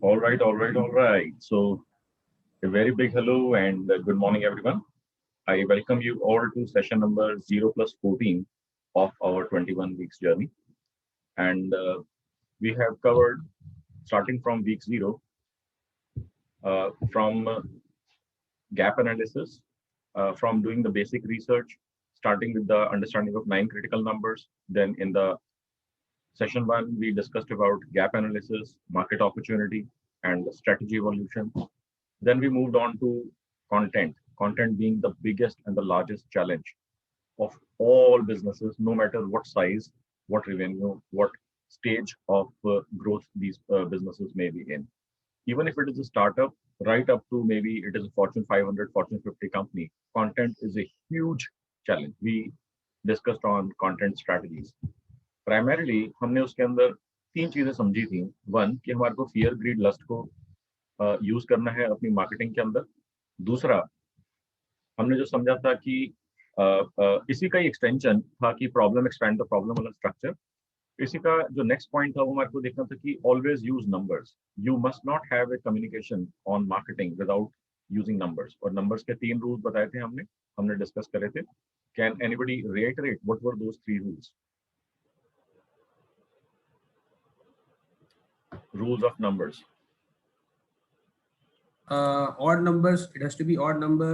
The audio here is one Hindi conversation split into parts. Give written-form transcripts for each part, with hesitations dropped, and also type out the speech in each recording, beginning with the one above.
All right, all right, all right. So, a very big hello and good morning, everyone. I welcome you all to session number 0 plus 14 of our 21 weeks journey. And we have covered, starting from week 0, from gap analysis, from doing the basic research, starting with the understanding of 9 critical numbers. Then in the session 1, we discussed about gap analysis, market opportunity, and the strategy evolution. Then we moved on to content being the biggest and the largest challenge of all businesses, no matter what size, what revenue, what stage of growth these businesses may be in. Even if it is a startup, right up to maybe it is a Fortune 500, Fortune 50 company, content is a huge challenge. We discussed on content strategies. Primarily हमने उसके अंदर तीन चीजें समझी थी. वन, कि हमारे को फियर ग्रीड लस्ट को यूज करना है अपनी मार्केटिंग के अंदर. दूसरा, हमने जो समझा था कि इसी का ही एक्सटेंशन था कि प्रॉब्लम एक्सपेंड द प्रॉब्लम वाला स्ट्रक्चर. इसी का जो नेक्स्ट पॉइंट था वो हमारे को देखना था कि always use numbers. You must not have a communication on marketing without using numbers. और नंबर्स के 3 रूल्स बताए थे हमने हमने डिस्कस करे थे. Can anybody reiterate what were those 3 rules? Rules of numbers. Odd numbers, it has to be odd number.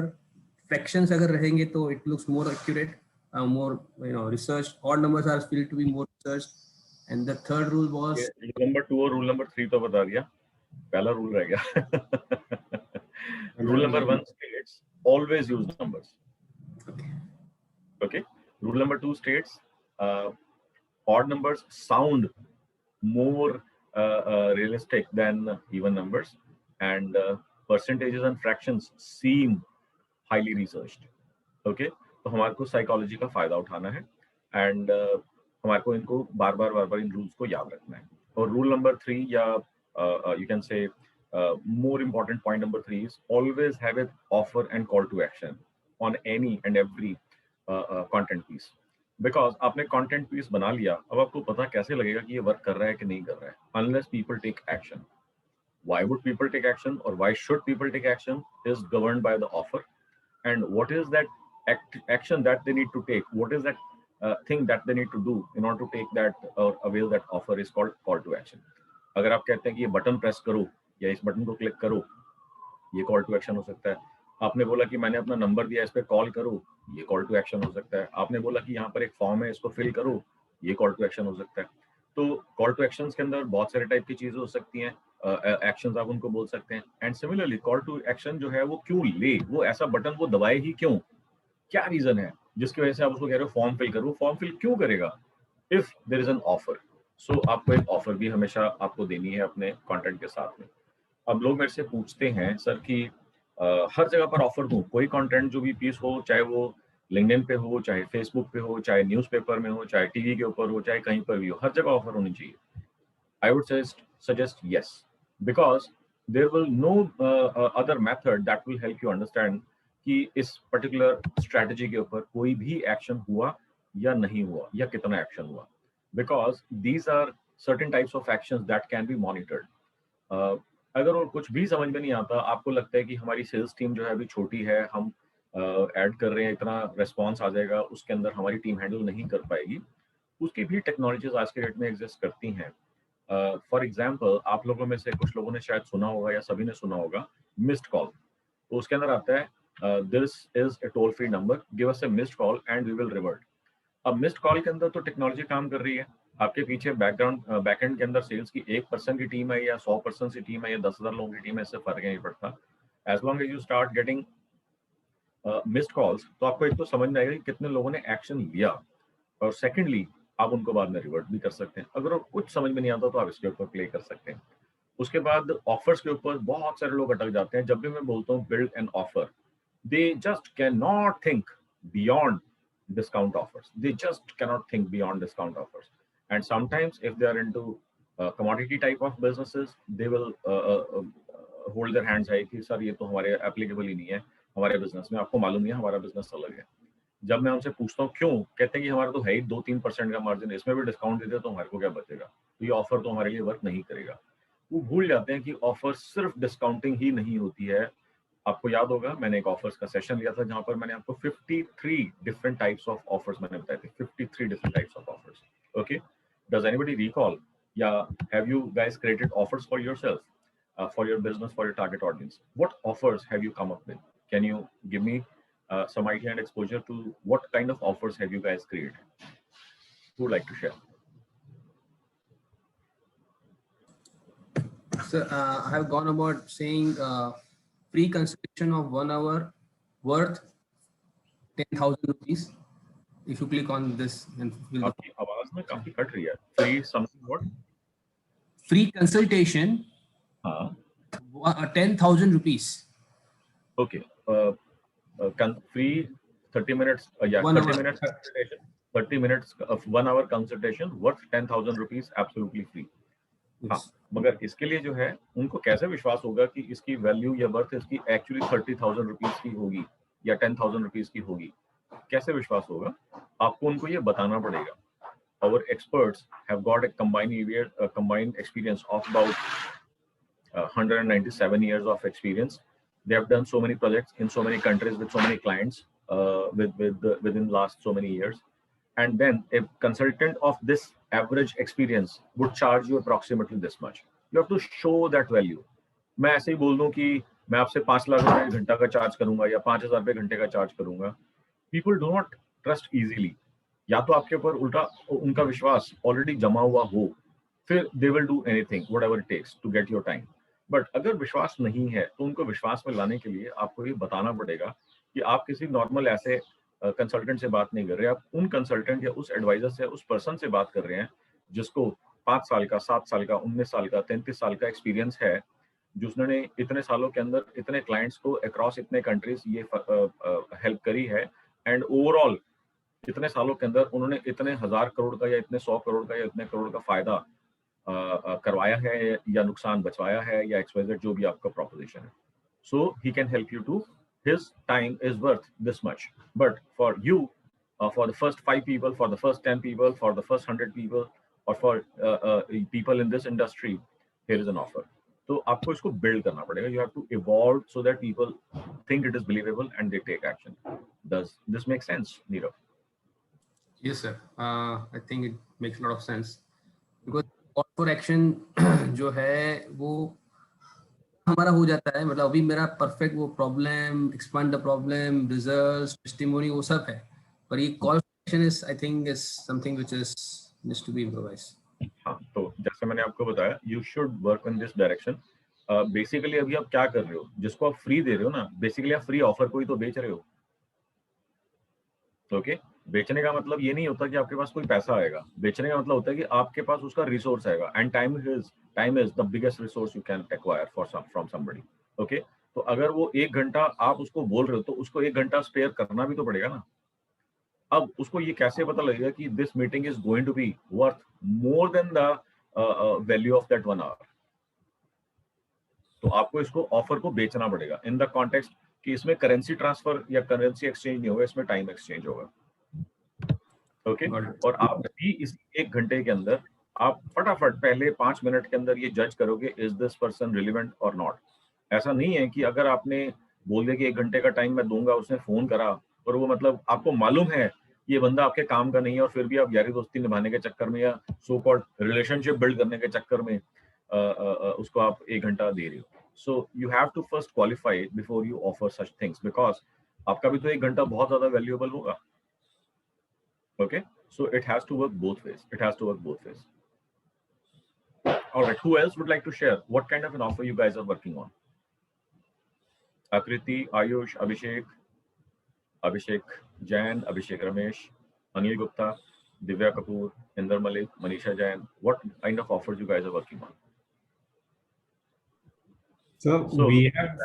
Fractions अगर रहेंगे तो it looks more accurate, more researched. Odd numbers are feel to be more researched. And the third rule was rule number 2 और रूल नंबर 3 तो बता दिया. पहला रूल रह गया. Rule number 1 states always use numbers. Okay. Rule number 2 states odd numbers sound more realistic than even numbers, and percentages and fractions seem highly researched. Okay. तो हमारे को साइकोलॉजी का फायदा उठाना है एंड हमारे को इनको बार बार इन रूल्स को याद रखना है. और रूल नंबर 3 या यू कैन से more important point number 3 is always have an offer and call to action on any and every content piece. Because आपने कंटेंट पीस बना लिया, अब आपको पता कैसे लगेगा कि ये वर्क कर रहा है कि नहीं कर रहा है? Unless people take action. Why would people take action or why should people take action is governed by the offer, and what is that action that they need to take, what is that thing that they need to do in order to take that or avail that offer is called call to action. अगर आप कहते हैं कि ये बटन प्रेस करो या इस बटन को क्लिक करो, ये कॉल टू एक्शन हो सकता है. आपने बोला कि मैंने अपना नंबर दिया, इस पे कॉल करो, ये कॉल टू एक्शन हो सकता है. आपने बोला कि यहाँ पर एक फॉर्म है, इसको फिल करो, ये कॉल टू एक्शन हो सकता है. तो कॉल टू एक्शन के अंदर बहुत सारे टाइप की चीजें हो सकती हैं. एक्शंस आप उनको बोल सकते हैं. And similarly call to action जो है वो क्यों ले, वो ऐसा बटन वो दबाए ही क्यों, क्या रीजन है जिसकी वजह से आप उसको कह रहे हो फॉर्म फिल करो. फॉर्म फिल क्यों करेगा? If there is an offer. So आपको एक ऑफर भी हमेशा आपको देनी है अपने कंटेंट के साथ में. अब लोग मेरे से पूछते हैं सर कि हर जगह पर ऑफर दूं, कोई कंटेंट जो भी पीस हो, चाहे वो लिंक्डइन पे हो, चाहे फेसबुक पे हो, चाहे न्यूज़पेपर में हो, चाहे टीवी के ऊपर हो, चाहे कहीं पर भी हो, हर जगह ऑफर होनी चाहिए. I would suggest yes, because there will no other method that will help you understand कि इस पर्टिकुलर स्ट्रेटजी के ऊपर कोई भी एक्शन हुआ या नहीं हुआ या कितना एक्शन हुआ. Because these are certain types of actions that can be monitored. अगर और कुछ भी समझ में नहीं आता, आपको लगता है कि हमारी सेल्स टीम जो है अभी छोटी है, हम ऐड कर रहे हैं, इतना रिस्पॉन्स आ जाएगा, उसके अंदर हमारी टीम हैंडल नहीं कर पाएगी, उसकी भी टेक्नोलॉजीज आज के डेट में एग्जिस्ट करती हैं. फॉर एग्जाम्पल, आप लोगों में से कुछ लोगों ने शायद सुना होगा या सभी ने सुना होगा मिस्ड कॉल. तो उसके अंदर आता है this is a toll free number, give us a missed call and we will revert. अब मिस्ड कॉल के अंदर तो टेक्नोलॉजी काम कर रही है. आपके पीछे बैकग्राउंड बैकएंड के अंदर सेल्स की 1% की टीम है या 100% की टीम है या 10,000 लोगों की टीम है, इससे फर्क नहीं पड़ता. As long as you start getting missed calls, तो आपको एक तो समझ में आएगा कि कितने लोगों ने एक्शन लिया, और सेकेंडली आप उनको बाद में रिवर्ट भी कर सकते हैं. अगर कुछ समझ में नहीं आता तो आप इसके ऊपर प्ले कर सकते हैं. उसके बाद ऑफर्स के ऊपर बहुत सारे लोग अटक जाते हैं. जब भी मैं बोलता हूँ build an offer, they just cannot think beyond discount offers. They just cannot think beyond discount offers. And sometimes if they are into commodity type of businesses, they will hold their hands high कि सर ये तो हमारे एप्लीकेबल ही नहीं है हमारे बिजनेस में, आपको मालूम नहीं है हमारा बिजनेस अलग है. जब मैं उनसे पूछता हूँ क्यों, कहते हैं कि हमारा तो है ही 2-3% का मार्जिन, इसमें भी डिस्काउंट देते तो हमारे को क्या बचेगा, तो ये ऑफर तो हमारे लिए वर्क नहीं करेगा. वो भूल जाते हैं कि ऑफर सिर्फ डिस्काउंटिंग ही नहीं होती है। आपको याद होगा मैंने एक ऑफर्स का सेशन लिया था जहां पर मैंने आपको 53 डिफरेंट टाइप्स ऑफ ऑफर्स मैंने बताए थे, 53 different types of offers. Okay, does anybody recall या have you guys created offers for yourself, for your business, for your target audience? What offers have you come up with? Can you give me some idea and exposure to what kind of offers have you guys created? Who would like to share? So I have gone about saying free consultation of 1 hour worth 10,000 rupees. If you click on this and fulfill आपकी आवाज में काफी कट रही है। Free something what? free consultation, हाँ, 10,000 rupees. okay. Free 30 minutes, yeah, 1 30 hour. minutes consultation, 30 minutes of 1 hour consultation worth 10,000 rupees, absolutely free. हाँ, Yes. मगर इसके लिए जो है उनको कैसे विश्वास होगा कि इसकी वैल्यू या वर्थ इसकी एक्चुअली 30,000 रुपीज की होगी या 10,000 रुपीज की होगी? कैसे विश्वास होगा? आपको उनको ये बताना पड़ेगा। Our experts have got a combined experience of about 197 years of experience. They have done so many projects in so many countries with so many clients within last so many years. And then a consultant of this average experience would charge you approximately this much. You have to show that value. मैं ऐसे ही बोल दूं कि मैं आपसे 5 लाख रुपए घंटा का चार्ज करूंगा या 5,000 रुपए घंटे का चार्ज करूंगा. People do not trust easily. या तो आपके ऊपर उल्टा उनका विश्वास ऑलरेडी जमा हुआ हो, फिर they will do anything whatever it takes to get your time. But अगर विश्वास नहीं है तो उनको विश्वास में लाने के लिए आपको ये बताना पड़ेगा कि आप किसी नॉर्मल ऐसे कंसल्टेंट से बात नहीं कर रहे, आप उन कंसल्टेंट या उस एडवाइजर से, उस पर्सन से बात कर रहे हैं जिसको 5 साल का, 7 साल का, 19 साल का, 33 साल का एक्सपीरियंस है, जिसने इतने सालों के अंदर इतने क्लाइंट्स को अक्रॉस इतने कंट्रीज ये हेल्प करी है, एंड ओवरऑल इतने सालों के अंदर उन्होंने इतने 1,000 करोड़ का या इतने 100 करोड़ का या इतने करोड़ का फायदा करवाया है या नुकसान बचवाया है या XYZ जो भी आपका प्रोपोजिशन है. So he can help you to, his time is worth this much. But for you, for the first 5 people, for the first 10 people, for the first 100 people, or for people in this industry, here is an offer. तो आपको इसको build करना पड़ेगा. You have to evolve so that people think it is believable and they take action. Does this make sense, Neerav? Yes, sir. I think it makes a lot of sense because call for action जो है वो हमारा हो जाता है. मतलब अभी मेरा परफेक्ट वो problem, expand the problem, results, testimony वो सब है, पर ये call for action is I think is something which is needs to be improvised. हाँ, तो जैसे मैंने आपको बताया, you should work in this direction. Basically अभी आप क्या कर रहे हो, जिसको आप फ्री दे रहे हो ना, बेसिकली आप फ्री ऑफर को ही तो बेच रहे हो. ओके, बेचने का मतलब ये नहीं होता कि आपके पास कोई पैसा आएगा. बेचने का मतलब होता है कि आपके पास उसका रिसोर्स आएगा, and time is the biggest resource you can acquire from somebody. Okay, तो अगर वो 1 घंटा आप उसको बोल रहे हो तो उसको 1 घंटा स्पेयर करना भी तो पड़ेगा ना. अब उसको ये कैसे पता लगेगा कि this meeting is going to be worth more than the value of that 1 hour. तो आपको इसको ऑफर को बेचना पड़ेगा इन द कॉन्टेक्स्ट कि इसमें करेंसी ट्रांसफर या करेंसी एक्सचेंज नहीं होगा, इसमें टाइम एक्सचेंज होगा. ओके, और आप भी इस 1 घंटे के अंदर आप फटाफट पहले 5 मिनट के अंदर ये जज करोगे इज दिस पर्सन रिलेवेंट और नॉट. ऐसा नहीं है कि अगर आपने बोल दिया कि 1 घंटे का टाइम मैं दूंगा, उसने फोन करा और वो मतलब आपको मालूम है ये बंदा आपके काम का नहीं है, और फिर भी आप यारी दोस्ती निभाने के चक्कर में या सो कॉल्ड रिलेशनशिप बिल्ड करने के चक्कर में उसको आप 1 घंटा दे रहे हो. So you have to first qualify before you offer such things, because आपका भी तो 1 घंटा बहुत ज्यादा वैल्यूएबल होगा. Okay, so it has to work both ways. It has to work both ways. All right, who else would like to share what kind of an offer you guys are working on? Akriti, Ayush, Abhishek Jain, Abhishek Ramesh, Anil Gupta, Divya Kapoor, Inder Malik, Manisha Jain. What kind of offers you guys are working on? So we have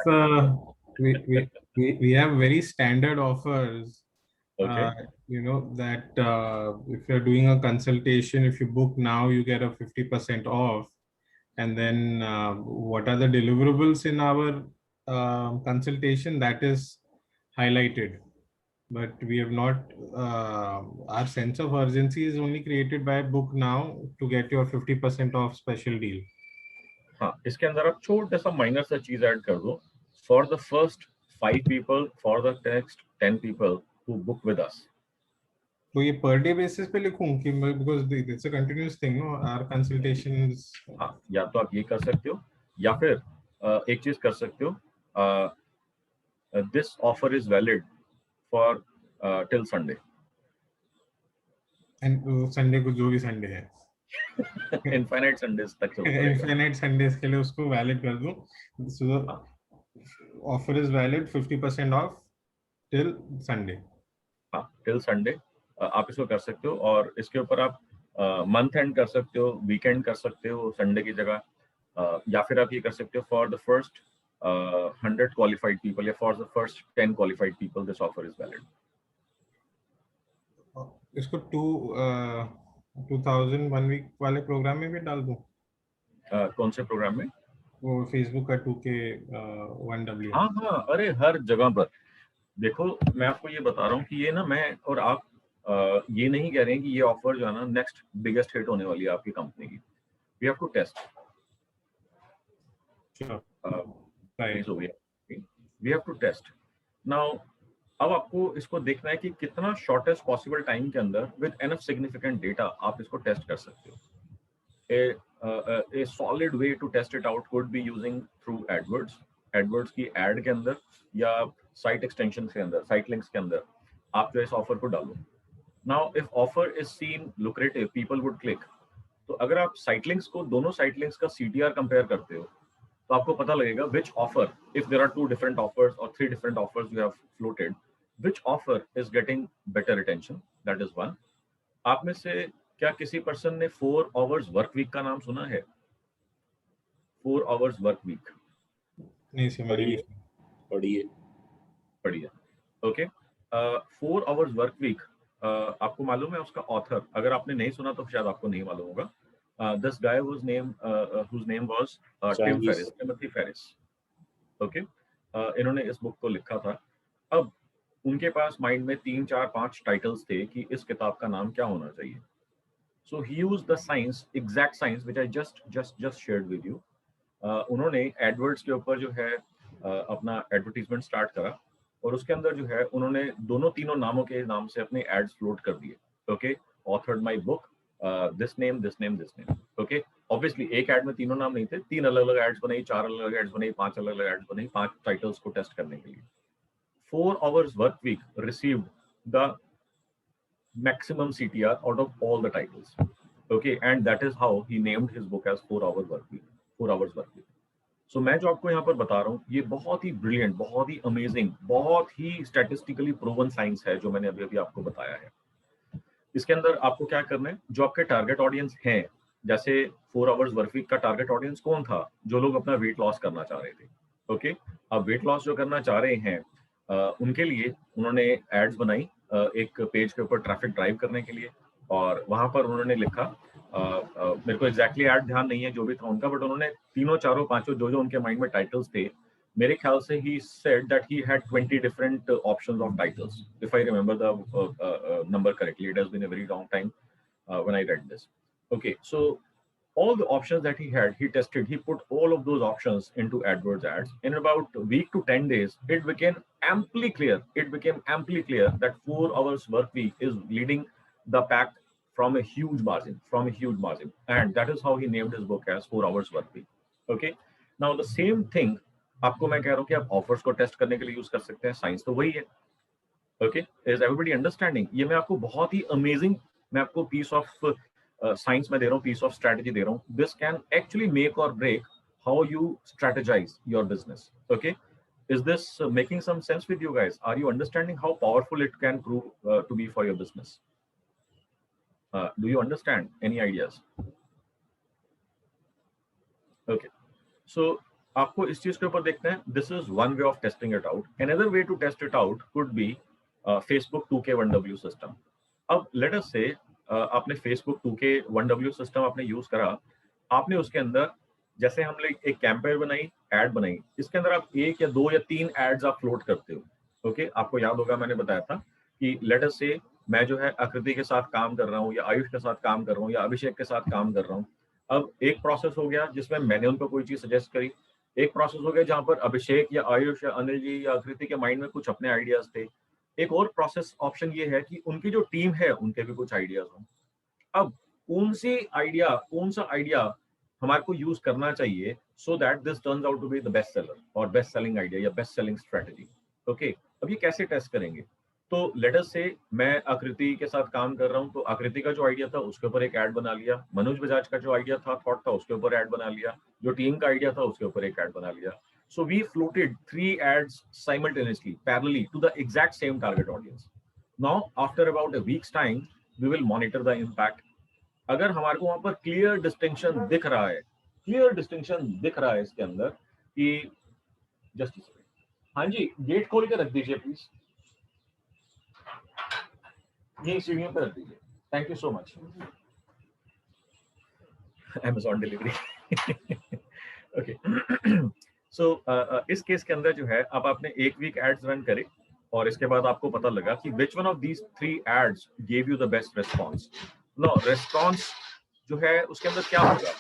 we have very standard offers. Okay. You know that if you're doing a consultation, if you book now, you get a 50% off. And then what are the deliverables in our consultation, that is highlighted. But we have not, our sense of urgency is only created by book now to get your 50% off special deal. हाँ, इसके अंदर आप छोटा सा माइनर सा चीज ऐड कर दो, for the first 5 people, for the next 10 people who book with us. तो ये पर डे बेसिस पे लिखूं कि because it's a continuous thing, no, our consultations. हाँ, या तो आप ये कर सकते हो, या फिर एक चीज कर सकते हो, this offer is valid for till Sunday. And Sunday को, जो भी संडे है, इनफाइनाइट संडेज तक चलता रहेगा। इनफिनिट संडेज के लिए उसको वैलिड कर दूं। सो हाँ, offer is valid 50% of till Sunday. हाँ, टिल संडे आप इसको कर सकते हो, और इसके ऊपर आप मंथ एंड कर सकते हो, वीकेंड कर सकते हो संडे की जगह, या फिर आप ये कर सकते हो for the first 100 qualified people, या for the first 10 qualified people this offer is valid. इसको 2000 1 वीक वाले प्रोग्राम में भी डाल दूं? कौन से प्रोग्राम में? वो फेसबुक का 2K 1W। हाँ हाँ, अरे हर जगह पर देखो, मैं आपको ये बता रहा हूँ कि ये ना, मैं और आप ये नहीं कह रहे हैं कि ये ऑफर जो है ना नेक्स्ट बिगेस्ट हिट होने वाली है आपकी कंपनी की। We have to test. Sure, please हो गया, we have to test now. अब आपको इसको देखना है कि कितना शॉर्टेस्ट पॉसिबल टाइम के अंदर विद एनफ सिग्निफिकेंट डेटा आप इसको टेस्ट कर सकते हो। a solid way to test it out could be using through AdWords की एड के अंदर, या साइट एक्सटेंशन के अंदर, साइट लिंक्स के अंदर आप जो इस ऑफर को डालो। Now if offer is seen lucrative, people would click. तो अगर आप साइट लिंक्स को, दोनों साइट लिंक्स का CTR कंपेयर करते हो, तो आपको पता लगेगा which offer, if there are 2 different offers or 3 different offers you have floated, which offer is getting better attention. That is one. आप में से क्या किसी पर्सन ने 4 hours वर्क वीक का नाम सुना है? 4 hours वर्क वीक नहीं समझ पढ़िए। पढ़िए। ओके, 4 hours वर्क वीक, आपको मालूम है उसका ऑथर? अगर आपने नहीं सुना तो शायद आपको नहीं मालूम होगा। This guy whose name was Tim Ferriss, Timothy Ferriss. Okay, इन्होंने इस बुक को लिखा था। अब उनके पास माइंड में 3 4 5 टाइटल्स थे कि इस किताब का नाम क्या होना चाहिए। So he used the science, exact science, which I just shared with you. उन्होंने एडवर्ड्स के ऊपर जो है अपना एडवर्टीजमेंट स्टार्ट करा, और उसके अंदर जो है उन्होंने दोनों तीनों नामों के नाम से अपने एड्स फ्लोट कर दिए। Okay, authored my book, this name, this name, this name. Okay, obviously एक एड में तीनों नाम नहीं थे, 3 अलग अलग एड्स बनाई, 4 अलग अलग एड्स बनाई, 5 अलग अलग एड्स बनाई, 5 टाइटल्स को टेस्ट करने के लिए। 4 hours work week received the maximum CTR out of all the titles. Okay, and that is how he named his book as 4 hours work week, 4 hours work week. So मैं जो आपको यहाँ पर बता रहा हूँ, ये बहुत ही ब्रिलियंट, बहुत ही अमेजिंग, बहुत ही स्टैटिस्टिकली प्रूवन साइंस है जो मैंने अभी अभी आपको बताया है। इसके अंदर आपको क्या करना है, जो आपके टारगेट ऑडियंस हैं, जैसे 4 hours वर्क वीक का टारगेट ऑडियंस कौन था? जो लोग अपना वेट लॉस करना चाह रहे थे। ओके, अब वेट लॉस जो करना चाह रहे हैं, उनके लिए उन्होंने एड्स बनाई एक पेज के ऊपर ट्रैफिक ड्राइव करने के लिए, और वहां पर उन्होंने लिखा, मेरे को एग्जैक्टली ऐड ध्यान नहीं है जो भी था उनका, बट उन्होंने तीनों चारों पांचों जो जो उनके माइंड में टाइटल्स थे, मेरे ख्याल से he said that he had 20 different options of titles, if I remember the number correctly. It has been a very long time when I read this. Okay, so all the options that he had, he tested, he put all of those options into AdWords ads. In about a week to 10 days, it became amply clear that 4 hours work week is leading the pack from a huge margin, and that is how he named his book as 4 hours work week. Okay, now the same thing आपको मैं कह रहा हूँ कि आप ऑफर्स को टेस्ट करने के लिए यूज कर सकते हैं, साइंस तो वही है। Okay, is everybody understanding? ये मैं आपको बहुत ही अमेजिंग, मैं आपको पीस ऑफ साइंस में दे रहा हूँ, पीस ऑफ स्ट्रेटजी दे रहा हूँ। This can actually make or break how you strategize your business. Okay, is this making some sense with you guys? Are you understanding how powerful it can prove to be for your business? Do you understand? Any ideas? Okay, so आपको इस चीज के ऊपर देखना है। This is one way of testing it out. Another way to test it out could be Facebook 2K 1W system. अब लेट अस से आपने फेसबुक 2K 1W सिस्टम आपने यूज करा, आपने उसके अंदर जैसे हम लोग एक कैंपेन बनाई, ऐड बनाई, इसके अंदर आप 1 या 2 या 3 एड्स आप फ्लोट करते हो। ओके, आपको याद होगा मैंने बताया था कि लेट अस से मैं जो है आकृति के साथ काम कर रहा हूँ, या आयुष के साथ काम कर रहा हूँ, या अभिषेक के साथ काम कर रहा हूँ। अब एक प्रोसेस हो गया जिसमें मैंने उनको कोई चीज सजेस्ट करी, एक प्रोसेस हो गया जहां पर अभिषेक या आयुष या अनिल जी या आकृति के माइंड में कुछ अपने आइडियाज थे, एक और प्रोसेस ऑप्शन ये है कि उनकी जो टीम है उनके भी कुछ आइडियाज हों। अब कौन सा आइडिया हमारे को यूज करना चाहिए so that this turns out to be the best seller or best selling idea या बेस्ट सेलिंग स्ट्रेटजी। ओके, अब ये कैसे टेस्ट करेंगे? तो लेट अस से मैं आकृति के साथ काम कर रहा हूं, तो आकृति का जो आइडिया था उसके ऊपर एक ऐड बना लिया, मनोज बजाज का जो आइडिया था, थॉट था, उसके ऊपर ऐड बना लिया, जो टीम का आइडिया था उसके ऊपर एक ऐड बना लिया। So we floated 3 ads simultaneously, parallelly to the exact same target audience. Now, after about a week's time, we will monitor the impact. अगर हमारे को वहां पर क्लियर डिस्टिंक्शन दिख रहा है, इसके अंदर कि जस्ट हाँ जी, गेट खोल के रख दीजिए प्लीज, यही सीढ़ियों पे रख दीजिए, thank you so much. Amazon delivery. Okay, so इस केस के अंदर जो है, अब आपने एक वीक एड्स रन करे और इसके बाद आपको पता लगा कि which one of these 3 ads give you the best response. No, response जो है उसके अंदर क्या होगा,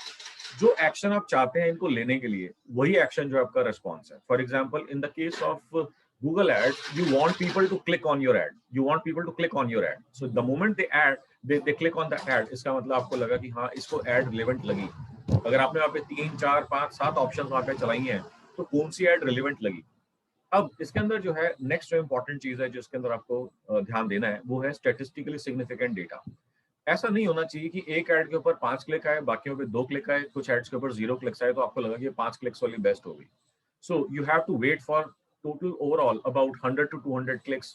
जो एक्शन आप चाहते हैं इनको लेने के लिए वही एक्शन जो आपका रिस्पॉन्स है। For example, in the case of Google ads, you want people to click on your ad. So the moment they click on the ad, इसका मतलब आपको लगा कि हाँ इसको ad relevant लगी। अगर आपने वहाँ पे 3, 4, 5, 7 ऑप्शन वहाँ पे चलाई हैं, तो कौन सी ad relevant लगी? अब इसके अंदर जो है नेक्स्ट जो इंपॉर्टेंट चीज है जिसके अंदर आपको ध्यान देना है वो है स्टेटिस्टिकली सिग्निफिकेंट डेटा। ऐसा नहीं होना चाहिए कि एक एड के ऊपर 5 क्लिक आए, बाकियों पे 2 क्लिक आए, कुछ एड्स के ऊपर 0 क्लिक्स आए, तो आपको लगा कि 5 क्लिक्स वाली बेस्ट होगी। So you have to wait for total overall about 100 to 200 clicks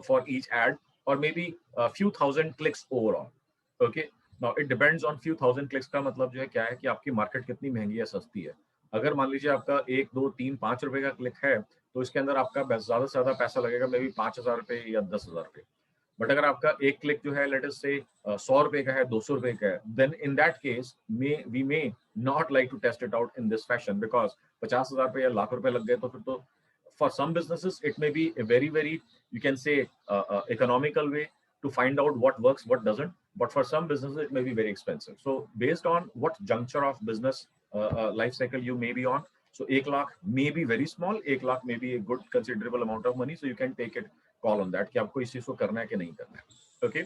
for each ad, or maybe a few thousand clicks overall. Okay, now it depends on few thousand clicks का मतलब जो है क्या है कि आपकी मार्केट कितनी महंगी या सस्ती है। अगर मान लीजिए आपका 1, 2, 3, 5 रुपए का क्लिक है, तो इसके अंदर आपका ज्यादा से ज्यादा पैसा लगेगा मे बी 5,000 रुपए या 10,000 रुपए। बट अगर आपका एक क्लिक जो है लेट अस से 100 रुपए का है, 200 रुपए का है, then in that case we may not like to test it out in this fashion, because 50,000 रुपए या लाख रुपए लग गए तो फिर तो for some businesses it may be a very you can say economical way to find out what works, what doesn't, but for some businesses it may be very expensive. So based on what juncture of business life cycle you may be on, so 1 lakh may be very small, 1 lakh may be a good considerable amount of money, so you can take it call on that कि आपको इस चीज को करना है कि नहीं करना है। Okay,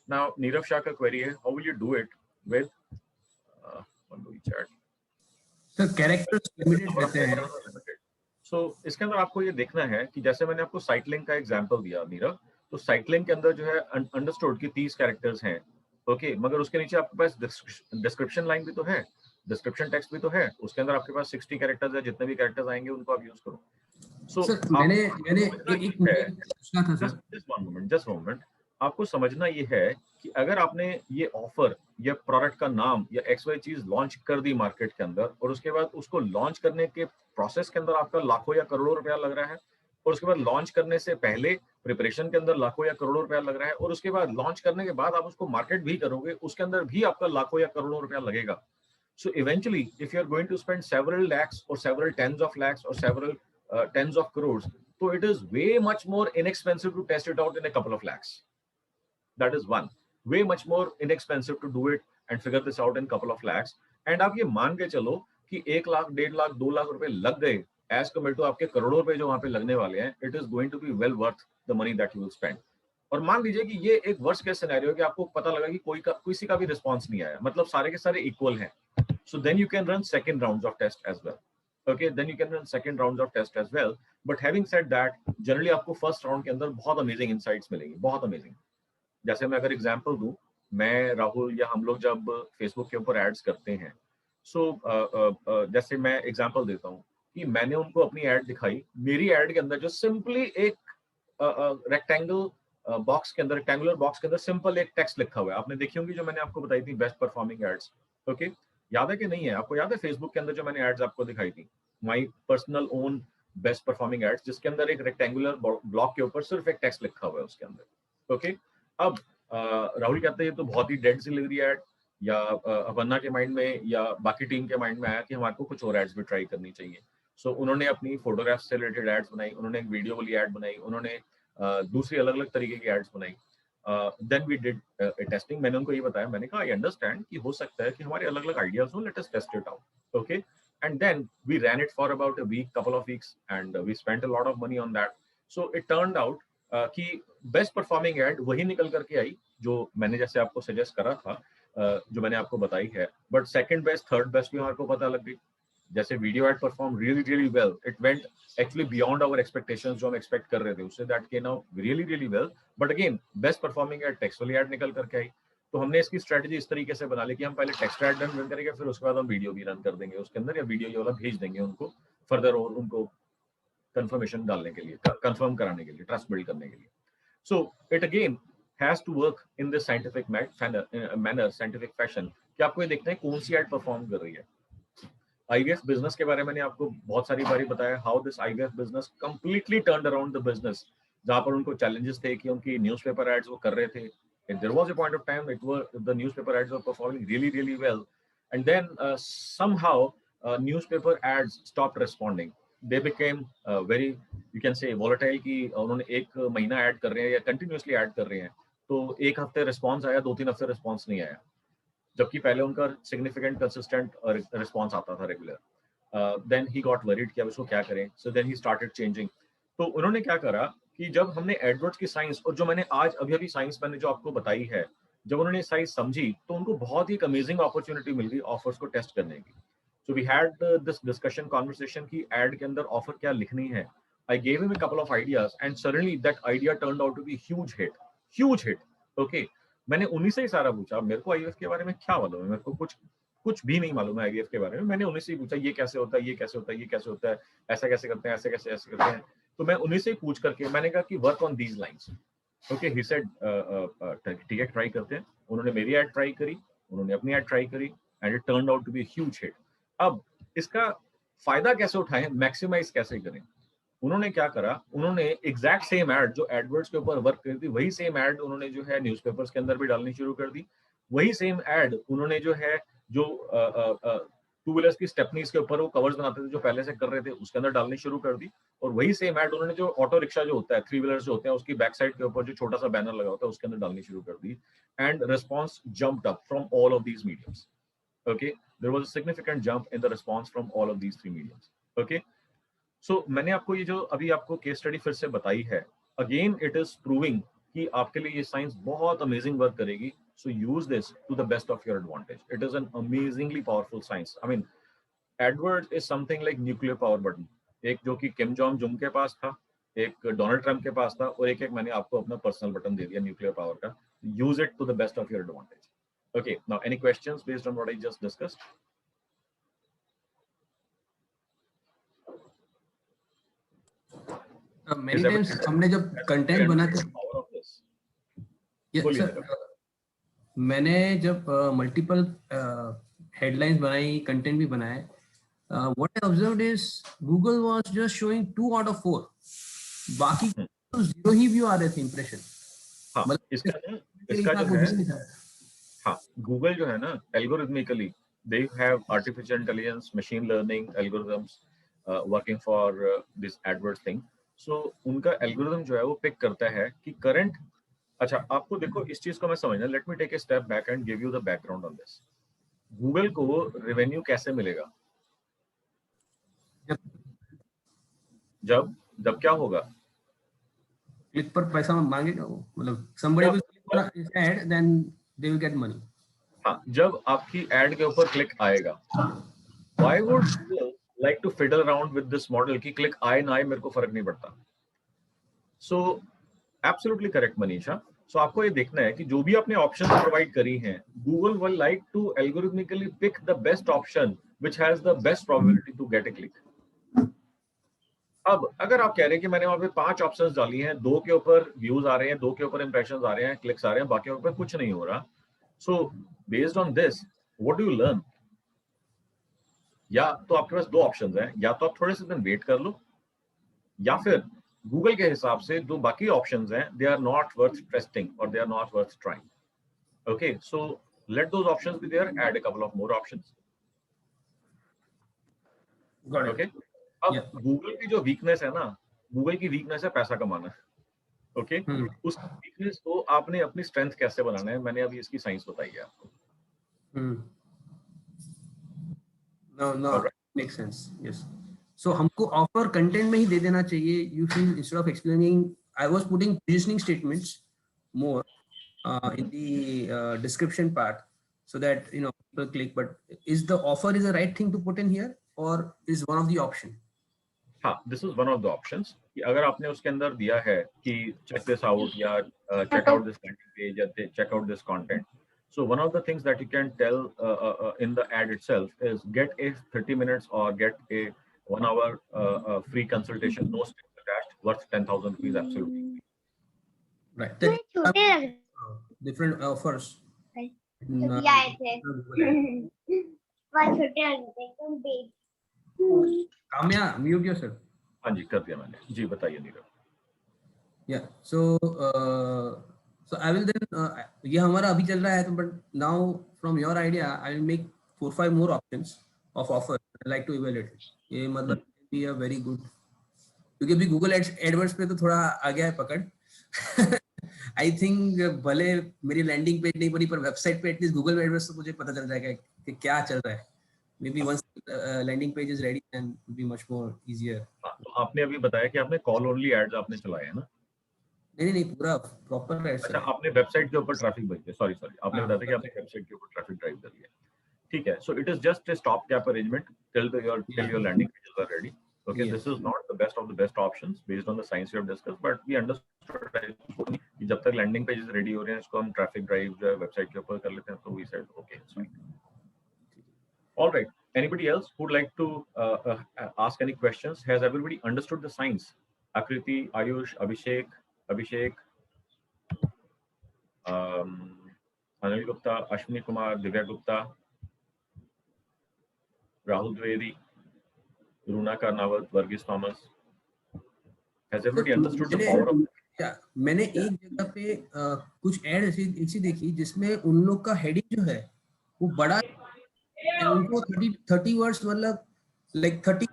now नीरव शाह का क्वेरी है, how will you do it with one do we chat? Sir characters limited रहते हैं। So इसके अंदर आपको ये देखना है कि जैसे मैंने आपको साइट लिंक का एग्जांपल दिया नीरव, तो साइट लिंक के अंदर जो है अंडरस्टूड की 30 कैरेक्टर्स हैं। ओके, मगर उसके नीचे आपके पास डिस्क्रिप्शन लाइन भी तो है, डिस्क्रिप्शन टेक्स्ट भी तो है, उसके अंदर आपके पास 60 कैरेक्टर्स है, जितने भी कैरेक्टर्स आएंगे उनको आप यूज करो। सर मैंने एक पूछना था सर, जस्ट मोमेंट, आपको समझना ये है कि अगर आपने ये ऑफर या प्रोडक्ट का नाम या XY चीज लॉन्च कर दी मार्केट के अंदर, और उसके बाद उसको लॉन्च करने के प्रोसेस के अंदर आपका लाखों या करोड़ों रुपया लग रहा है, और उसके बाद लॉन्च करने से पहले प्रिपरेशन के अंदर लाखों या करोड़ों रुपया लग रहा है, और उसके बाद लॉन्च करने के बाद आप उसको मार्केट भी करोगे, उसके अंदर भी आपका लाखों या करोड़ों रुपया लगेगा। So eventually, if you are going to spend several lakhs or several tens of lakhs or several tens of crores, so it is way much more inexpensive to test it out in a couple of lakhs. That is one. Way much more inexpensive to do it and figure this out in couple of lakhs. And आप ये मान के चलो कि 1 लाख, 1.5 लाख, 2 लाख रुपए लग गए as compared to आपके करोड़ों रुपए जो वहां पे लगने वाले हैं, it is going to be well worth the money that you will spend. और मान लीजिए कि ये एक वर्स्ट केस सिनेरियो है कि आपको पता लगा कि किसी का भी रिस्पॉन्स नहीं आया, मतलब सारे के सारे इक्वल हैं, so then you can run second rounds of test as well. Okay, then you can run second rounds of test as well. But having said that, generally आपको फर्स्ट राउंड के अंदर बहुत अमेजिंग इनसाइट्स मिलेंगी, बहुत अमेजिंग। जैसे मैं अगर एग्जांपल दूं, मैं, राहुल या हम लोग जब फेसबुक के ऊपर एड्स करते हैं, सो जैसे मैं एग्जांपल देता हूं कि मैंने उनको अपनी एड दिखाई, मेरी एड के अंदर जो सिंपली एक रेक्टेंगुलर बॉक्स के अंदर सिंपल एक टेक्स्ट लिखा हुआ है, आपने देखी होंगी जो मैंने आपको बताई थी बेस्ट परफॉर्मिंग एड्स। ओके, याद है कि नहीं है आपको? याद है फेसबुक के अंदर जो मैंने एड्स आपको दिखाई थी, my personal own best performing ads, जिसके अंदर एक रेक्टेंगुलर ब्लॉक के ऊपर सिर्फ एक टेक्स्ट लिखा हुआ है उसके अंदर। ओके, अब राहुल कहते हैं तो बहुत ही डेड सी लग रही है एड, या अपर्णा के माइंड में या बाकी टीम के माइंड में आया कि हमारे को कुछ और एड्स भी ट्राई करनी चाहिए। सो उन्होंने अपनी फोटोग्राफ से रिलेटेड एड्स बनाई, उन्होंने एक वीडियो वाली एड बनाई, उन्होंने दूसरी अलग अलग तरीके की एड्स बनाई। Then we did testing. मैंने उनको ये बताया, मैंने कहा आई अंडरस्टैंड कि हो सकता है कि हमारे अलग अलग आइडियाज हो, let us test it out. Okay, and then we ran it for about a week, couple of weeks, and we spent a lot of money on that. So it turned out कि बेस्ट परफॉर्मिंग एड वही निकल करके आई जो मैंने जैसे आपको सजेस्ट करा था, जो मैंने आपको बताई है. But second best, third best भी हमारे को पता लग गई. जैसे video ad perform really really well, it went actually beyond our expectations जो हम एक्सपेक्ट कर रहे थे उससे, that came out really really well. But again best performing ad text वाली एड निकल करके आई. तो हमने इसकी स्ट्रेटजी इस तरीके से बना ली कि हम पहले टेक्स्ट एड रन करेंगे, फिर उसके बाद हम वीडियो भी रन कर देंगे उसके अंदर, या वीडियो ये वाला भेज देंगे उनको फर्दर, और उनको कंफर्मेशन डालने के लिए, कंफर्म कराने के लिए, ट्रस्ट बिल्ड करने के लिए. So it again has to work in this scientific manner, scientific fashion, कि आपको ये देखना है कौन सी एड परफॉर्म कर रही है. आईवीएफ बिजनेस के बारे में मैंने आपको बहुत सारी बारी बताया, how this IVF business completely turned around the business, जहां पर उनको चैलेंजेस थे कि उनकी न्यूज़पेपर एड्स वो कर रहे थे. There was a point of time the newspaper ads were performing really really well, and then somehow newspaper ads stopped responding. They became very, you can say, volatile, कि उन्होंने एक महीना ऐड कर रहे हैं या कंटिन्यूसली ऐड कर रहे हैं, तो एक हफ्ते रिस्पॉन्स आया, 2-3 हफ्ते रिस्पॉन्स नहीं आया, जबकि पहले उनका सिग्निफिकेंट कंसिस्टेंट रिस्पॉन्स आता था regular. Then he got worried कि अब इसको क्या करें. So then he started changing. तो उन्होंने क्या करा कि जब हमने एडवर्ड्स की साइंस, और जो मैंने आज अभी अभी साइंस मैंने जो आपको बताई है, जब उन्होंने साइंस समझी तो उनको बहुत ही अमेजिंग अपॉर्चुनिटी मिल गई ऑफर्स को टेस्ट करने की. So we had this discussion conversation की एड के अंदर ऑफर क्या लिखनी है. I gave him a couple of ideas and suddenly that idea turned out to be huge hit, huge hit. Okay, मैंने उन्हीं से ही सारा पूछा. मेरे को आईवीएफ के बारे में क्या मालूम है, मेरे को कुछ भी नहीं मालूम है आईवीएफ के बारे में. मैंने उन्हीं से ही पूछा ये कैसे होता है, ये कैसे होता है, ये कैसे होता है, ऐसा कैसे करते हैं, ऐसे कैसे ऐसे करते हैं. तो मैं उन्हीं से ही पूछ करके मैंने कहा कि work on these lines. Okay, he said ठीक है ट्राई करते हैं. उन्होंने मेरी एड ट्राई करी, उन्होंने अपनी एड ट्राई करी, and it turned out to be huge hit. अब इसका फायदा कैसे उठाएं, मैक्सिमाइज कैसे करें. उन्होंने क्या करा, उन्होंने एग्जैक्ट सेम एड जो एडवर्ड्स के ऊपर वर्क करी थी, वही सेम एड उन्होंने जो है न्यूज़पेपर्स के अंदर भी डालनी शुरू कर दी. वही सेम एड उन्होंने जो है जो टू व्हीलर्स की स्टेपनीज के ऊपर वो कवर्स बनाते थे जो पहले से कर रहे थे, उसके अंदर डालनी शुरू कर दी. और वही सेम एड उन्होंने जो ऑटो रिक्शा जो होता है, 3 व्हीलर्स जो होते हैं, उसकी बैक साइड के ऊपर जो छोटा सा बैनर लगा होता है उसके अंदर डालनी शुरू कर दी. And response jumped up from all of these mediums. Okay, there was a significant jump in the response from all of these 3 mediums. Okay, so मैंने आपको ये जो अभी आपको केस स्टडी फिर से बताई है, अगेन इट इज प्रूविंग कि आपके लिए ये साइंस बहुत अमेजिंग वर्क करेगी. So use this to the best of your advantage. It is an amazingly powerful science. I mean, AdWords is something like nuclear power button. एक जो कि किम जोंग जुंग के पास था, एक डोनाल्ड ट्रंप के पास था, और एक मैंने आपको अपना पर्सनल बटन दे दिया न्यूक्लियर पावर का. Use it to the best of your advantage. Okay, now any questions based on what I just discussed? Many times हमने जब कंटेंट बनाते, यस सर, मैंने जब मल्टीपल हेडलाइंस बनाई, कंटेंट भी बनाए, what I observed is Google was just showing 2 out of 4, बाकी तो 0 ही व्यू आ रहे थे इंप्रेशन. हाँ, इसका जो है, हाँ, गूगल जो है ना, algorithmically they have artificial intelligence, machine learning algorithms working for this AdWords thing. So उनका एल्गोरिथम जो है वो पिक करता है कि करंट, अच्छा आपको देखो इस चीज को मैं समझना, let me take a step back and give you the background on this. Google को रेवेन्यू कैसे मिलेगा? जब क्या होगा, क्लिक पर पैसा मांगेगा वो, मतलब somebody will click on his ad then they will get money. हाँ, जब आपकी एड के ऊपर क्लिक आएगा. Why would Google like to fiddle around with this model कि क्लिक आए ना आए मेरे को फर्क नहीं पड़ता? So absolutely correct Manisha. So आपको ये देखना है कि जो भी आपने ऑप्शन प्रोवाइड करी हैं, Google will like to algorithmically pick the best option which has the best probability to get a click. अब अगर आप कह रहे हैं कि मैंने वहां पे 5 ऑप्शंस डाली हैं, 2 के ऊपर व्यूज आ रहे हैं, 2 के ऊपर इंप्रेशंस आ रहे हैं, क्लिक्स आ रहे हैं, बाकी के ऊपर कुछ नहीं हो रहा. So based on this what do you learn? या तो आपके पास 2 ऑप्शंस हैं, या तो आप थोड़े से दिन वेट कर लो, या फिर गूगल के हिसाब से जो बाकी ऑप्शंस हैं they are not worth testing और they are not worth trying. Okay, so let those options be there, add a couple of more options. Okay, अब गूगल की जो वीकनेस है ना, गूगल की वीकनेस है पैसा कमाना. ओके उस वीकनेस को आपने अपनी स्ट्रेंथ कैसे बनाना है, मैंने अभी इसकी साइंस बताई है आपको. No, Alright. makes sense. Yes. So हमको offer content में ही दे देना चाहिए. You feel instead of explaining, I was putting positioning statements more in the description part, so that people click. But is the offer is the right thing to put in here, or is one of the option? हाँ, this is one of the options. कि अगर आपने उसके अंदर दिया है कि check this out या check out this landing page या check out this content. So one of the things that you can tell in the ad itself is get a 30 minutes or get a 1 hour free consultation, no strings attached, worth 10,000 rupees absolutely. Right. That, different offers. Kamya, mute yourself. हाँ जी, कर दिया मैंने. जी बताइए Nirav. Yeah. So I will then ये हमारा अभी चल रहा है, तो but now from your idea I will make 4-5 more options of offer. I like to evaluate it. ये मतलब be a very good, क्योंकि अभी Google AdWords पे तो थोड़ा आ गया है पकड़. I think भले मेरी लैंडिंग पेज नहीं बनी पर वेबसाइट पे एटलीस्ट Google AdWords तो मुझे पता चल जाएगा कि क्या चल रहा है. Maybe once landing page is ready, then it will be much more easier. तो आपने अभी बताया कि आपने कॉल ओनली एड्स आपने चलाए हैं ना? नहीं पूरा प्रॉपर एड्स. अच्छा, आपने वेबसाइट के ऊपर ट्रैफिक भेजे. सॉरी आपने बताया था कि आपने वेबसाइट के ऊपर ट्रैफिक ड्राइव कर लिया. ठीक है. सो it is just a stopgap arrangement till your landing pages are ready. Okay, this is not the best of the best options based on the science we have discussed, but we understood कि जब तक लैंडिंग पेजेस रेडी हो रहे हैं इसको हम ट्रैफिक ड्राइव जो है वेबसाइट के ऊपर कर लेते हैं. तो we said okay, it's fine. All right. Anybody else who would like to ask any questions? Has everybody understood the science? Akriti, Ayush, Abhishek, Anil Gupta, Ashwini Kumar, Divya Gupta, Rahul Dwivedi, Runa Karnawat, Varghese Thomas. Has everybody understood the power of? मैंने एक जगह पे कुछ एड ऐसी देखी जिसमें उन लोग का हेडिंग जो है वो बड़ा है, उनको 30 वर्ड्स मतलब like 30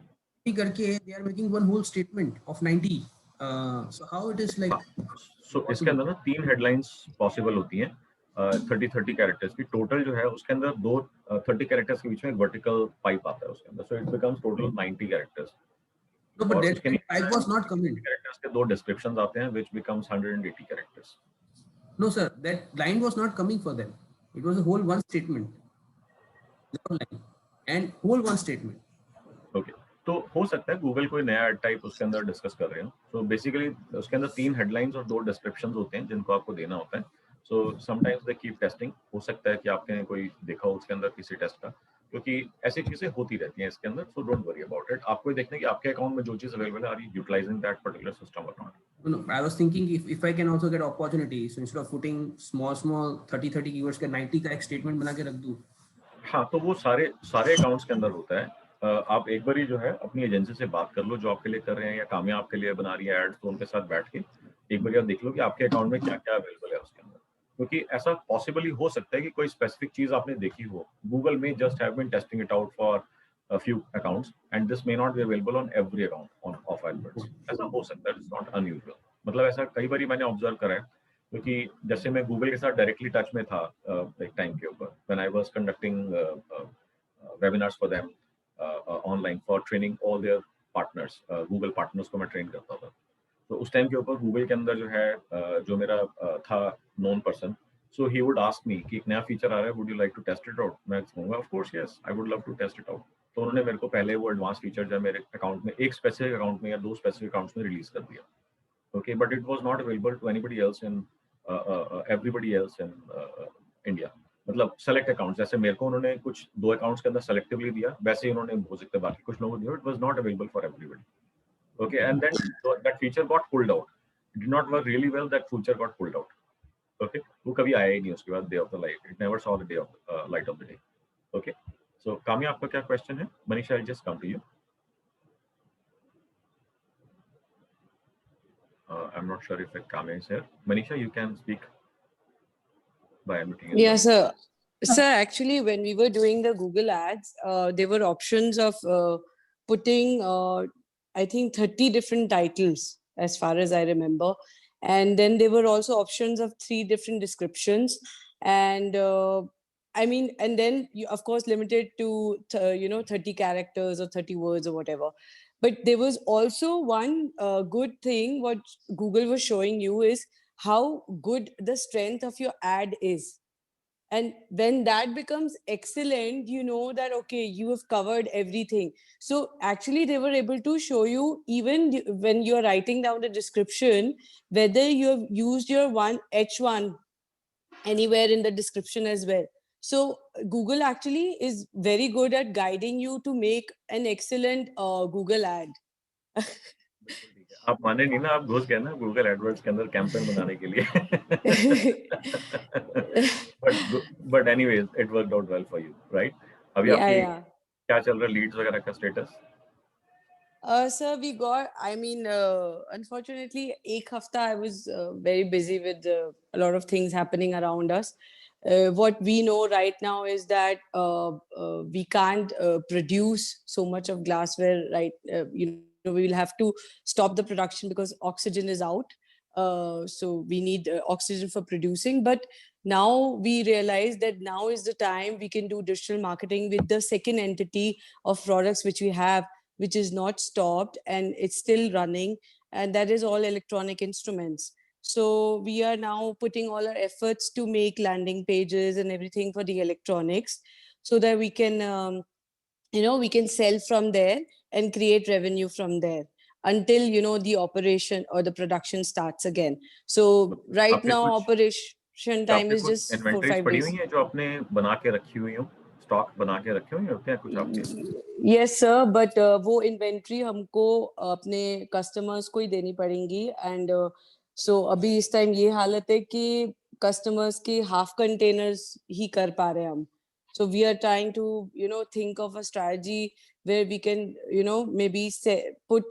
करके they are making one whole statement of 90. So how it is like? So इसके अंदर ना 3 हेडलाइंस पॉसिबल होती हैं 30 कैरेक्टर्स की. टोटल जो है उसके अंदर 30 कैरेक्टर्स के बीच में एक वर्टिकल पाइप आता है उसके अंदर. So it becomes total 90 characters. No, but that type was not coming. Characters के 2 descriptions आते हैं, which becomes 180 characters. No, sir, that line was not coming for them. It was a whole one statement. Line and whole one statement. Okay. तो हो सकता है गूगल कोई नया एड टाइप उसके अंदर डिस्कस कर रहे हो. सो बेसिकली उसके अंदर 3 हेडलाइंस और 2 डिस्क्रिप्शंस होते हैं जिनको आपको देना होता है. So sometimes they keep testing. हो सकता है कि आपने कोई देखा हो उसके अंदर किसी टेस्ट का, क्योंकि ऐसी चीजें होती रहती हैं इसके अंदर. So don't worry about it. आपको देखना है कि आपके अकाउंट में जो चीज अवेलेबल है, are you utilizing that particular system और not. No, I was thinking if I can also get opportunity, so instead of putting small 30 keywords का 90 का एक स्टेटमेंट बना के रख दूं. हाँ, तो वो सारे अकाउंट्स के अंदर होता है. आप एक बारी जो है अपनी एजेंसी से बात कर लो जो आपके लिए कर रहे हैं, या कामया आपके लिए बना रही है एड्स, तो उनके साथ बैठ के एक बारी आप देख लो कि आपके अकाउंट में क्या क्या अवेलेबल है उसके अंदर. क्योंकि ऐसा पॉसिबली हो सकता है कि कोई स्पेसिफिक चीज आपने देखी हो. गूगल में just have been testing it out for a few accounts and this may not be available on every account of AdWords. ऐसा हो सकता है. It's not unusual. मतलब ऐसा कई बारी मैंने ऑब्जर्व करा है, क्योंकि जैसे मैं गूगल के साथ डायरेक्टली टच में था एक टाइम के ऊपर, when I was conducting webinars for them online for training all there partners. Google partners को मैं ट्रेन करता था. तो उस टाइम के ऊपर गूगल के अंदर जो है जो मेरा था known person, so he would ask me कि एक नया फीचर आ रहा है, would you like to test it out. मैं कहूँगा of course yes, I would love to test it out. तो उन्होंने मेरे को पहले वो एडवांस फीचर जो है मेरे अकाउंट में, एक स्पेसिफिक अकाउंट में या 2 स्पेसिफिक अकाउंट्स में रिलीज कर दिया. Okay, but it was not available to anybody else in everybody else in India. मतलब सेलेक्ट अकाउंट्स, जैसे मेरे को उन्होंने कुछ 2 अकाउंट्स के अंदर सेलेक्टिवली दिया, वैसे ही उन्होंने हो सकते बाकी कुछ लोगों को दिया. It was not available for everybody. Okay, and then that feature got pulled out. It did not work really well. That feature got pulled out. Okay, वो कभी आया ही नहीं उसके बाद, day of the light. It never saw the day of light of the day. Okay, so Kamya आपका क्या question है? Manisha, I'll just come to you. I'm not sure if Kamya is here. Manisha, you can speak by unmuting. Yeah, sir. Sir, actually, when we were doing the Google ads, there were options of putting, I think, 30 different titles, as far as I remember. And then there were also options of 3 different descriptions. And I mean, and then you, of course, limited to, 30 characters or 30 words or whatever. But there was also one good thing what Google was showing you is how good the strength of your ad is. And when that becomes excellent, you know that, okay, you have covered everything. So actually, they were able to show you, even when you're writing down the description, whether you have used your H1 anywhere in the description as well. So Google actually is very good at guiding you to make an excellent Google ad. बिल्कुल ठीक है। आप माने नहीं ना, आप घुस गए ना गूगल एडवर्ड्स के अंदर कैंपेन बनाने के लिए। But anyways it worked out well for you, right? अभी Yeah, आपकी yeah. क्या चल रहा है, लीड्स वगैरह का status? Sir, we got, I mean, unfortunately, ek hafta I was very busy with a lot of things happening around us. What we know right now is that we can't produce so much of glassware, right? We will have to stop the production because oxygen is out. So we need oxygen for producing. But now we realize that now is the time we can do digital marketing with the second entity of products which we have, which is not stopped and it's still running, and that is all electronic instruments. So we are now putting all our efforts to make landing pages and everything for the electronics, so that we can we can sell from there and create revenue from there until the operation or the production starts again. So right आपके now कुछ operation time आपके is कुछ just इन्वेंटरीज 4-5 पड़ी days. हुई हैं जो आपने बना के रखी हुई हो, स्टॉक बना के रखे हुए होते हैं कुछ आपके? Yes sir, but वो इन्वेंट्री हमको अपने कस्टमर्स को ही देनी पड़ेंगी. एंड सो अभी इस टाइम ये हालत है कि कस्टमर्स के हाफ कंटेनर्स ही कर पा रहे हैं हम. So we are trying to think of a strategy where we can maybe put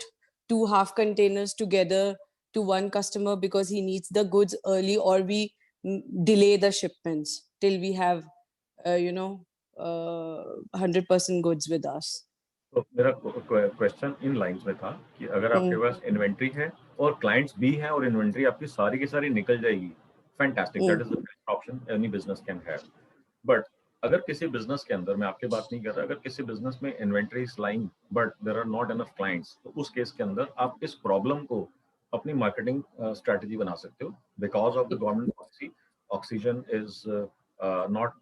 2 half containers together to one customer because he needs the goods early, or we delay the shipments till we have 100% goods with us. तो मेरा क्वेश्चन इन लाइंस में था कि अगर आपके पास इन्वेंट्री है और क्लाइंट्स भी हैं और इन्वेंट्री आपकी सारी की सारी निकल जाएगी, fantastic, that is the best option any business can have. But अगर किसी बिजनेस के अंदर, मैं आपकी बात नहीं कर रहा, अगर किसी बिजनेस में inventory is lying but there are not enough clients, तो उस केस के अंदर आप इस प्रॉब्लम को अपनी मार्केटिंग स्ट्रेटजी बना सकते हो. Because of the government policy, oxygen is not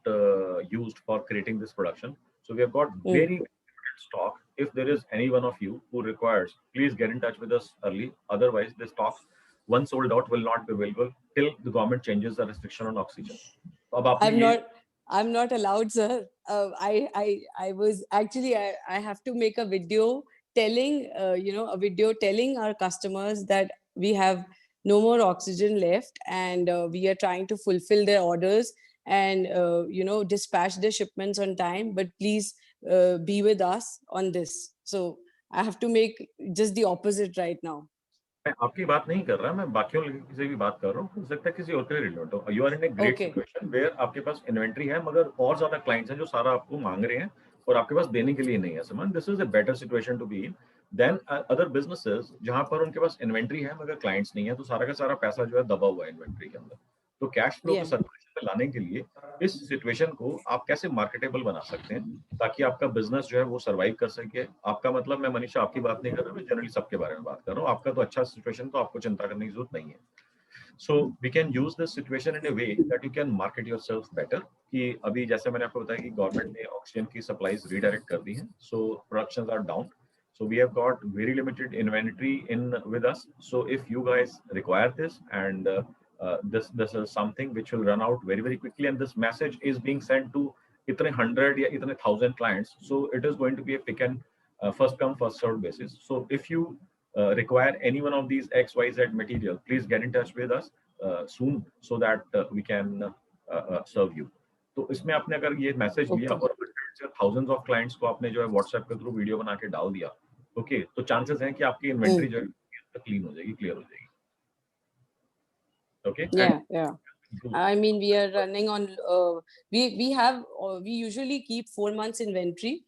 used for creating this production. So we have got very limited stock. If there is any one of you who requires, please get in touch with us early. Otherwise, the stock, once sold out, will not be available till the government changes the restriction on oxygen. So अब आपने ये I'm not allowed, sir. I was actually, I have to make a video telling telling our customers that we have no more oxygen left, and we are trying to fulfill their orders and dispatch the shipments on time, but please be with us on this. So I have to make just the opposite right now. मैं आपकी बात नहीं कर रहा, मैं बाकियों से भी बात कर रहा हूँ. हो सकता है किसी और के लिए रिलेटेड हो. You are in a great situation where आपके पास इन्वेंट्री है मगर और ज्यादा क्लाइंट्स हैं जो सारा आपको मांग रहे हैं और आपके पास देने के लिए नहीं है सामान. This is a better situation to be in than other businesses जहां पर उनके पास इन्वेंट्री है मगर क्लाइंट्स नहीं है, तो सारा का सारा पैसा जो है दबा हुआ है इन्वेंट्री के अंदर. तो कैश फ्लो को सर्कुलेशन में लाने के लिए इस सिचुएशन को आप कैसे मार्केटेबल बना सकते हैं ताकि आपका बिजनेस जो है वो सर्वाइव कर सके. आपका मतलब, मैं मनीषा आपकी बात नहीं कर रहा, मैं जनरली सबके बारे में बात कर रहा हूँ. आपका तो अच्छा सिचुएशन, तो आपको चिंता करने की जरूरत नहीं है. So we can use this situation in a way that you can market yourself better. कि अभी जैसे मैंने आपको बताया कि गवर्नमेंट ने ऑक्सीजन की सप्लाईज रीडायरेक्ट कर दी हैं, so productions are down. So we have got very limited inventory in with us. So if you guys require this, and this is something which will run out very very quickly, and this message is being sent to इतने 100 या इतने 1000 clients. So it is going to be a pick and first come first served basis. So if you require any one of these XYZ material, please get in touch with us soon so that we can serve you. तो इसमें आपने अगर ये मैसेज लिया और thousands of clients को आपने जो है WhatsApp के थ्रू वीडियो बना के डाल दिया, ओके, तो चांसेस हैं कि आपकी इन्वेंटरी जो है क्लीन हो जाएगी, क्लियर हो जाएगी. Okay. Yeah. I mean, we are running on. We usually keep 4 months inventory,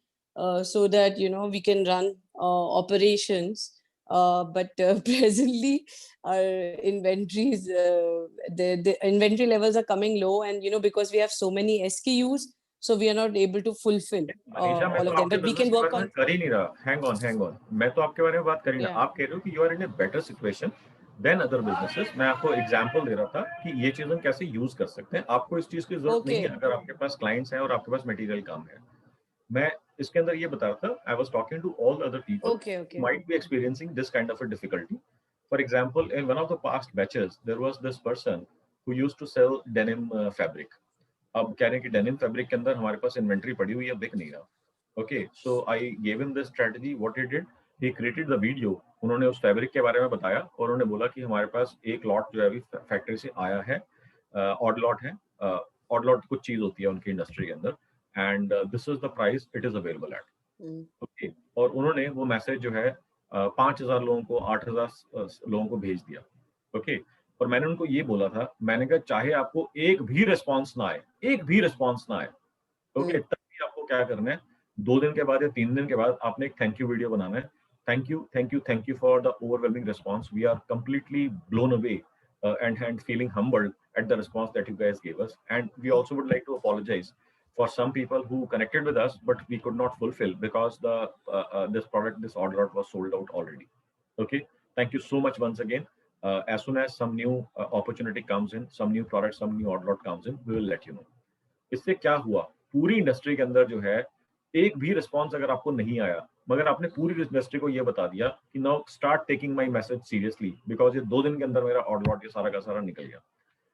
so that we can run operations but presently our inventories, the inventory levels are coming low, and because we have so many SKUs, so we are not able to fulfill Manisha, मैं all तो of them. आपके But we बिजनेस can के work बारे में on. कर ही नहीं रहा. Hang on. मैं तो आपके बारे में बात कर ही नहीं. Yeah. आप कह रहे हो कि you are in a better situation than other businesses. मैं आपको एग्जांपल दे रहा था कि ये चीज हम कैसे यूज कर सकते हैं. आपको इस चीज की जरूरत नहीं है Okay. अगर आपके पास क्लाइंट्स हैं और आपके पास मटेरियल कम है. मैं इसके अंदर ये बता रहा था, I was talking to all other people Okay. might be experiencing this kind of a difficulty. For example, in one of the past batches, there was this person who used to sell denim fabric. अब कह रहे हैं कि डेनिम फैब्रिक के अंदर हमारे पास इन्वेंट्री पड़ी हुई है, बिक नहीं रहा. Okay, so I gave him this strategy. What he did, he created the video. उन्होंने उस फैब्रिक के बारे में बताया और उन्होंने बोला कि हमारे पास एक लॉट जो है अभी फैक्ट्री से आया है, ऑड लॉट है. ऑड लॉट कुछ चीज होती है उनकी इंडस्ट्री के अंदर, and this is the price it is available at. Okay, और उन्होंने वो मैसेज जो है 5,000 लोगों को, 8,000 लोगों को भेज दिया. ओके, और मैंने उनको ये बोला था, मैंने कहा चाहे आपको एक भी रिस्पॉन्स ना आए, ओके, तब भी आपको क्या करना है, 2 दिन के बाद या 3 दिन के बाद आपने एक थैंक यू वीडियो बनाना है. Thank you for the overwhelming response. We are completely blown away and feeling humbled at the response that you guys gave us, and we also would like to apologize for some people who connected with us but we could not fulfill because this order was sold out already. Okay, thank you so much once again. As soon as some new opportunity comes in, some new product, some new order comes in, we will let you know. इससे क्या हुआ, पूरी इंडस्ट्री के अंदर जो है एक भी रिस्पॉन्स अगर आपको नहीं आया, मगर आपने पूरी इंडस्ट्री को ये बता दिया कि now start taking my message seriously, because ये 2 दिन के अंदर मेरा ऑर्डर लॉट ये सारा का सारा निकल गया.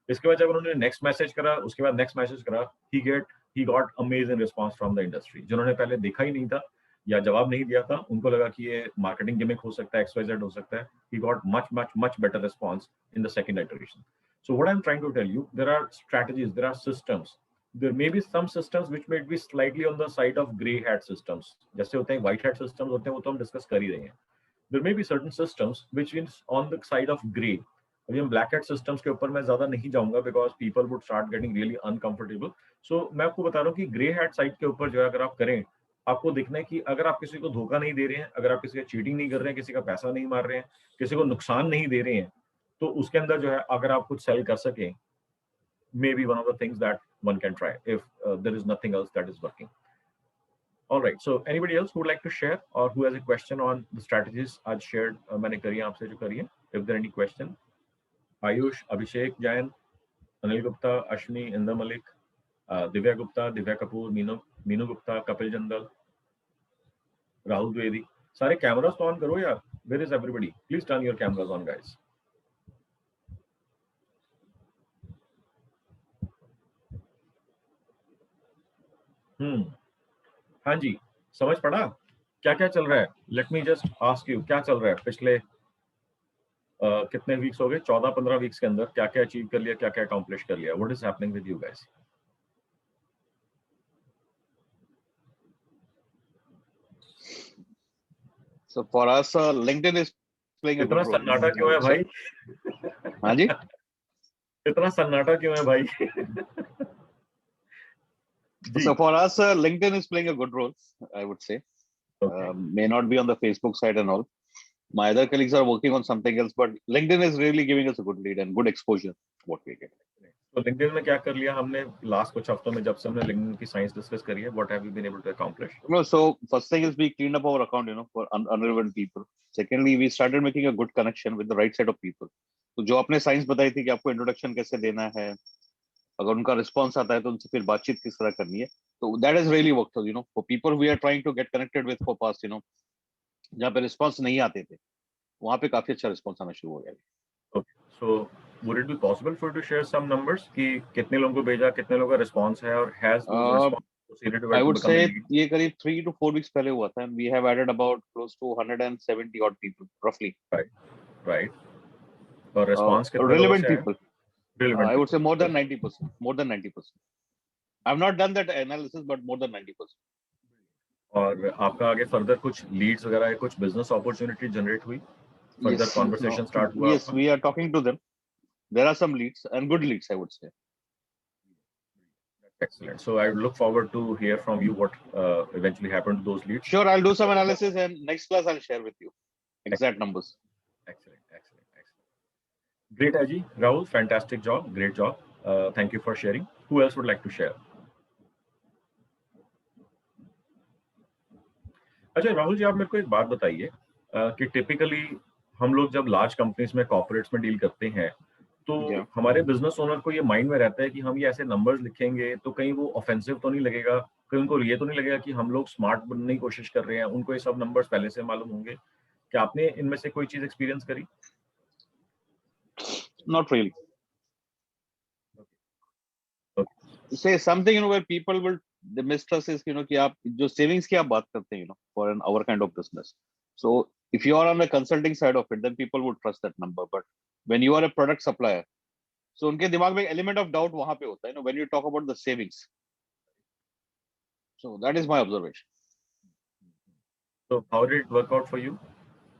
इसके बाद जब उन्होंने नेक्स्ट मैसेज करा, उसके बाद नेक्स्ट मैसेज करा, he got amazing response from the industry. जिन्होंने पहले देखा ही नहीं था या जवाब नहीं दिया था, उनको लगा कि ये मार्केटिंग गिमिक हो सकता है, XYZ हो सकता है. He got much better response in the second iteration. So what I am trying to tell you, there are strategies, there are systems. There may be some systems which may be slightly on the side of gray hat systems. जैसे होते हैं white hat systems होते हैं, वो तो हम डिस्कस कर ही रहे हैं. There may be certain systems which is on the side of gray. अभी हम black hat systems के ऊपर मैं ज्यादा नहीं जाऊंगा because people would start getting really uncomfortable. So मैं आपको बता रहा हूँ कि gray hat side के ऊपर जो है अगर आप करें, आपको दिखना है कि अगर आप किसी को धोखा नहीं दे रहे हैं, अगर आप किसी का चीटिंग नहीं कर रहे हैं, किसी का पैसा नहीं मार रहे हैं, किसी को नुकसान नहीं दे रहे हैं, तो उसके अंदर जो है अगर आप कुछ सेल कर सकें, maybe one of the things that one can try if there is nothing else that is working. All right, so anybody else who would like to share or who has a question on the strategies I've shared, मैंने करी आपसे जो करी है, if there any question. Ayush, Abhishek Jain, Anil Gupta, Ashni, Inder Malik, Divya Gupta, Divya Kapoor, Meenu Gupta, Kapil Jandal, Rahul Dwivedi. सारे cameras तो on करो यार. Where is everybody? Please turn your cameras on, guys. हाँ जी, समझ पड़ा क्या क्या चल रहा है. Let me just ask you, क्या चल रहा है पिछले कितने वीक्स हो गए, 14-15 वीक्स के अंदर क्या क्या अचीव कर लिया, क्या क्या अकॉम्प्लिश कर लिया. What is happening with you guys? So for us, LinkedIn is playing a इतना good role. सन्नाटा क्यों है भाई? हाँ जी, इतना सन्नाटा क्यों है भाई? so for us, LinkedIn is playing a good role, I would say. Okay. May not be on the Facebook side and all. My other colleagues are working on something else, but LinkedIn is really giving us a good lead and good exposure. What we get. तो LinkedIn में क्या कर लिया हमने लास्ट कुछ हफ्तों में, जब से हमने LinkedIn की साइंस डिस्कस करी है? What have you been able to accomplish? No, so first thing is we cleaned up our account, for unrelevant people. Secondly, we started making a good connection with the right set of people. तो जो आपने साइंस बताई थी कि आपको इंट्रोडक्शन कैसे देना है, अगर उनका रिस्पॉन्स आता है तो उनसे फिर बातचीत किस तरह करनी है, तो that is really worked, for people we are trying to get connected with for past, जहाँ पे रिस्पॉन्स नहीं आते थे, वहाँ पे काफी अच्छा रिस्पॉन्स आना शुरू हो गया. Okay. So would it be possible for you to share some numbers कि कितने लोगों को भेजा, कितने लोगों का रिस्पॉन्स है, और has those responses proceeded to I would become say a lead? ये करीब 3 to 4 weeks पहले हुआ था, and we have added about close to 170 odd people roughly. Right. और रिस्पॉन्स कितने लोगों relevant से है? people. Relevant I would say people. more than 90%. More than 90%. I've not done that analysis, but more than 90%. और आपका आगे फर्दर कुछ लीड्स वगैरह, कुछ बिजनेस अपॉर्चुनिटी जनरेट हुई, फर्दर Yes. कन्वर्सेशन स्टार्ट हुआ? Yes, we are talking to them. There are some leads and good leads, I would say. Excellent. So I look forward to hear from you what eventually happened to those leads. Sure, I'll do some analysis and next class I'll share with you. exact numbers. Excellent. Great, Aji. Rahul, fantastic job. Great job. Thank you for sharing. Who else would like to share? अच्छा राहुल जी, आप मेरे को एक बात बताइए कि टिपिकली हम लोग जब लार्ज कंपनीज में कॉर्पोरेट्स में डील करते हैं तो Yeah. हमारे बिजनेस ओनर को ये माइंड में रहता है कि हम ये ऐसे नंबर्स लिखेंगे तो कहीं वो ऑफेंसिव तो नहीं लगेगा, कहीं उनको ये तो नहीं लगेगा कि हम लोग स्मार्ट बनने की कोशिश कर रहे हैं, उनको ये सब नंबर्स पहले से मालूम होंगे। क्या आपने इनमें से कोई चीज एक्सपीरियंस करी? Not really. Okay. Say something, where people will, the mistrust is, कि आप जो savings की आप बात करते हैं, for our kind of business. So if you are on the consulting side of it, then people would trust that number. But when you are a product supplier, so उनके दिमाग में एक element of doubt वहां पे होता है, when you talk about the savings. So that is my observation. So how did it work out for you?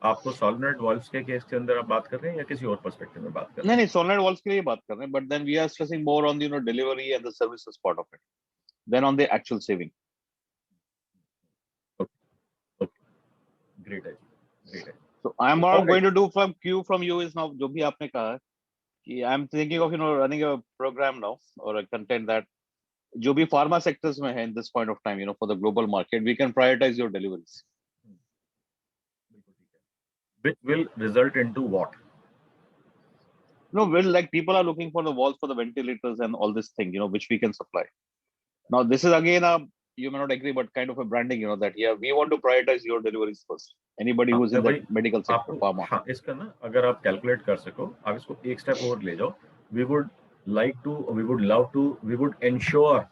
आपको solenoid valves के केस के अंदर आप बात कर रहे हैं या किसी और पर्सपेक्टिव में बात कर रहे हैं? नहीं, solenoid valves के लिए बात कर रहे हैं, but then we are stressing more on the delivery and the services part of it than on the actual saving. Okay. Great idea. So I am not going to do from you is now जो भी आपने कहा है कि I am thinking of running a program now or a content that जो भी pharma sectors में है in this point of time, for the global market, we can prioritize your deliveries. Which will result into what? Like people are looking for the walls for the ventilators and all this thing, which we can supply. Now this is again you may not agree, but kind of a branding, that we want to prioritize your deliveries first. Anybody who's in the medical sector, pharma. हाँ, इसका ना अगर आप कैलकुलेट कर सको, आप इसको एक स्टेप और ले जाओ. We would ensure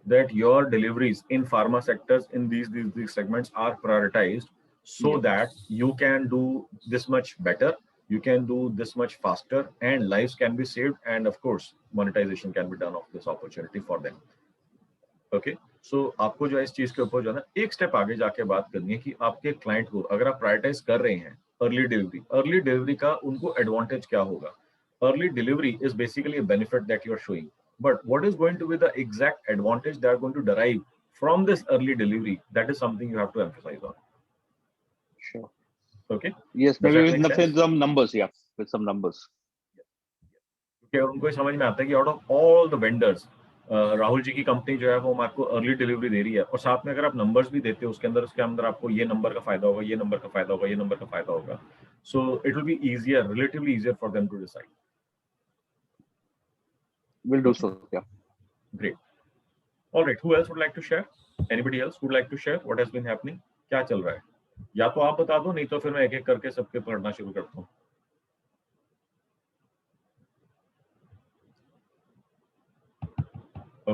that your deliveries in pharma sectors in these segments are prioritized so that you can do this much better, you can do this much faster, and lives can be saved, and of course monetization can be done of this opportunity for them. Okay, so आपको जो है इस चीज के ऊपर जो है ना एक स्टेप आगे जाके बात करनी है कि आपके क्लाइंट को अगर आप प्रायोरिटाइज कर रहे हैं अर्ली डिलीवरी का उनको एडवांटेज क्या होगा. Early delivery is basically a benefit that you are showing, but what is going to be the exact advantage they are going to derive from this early delivery, that is something you have to emphasize on. Sure. Okay. Yes, maybe with some numbers. Yeah, with some numbers. Okay, उनको समझ में आता है कि out of all the vendors, Rahul ji की कंपनी जो है वो आपको अर्ली डिलीवरी दे रही है, और साथ में अगर आप नंबर्स भी देते हो उसके अंदर आपको ये नंबर का फायदा होगा, ये नंबर का फायदा होगा, ये नंबर का फायदा होगा. So it will be relatively easier for them to decide. We'll do so. Yeah. Great. All right. Who else would like to share? Anybody else would like to share what has been happening? क्या चल रहा है? या तो आप बता दो, नहीं तो फिर मैं एक एक करके सबके पढ़ना शुरू करता हूँ.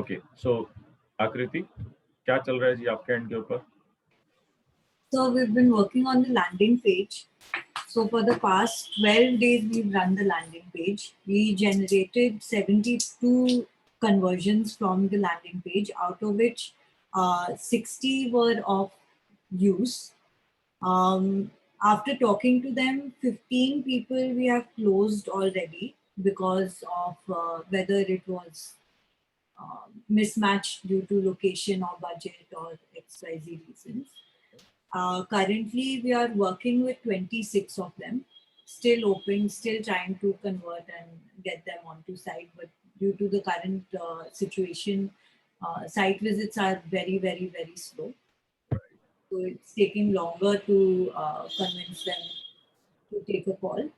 Okay. So आकृति, क्या चल रहा है जी आपके एंड के ऊपर? So we've been working on the landing page. So for the past 12 days, we've run the landing page. We generated 72 conversions from the landing page, out of which 60 were of use. After talking to them, 15 people we have closed already because of whether it was mismatched due to location or budget or XYZ reasons. Currently, we are working with 26 of them, still open, still trying to convert and get them onto site. But due to the current situation, site visits are very, very, very slow. So it's taking longer to convince them to take a call.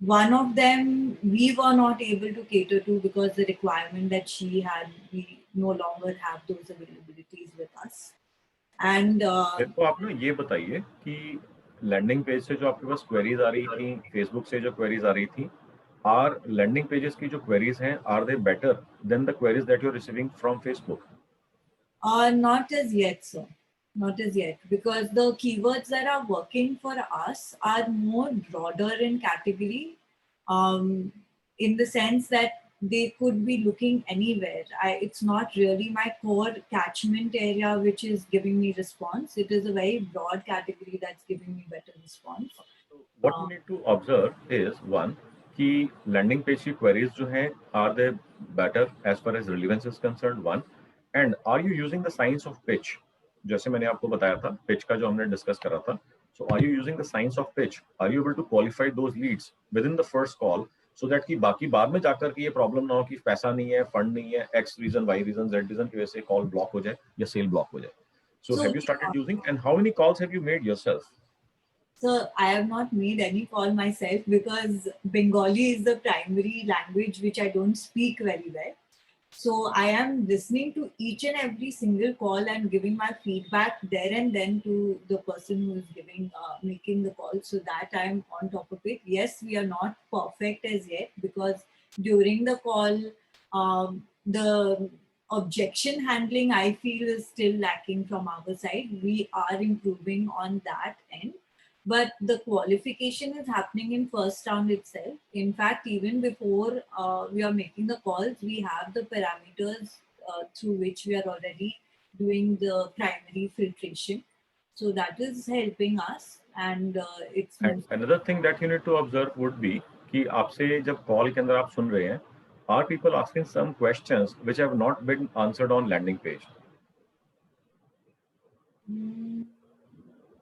One of them we were not able to cater to because the requirement that she had, we no longer have those availabilities with us. And तो आप ना ये बताइए कि लैंडिंग पेज से जो आपके पास क्वेरीज आ रही थी, फेसबुक से जो क्वेरीज आ रही थी, आर लैंडिंग पेजेस की जो क्वेरीज हैं, are they better than the queries that you are receiving from Facebook? Not as yet, sir. Not as yet, because the keywords that are working for us are more broader in category, in the sense that they could be looking anywhere. It's not really my core catchment area which is giving me response. It is a very broad category that's giving me better response. So what you need to observe is one, कि landing page की queries जो हैं, are they better as far as relevance is concerned? One, and are you using the science of pitch? जैसे मैंने आपको बताया था पिच का जो हमने डिस्कस करा था, so are you using the science of pitch? Are you able to qualify those leads within the first call so that कि बाकी बाद में जाकर के ये प्रॉब्लम ना हो कि पैसा नहीं है, फंड नहीं है, X reason, Y reason, Z reason की वजह से कॉल ब्लॉक हो जाए या सेल ब्लॉक हो जाए. So have you started using, and how many calls have you made yourself? So I have not made any call myself because Bengali is the primary language which I don't speak very well. So I am listening to each and every single call and giving my feedback there and then to the person who is making the call, so that I am on top of it. Yes, we are not perfect as yet because during the call, the objection handling I feel is still lacking from our side. We are improving on that end. But the qualification is happening in first round itself. In fact, even before we are making the calls, we have the parameters through which we are already doing the primary filtration. So that is helping us, and it's And another thing that you need to observe would be कि आपसे जब कॉल के अंदर आप सुन रहे हैं, are people asking some questions which have not been answered on landing page?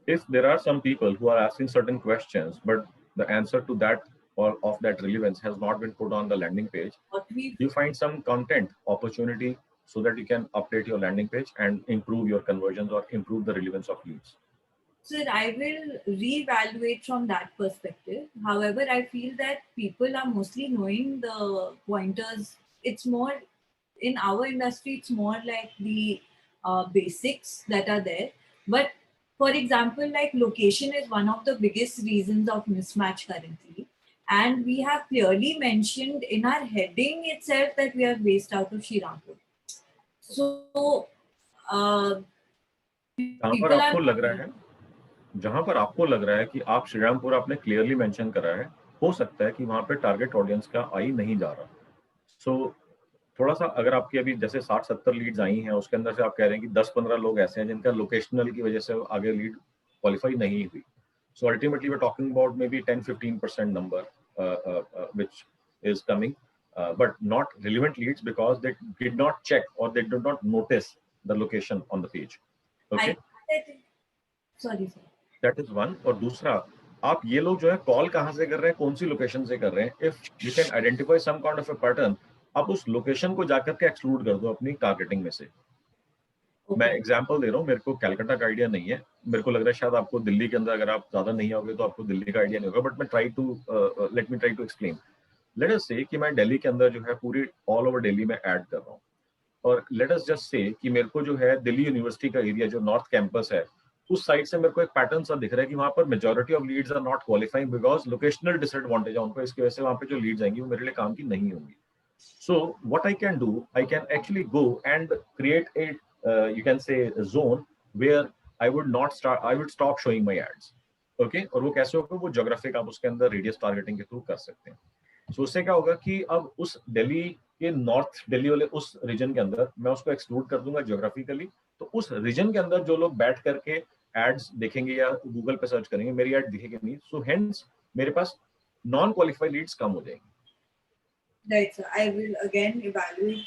If there are some people who are asking certain questions, but the answer to that or of that relevance has not been put on the landing page, you find some content opportunity so that you can update your landing page and improve your conversions or improve the relevance of leads. Sir, I will reevaluate from that perspective. However, I feel that people are mostly knowing the pointers. It's more in our industry, it's more like the basics that are there. But for example, like location is one of the biggest reasons of mismatch currently. And we have clearly mentioned in our heading itself that we are based out of Shirampur. So, जहां पर आपको लग रहा है कि आप श्रीरामपुर आपने क्लियरली मेंशन करा है, हो सकता है कि वहां पे टारगेट ऑडियंस का आई नहीं जा रहा. सो थोड़ा सा अगर आपकी अभी जैसे 60-70 लीड्स आई हैं, उसके अंदर से आप कह रहे हैं कि 10-15 लोग ऐसे हैं जिनका लोकेशनल की वजह से आगे लीड क्वालिफाई नहीं हुई. So ultimately we are talking about maybe 10-15% number which is coming, but not relevant leads because they did not check or they did not notice the location on the page. Okay. Sorry, sir. That is one. और दूसरा, आप ये लोग जो है कॉल कहाँ से कर रहे हैं, कौन सी लोकेशन से कर रहे हैं. If you can identify some kind of a pattern, आप उस लोकेशन को जाकर के एक्सक्लूड कर दो अपनी टारगेटिंग में से. मैं एग्जांपल दे रहा हूँ, मेरे को कलकत्ता का आइडिया नहीं है, मेरे को लग रहा है शायद आपको दिल्ली के अंदर अगर आप ज्यादा नहीं आओगे तो आपको दिल्ली का आइडिया नहीं होगा, बट मैं let me try to explain. Let us say कि मैं दिल्ली के अंदर जो है पूरी ऑल ओवर दिल्ली में ऐड कर रहा हूँ, और लेट अस जस्ट से कि मेरे को जो है दिल्ली यूनिवर्सिटी का एरिया जो नॉर्थ कैंपस है, उस साइड से मेरे को एक पैटर्न सा दिख रहा है कि वहां पर majority of leads are not qualifying because locational disadvantage है उनको, इसकी वजह से वहां पे जो लीड्स आएंगी वो मेरे लिए काम की नहीं होंगी. So what I can do, I can actually go and create a you can say zone where I would stop showing my ads. Okay, और वो कैसे होगा, वो ज्योग्राफिक आप उसके अंदर रेडियस टारगेटिंग के थ्रू कर सकते हैं. सो उससे क्या होगा कि अब उस दिल्ली के नॉर्थ दिल्ली वाले उस रीजन के अंदर मैं उसको एक्सक्लूड कर दूंगा ज्योग्राफिकली, तो उस रीजन के अंदर जो लोग बैठ करके एड्स देखेंगे या गूगल पे सर्च करेंगे, मेरी एड दिखेगी नहीं. सो हेंस मेरे पास नॉन क्वालिफाइड लीड्स कम हो जाएंगे. Right, so I will again evaluate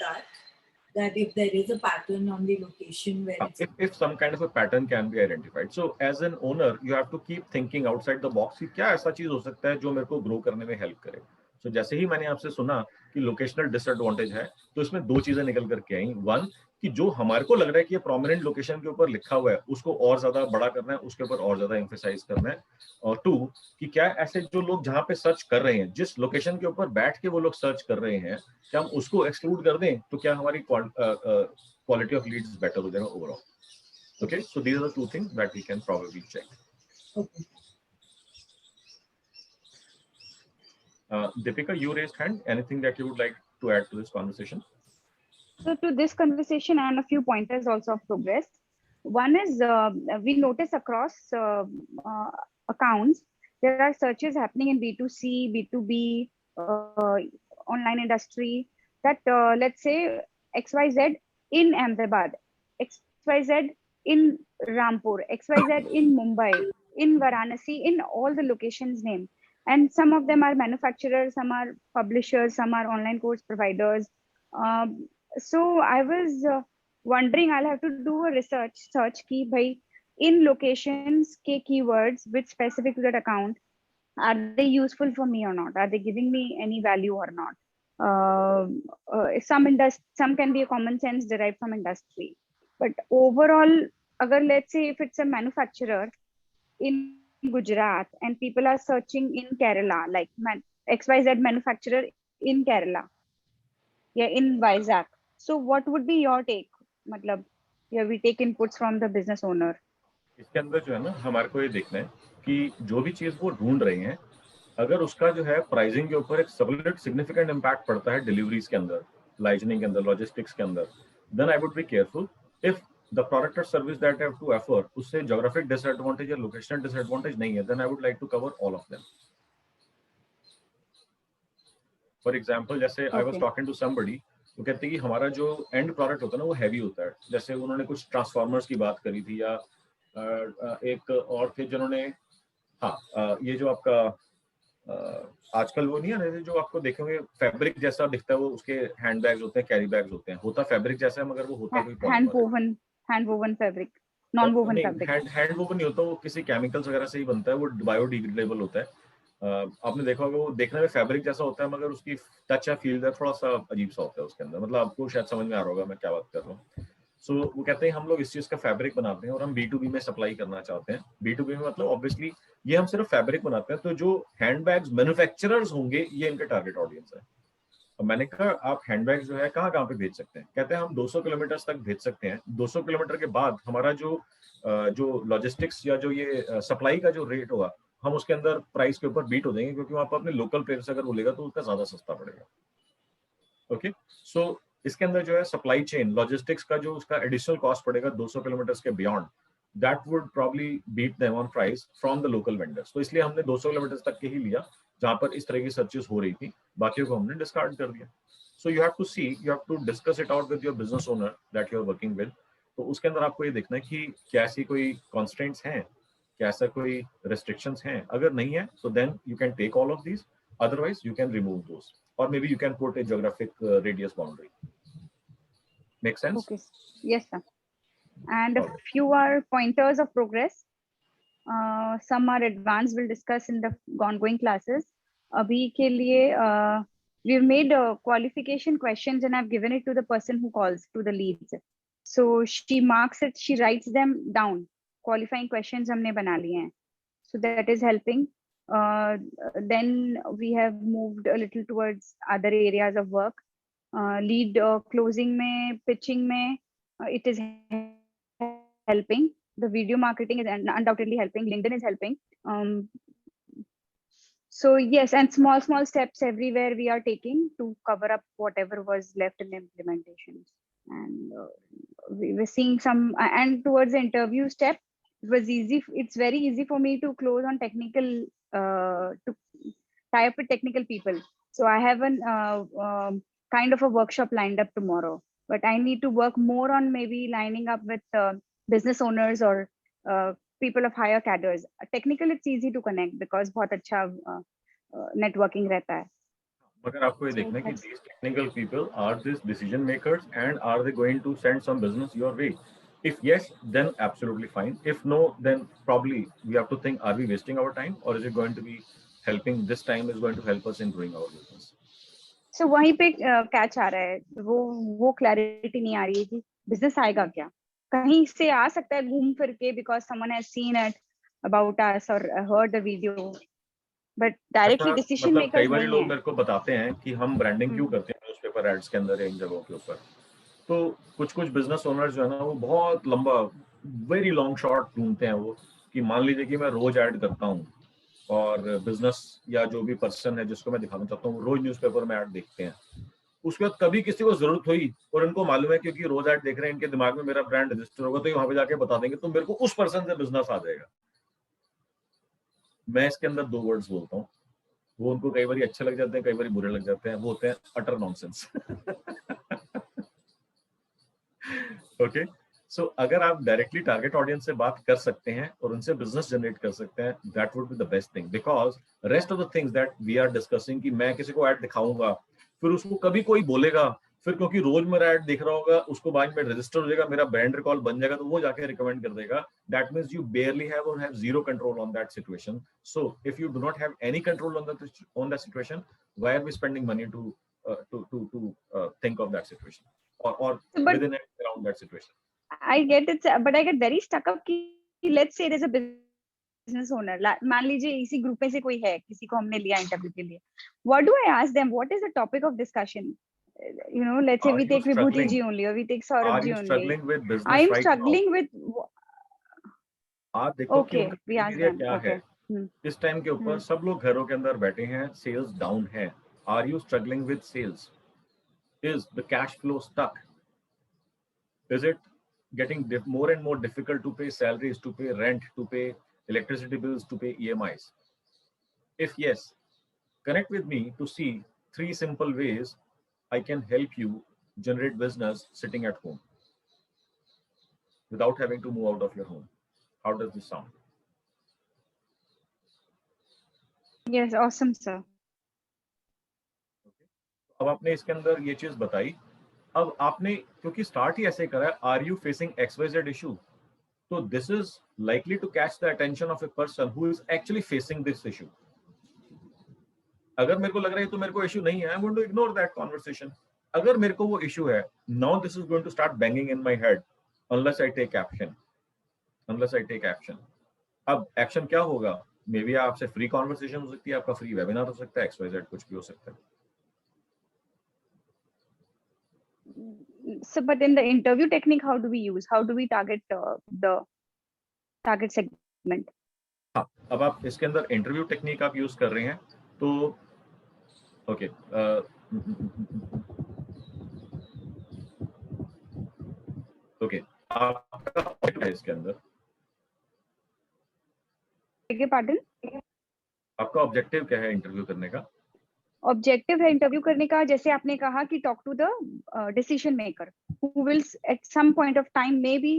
that if there is a pattern on the location where if some kind of a pattern can be identified. So as an owner you have to keep thinking outside the box कि क्या ऐसा चीज हो सकता है जो मेरे को ग्रो करने में हेल्प करे. So जैसे ही मैंने आपसे सुना कि लोकेशनल डिसएडवांटेज है, तो इसमें दो चीजें निकल करके आई. वन, कि जो हमारे को लग रहा है कि ये प्रोमिनेंट लोकेशन के ऊपर लिखा हुआ है उसको और ज्यादा बड़ा करना है, उसके ऊपर और ज्यादा एम्फेसाइज करना है. और टू, कि क्या ऐसे जो लोग जहाँ पे सर्च कर रहे हैं, जिस लोकेशन के ऊपर बैठ के वो लोग सर्च कर रहे हैं, क्या हम उसको एक्सक्लूड कर दें, तो क्या हमारी क्वालिटी ऑफ लीड्स बेटर हो जाएगा overall. Okay, so these are the two things that we can probably check. okay. Deepika, you raised hand. Anything that you would like to add to this conversation? So to this conversation and a few pointers also of progress. One is we notice across accounts, there are searches happening in B2C, B2B, online industry that let's say XYZ in Ahmedabad, XYZ in Rampur, XYZ in Mumbai, in Varanasi, in all the locations named. And some of them are manufacturers, some are publishers, some are online course providers. So I was wondering, I'll have to do a search ki bhai in locations ke keywords which specific to that account, are they useful for me or not? Are they giving me any value or not? Some can be a common sense derived from industry, but overall, agar let's say if it's a manufacturer in Gujarat and people are searching in Kerala, like XYZ manufacturer in Kerala, yeah, in Vizag. So what would be your take? Matlab, yeah, we take inputs from the business owner. इसके अंदर जो है ना, हमारे को ये देखना है कि जो भी चीज वो ढूंढ रहे हैं, अगर उसका जो है प्राइसिंग के ऊपर एक सिग्निफिकेंट इम्पैक्ट पड़ता है डिलीवरीज के अंदर, लाइजनिंग के अंदर, लॉजिस्टिक्स के अंदर, then I would be careful. If the product और service that have to offer उससे ज्योग्राफिक डिसएडवांटेज या लोकेशनल डिसएडवांटेज नहीं है, then I would like to cover all of them. For example, जैसे I was talking to somebody, वो कहते हैं कि हमारा जो एंड प्रोडक्ट होता है ना वो हैवी होता है. जैसे उन्होंने कुछ ट्रांसफार्मर्स की बात करी थी, या एक और थे जिन्होंने, हाँ, ये जो आपका आजकल वो नहीं है जो आपको देखेंगे फैब्रिक जैसा दिखता है, वो उसके हैंड बैग्स होते हैं, कैरी बैग्स होते हैं, होता फैब्रिक जैसा है मगर वो होता कोई hand woven fabric, non woven fabric. Hand woven नहीं होता, वो किसी केमिकल्स वगैरह से ही बनता है, वो बायोडिग्रेडेबल होता है. आपने देखा होगा वो देखने में फैब्रिक जैसा होता है मगर उसकी टच या फील थोड़ा सा अजीब सा होता है उसके अंदर. मतलब आपको शायद समझ में आ रहा होगा मैं क्या बात कर रहा हूँ. सो वो कहते हैं हम लोग इस चीज का फैब्रिक बनाते हैं और हम B2B में सप्लाई करना चाहते हैं. B2B में मतलब ऑब्वियसली ये हम सिर्फ फैब्रिक बनाते हैं, तो जो हैंडबैग्स मैन्युफैक्चरर्स होंगे ये इनका टारगेट ऑडियंस है. और मैंने कहा आप हैंडबैग जो है कहाँ पे भेज सकते हैं? कहते हैं हम 200 किलोमीटर तक भेज सकते हैं. 200 किलोमीटर के बाद हमारा जो लॉजिस्टिक्स या जो ये सप्लाई का जो रेट होगा, हम उसके अंदर प्राइस के ऊपर बीट हो जाएंगे, क्योंकि वहां पर अपने लोकल प्लेयर से अगर बोलेगा तो उसका ज्यादा सस्ता पड़ेगा. ओके, सो इसके अंदर जो है सप्लाई चेन लॉजिस्टिक्स का जो उसका एडिशनल कॉस्ट पड़ेगा 200 किलोमीटर के beyond, that would probably beat them on price from the local vendors. तो इसलिए हमने 200 किलोमीटर तक के ही लिया जहां पर इस तरह की सर्चेस हो रही थी, बाकियों को हमने डिस्कार्ड कर दिया. So you have to see, you have to discuss it out with your business owner that you are working with. तो उसके अंदर आपको ये देखना है कि क्या ऐसी कोई कॉन्स्ट्रेंट्स हैं, क्या ऐसा कोई रेस्ट्रिक्शंस हैं. अगर नहीं है तो then you can take all of these, otherwise you can remove those, और maybe you can put a geographic radius boundary. Make sense? Okay. Yes, sir. And a few are pointers of progress. Some are advanced. We'll discuss in the ongoing classes. Abhi ke liye, we've made qualification questions and I've given it to the person who calls, to the leads. So she marks it. She writes them down. Qualifying questions हमने बना लिए हैं. So that is helping. Then we have moved a little towards other areas of work. Lead closing में, pitching में, it is helping. The video marketing is undoubtedly helping. LinkedIn is helping. So yes, and small steps everywhere we are taking to cover up whatever was left in the implementations. And we were seeing some, and towards the interview step, it was easy. It's very easy for me to close on technical, to tie up with technical people. So I have an kind of a workshop lined up tomorrow, but I need to work more on maybe lining up with business owners or people of higher cadres. Technical, it's easy to connect because बहुत अच्छा networking रहता है. मगर आपको ये देखना है कि these technical people are these decision makers and are they going to send some business your way? If yes, then absolutely fine. If no, then probably we have to think, are we wasting our time or is it going to be helping? This time is going to help us in growing our business. So वहीं पे कैच आ रहा है, वो क्लैरिटी नहीं आ रही है कि बिजनेस आएगा क्या, कहीं से आ सकता है घूम फिर के, because someone has seen it about us or heard the video, but directly decision मतलब maker कई बार नहीं लोग है. मेरे को बताते हैं कि हम ब्रांडिंग क्यों करते हैं न्यूज़पेपर एड्स के अंदर या इन जगहों के ऊपर. तो कुछ बिजनेस ओनर जो है ना वो बहुत लंबा, वेरी लॉन्ग शॉट ढूंढते हैं. वो कि मान लीजिए कि मैं रोज ऐड करता हूँ और बिजनेस या जो भी पर्सन है जिसको मैं दिखाना चाहता हूँ रोज न्यूज़पेपर में ऐड देखते हैं. उसके बाद कभी किसी को जरूरत हुई और इनको मालूम है क्योंकि रोज ऐड देख रहे हैं, इनके दिमाग में मेरा ब्रांड रजिस्टर होगा, तो ये वहां पे जाके बता देंगे तो मेरे को उस पर्सन से बिजनेस आ जाएगा. मैं इसके अंदर 2 वर्ड्स बोलता हूँ, वो उनको कई बार अच्छे लग जाते हैं, कई बार बुरे लग जाते हैं. वो होते हैं अटर नॉनसेंस. ओके, सो अगर आप डायरेक्टली टारगेट ऑडियंस से बात कर सकते हैं और उनसे बिजनेस जनरेट कर सकते हैं, that would be the best thing. Because rest of the things that we are discussing कि मैं किसी को ऐड दिखाऊंगा, फिर उसको कभी कोई बोलेगा, फिर क्योंकि रोज मेरा ऐड दिख रहा होगा, उसको बाद में रजिस्टर हो जाएगा, मेरा ब्रांड रिकॉल बन जाएगा, तो वो जाके रिकमेंड कर देगा. That means you barely have or have zero control on that situation. So if you do not have any control on that situation, why are we spending money to think of that situation or But within and around that situation? I get it, but I get very stuck up कि let's say there's a business owner. मान लीजिए इसी ग्रुप में से कोई है, किसी को हमने लिया इंटरव्यू के लिए. What do I ask them? What is the topic of discussion? You know, let's say Are we you take Vibhuti struggling? ji only, or we take Saurabh Are ji you only. struggling with business I am right struggling with. आप देखो कि Okay, उनका we ask criteria them. क्या है. Okay. इस टाइम के ऊपर सब लोग घरों के अंदर बैठे हैं, सेल्स डाउन है. Are you struggling with sales? Is the cash flow stuck? Is it getting more and more difficult to pay salaries, to pay rent, to pay electricity bills, to pay EMIs? If yes, connect with me to see 3 simple ways I can help you generate business sitting at home without having to move out of your home. How does this sound? Yes, awesome, sir. अब आपने इसके अंदर ये चीज बताई. अब आपने क्योंकि स्टार्ट ही ऐसे करा है, are you facing XYZ issue, तो this is likely to catch the attention of a person who is actually facing this issue. अगर मेरे को लग रहा है तो मेरे को इशू नहीं है, I am going to ignore that conversation. अगर मेरे को वो इशू है, now this is going to start banging in my head unless I take action. अब एक्शन क्या होगा? मे बी आपसे फ्री कॉन्वर्सेशन हो सकती है, आपका फ्री वेबिनार हो सकता है, XYZ कुछ भी हो सकता है. So, but in the interview technique, how do we use? How do we target the target segment? हाँ, अब आप इसके अंदर इंटरव्यू टेक्निक आप यूज कर रहे हैं, तो ओके. ओके, आपका objective है इसके अंदर. Beg your pardon? आपका ऑब्जेक्टिव क्या है इंटरव्यू करने का? ऑब्जेक्टिव है इंटरव्यू करने का, जैसे आपने कहा कि talk to the decision maker who will at some point of time maybe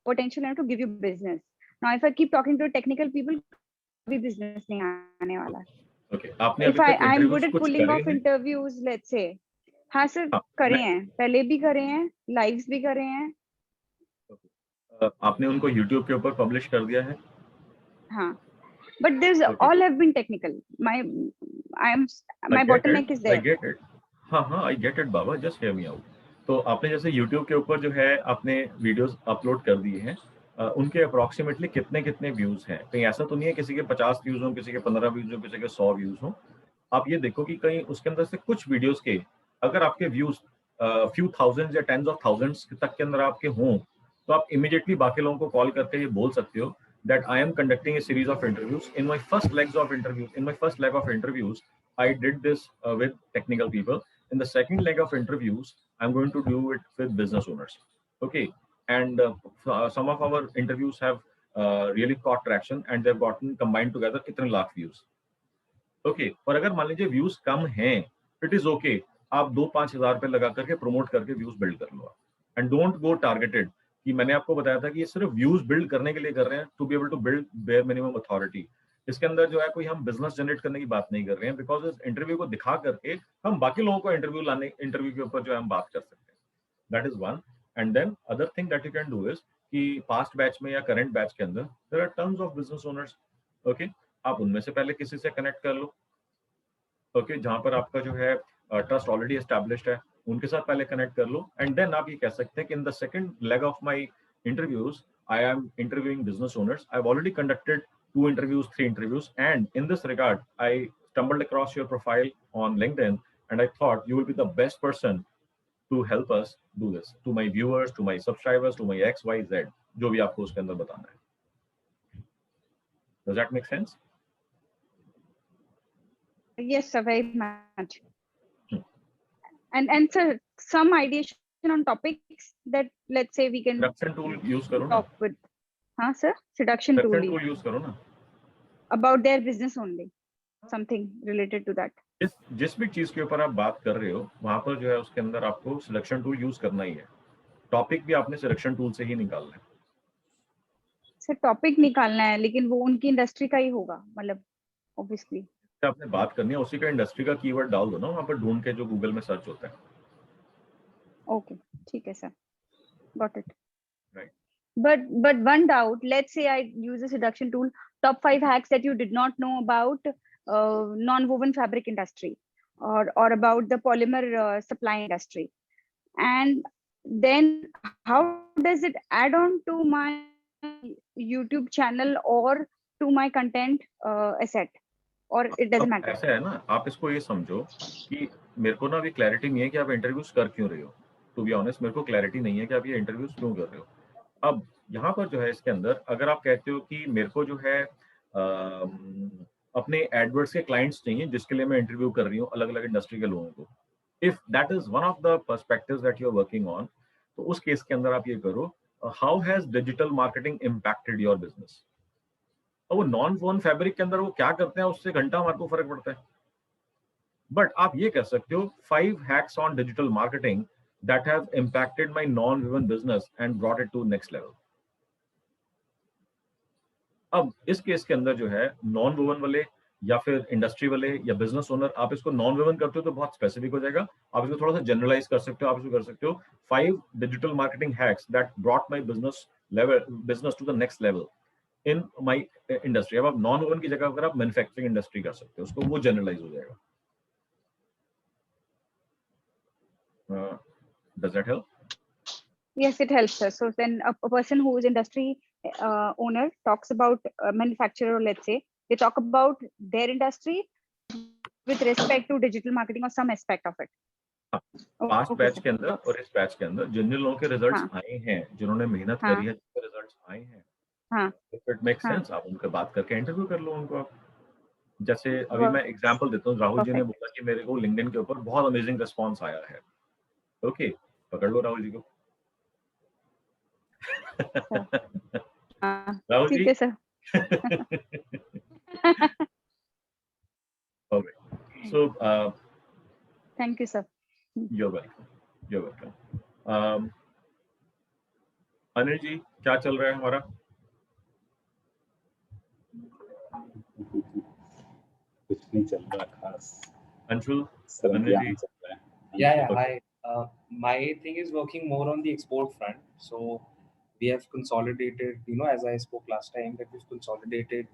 potential enough to give you business. Now if I keep talking to technical people, भी business नहीं आने वाला. ओके, आपने If अभी तक I'm good इंटरव्यूज at कुछ pulling करे off हैं? interviews, let's say, हाँ सर हाँ, करे हैं, पहले भी करे हैं, लाइव्स भी करे हैं. आपने उनको YouTube के ऊपर पब्लिश कर दिया है? हाँ, but there's Okay. all have been technical. My bottleneck is I there. get it. हाँ, I get it Baba, just hear me out. तो आपने जैसे YouTube के ऊपर जो है आपने वीडियोस अपलोड कर दिए हैं, उनके अप्रोक्सीमेटली कितने व्यूज हैं? कहीं ऐसा तो नहीं है किसी के 50 व्यूज हो, किसी के 15 व्यूज हो, किसी के 100 व्यूज हो. आप ये देखो कि कहीं उसके अंदर से कुछ वीडियोस के अगर आपके व्यूज फ्यू थाउजेंड्स या टेंस ऑफ थाउजेंड्स तक के अंदर आपके हों, तो आप इमीडिएटली बाकी लोगों को कॉल करके ये बोल सकते हो that I am conducting a series of interviews. In my first leg of interviews, I did this with technical people. In the second leg of interviews, I'm going to do it with business owners. Okay, and some of our interviews have really caught traction and they've gotten combined together इतने लाख views. Okay, और अगर मान लीजिए व्यूज कम हैं, it is okay. आप 2-5 हज़ार रुपए लगा करके प्रमोट करके व्यूज बिल्ड कर लो. एंड डोंट गो टारगेटेड कि मैंने आपको बताया था कि ये सिर्फ व्यूज बिल्ड करने के लिए कर रहे हैं, to be able to build bare minimum authority. इसके अंदर जो है कोई हम बिजनेस जनरेट करने की बात नहीं कर रहे हैं, बिकॉज इस इंटरव्यू को दिखा करके हम बाकी लोगों को इंटरव्यू के ऊपर जो है हम बात कर सकते हैं. That is one. And then other thing that you can do is कि पास्ट बैच में या करंट बैच के अंदर there are tons of business owners. Okay, आप उनमें से पहले किसी से कनेक्ट कर लो. ओके, जहां पर आपका जो है ट्रस्ट ऑलरेडी एस्टैब्लिश्ड है, उनके साथ पहले कनेक्ट कर लो. एंड देन आप ये कह सकते हैं कि इन the second leg of my interviews, I am interviewing business owners. I've already conducted 2 interviews, 3 interviews, and in this regard, I stumbled across your profile on LinkedIn, and I thought you will be the best person to help us do this. To my viewers, to my subscribers, to my XYZ, जो भी आपको उसके अंदर बताना है. Does that make sense? Yes, sir, very much. And sir, some ideation on topics that let's say we can Seduction tool use करो ना. talk with. हाँ sir, seduction tool use करो ना. about their business only, something related to that. जिस भी चीज के ऊपर आप बात कर रहे हो वहां पर जो है उसके अंदर आपको सिलेक्शन टूल यूज करना ही है. टॉपिक भी आपने सिलेक्शन टूल से ही निकालना है. सर टॉपिक निकालना है, लेकिन वो उनकी इंडस्ट्री का ही होगा, मतलब ऑब्वियसली आपने बात करनी है उसी का इंडस्ट्री का कीवर्ड डाल दो ना वहां पर ढूंढ के, जो गूगल में सर्च होता है. Okay, ठीक है sir. Got it. Right. But one doubt. Let's say I use a seduction tool. Top 5 hacks that you did not know about non-woven fabric industry, or about the polymer supply industry, and then how does it add on to my YouTube channel or to my content asset, or it doesn't अब matter? ऐसा है ना, आप इसको ये समझो कि मेरे को ना अभी क्लैरिटी नहीं है कि आप इंटरव्यूज कर क्यों रहे हो। टू बी ऑनेस्ट, मेरे को क्लैरिटी नहीं है कि आप ये इंटरव्यूज क्यों कर रहे हो। अब यहाँ पर जो है इसके अंदर अगर आप कहते हो कि मेरे को जो है अपने एडवर्ड्स के क्लाइंट्स चाहिए जिसके लिए मैं इंटरव्यू कर रही हूँ अलग अलग इंडस्ट्री के लोगों को, if that is one of the perspectives that you are working on, तो उस केस के अंदर आप ये करो, how has digital marketing impacted your business. वो नॉन वोवन फैब्रिक के अंदर वो क्या करते हैं उससे घंटा हमारे को फर्क पड़ता है। बट आप ये कह सकते हो 5 hacks on digital marketing that have impacted my non-woven business and brought it to next level. अब इस केस के अंदर जो है नॉन वोवन वाले या फिर इंडस्ट्री वाले या बिजनेस ओनर, आप इसको नॉन वोवन करते हो तो बहुत स्पेसिफिक हो जाएगा। आप इसको थोड़ा सा जनरलाइज कर सकते हो। आप इसको कर सकते हो 5 digital marketing hacks that brought my business to the next level in my industry. अब आप नॉन वोवन की जगह अगर आप मैन्युफैक्चरिंग इंडस्ट्री कर सकते हो, उसको वो जनरलाइज हो जाएगा। Does that help? Yes, it helps, sir. So then a person who is industry owner talks about manufacturer, let's say, they talk about their industry with respect to digital marketing or some aspect of it. Past batch के अंदर और इस बैच के अंदर जिन जिन लोगों के रिजल्ट्स आए हैं, जिन्होंने मेहनत करी है, जिनके रिजल्ट्स आए हैं, इट मेक्स सेंस, आप उनसे बात करके इंटरव्यू कर लो उनको। जैसे अभी मैं एग्जांपल देता हूँ, राहुल जी ने बोला कि मेरे को लिंक्डइन के ऊपर बहुत अमेजिंग रिस्पांस आया है। ओके, पकड़ लो राहुल जी को। राहुल जी, ठीक है sir. Okay. So, thank you, sir. You're welcome. You're welcome. Anil ji, क्या चल रहा है हमारा? कुछ नहीं चल रहा खास। अंशुल, अनिल जी चल रहा है। Yeah. Hi. My thing is working more on the export front. So we have consolidated, as I spoke last time, that we've consolidated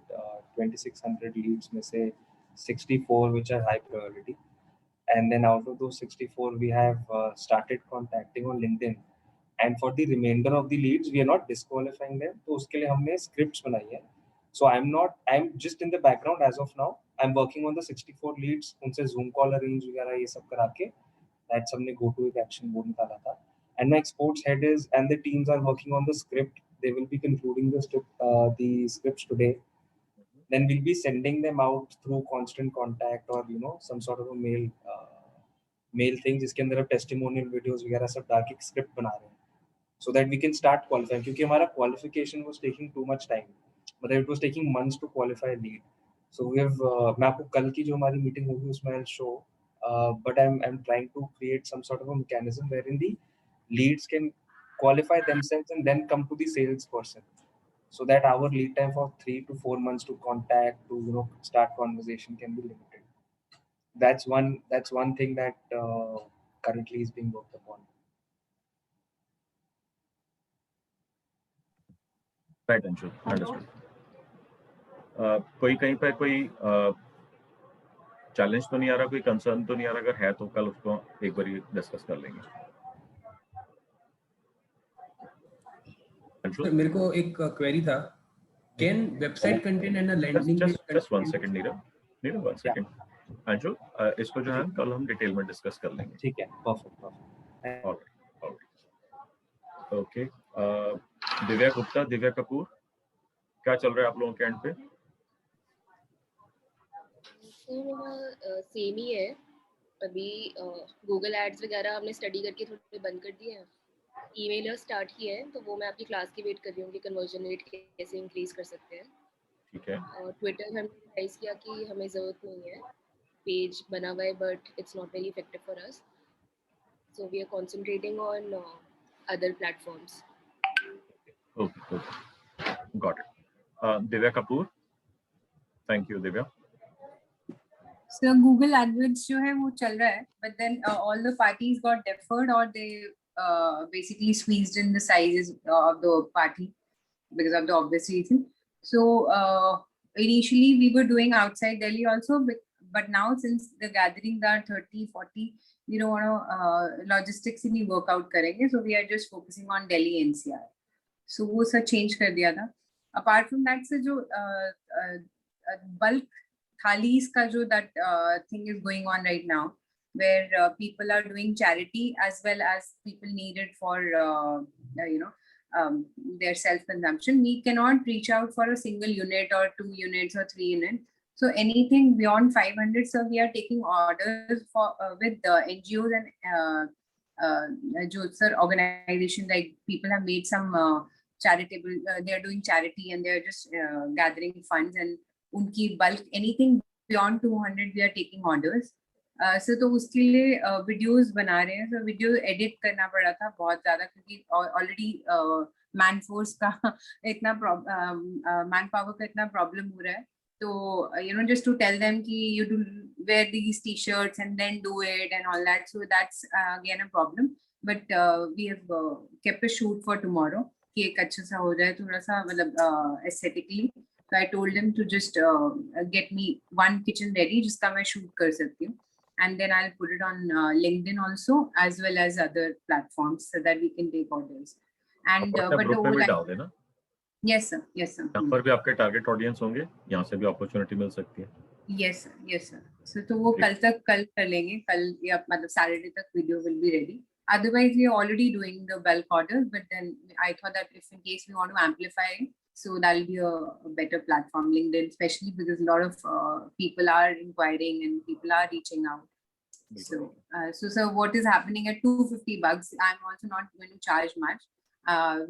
2,600 leads, में से 64 which are high priority. And then out of those 64, we have started contacting on LinkedIn. And for the remainder of the leads, we are not disqualifying them. So उसके लिए हमने scripts बनाई है. So I'm just in the background as of now. I'm working on the 64 leads. उनसे Zoom call arrange वगैरह ये सब करा के that's हमने go to action वो निकाला था. And my exports head is, and the teams are working on the script. They will be concluding the scripts today. Then we'll be sending them out through constant contact or some sort of a mail thing जिसके अंदर अब testimonial videos वगैरह सब डाल के script बना रहे हैं, so that we can start qualifying. क्योंकि हमारा qualification was taking too much time, मतलब it was taking months to qualify a lead. So we have मैं आपको कल की जो हमारी meeting होगी उसमें I'll show, but I'm trying to create some sort of a mechanism wherein the leads can qualify themselves and then come to the salesperson, so that our lead time for 3 to 4 months to contact to start conversation can be limited. That's one thing that currently is being worked upon. Right, Anshul, understood. कोई कहीं पे कोई चैलेंज तो नहीं आ रहा, कोई कंसर्न तो नहीं आ रहा? अगर है तो कल उसको एक बार डिस्कस कर लेंगे। मेरे को एक क्वेरी था, can website content and landing page just 1 second, Nirav 1 second. Anshul, इसको जो है कल हम डिटेल में डिस्कस कर लेंगे। ठीक है, perfect. Alright, okay. Divya Gupta, Divya Kapoor, क्या चल रहा है आप लोगों के एंड पे? सेम ही है। अभी गूगल एड्स वगैरह हमने स्टडी करके थोड़े बंद कर दिए हैं, ईमेलर स्टार्ट किए हैं, तो वो मैं आपकी क्लास की वेट कर रही हूँ कि कन्वर्जन रेट कैसे इंक्रीज कर सकते हैं। ठीक है। और ट्विटर हमने रियलाइज किया कि हमें ज़रूरत नहीं है, पेज बना हुआ है but it's not very effective for us, so we are concentrating on other platforms. Okay, got it. Divya Kapoor, thank you Divya. So Google AdWords जो है वो चल रहा है, but then all the parties got deferred or they basically squeezed in the sizes of the party because of the obvious reason. So initially we were doing outside Delhi also, but now since the gatherings are 30, 40, we don't want to logistics in work out karenge. So we are just focusing on Delhi NCR. So वो सब change कर दिया था. Apart from that, से जो bulk thalis का जो that thing is going on right now, where people are doing charity as well as people need it for their self-consumption. We cannot reach out for a single unit or 2 units or 3 units. So anything beyond 500, so we are taking orders for with the NGOs and organizations, like people have made some charitable, they are doing charity and they are just gathering funds, and unki bulk, anything beyond 200 we are taking orders. So तो उसके लिए वीडियोस बना रहे हैं. So वीडियो एडिट करना पड़ा था बहुत ज़्यादा, क्योंकि ऑलरेडी मैन फोर्स का इतना मैन पावर का इतना प्रॉब्लम हो रहा है. तो just to tell them कि you do wear these t-shirts and then do it and all that. So that's again a problem. But we have kept a shoot for tomorrow कि एक अच्छा सा हो जाए, थोड़ा सा मतलब aesthetically. So I told them to just get me one kitchen ready जिसका मैं shoot कर सकती हूँ. And then I'll put it on LinkedIn also, as well as other platforms, so that we can take orders. And but the whole डाल देना. Yes sir, yes sir. यहाँ पर भी आपके टारगेट ऑडियंस होंगे, यहाँ से भी अपॉर्चुनिटी मिल सकती है. Yes sir, yes sir. So तो वो कल कर लेंगे, कल या मतलब Saturday तक video will be ready. Otherwise we are already doing the bulk orders, but then I thought that if in case we want to amplify it, so that'll be a better platform, LinkedIn, especially because a lot of people are inquiring and people are reaching out. So what is happening at $250? I'm also not going to charge much.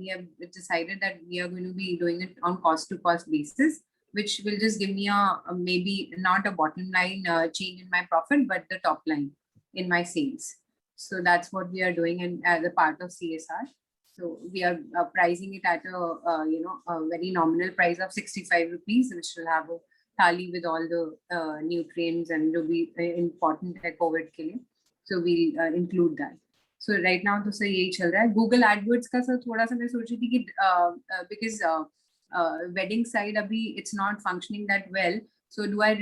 We have decided that we are going to be doing it on cost-to-cost basis, which will just give me a maybe not a bottom line change in my profit, but the top line in my sales. So that's what we are doing, and as a part of CSR. So we are pricing it at a very nominal price of 65 rupees, which will have a thali with all the nutrients and will be important at COVID के लिए. So we'll include that. So right now तो सर यही चल रहा है. Google AdWords का सर थोड़ा सा मैं सोच रही थी कि because wedding side अभी it's not functioning that well. So do I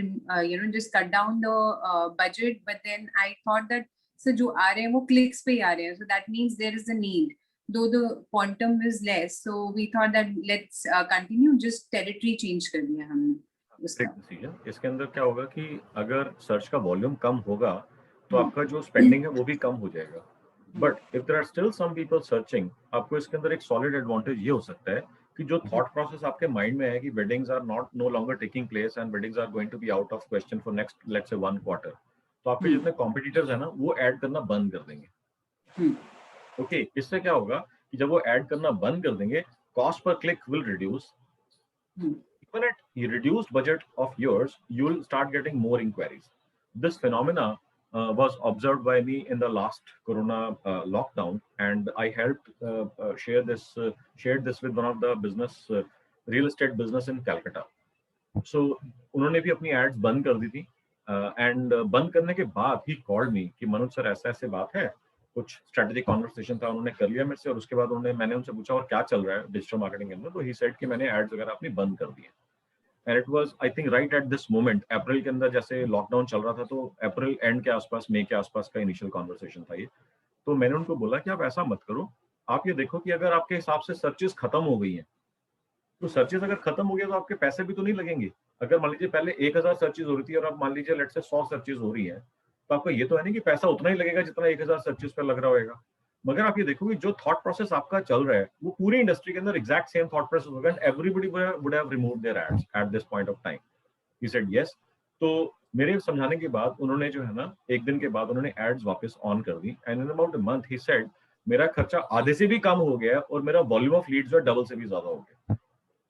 just cut down the budget? But then I thought that so जो आ रहे हैं वो clicks पे ही आ रहे हैं. So that means there is a need. Though the quantum is less, so we thought that let's continue, just territory change कर दिया हमने. इसके अंदर क्या होगा कि अगर सर्च का वॉल्यूम कम होगा तो आपका जो स्पेंडिंग है वो भी कम हो जाएगा. But if there are still some people searching, आपको इसके अंदर एक सॉलिड एडवांटेज ये हो सकता है कि जो थॉट प्रोसेस आपके माइंड में है कि weddings are no longer taking place and weddings are going to be out of question for next let's say 1 quarter, तो आपके जितने कॉम्पिटिटर्स है ना वो ऐड करना बंद कर देंगे. ओके, इससे क्या होगा कि जब वो ऐड करना बंद कर देंगे, cost per click will reduce. Even at a reduced budget of yours, you will start getting more inquiries. This phenomena was observed by me in the last Corona lockdown, and I helped shared this with one of the real estate business in Calcutta. So उन्होंने भी अपनी ads बंद कर दी थी, and बंद करने के बाद he called me कि मनोज सर ऐसे बात है, कुछ स्ट्रेटेजिक कॉन्वर्सेशन था, उन्होंने कर लिया मेरे से, और उसके बाद मैंने उनसे पूछा और क्या चल रहा है डिजिटल मार्केटिंग के अंदर, तो ही सेड कि मैंने एड्स वगैरह अपनी बंद कर दिए. And it was I think right at this moment, April के अंदर जैसे लॉकडाउन चल रहा था, तो अप्रैल एंड के आसपास, मई के आसपास का इनिशियल कॉन्वर्सेशन था ये. तो मैंने उनको बोला कि आप ऐसा मत करो, आप ये देखो कि अगर आपके हिसाब से सर्चेस खत्म हो गई हैं, तो सर्चेस अगर खत्म हो गया तो आपके पैसे भी तो नहीं लगेंगे. अगर मान लीजिए पहले 1000 सर्चेस हो रही थी और अब मान लीजिए लेट्स से 100 सर्चेस हो रही है, तो आपको ये तो है नहीं कि पैसा उतना ही लगेगा जितना 1000 सर्चेस पर लग रहा होगा. मगर आप ये देखोगे जो थॉट प्रोसेस आपका चल रहा है वो पूरी इंडस्ट्री के अंदर एग्जैक्ट सेम थॉट प्रोसेस होगा, and everybody would have removed their ads at this point of time. He said yes. तो मेरे समझाने के बाद उन्होंने जो है ना, एक दिन के बाद उन्होंने एड्स वापस ऑन कर दी, and in about a month ही सेड मेरा खर्चा आधे से भी कम हो गया है और मेरा वॉल्यूम ऑफ लीड्स जो डबल से भी ज्यादा हो गया.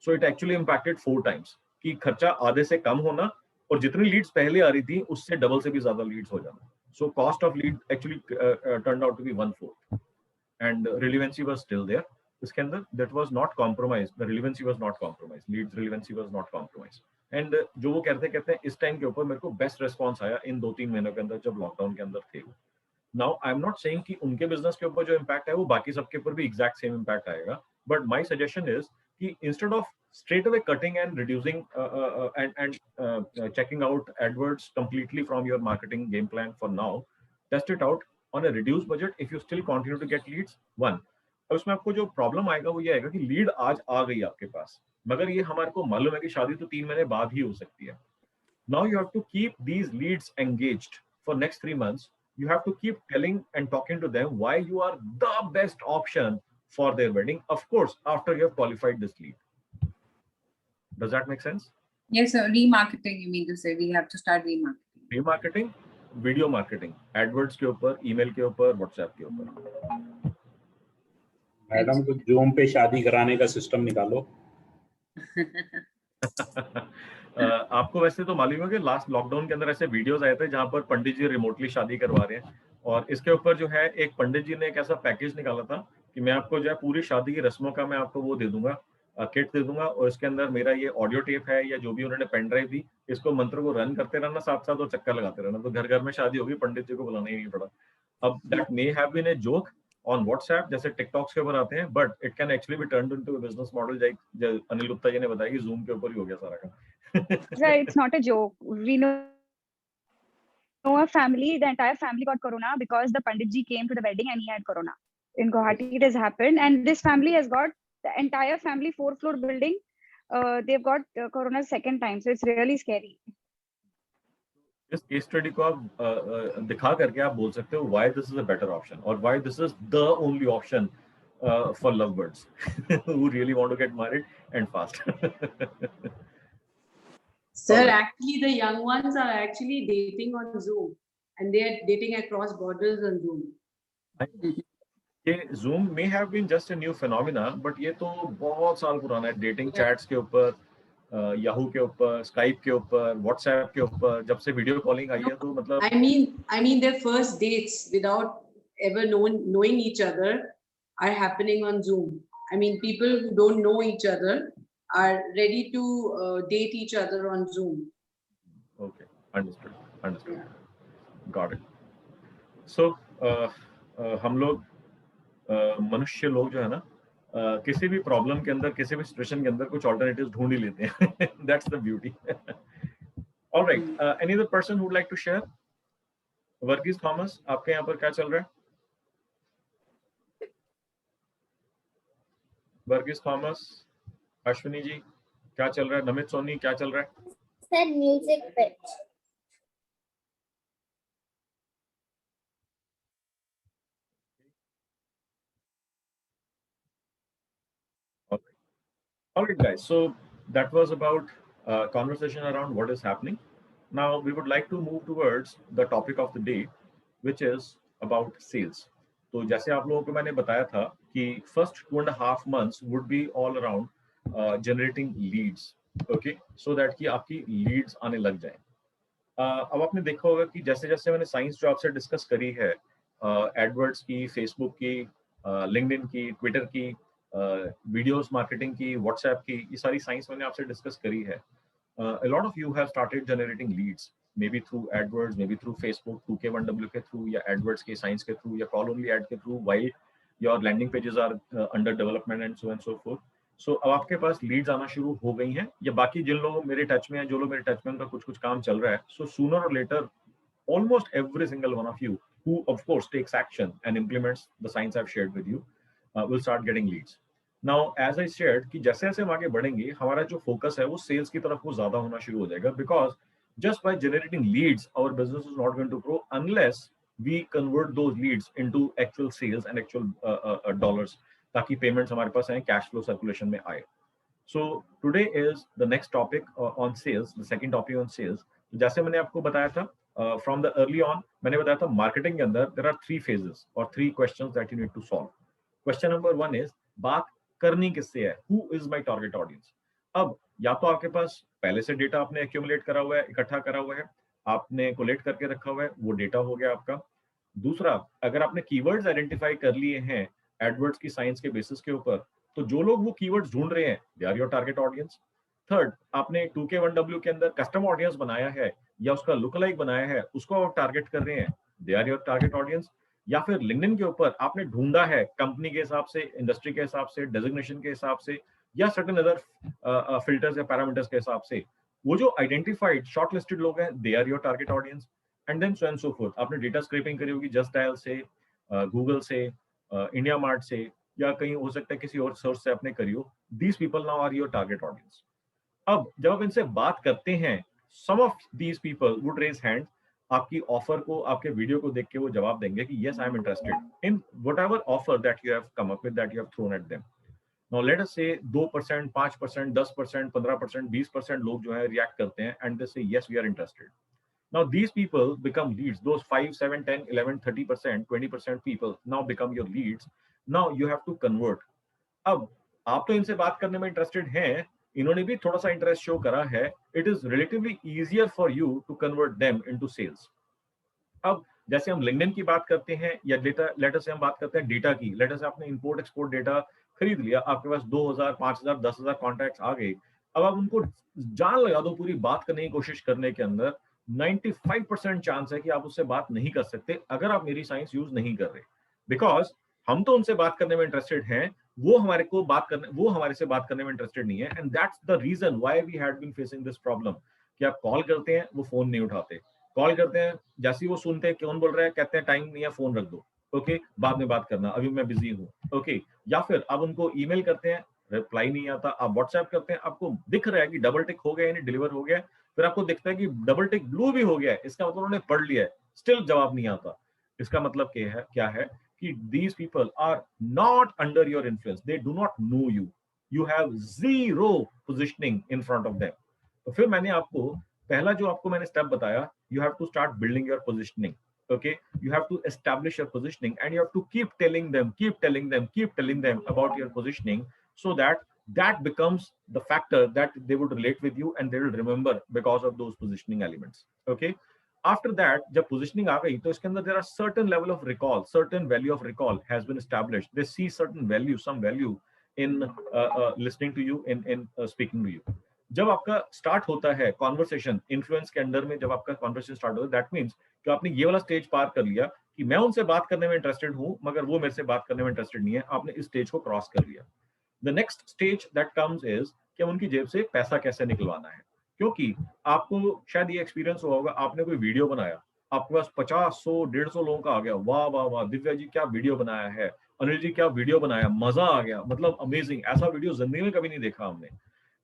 So it actually impacted 4 times कि खर्चा आधे से कम होना और जितनी लीड्स पहले आ रही थी उससे डबल से भी ज्यादा लीड्स हो जाना. So cost of lead actually turned out to be 1/4, and relevancy was still there. इसके अंदर that was not compromised, the relevancy was not compromised, leads relevancy was not compromised. And जो वो कहते हैं इस टाइम के ऊपर मेरे को बेस्ट रेस्पॉन्स आया इन 2-3 महीनों के अंदर जब लॉकडाउन के अंदर थे. Now I am not saying कि उनके बिजनेस के ऊपर जो इम्पैक्ट है वो बाकी सबके ऊपर भी एग्जैक्ट सेम इम्पैक्ट आएगा, बट माय सजेशन इज कि instead of straight away cutting and reducing and checking out AdWords completely from your marketing game plan for now, test it out on a reduced budget if you still continue to get leads. One, अब उसमें आपको जो प्रॉब्लम आएगा वो ये आएगा कि लीड आज आ गई आपके पास, मगर ये हमारे को मालूम है कि शादी तो 3 महीने बाद ही हो सकती है. Now you have to keep these leads engaged for next 3 months. You have to keep telling and talking to them why you are the best option for their wedding, of course after you have qualified this lead. Does that make sense? Yes, sir. Remarketing, you mean to say we have to start remarketing. Remarketing, video marketing, AdWords के ऊपर, email के ऊपर, WhatsApp के ऊपर. मैडम कुछ Zoom पे शादी कराने का सिस्टम निकालो. आपको वैसे तो मालूम है कि लास्ट लॉकडाउन के अंदर ऐसे वीडियोस आए थे जहां पर पंडित जी रिमोटली शादी करवा रहे हैं, और इसके ऊपर जो है एक पंडित जी ने एक ऐसा पैकेज निकाला था कि मैं आपको जो है पूरी शादी की रस्मों का मैं आपको वो दे दूंगा, किट दे दूंगा, और इसके अंदर मेरा ये ऑडियो टेप है या जो भी उन्होंने पेन ड्राइव दी, इसको मंत्र को रन करते रहना साथ साथ और चक्कर लगाते रहना, तो घर घर में शादी होगी, पंडित जी को बुलाना ही नहीं पड़ा. अब that may have been a joke on WhatsApp जैसे टिकटॉक्स के ऊपर आते हैं, but it can actually be turned into a business model, जो अनिल गुप्ता जी ने बताया कि जूम के ऊपर ही हो गया सारा काम. Sir, it's not a joke. We know a family, the entire family got corona because the Pandit ji came to the wedding and he had corona. In Guwahati, it has happened, and this family has got the entire family 4-floor building. They've got corona second time, so it's really scary. इस केस स्टडी को आप दिखा करके आप बोल सकते हो why this is a better option or why this is the only option for lovebirds who really want to get married and fast. Sir, actually the young ones are actually dating on Zoom and they are dating across borders on Zoom. ये Zoom may have been just a new phenomena, but ये तो बहुत साल पुराना है. डेटिंग चैट्स के ऊपर, याहू के ऊपर, स्काइप के ऊपर, व्हाट्सएप के ऊपर, जब से वीडियो कॉलिंग आई है तो मतलब I mean their first dates without ever knowing each other are happening on Zoom. I mean people who don't know each other are ready to date each other on Zoom. Okay, understood. Got it. So हम लोग मनुष्य लोग जो है ना, किसी भी प्रॉब्लम के अंदर, किसी भी सिचुएशन के अंदर कुछ अल्टरनेटिव्स ढूंढ ही लेते हैं. That's the beauty. Alright, any other person would like to share? Varghese Thomas, आपके यहाँ पर क्या चल रहा है? वर्गीस थॉमस, अश्विनी जी क्या चल रहा है? नमित सोनी क्या चल रहा है? Sir music pitch. All right, guys. So that was about conversation around what is happening. Now we would like to move towards the topic of the day, which is about sales. तो जैसे आप लोगों को मैंने बताया था कि first 2.5 months would be all around generating leads, okay, so that कि आपकी leads आने लग जाएं. अब आपने देखा होगा कि जैसे जैसे मैंने साइंस जो आपसे डिस्कस करी है, एडवर्ड्स की, फेसबुक की, लिंक्डइन की, ट्विटर की, वीडियोस मार्केटिंग की, व्हाट्सएप की, ये सारी साइंस मैंने आपसे डिस्कस करी है. A lot of you have started generating leads, maybe through AdWords, maybe through Facebook, 2K1W के through, या AdWords के साइंस के through, या call only ad के through, while your landing pages are under development and so forth. So अब आपके पास leads आना शुरू हो गई हैं, या बाकी जिन लोग मेरे टच में हैं, जो लोग मेरे टच में, उनका कुछ काम चल रहा है. So sooner or later, almost every single one of you who of course takes action and implements the science I've shared with you will start getting leads. Now, as I shared कि जैसे जैसे हम आगे बढ़ेंगे, हमारा जो फोकस है वो सेल्स की तरफ वो ज्यादा होना शुरू हो जाएगा, because just by generating leads, our business is not going to grow unless we convert those leads into actual sales and actual dollars, ताकि payments हमारे पास आए, cash flow circulation में आए. So today is the next topic on sales, the second topic on sales. जैसे मैंने आपको बताया था from the early on, मैंने बताया था marketing के अंदर there are 3 phases or 3 questions that you need to solve. Question number 1 is बात करनी किससे है? Who is my target audience? अब या तो आपके पास पहले से डेटा आपने एक्यूमुलेट करा हुआ है, इकट्ठा करा हुआ है, आपने कोलेक्ट करके रखा हुआ है, वो डेटा हो गया आपका. दूसरा, अगर आपने कीवर्ड्स आइडेंटिफाई कर लिए हैं एडवर्ड्स की साइंस के बेसिस के ऊपर, तो जो लोग वो कीवर्ड्स ढूंढ रहे हैं, they are your target audience. Third, आपने 2K1W के अंदर कस्टम ऑडियंस बनाया है या उसका लुक अलाइक बनाया है, उसको आप टारगेट कर रहे हैं, they are your target audience. या फिर लिंक्डइन के ऊपर आपने ढूंढा है कंपनी के हिसाब से, इंडस्ट्री के हिसाब से, डेजिग्नेशन के हिसाब से, या सर्टेन अदर फिल्टर्स या पैरामीटर्स के हिसाब से, वो जो आइडेंटिफाइड शॉर्टलिस्टेड लोग हैं, they are your target audience, and then so and so fourth. आपने डेटा स्क्रैपिंग करी होगी जस्ट डायल से, गूगल से, इंडिया मार्ट से, या कहीं हो सकता है किसी और सोर्स से आपने करी हो। These people now are your target audience. अब जब आप इनसे बात करते हैं, some of these people would raise hand, आपकी ऑफर को, आपके वीडियो को देख के वो जवाब देंगे कि yes I am interested in whatever offer that you have come up with, that you have thrown at them. Now let us say 2%, 5%, 10%, 15%, 20% लोग जो है रिएक्ट करते हैं and they say yes we are interested. Now these people become leads. Those 5, 7, 10, 11, 30%, 20% people now become your leads. Now you have to convert. अब आप तो इनसे बात करने में इंटरेस्टेड हैं, इन्होंने भी थोड़ा सा इंटरेस्ट शो करा है, it is relatively easier for you to convert them into sales. अब जैसे हम लिंक्डइन की बात करते हैं या लेटर से हम बात करते हैं डेटा की, लेटर से आपने इंपोर्ट एक्सपोर्ट डेटा खरीद लिया, आपके पास 2000, 5000, 10,000 कॉन्टैक्ट्स आ गए। अब आप उनको जान लगा दो पूरी बात करने की कोशिश करने के अंदर, 95% चांस है कि आप उससे बात नहीं कर सकते अगर आप मेरी साइंस यूज नहीं कर रहे, बिकॉज हम तो उनसे बात करने में इंटरेस्टेड हैं, वो हमारे से बात करने में इंटरेस्टेड नहीं है। And that's the reason why we had been facing this problem कि आप कॉल करते हैं, वो फोन नहीं उठाते, कॉल करते हैं, जैसे ही वो सुनते हैं कौन बोल रहा है, कहते हैं टाइम नहीं है, फोन रख दो, ओके बाद में बात करना, अभी मैं बिजी हूँ, ओके। या फिर आप उनको ईमेल करते हैं, रिप्लाई नहीं आता, आप व्हाट्सएप करते हैं, आपको दिख रहा है कि डबल टिक हो गया यानी डिलीवर हो गया, फिर आपको दिखता है कि डबल टिक ब्लू भी हो गया है, इसका मतलब उन्होंने पढ़ लिया है, स्टिल जवाब नहीं आता। इसका मतलब क्या है कि these people are not under your influence, they do not know you, you have zero positioning in front of them। तो फिर मैंने आपको पहला जो आपको मैंने स्टेप बताया, you have to start building your positioning, okay, you have to establish your positioning and you have to keep telling them about your positioning, so that becomes the factor that they would relate with you and they will remember because of those positioning elements, okay। After that, जब positioning आ गई तो इसके अंदर there are certain level of recall, certain value of recall has been established, they see certain value, some value in listening to you, in speaking to you। जब आपका स्टार्ट होता है कॉन्वर्सेशन इन्फ्लुएंस के अंडर में, जब आपका कॉन्वर्सेशन स्टार्ट होता है, दैट मीन्स कि आपने ये वाला स्टेज पार कर लिया कि मैं उनसे बात करने में इंटरेस्टेड हूं मगर वो मेरे से बात करने में इंटरेस्टेड नहीं है, आपने इस स्टेज को क्रॉस कर लिया। The next stage that comes is कि उनकी जेब से पैसा कैसे निकलवाना है, क्योंकि आपको शायद ये एक्सपीरियंस हुआ होगा, आपने कोई वीडियो बनाया, आपके पास 50, 100, 150 लोगों का आ गया, वाह वाह वाह दिव्या जी क्या वीडियो बनाया है, अनिल जी क्या वीडियो बनाया, मजा आ गया, मतलब अमेजिंग, ऐसा वीडियो जिंदगी में कभी नहीं देखा हमने।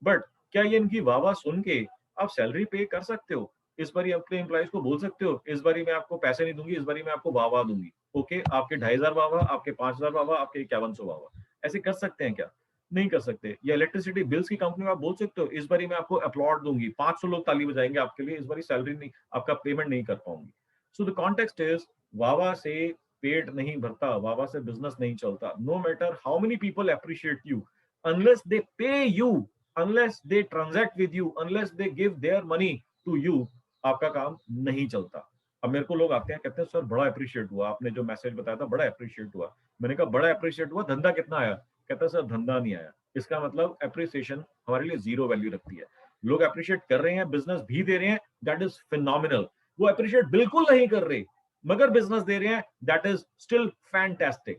बट क्या ये इनकी वाह वाह सुन के आप सैलरी पे कर सकते हो? इस बारी अपने एम्प्लॉइज को बोल सकते हो इस बारी मैं आपको पैसे नहीं दूंगी, इस बारी मैं आपको वाह वाह दूंगी, ओके, आपके 2500 वाह वाह, आपके 5000 वाह वाह, आपके 5100 वाह वाह, ऐसे कर सकते हैं क्या? नहीं कर सकते। या इलेक्ट्रिसिटी बिल्स की कंपनी में आप बोल सकते हो इस बारी मैं आपको अपलॉड दूंगी, 500 लोग ताली बजाएंगे आपके लिए, इस बारी सैलरी नहीं, आपका पेमेंट नहीं कर पाऊंगी। सो द कॉन्टेक्स्ट इज वावा से पेट नहीं भरता, वावा से बिजनेस नहीं चलता। No matter how many people appreciate you, unless they pay you, unless they transact with you, unless they give their money to you, आपका काम नहीं चलता। अब मेरे को लोग आते हैं कहते हैं सर बड़ा अप्रिशिएट हुआ, आपने जो मैसेज बताया था बड़ा अप्रिशिएट हुआ। मैंने कहा बड़ा अप्रिशिएट हुआ, धंधा कितना आया? कहता सर धंधा नहीं आया। इसका मतलब अप्रिसिएशन हमारे लिए जीरो वैल्यू रखती है। लोग अप्रिशिएट कर रहे हैं, बिजनेस भी दे रहे हैं, दैट इज फिनोमिनल। वो अप्रिशिएट बिल्कुल नहीं कर रहे मगर बिजनेस दे रहे हैं, that is still fantastic,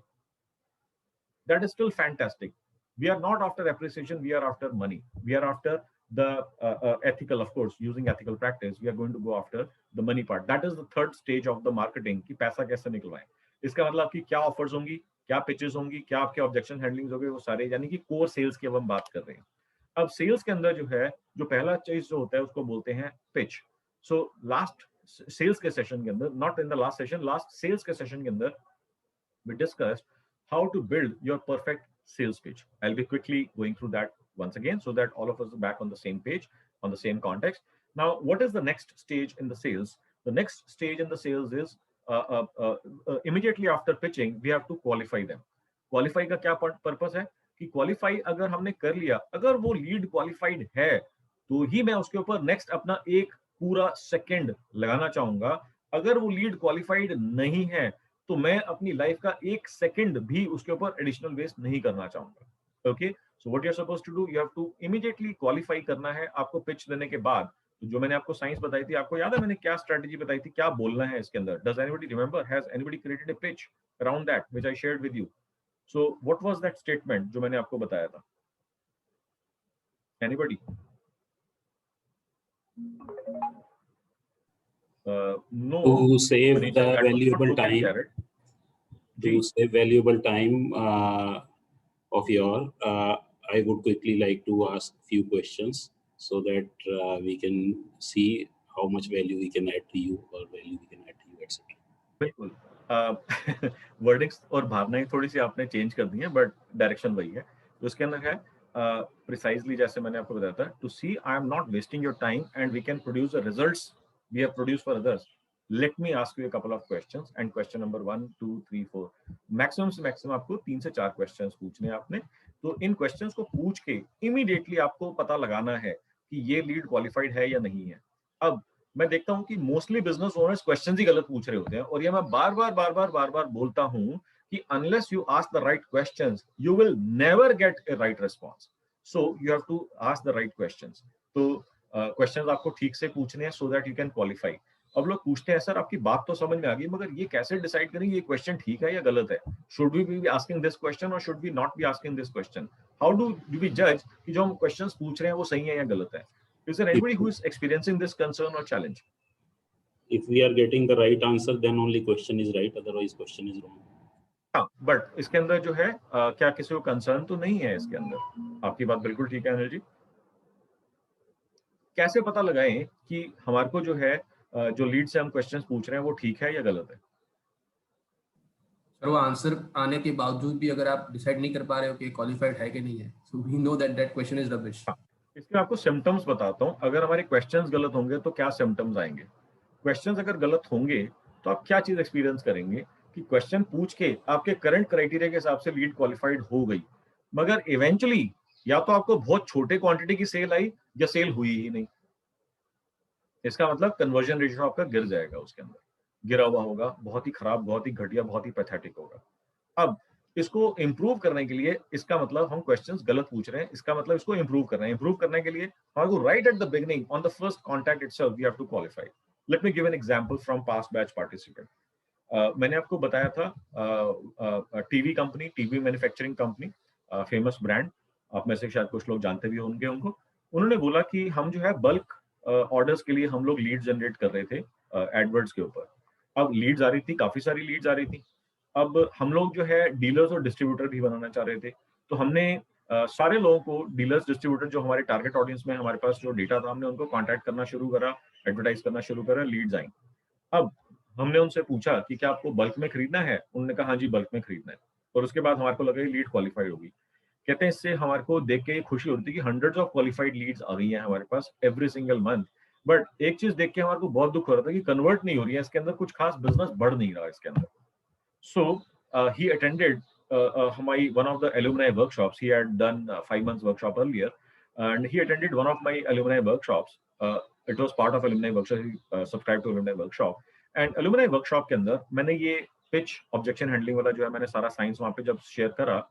that is still fantastic. We are not after appreciation, we are after money, we are after the ethical, of course, using ethical practice, we are going to go after the money part. That is the third stage of the marketing कि पैसा कैसे निकलवाएं। इसका मतलब कि क्या ऑफर्स होंगी, क्या पिचेस होंगी, क्या आपके ऑब्जेक्शन हैंडलिंग होंगे, वो सारे, यानी कि कोर सेल्स की अब हम बात कर रहे हैं। अब सेल्स के अंदर जो है, जो पहला चीज जो होता है उसको बोलते हैं पिच। सो लास्ट सेल्स के सेशन के अंदर, not in the last session, last sales के सेशन के अंदर we discussed how to build your perfect sales pitch. I'll be quickly going through that once again so that all of us are back on the same page, on the same context. Now, what is the next stage in the sales? The next stage in the sales is immediately after pitching, we have to qualify them. Qualify का क्या purpose है कि qualify अगर हमने कर लिया, अगर वो lead qualified है तो ही मैं उसके ऊपर next अपना एक पूरा सेकंड लगाना चाहूंगा। अगर वो lead qualified नहीं है तो मैं अपनी लाइफ का एक सेकंड भी उसके ऊपर एडिशनल वेस्ट नहीं करना चाहूंगा। Okay, so what you are supposed to do, you have to immediately qualify करना है। आपको पिच देने के बाद तो जो मैंने आपको साइंस बताई थी, आपको याद है मैंने क्या स्ट्रेटेजी बताई थी, क्या बोलना है इसके अंदर? Does anybody remember? Has anybody created a pitch around that which I shared with you? So what was that statement जो मैंने आपको बताया था? Anybody? No. To save Manisha, the that was not valuable look at time, Jared. to save valuable time of your, I would quickly like to ask few questions so that we can see how much value we can add to you or value we can add to you, etc. बिल्कुल। वर्डिंग्स और भावनाएं थोड़ी सी आपने चेंज कर दी हैं, बट डायरेक्शन वही है। तो इसके अंदर है प्रिसाइजली जैसे मैंने आपको बताया था, to see I am not wasting your time and we can produce the results we have produce for others. Let me ask you a couple of questions and question number 1 2 3 4 maximum से मैक्सिमम आपको 3 से 4 क्वेश्चंस पूछने हैं आपने। तो इन क्वेश्चंस को पूछ के इमीडिएटली आपको पता लगाना है कि ये लीड क्वालिफाइड है या नहीं है। अब मैं देखता हूं कि मोस्टली बिजनेस ओनर्स क्वेश्चंस ही गलत पूछ रहे होते हैं, और ये मैं बार बार बोलता हूं कि unless you ask the right questions you will never get a right response. So you have to ask the right questions. तो क्वेश्चंस आपको ठीक से पूछने हैं so that you can qualify. अब लोग पूछते हैं सर आपकी बात तो समझ में आ गई, मगर ये कैसे डिसाइड करें ये क्वेश्चन ठीक है या गलत है? Should we be asking this question और should we not be asking this question? How do we जज कि जो हम क्वेश्चंस पूछ रहे हैं वो सही है या गलत है? Is there anybody who is experiencing this concern or challenge? If we are getting the right answer, then only question is right. Otherwise, question is wrong. हाँ, बट इसके अंदर जो है क्या किसी को कंसर्न तो नहीं है इसके अंदर? आपकी बात बिल्कुल ठीक है अनिल जी। कैसे पता लगाएं कि हमारे को जो है जो लीड से हम क्वेश्चंस पूछ रहे हैं वो ठीक है या गलत है? सर वो आंसर आने के बावजूद भी अगर आप डिसाइड नहीं कर पा रहे हो कि क्वालिफाइड है कि नहीं है, so we know that that question is rubbish. इसके आपको सिम्टम्स बताता हूँ। अगर हमारे क्वेश्चंस गलत होंगे तो क्या सिम्टम्स आएंगे? क्वेश्चंस अगर गलत होंगे तो आप क्या चीज एक्सपीरियंस करेंगे कि क्वेश्चन पूछ के आपके करंट क्राइटेरिया के हिसाब से लीड क्वालिफाइड हो गई, मगर इवेंचुअली या तो आपको बहुत छोटे क्वांटिटी की सेल आई या सेल हुई ही नहीं। इसका मतलब कन्वर्जन रेशियो आपका गिर जाएगा, उसके अंदर गिरा हुआ होगा, बहुत ही खराब, बहुत ही घटिया, बहुत ही पैथेटिक होगा। अब इसको इंप्रूव करने के लिए, इसका मतलब हम क्वेश्चंस गलत पूछ रहे हैं, इसका मतलब इसको इंप्रूव करना है। इंप्रूव करने के लिए हमारे को right at the beginning on the first contact itself we have to qualify. Let me give an example from past batch participant. मैंने आपको बताया था TV company, TV manufacturing company, famous brand, आप में से शायद कुछ लोग जानते भी होंगे उनको। उन्होंने बोला कि हम जो है बल्क ऑर्डर्स के लिए हम लोग लीड जनरेट कर रहे थे एडवर्ड्स के ऊपर। अब लीड्स आ रही थी, काफी सारी लीड्स आ रही थी। अब हम लोग जो है डीलर्स और डिस्ट्रीब्यूटर भी बनाना चाह रहे थे। तो हमने सारे लोगों को, डीलर्स, डिस्ट्रीब्यूटर जो हमारे टारगेट ऑडियंस में हमारे पास जो डेटा था, हमने उनको कांटेक्ट करना शुरू करा, एडवर्टाइज करना शुरू करा, लीड्स आई। अब हमने उनसे पूछा कि क्या आपको बल्क में खरीदना है? उन्होंने कहा हाँ जी बल्क में खरीदना है। और उसके बाद हमारे को लगा लीड क्वालिफाइड होगी। कहते हैं इससे हमारे को देख के खुशी होती है कि हंड्रेड्स ऑफ क्वालिफाइड लीड्स आ रही हैं हमारे पास एवरी सिंगल मंथ। बट एक चीज देख के हमारे को बहुत दुख हो रहा था कि कन्वर्ट नहीं हो रही है, इसके अंदर कुछ खास बिजनेस बढ़ नहीं रहा इसके अंदर। सो he attended one of the alumni workshops. He had done 5 months workshop earlier, and he attended one of my alumni workshops. It was part of alumni workshop. He subscribed to alumni workshop. And alumni workshop के अंदर मैंने ये pitch objection handling वाला जो है मैंने सारा साइंस वहाँ पे जब शेयर करा,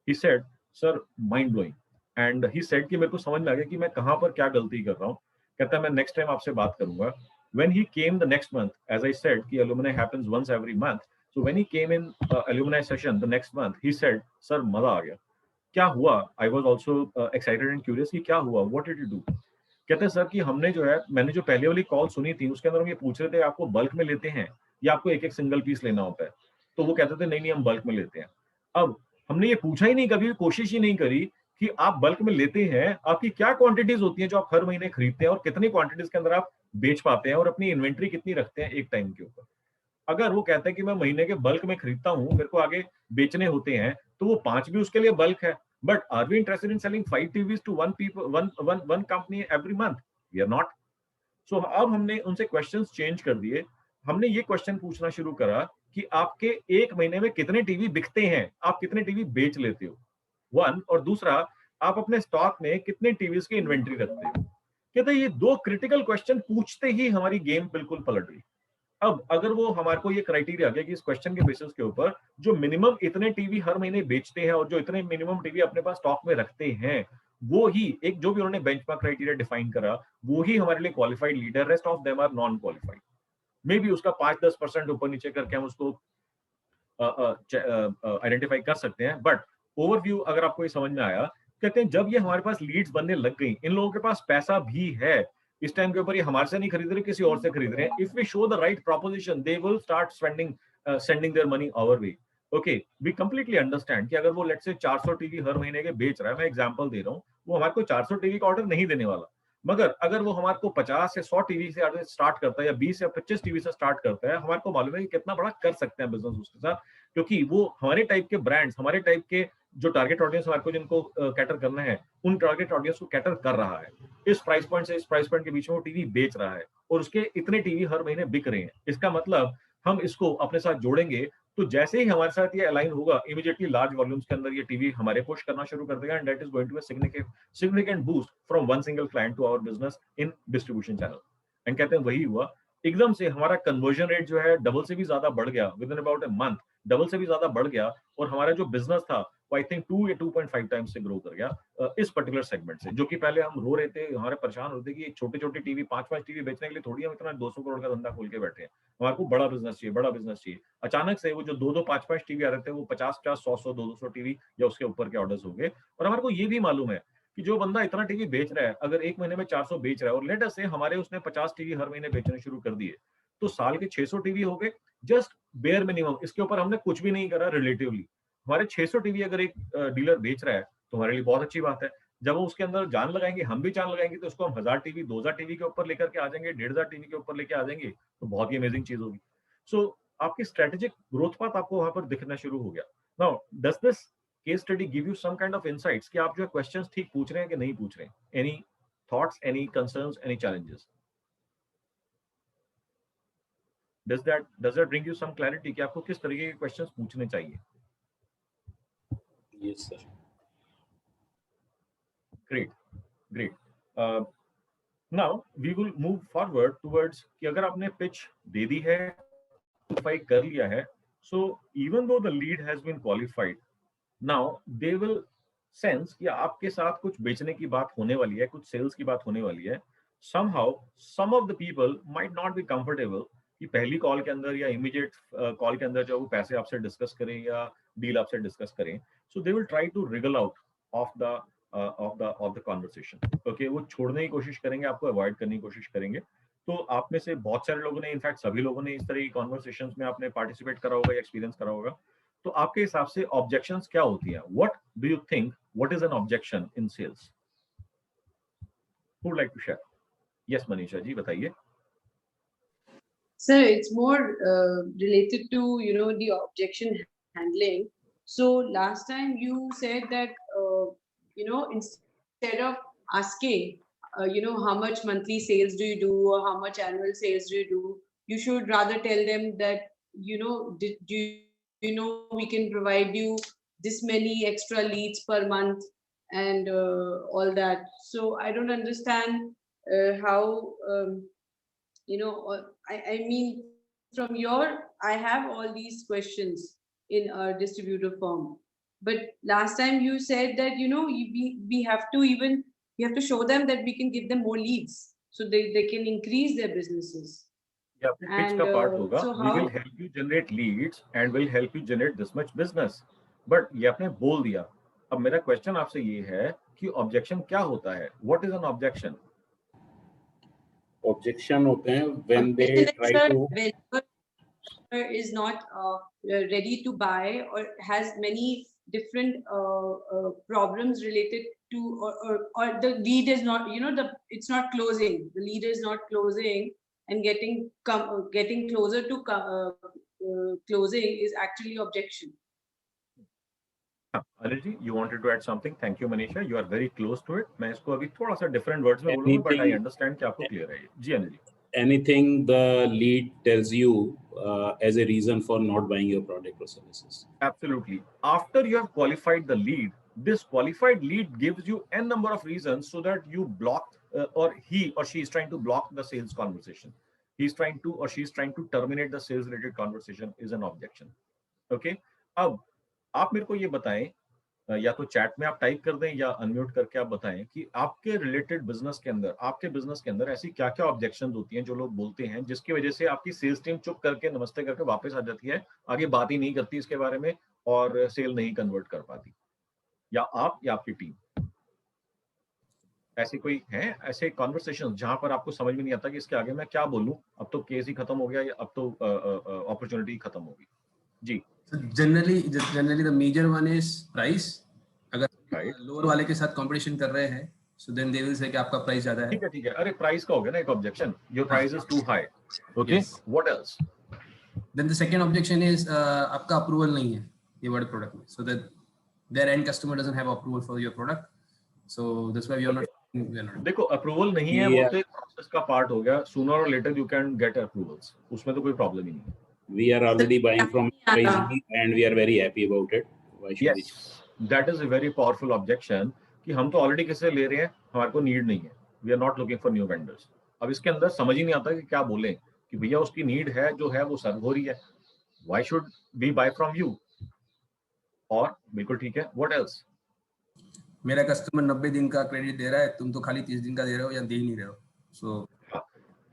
he said, sir, mind blowing. And he said कि मेरे को समझ में आ गया कि मैं कहाँ पर क्या गलती कर रहा हूँ। कहता है मैं नेक्स्ट टाइम आपसे बात करूंगा। When he came the next month, as I said कि alumni happens once every month. So when he came in alumni session the next month, he said, "Sir, मजा आ गया। क्या हुआ?" I was also excited and curious कि क्या हुआ? What did you do? कहते हैं सर कि हमने जो है, मैंने जो पहले वाली कॉल सुनी थी उसके अंदर हम ये पूछ रहे थे आपको बल्क में लेते हैं या आपको एक एक सिंगल पीस लेना होता है? तो वो कहते थे नहीं हम बल्क में लेते हैं। अब हमने ये पूछा ही नहीं, कभी कोशिश ही नहीं करी कि आप बल्क में लेते हैं, आपकी क्या क्वांटिटीज होती हैं जो आप हर महीने खरीदते हैं और कितनी क्वांटिटीज के अंदर आप बेच पाते हैं और अपनी इन्वेंट्री कितनी रखते हैं एक टाइम के ऊपर। अगर वो कहते हैं कि मैं महीने के बल्क में खरीदता हूं, मेरे को आगे बेचने होते हैं, तो वो 5 भी उसके लिए बल्क है। But are we interested in selling 5 TVs to one company every month? We are not. So अब हमने उनसे क्वेश्चंस चेंज कर दिए। हमने ये क्वेश्चन पूछना शुरू करा कि आपके एक महीने में कितने टीवी बिकते हैं, आप कितने टीवी बेच लेते हो, वन, और दूसरा आप अपने स्टॉक में कितने टीवीज की इन्वेंट्री रखते हो। कहते ये 2 क्रिटिकल क्वेश्चन पूछते ही हमारी गेम बिल्कुल पलट गई। अब अगर वो हमारे को ये क्राइटेरिया आ गया कि इस क्वेश्चन के बेसिस के ऊपर जो मिनिमम इतने टीवी हर महीने बेचते हैं और जो इतने मिनिमम टीवी अपने पास स्टॉक में रखते हैं, वो ही एक जो भी उन्होंने बेंचमार्क क्राइटेरिया डिफाइन करा वो ही हमारे लिए qualified leader, rest of them are non qualified. Maybe उसका 5-10% ऊपर नीचे करके हम उसको आइडेंटिफाई कर सकते हैं, बट ओवरव्यू अगर आपको ये समझ में आया, कहते हैं जब ये हमारे पास लीड्स बनने लग गई, इन लोगों के पास पैसा भी है, इस टाइम के ऊपर ये हमारे से नहीं खरीद रहे, किसी और से खरीद रहे हैं, if we show the right proposition they will start spending sending their money our way. Okay, we completely understand कि अगर वो लेट्स से 400 टीवी हर महीने के बेच रहा है, मैं एग्जांपल दे रहा हूँ, वो हमारे को 400 टीवी का ऑर्डर नहीं देने वाला, मगर अगर वो हमारे को 50 से 100 टीवी से स्टार्ट करता है या 20 या 25 टीवी से स्टार्ट करता है, हमारे को मालूम है कि कितना बड़ा कर सकते हैं बिजनेस उसके साथ, क्योंकि वो हमारे टाइप के ब्रांड्स, हमारे टाइप के जो टारगेट ऑडियंस हमारे को जिनको कैटर करना है, उन टारगेट ऑडियंस को कैटर कर रहा है। इस प्राइस पॉइंट से इस प्राइस पॉइंट के बीच में वो टीवी बेच रहा है और उसके इतने टीवी हर महीने बिक रहे हैं। इसका मतलब हम इसको अपने साथ जोड़ेंगे तो जैसे ही हमारे साथ ये अलाइन होगा, इमीडिएटली लार्ज वॉल्यूम्स के अंदर ये टीवी हमारे पुश करना शुरू कर देगा, and that is going to be significant boost from one single client to our business in distribution channel। And कहते हैं वही हुआ, एकदम से हमारा कन्वर्जन रेट जो है डबल से भी ज्यादा बढ़ गया, with in about a month double से भी ज्यादा बढ़ गया, और हमारा जो बिजनेस था वो आई थिंक 2 या 2.5 टाइम्स से ग्रो कर गया इस पर्टिकुलर सेगमेंट से। जो कि पहले हम रो रहे थे, हमारे परेशान होते कि छोटे छोटे टीवी 5-5 टीवी बेचने के लिए थोड़ी हम इतना 200 करोड़ का धंधा खोल के बैठे हैं, हमारे को बड़ा बिजनेस चाहिए, बड़ा बिजनेस चाहिए। अचानक से वो जो 2-2 5-5 टीवी आ रहे थे वो 50-50 100-100 200 टीवी या उसके ऊपर के ऑर्डर्स हो गए। और हमारे को ये भी मालूम है कि जो बंदा इतना टीवी बेच रहा है, अगर एक महीने में 400 बेच रहा है, और लेट अस से हमारे उसने 50 टीवी हर महीने बेचने शुरू कर दिए, तो साल के 600 टीवी हो गए, जस्ट बेयर मिनिमम। इसके ऊपर हमने कुछ भी नहीं करा रिलेटिवली। हमारे 600 टीवी अगर एक डीलर बेच रहा है तो हमारे लिए बहुत अच्छी बात है। जब हम उसके अंदर जान लगाएंगे, हम भी जान लगाएंगे, तो उसको हम 1000 टीवी 2000 टीवी के ऊपर लेकर के आ जाएंगे, 1500 टीवी के ऊपर लेके आ जाएंगे, तो बहुत ही अमेजिंग चीज होगी। सो आपकी स्ट्रेटेजिक ग्रोथ पाथ आपको वहां पर दिखना शुरू हो गया। Now does this case study give you some kind of insights कि आप जो है क्वेश्चंस ठीक पूछ रहे हैं कि नहीं पूछ रहे हैं? Any thoughts, any concerns, any challenges? does that bring you some clarity कि आपको किस तरीके के क्वेश्चंस पूछने चाहिए? Yes, sir. Great. Now we will move forward towards कि अगर आपने pitch दे दी है, qualify कर लिया है, so even though the lead has been qualified, now they will sense कि आपके साथ कुछ बेचने की बात होने वाली है, कुछ सेल्स की बात होने वाली है। Somehow some of the people might not be comfortable कि पहली कॉल के अंदर या इमीडिएट कॉल के अंदर जो वो पैसे आपसे डिस्कस करें या डील आपसे डिस्कस करें, so they will try to wriggle out of the conversation। Okay, वो छोड़ने की कोशिश करेंगे, आपको अवॉइड करने की कोशिश करेंगे। तो आप में से बहुत सारे लोगों ने, इनफैक्ट सभी लोगों ने इस तरह की कॉन्वर्सेशंस में आपने पार्टिसिपेट करा होगा या एक्सपीरियंस करा होगा। तो आपके हिसाब से ऑब्जेक्शंस क्या होती हैं? What do you think, what is an objection in sales? Who would like to share? Yes, Manisha ji, बताइए। Sir, it's more related to, the objection handling. So last time you said that, instead of asking, how much monthly sales do you do or how much annual sales do you do, you should rather tell them that, we can provide you this many extra leads per month and all that. So I don't understand how, I mean, from I have all these questions in our distributor firm, but last time you said that, we have to show them that we can give them more leads so they can increase their businesses. Yeah, pitch का part होगा, we will help you generate leads and will help you generate this much business, but ये आपने बोल दिया। अब मेरा क्वेश्चन आपसे ये है कि ऑब्जेक्शन क्या होता है? What is an objection? Objection होते हैं when they try to is not ready to buy or has many different problems related to, or the lead is not, it's not closing, the lead is not closing and getting closer to closing is actually objection. Anil ji, you wanted to add something? Thank you, Manisha. You are very close to it. मैं इसको अभी थोड़ा सा different words में बोलूँगा, but I understand कि आपको clear है। जी Anil ji. Anything the lead tells you as a reason for not buying your product or services. Absolutely. After you have qualified the lead, this qualified lead gives you n number of reasons so that you block or he or she is trying to block the sales conversation. He's trying to or she is trying to terminate the sales related conversation is an objection. Okay. अब आप मेरे को ये बताएं, या तो चैट में आप टाइप कर दें या अनम्यूट करके आप बताएं कि आपके रिलेटेड बिजनेस के अंदर, आपके बिजनेस के अंदर ऐसी क्या क्या ऑब्जेक्शंस होती हैं जो लोग बोलते हैं, जिसकी वजह से आपकी सेल्स टीम चुप करके नमस्ते करके वापस आ जाती है, आगे बात ही नहीं करती इसके बारे में और सेल नहीं कन्वर्ट कर पाती, या आप या आपकी टीम। ऐसे कोई है ऐसे कॉन्वर्सेशन जहां पर आपको समझ में नहीं आता कि इसके आगे मैं क्या बोलूं, अब तो केस ही खत्म हो गया या अब तो अपॉर्चुनिटी खत्म होगी? जी generally the major one is price. अगर लोअर वाले के साथ कंपटीशन कर रहे हैं so then they will say कि आपका प्राइस ज्यादा है। ठीक है, अरे प्राइस का हो गया ना एक objection, your price is too high, okay, what else? Then the second objection is आपका अप्रूवल नहीं है ये वर्ड प्रोडक्ट में, so that their end customer doesn't have approval for your product, so that's why we are not. देखो अप्रूवल नहीं है वो तो एक प्रोसेस का पार्ट हो गया, सूनर और later you can get approvals, उसमें तो कोई प्रॉब्लम ही नहीं है। We are already buying from Crazy and we are very happy about it. Why should we? That is a very powerful objection कि हम तो ऑलरेडी किससे ले रहे हैं, हमारे को नीड नहीं है, we are not looking for new vendors. अब इसके अंदर समझ ही नहीं आता कि क्या बोलें कि भैया उसकी नीड है जो है वो सर्व हो रही है, why should we buy from you? और बिल्कुल ठीक है, व्हाट एल्स? मेरा कस्टमर 90 दिन का क्रेडिट दे रहा है, तुम तो खाली 30 दिन का दे रहे हो या दे ही नहीं रहे हो। सो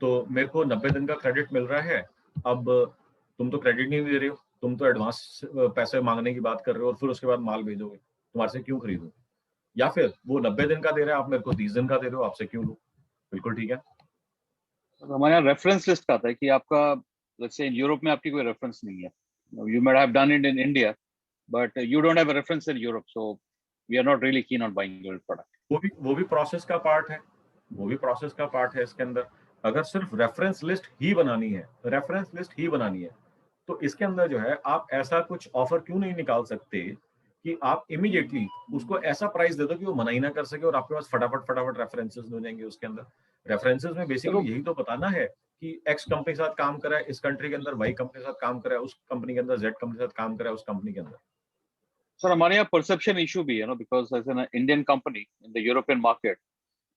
तो मेरे को 90 दिन का क्रेडिट मिल रहा है, अब तुम तो क्रेडिट नहीं दे रहे हो, तुम तो एडवांस पैसे मांगने की बात कर रहे हो और फिर उसके बाद माल भेजोगे, तुम्हारे से क्यों खरीदूं? या फिर वो 90 दिन का दे रहा है, आप मेरे को 30 दिन का दे रहे हो, आपसे क्यों लूं? बिल्कुल ठीक है। हमारे यहाँ रेफरेंस लिस्ट आता है कि आपका लेट्स से यूरोप में आपकी कोई रेफरेंस नहीं है, you might have done it in India but you don't have a reference in Europe, so we are not really keen on buying your product. वो भी प्रोसेस का पार्ट है, वो भी प्रोसेस का पार्ट है इसके अंदर। अगर सिर्फ रेफरेंस लिस्ट ही बनानी है, तो इसके अंदर जो है आप ऐसा कुछ ऑफर क्यों नहीं निकाल सकते कि आप इमीडिएटली उसको ऐसा प्राइस दे दो कि वो मना ही ना कर सके और आपके पास फटाफट रेफरेंसेस हो जाएंगे उसके अंदर। रेफरेंसेस में बेसिकली यही तो बताना है कि एक्स कंपनी के साथ काम करा है इस कंट्री के अंदर, वाई कंपनी के साथ काम करा है उस कंपनी के अंदर, जेड कंपनी के साथ काम करा है उस कंपनी के अंदर। सर हमारे यहाँ परसेप्शन इशू भी है ना, because as an Indian company in the European market,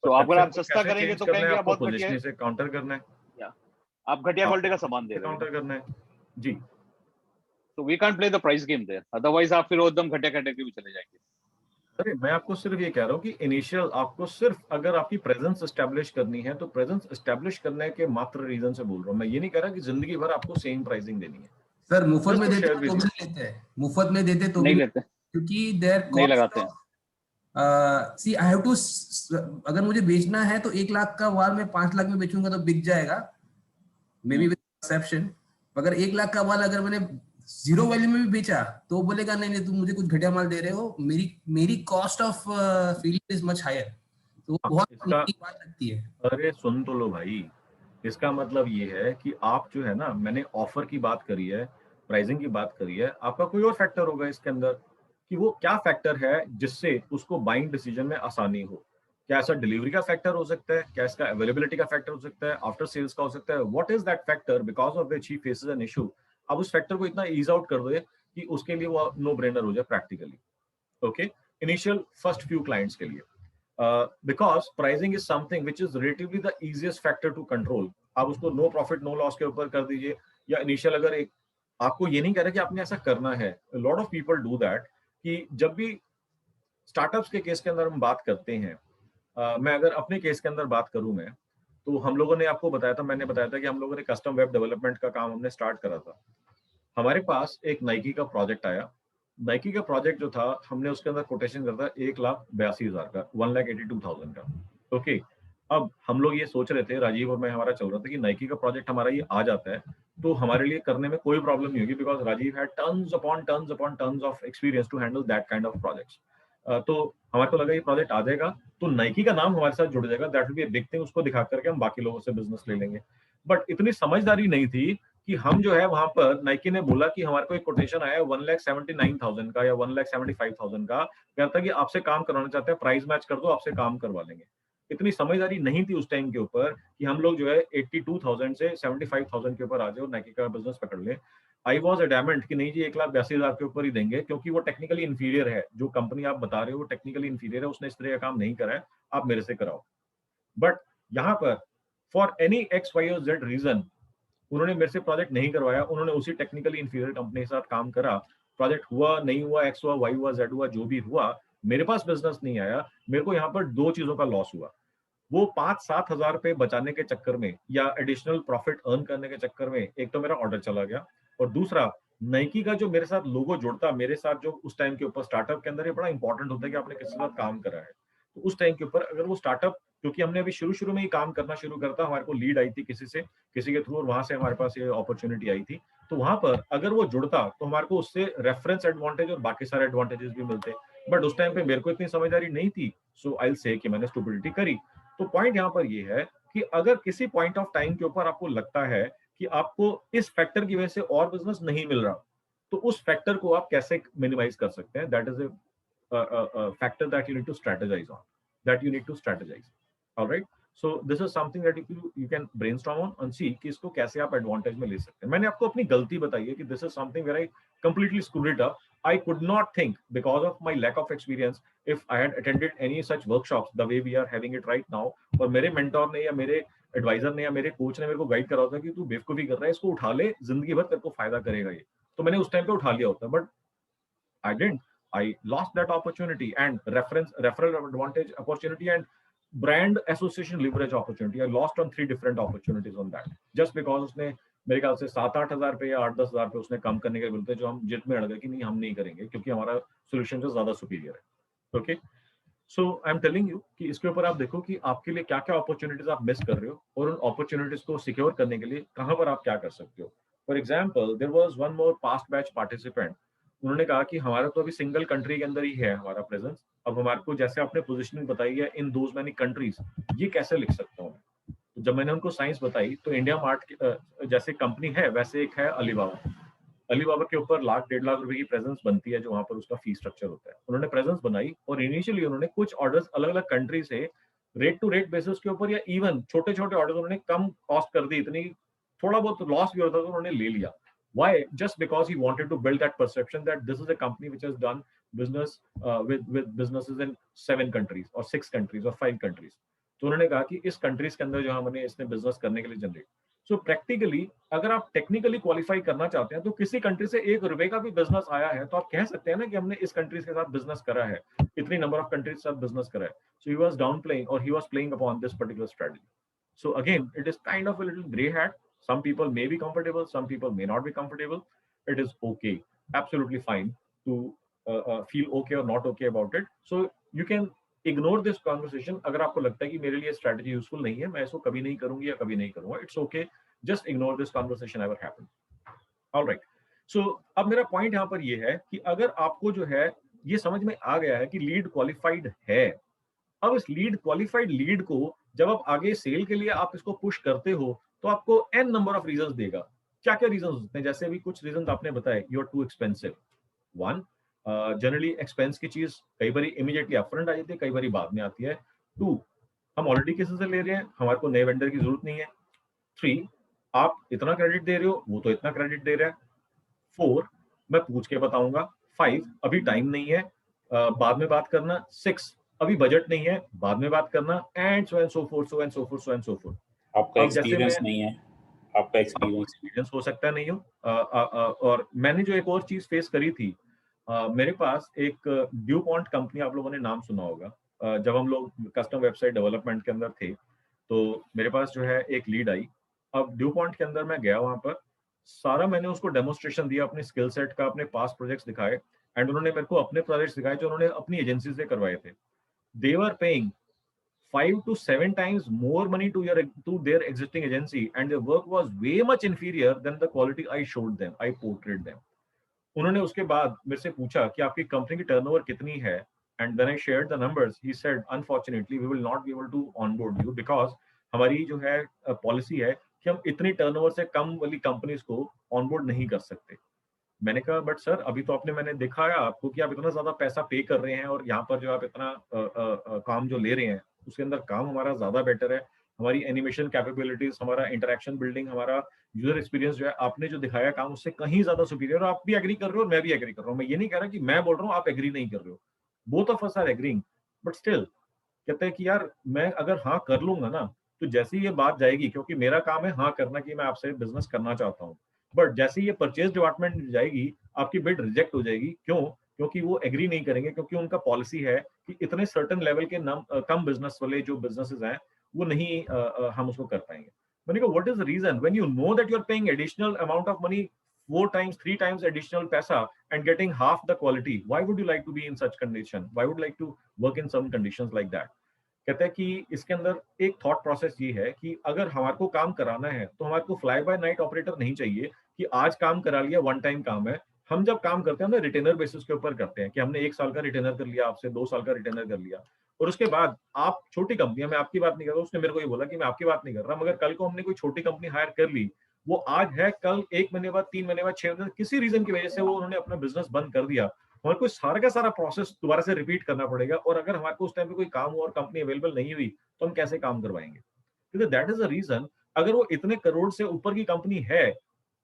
तो अगर आप सस्ता करेंगे तो कहेंगे आप बहुत घटिया से काउंटर करना है, आप घटिया क्वालिटी का सामान दे रहे हैं, काउंटर करना है जी। तो we can't play the price game there, otherwise आप फिर एकदम घटिया के भी चले जाएंगे। अरे मैं आपको सिर्फ ये कह रहा हूँ कि इनिशियल आपको सिर्फ अगर आपकी प्रेजेंस एस्टैब्लिश करनी है तो प्रेजेंस एस्टैब्लिश करने के मात्र रीजन से बोल रहा हूँ, मैं ये नहीं कह रहा कि जिंदगी भर आपको सेम प्राइसिंग देनी है। सर मुफ्त में देते तो भी लेते हैं, मुफ्त में देते तो नहीं लेते, क्योंकि देयर नहीं लगाते हैं। सी आई हैव टू, अगर मुझे बेचना है तो 1 लाख का वाल मैं 5 लाख में बेचूंगा तो बिक जाएगा, मे बी विद एक्सेप्शन। अगर 1 लाख का वाल अगर मैंने 0 वैल्यू में भी बेचा तो बोलेगा नहीं तुम मुझे कुछ घटिया माल दे रहे हो, मेरी cost of feeling is much higher, तो बहुत बड़ी बात लगती है। अरे सुन तो लो भाई, इसका मतलब ये है कि आप जो है ना, मैंने ऑफर की बात करी है, प्राइसिंग की बात करी है, आपका कोई और फैक्टर होगा इसके अंदर कि वो क्या फैक्टर है जिससे उसको बाइंग डिसीजन में आसानी हो। क्या ऐसा डिलीवरी का फैक्टर हो सकता है, क्या इसका अवेलेबिलिटी का फैक्टर हो सकता है, आफ्टर सेल्स का हो सकता है, what is that factor because of which he faces an issue. अब उस फैक्टर को इतना ईज आउट कर दो कि उसके लिए वो नो ब्रेनर हो जाए practically, okay, initial first few clients के लिए। Because pricing is something which is relatively the easiest factor to control. आप उसको नो प्रॉफिट नो लॉस के ऊपर कर दीजिए, या इनिशियल अगर एक, आपको ये नहीं कह रहा कि आपने ऐसा करना है, lot of people do that कि जब भी स्टार्टअप्स के केस के अंदर हम बात करते हैं, मैं अगर अपने केस के अंदर बात करूं मैं, तो हम लोगों ने आपको बताया था, मैंने बताया था कि हम लोगों ने कस्टम वेब डेवलपमेंट का काम हमने स्टार्ट करा था। हमारे पास एक नाइकी का प्रोजेक्ट आया, नाइकी का प्रोजेक्ट जो था हमने उसके अंदर कोटेशन करा था 1,82,000 का, 1,82,000 का, ओके। अब हम लोग ये सोच रहे थे, राजीव और मैं, हमारा चल रहा था कि नाइकी का प्रोजेक्ट हमारा ये आ जाता है तो हमारे लिए करने में कोई प्रॉब्लम नहीं होगी, because Rajiv had tons upon tons of experience to handle that kind of projects. तो हमारे को लगा ये प्रोजेक्ट आ जाएगा तो नाइकी का नाम हमारे साथ जुड़ जाएगा, that will be a big thing, उसको दिखा करके हम बाकी लोगों से बिजनेस ले लेंगे। बट इतनी समझदारी नहीं थी कि हम जो है वहां पर, नाइकी ने बोला कि हमारे को एक कोटेशन आया 1,79,000 का या 1,75,000 का, कहता कि आपसे काम करवाना चाहते हैं, प्राइस मैच कर दो, आपसे काम करवा लेंगे। इतनी समझदारी नहीं थी उस टाइम के ऊपर कि हम लोग जो है 82,000 से 75,000 के ऊपर आ जाए और नाइकी का बिजनेस पकड़ ले। आई वॉज एडैमेंट कि नहीं जी 1,82,000 के ऊपर ही देंगे, क्योंकि वो टेक्निकली इंफीरियर है, जो कंपनी आप बता रहे हो वो टेक्निकली इंफीरियर है, उसने इस तरह का काम नहीं करा है, आप मेरे से कराओ। बट यहाँ पर फॉर एनी एक्स वाई और जेड रीजन उन्होंने मेरे से प्रोजेक्ट नहीं करवाया, उन्होंने उसी टेक्निकली इंफीरियर कंपनी के साथ काम करा, प्रोजेक्ट हुआ नहीं हुआ, एक्स हुआ, वाई हुआ, जेड हुआ, जो भी हुआ, मेरे पास बिजनेस नहीं आया, मेरे को यहाँ पर दो चीजों का लॉस हुआ। वो 5-7 हजार रुपए बचाने के चक्कर में या एडिशनल प्रॉफिट अर्न करने के चक्कर में एक तो मेरा ऑर्डर चला गया, और दूसरा नाइकी का जो मेरे साथ लोगो जुड़ता, मेरे साथ जो उस टाइम के ऊपर स्टार्टअप के अंदर ये बड़ा इंपॉर्टेंट होता है कि आपने किसके साथ काम करा है। तो उस टाइम के ऊपर अगर वो स्टार्टअप, क्योंकि हमने अभी शुरू शुरू में ही काम करना शुरू करता, हमारे को लीड आई थी किसी से, किसी के थ्रू, और वहां से हमारे पास ये अपॉर्चुनिटी आई थी। तो वहां पर अगर वो जुड़ता तो हमारे को उससे रेफरेंस एडवांटेज और बाकी सारे एडवांटेजेस भी मिलते, बट उस टाइम पे मेरे को इतनी समझदारी नहीं थी, सो आई विल से कि मैंने स्टुपिडिटी करी। तो पॉइंट यहाँ पर ये है कि अगर किसी पॉइंट ऑफ टाइम के ऊपर आपको लगता है कि आपको इस फैक्टर की वजह से और बिजनेस नहीं मिल रहा, तो उस फैक्टर को आप कैसे मिनिमाइज कर सकते हैं, that is a factor that you need to strategize on, that you need to strategize. All right, so this is something that you can brainstorm on and see कि इसको कैसे आप एडवांटेज में ले सकते हैं। मैंने आपको अपनी गलती बताई है कि this is something where I completely screwed it up. I could not think, because of my lack of experience, if I had attended any such workshops the way we are having it right now, और मेरे मेंटोर ने या मेरे एडवाइजर ने या मेरे कोच ने मेरे को गाइड करा होता कि तू बेवकूफी कर रहा है, इसको उठा ले, जिंदगी भर तेरे को फायदा करेगा ये, तो मैंने उस टाइम पे उठा लिया होता, but I didn't. I lost that opportunity, and referral advantage opportunity and brand association leverage opportunity. I lost on 3 different opportunities on that, just because उसने मेरे ख्याल से 7-8 हजार पे या 8-10 हजार पे उसने कम करने के बोलते, जो हम जिद में अड़ गए कि नहीं हम नहीं करेंगे क्योंकि हमारा सोल्यूशन जो ज्यादा सुपीरियर है। Okay, so I am telling you कि इसके ऊपर आप देखो कि आपके लिए क्या क्या अपॉर्चुनिटीज आप मिस कर रहे हो, और उन अपॉर्चुनिटीज को सिक्योर करने के लिए कहां पर आप क्या कर सकते हो। For example, there was one more past batch participant, उन्होंने कहा कि हमारा तो अभी सिंगल कंट्री के अंदर ही है हमारा प्रेजेंस, अब हमारे को जैसे आपने पोजीशनिंग बताई है इन दोज मैनी कंट्रीज, ये कैसे लिख सकता हूँ मैं। तो जब मैंने उनको साइंस बताई तो इंडिया मार्ट जैसे कंपनी है वैसे एक है अलीबाबा, अलीबाबा के ऊपर 1-1.5 लाख रुपए की प्रेजेंस बनती है, जो वहां पर उसका फी स्ट्रक्चर होता है। उन्होंने प्रेजेंस बनाई और इनिशियली उन्होंने कुछ ऑर्डर्स अलग अलग कंट्री से रेट टू रेट बेसिस के ऊपर, या इवन छोटे छोटे ऑर्डर उन्होंने कम कॉस्ट कर दी, इतनी थोड़ा बहुत लॉस भी होता था तो उन्होंने ले लिया। Why? Just because he wanted to build that perception that this is a company which has done business with businesses in 7 countries or 6 countries or 5 countries. तो उन्होंने कहा कि इस कंट्रीज के अंदर जो हमने इसने बिजनेस करने के लिए जनरेट, सो प्रैक्टिकली अगर आप टेक्निकली क्वालिफाई करना चाहते हैं तो किसी कंट्री से 1 रुपए का भी बिजनेस आया है तो आप कह सकते हैं ना कि हमने इस कंट्रीज के साथ बिजनेस करा है, इतनी नंबर ऑफ कंट्रीज के साथ बिजनेस करा है। सो ही वाज डाउन प्लेइंग और he was playing upon this particular strategy. So again it is kind of a little grey hat. Some people may be comfortable, some people may not be comfortable. It is okay, absolutely fine to feel okay or not okay about it. So you can ignore this conversation. अगर आपको लगता है कि मेरे लिए strategy useful नहीं है, मैं इसको कभी नहीं करूंगी या कभी नहीं करूंगा, it's okay. Just ignore this conversation ever happened. All right. So अब मेरा point यहाँ पर ये है कि अगर आपको जो है ये समझ में आ गया है कि लीड क्वालिफाइड है, अब इस लीड क्वालिफाइड लीड को जब आप आगे सेल के लिए आप इसको पुश करते हो तो आपको n नंबर ऑफ रीजंस देगा। क्या क्या रीजंस होते हैं, जैसे अभी कुछ रीजंस आपने बताए, you are too expensive. 1, generally expense की चीज कई बार इमीडिएटली अपफ्रंट आ जाती है, कई बार बाद में आती है। 2, हम ऑलरेडी किसी से ले रहे हैं, हमारे को नए वेंडर की जरूरत नहीं है। 3, आप इतना क्रेडिट दे रहे हो, वो तो इतना क्रेडिट दे रहा है। 4, मैं पूछ के बताऊंगा। 5, अभी टाइम नहीं है, बाद में बात करना। 6, अभी बजट नहीं है, बाद में बात करना। And so and so fourth, so and so fourth, so and so fourth. आपका एक्सपीरियंस नहीं है, आपका एक्सपीरियंस हो सकता नहीं हो। और मैंने जो एक और चीज फेस करी थी, मेरे पास एक ड्यूपॉन्ट कंपनी, आप लोगों ने नाम सुना होगा, जब हम लोग कस्टम वेबसाइट डेवलपमेंट के अंदर थे तो मेरे पास जो है एक लीड आई। अब ड्यूपॉन्ट के अंदर मैं गया, वहां पर सारा मैंने उसको डेमोन्स्ट्रेशन दिया अपने स्किल सेट का, अपने पास्ट प्रोजेक्ट्स दिखाए, एंड उन्होंने मेरे को अपने प्रोजेक्ट्स दिखाए जो उन्होंने अपनी एजेंसी से करवाए थे। दे were paying 5 to 7 times more money to their existing agency, and their work was way much inferior than the quality I showed them, I portrayed them. उन्होंने उसके बाद मेरे से पूछा कि आपकी कंपनी की टर्नओवर कितनी है, and when I shared the numbers, he said, unfortunately, we will not be able to onboard you because हमारी जो है पॉलिसी है कि हम इतनी टर्नओवर से कम वाली कंपनीज को ऑनबोर्ड नहीं कर सकते। मैंने कहा बट सर अभी तो मैंने दिखाया आपको कि आप इतना ज्यादा पैसा पे कर रहे हैं और यहाँ पर जो आप इतना काम जो ले रहे हैं उसके अंदर काम हमारा ज्यादा बेटर है, हमारी एनिमेशन कैपेबिलिटीज, हमारा इंटरेक्शन बिल्डिंग, हमारा यूजर एक्सपीरियंस जो है आपने जो दिखाया काम उससे कहीं ज्यादा सुपीरियर। आप भी एग्री कर रहे हो और मैं भी एग्री कर रहा हूँ। मैं ये नहीं कह रहा कि मैं बोल रहा हूँ आप एग्री नहीं कर रहे हो, both of us are agreeing, but still कहते हैं कि यार मैं अगर हाँ कर लूंगा ना तो जैसे ही ये बात जाएगी, क्योंकि मेरा काम है हाँ करना कि मैं आपसे बिजनेस करना चाहता हूँ, बट जैसे ये परचेज डिपार्टमेंट में जाएगी आपकी बिड रिजेक्ट हो जाएगी। क्यों? क्योंकि वो एग्री नहीं करेंगे, क्योंकि उनका पॉलिसी है कि इतने सर्टन लेवल के कम बिजनेस वाले जो बिजनेसेस हैं वो नहीं हम उसको कर पाएंगे। मैंने कहा what is the reason when you know that you are paying additional amount of money 4 times 3 times additional पैसा and getting half the quality, why would you like to be in such condition, why would you like to work in some conditions like that? कहते हैं कि इसके अंदर एक थॉट प्रोसेस ये है कि अगर हमारे को काम कराना है तो हमारे को फ्लाई बाय नाइट ऑपरेटर नहीं चाहिए कि आज काम करा लिया, वन टाइम काम है। हम जब काम करते हैं ना रिटेनर बेसिस के ऊपर करते हैं कि हमने 1 साल का रिटेनर कर लिया आपसे, 2 साल का रिटेनर कर लिया, और उसके बाद आप छोटी कंपनी, मैं आपकी बात नहीं कर रहा, उसने मेरे को ये बोला कि मैं आपकी बात नहीं कर रहा, मगर कल को हमने कोई छोटी कंपनी हायर कर ली, वो आज है, कल 1 महीने बाद, 3 महीने बाद, 6 महीने बाद, किसी रीजन की वजह से वो उन्होंने अपना बिजनेस बंद कर दिया, हमारे को सारा का सारा प्रोसेस दोबारा से रिपीट करना पड़ेगा। और अगर हमारे को उस टाइम पे कोई काम हुआ और कंपनी अवेलेबल नहीं हुई तो हम कैसे काम करवाएंगे? क्योंकि दैट इज द रीजन। अगर वो इतने करोड़ से ऊपर की कंपनी है,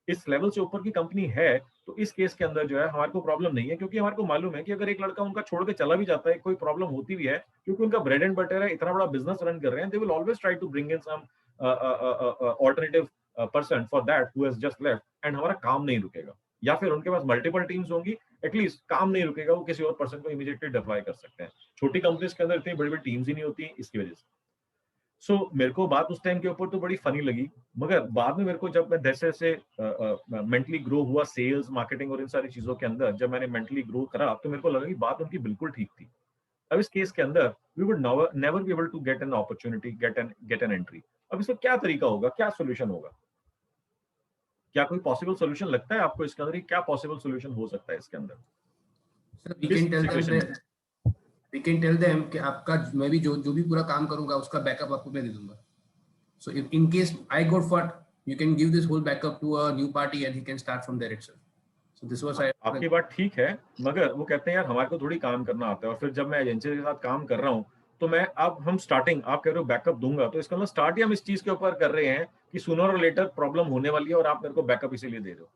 इस लेवल से ऊपर की कंपनी है, तो इस केस के अंदर जो है हमारे को प्रॉब्लम नहीं है, क्योंकि हमारे को मालूम है कि अगर एक लड़का उनका छोड़ के चला भी जाता है, कोई प्रॉब्लम होती भी है, क्योंकि उनका ब्रेड एंड बटर है, इतना बड़ा बिजनेस रन कर रहे हैं, they will always try to bring in some alternative person for that who has just left, and हमारा काम नहीं रुकेगा। या फिर उनके पास मल्टीपल टीम्स होंगी, एटलीस्ट काम नहीं रुकेगा, वो किसी और पर्सन को इमीडिएटली डिप्लॉय कर सकते हैं। छोटी कंपनीज के अंदर इतनी बड़ी बड़ी टीम्स ही नहीं होती इसकी वजह से। सो मेरे को बात उस टाइम के ऊपर तो बड़ी फनी लगी, मगर बाद में मेरे को जब मैं जैसे जैसे मेंटली ग्रो हुआ सेल्स मार्केटिंग और इन सारी चीजों के अंदर, जब मैंने मेंटली ग्रो करा तो मेरे को लगा कि बात उनकी बिल्कुल ठीक थी। अब इस केस के अंदर we would never be able to get an opportunity, get an entry. अब इसका क्या तरीका होगा, क्या सोल्यूशन होगा? क्या कोई पॉसिबल सोल्यूशन लगता है आपको इसके अंदर? क्या पॉसिबल सोल्यूशन हो सकता है इसके अंदर? We can tell them कि आपका मैं भी जो भी पूरा काम करूंगा उसका बैकअप आपको मैं दे दूंगा। So if in case I got fought, you can give this whole backup to a new party and he can start from there itself. So this was आपकी बात ठीक है, मगर वो कहते हैं यार हमारे को थोड़ी काम करना आता है, और फिर जब मैं एजेंसी के साथ काम कर रहा हूँ तो मैं अब हम स्टार्टिंग, आप कह रहे हो बैकअप दूंगा, तो इसका मतलब स्टार्ट ही हम इस चीज के ऊपर कर रहे हैं कि सूनर और लेटर प्रॉब्लम होने वाली है और आप मेरे को बैकअप इसीलिए दे रहे हो।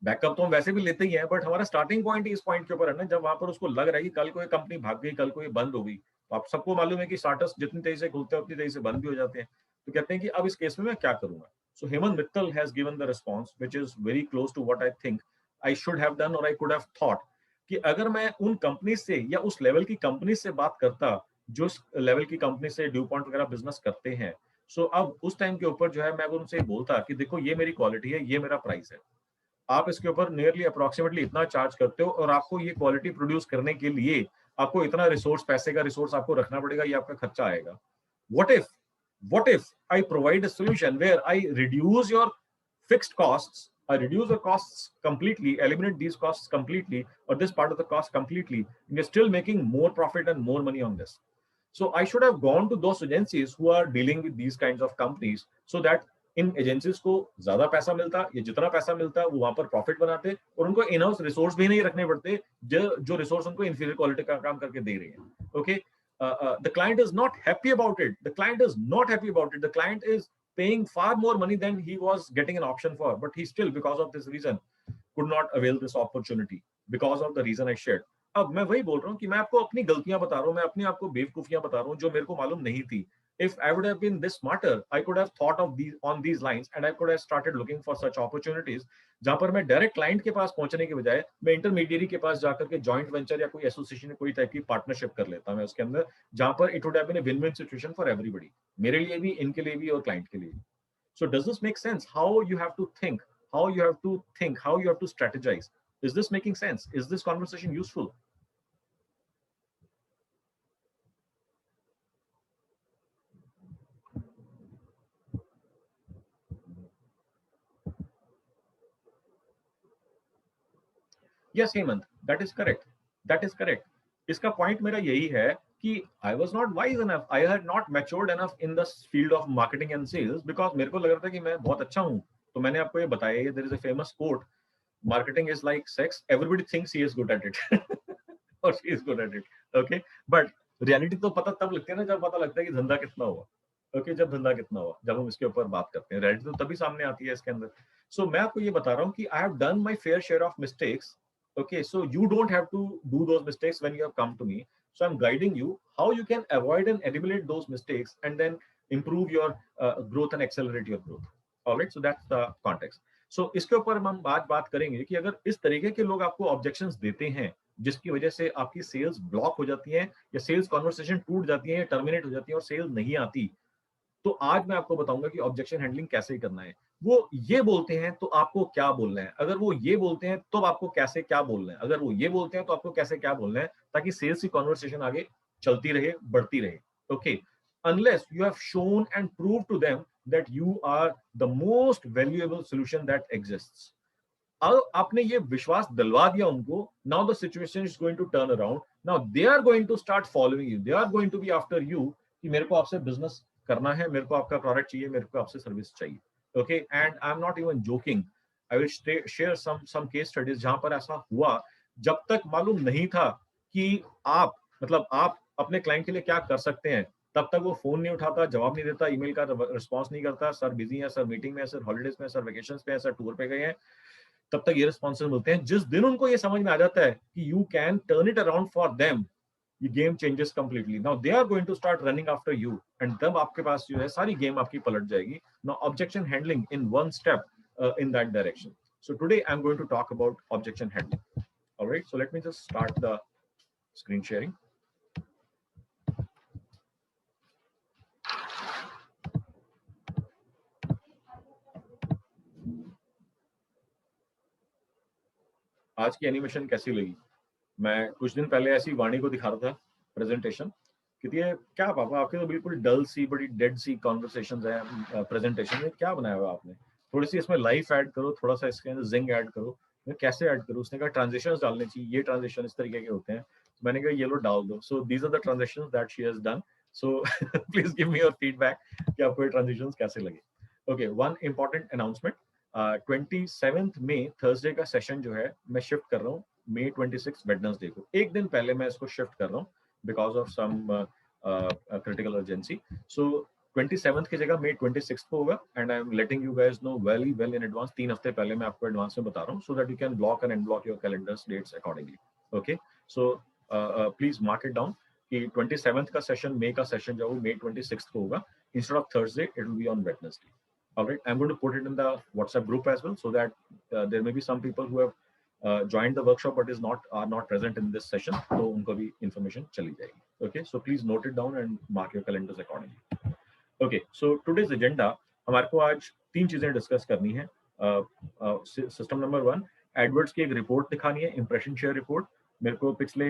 बैकअप तो हम वैसे भी लेते ही हैं, बट हमारा स्टार्टिंग पॉइंट इस पॉइंट के ऊपर है ना, जब वहां पर उसको लग रहा है कि कल को ये कंपनी भाग गई, कल को ये बंद हो गई। तो आप सबको मालूम है कि स्टार्टअप्स जितनी तेजी से खुलते हैं उतनी तेजी से बंद भी हो जाते हैं। तो कहते हैं कि अब इस केस में मैं क्या करूंगा? So Hemant Mittal has given the response which is very close to what I think I should have done और आई कुड हैव थॉट, कि अगर मैं उन कंपनी से या उस लेवल की कंपनी से बात करता जो लेवल की कंपनी से ड्यूपॉन्ट वगैरह बिजनेस करते हैं, सो अब उस टाइम के ऊपर जो है मैं उनसे बोलता कि देखो ये मेरी क्वालिटी है, ये मेरा प्राइस है, आप इसके ऊपर नियरली अप्रोक्सीमेटली इतना चार्ज करते हो, और आपको ये क्वालिटी प्रोड्यूस करने के लिए आपको इतना रिसोर्स, पैसे का रिसोर्स आपको रखना पड़ेगा, ये आपका खर्चा आएगा। What if I provide a solution where I reduce your fixed costs, I reduce the costs completely, eliminate these costs completely, or this part of the cost completely, and you're still making more profit and more money on this. So I should have gone to those agencies who are dealing with these kinds of companies, so that in agencies को ज्यादा पैसा मिलता, ये जितना पैसा मिलता वो वहां पर प्रॉफिट बनाते, और उनको इन हाउस रिसोर्स भी नहीं रखने पड़ते जो रिसोर्स उनको इंफीरियर क्वालिटी का काम करके दे रहे हैं। Okay, the client is not happy about it. The client is not happy about it. The client is paying far more money than he was getting an option for, but he still, because of this reason, could not avail this opportunity because of the reason I shared. अब मैं वही बोल रहा हूँ कि मैं आपको अपनी गलतियां बता रहा हूँ, मैं अपनी आपको बेवकूफियां बता रहा हूँ जो मेरे को मालूम नहीं थी। If I would have been this smarter, I could have thought of these lines, and I could have started looking for such opportunities, जहां पर मैं डायरेक्ट क्लाइंट के पास पहुंचने के बजाय मैं इंटरमीडिएरी के पास जाकर के जॉइंट वेंचर या कोई एसोसिएशन, कोई टाइप की पार्टनरशिप कर लेता मैं उसके अंदर, जहां पर it would have been a win win situation for everybody, मेरे लिए भी, इनके लिए भी और क्लाइंट के लिए भी। So does this make sense? How you have to think, how you have to strategize? Is this making sense? Is this conversation useful? Yes, Hemant, that is correct. That is correct. इसका पॉइंट मेरा यही है कि I was not wise enough. I had not matured enough in the field of marketing and sales because मेरे को लग रहा था कि मैं बहुत अच्छा हूँ। तो मैंने आपको ये बताया, there is a famous quote, marketing is like sex. Everybody thinks he is good at it or she is good at it. Okay, but reality तो पता तब लगती है ना जब पता लगता है कि धंधा कितना हुआ। ओके, जब धंधा कितना हुआ, जब हम इसके ऊपर बात करते हैं, reality तो तभी सामने आती है इसके अंदर। So मैं आपको ये बता रहा हूँ कि I have done my fair share of mistakes. Okay, so you don't have to do those mistakes when you have come to me. So I'm guiding you how you can avoid and eliminate those mistakes and then improve your growth and accelerate your growth. All right, so that's the context. सो इसके ऊपर हम बात करेंगे कि अगर इस तरीके के लोग आपको ऑब्जेक्शंस देते हैं जिसकी वजह से आपकी सेल्स ब्लॉक हो जाती है या सेल्स कॉन्वर्सेशन टूट जाती है, टर्मिनेट हो जाती है और सेल नहीं आती, तो आज मैं आपको बताऊंगा कि ऑब्जेक्शन हैंडलिंग कैसे करना है। वो ये बोलते हैं तो आपको क्या बोलना है, अगर वो ये बोलते हैं तो आपको कैसे क्या बोलना है, अगर वो ये बोलते हैं तो आपको कैसे क्या बोलना है, ताकि सेल्स की कॉन्वर्सेशन आगे चलती रहे, बढ़ती रहे। Okay, unless you have shown and proved to them that you are the most valuable solution that exists. अब आपने ये विश्वास दिलवा दिया उनको, now the situation is going to turn around, now they are going to start following you, they are going to be after you कि मेरे को आपसे बिजनेस करना है, मेरे को आपका प्रोडक्ट चाहिए, मेरे को आपसे सर्विस चाहिए। Okay, and I am not even joking, I will share some case studies जहां पर ऐसा हुआ, जब तक मालूम नहीं था कि आप आप अपने क्लाइंट के लिए क्या कर सकते हैं, तब तक वो फोन नहीं उठाता, जवाब नहीं देता, ईमेल का रिस्पॉन्स नहीं करता, सर बिजी है, सर मीटिंग में है, सर हॉलीडेज में, सर वेकेशन पे है, सर टूर पे गए हैं, तब तक ये रिस्पॉन्सेस मिलते हैं। जिस दिन उनको ये समझ में आ जाता है कि you can turn it around for them, ये game changes completely, now they are going to start running after you, and तब आपके पास जो है सारी गेम आपकी पलट जाएगी। Now objection handling in one step in that direction. So today I'm going to talk about objection handling. All right, so let me just start the screen sharing. आज की एनिमेशन कैसी लगी? मैं कुछ दिन पहले ऐसी वाणी को दिखा रहा था प्रेजेंटेशन, कहती है क्या पापा आपके तो बिल्कुल डल सी, बड़ी डेड सी कॉन्वर्सेशंस है प्रेजेंटेशन में, क्या बनाया हुआ आपने, थोड़ी सी इसमें लाइफ ऐड करो, थोड़ा सा इसके अंदर जिंग ऐड करो। मैं कैसे ऐड करूँ? उसने कहा ट्रांजिशंस डालने चाहिए, ये ट्रांजिशन इस तरीके के होते हैं। मैंने कहा ये लो डाल दो। So these are the transitions that she has done. So please give me your feedback कि आपको ये ट्रांजिशंस कैसे लगे। ओके, वन इंपॉर्टेंट अनाउंसमेंट, 27 मई थर्सडे का सेशन जो है मैं शिफ्ट कर रहा हूँ May 26 वेडनेसडे को। एक दिन पहले मैं इसको शिफ्ट कर रहा हूँ because of some critical urgency. So 27 की जगह May 26 को होगा, and I am letting you guys know very well in advance. 3 हफ्ते पहले मैं आपको एडवांस में बता रहा हूँ, so that you can block and unblock your calendars dates accordingly. Okay, so please mark it down कि 27 का सेशन, May का सेशन जो है May 26 को होगा, instead of Thursday it will be on Wednesday. All right, I'm going to put it in the WhatsApp group as well, so that there may be some people who have joined the workshop but are not present in this session, so unko bhi information chali jayegi. Okay, so please note it down and mark your calendars accordingly. Okay, so today's agenda, हमारे को आज 3 चीजें डिस्कस करनी है। सिस्टम नंबर 1, एडवर्ड्स की एक रिपोर्ट दिखानी है, इंप्रेशन शेयर रिपोर्ट। मेरे को पिछले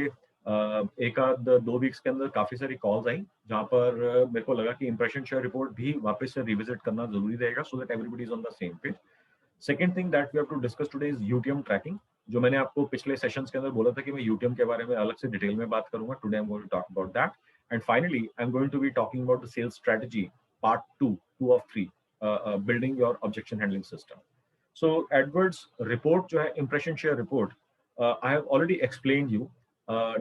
एक आध 2 वीक्स के अंदर काफी सारी कॉल्स आई जहां पर मेरे को लगा कि इंप्रेशन शेयर रिपोर्ट भी वापस से रिविजिट करना जरूरी रहेगा, so that everybody is on the same page. Second thing that we have to discuss today is UTM tracking, जो मैंने आपको पिछले सेशंस के अंदर बोला था कि मैं यूटीएम के बारे में अलग से डिटेल में बात करूंगा। Today I am going to talk about that, and finally I am going to be talking about the sales strategy part 2 of 3, building your objection handling system. So AdWords report जो है, impression share report, I have already explained you.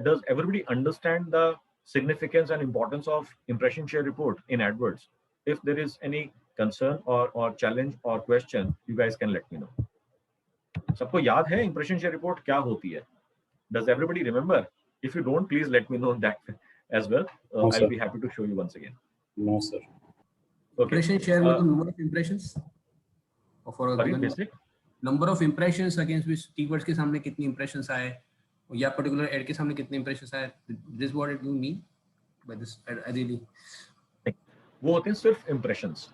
Does everybody understand the significance and importance of impression share report in AdWords? If there is any concern or challenge or question, you guys can let me know. सबको याद है impression share report क्या होती है? Does everybody remember? If you don't, please let me know that as well. No, I'll be happy to show you once again. No, sir. Okay. Impression share में तो number of impressions for a given number of impressions against which keywords के सामने कितनी impressions आए या पर्टिकुलर एड के सामने कितने इंप्रेशंस आए, this what it you mean by this ideally? वो होते हैं सिर्फ इंप्रेशंस।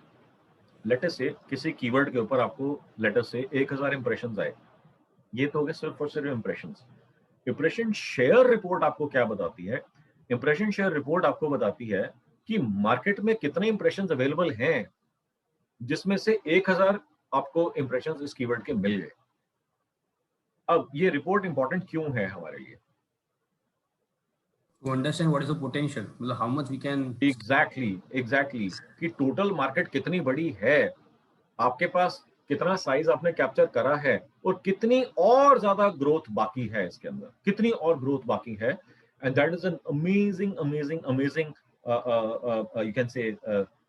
लेट अस से किसी कीवर्ड के ऊपर आपको लेट अस से 1000 इंप्रेशंस आए, ये तो हो गए सिर्फ और सिर्फ इंप्रेशंस। इंप्रेशन शेयर रिपोर्ट आपको क्या बताती है? इंप्रेशन शेयर रिपोर्ट आपको बताती है कि मार्केट में कितने इंप्रेशंस अवेलेबल हैं जिसमें से 1000 आपको इंप्रेशंस इस कीवर्ड के मिल गए। अब ये रिपोर्ट इंपॉर्टेंट क्यों है हमारे लिए? To understand what is the potential, मतलब how much we can exactly कि टोटल मार्केट कितनी बड़ी है, आपके पास कितना साइज आपने कैप्चर करा है, और कितनी और ज्यादा ग्रोथ बाकी है इसके अंदर, कितनी और ग्रोथ बाकी है। And that is an amazing you can say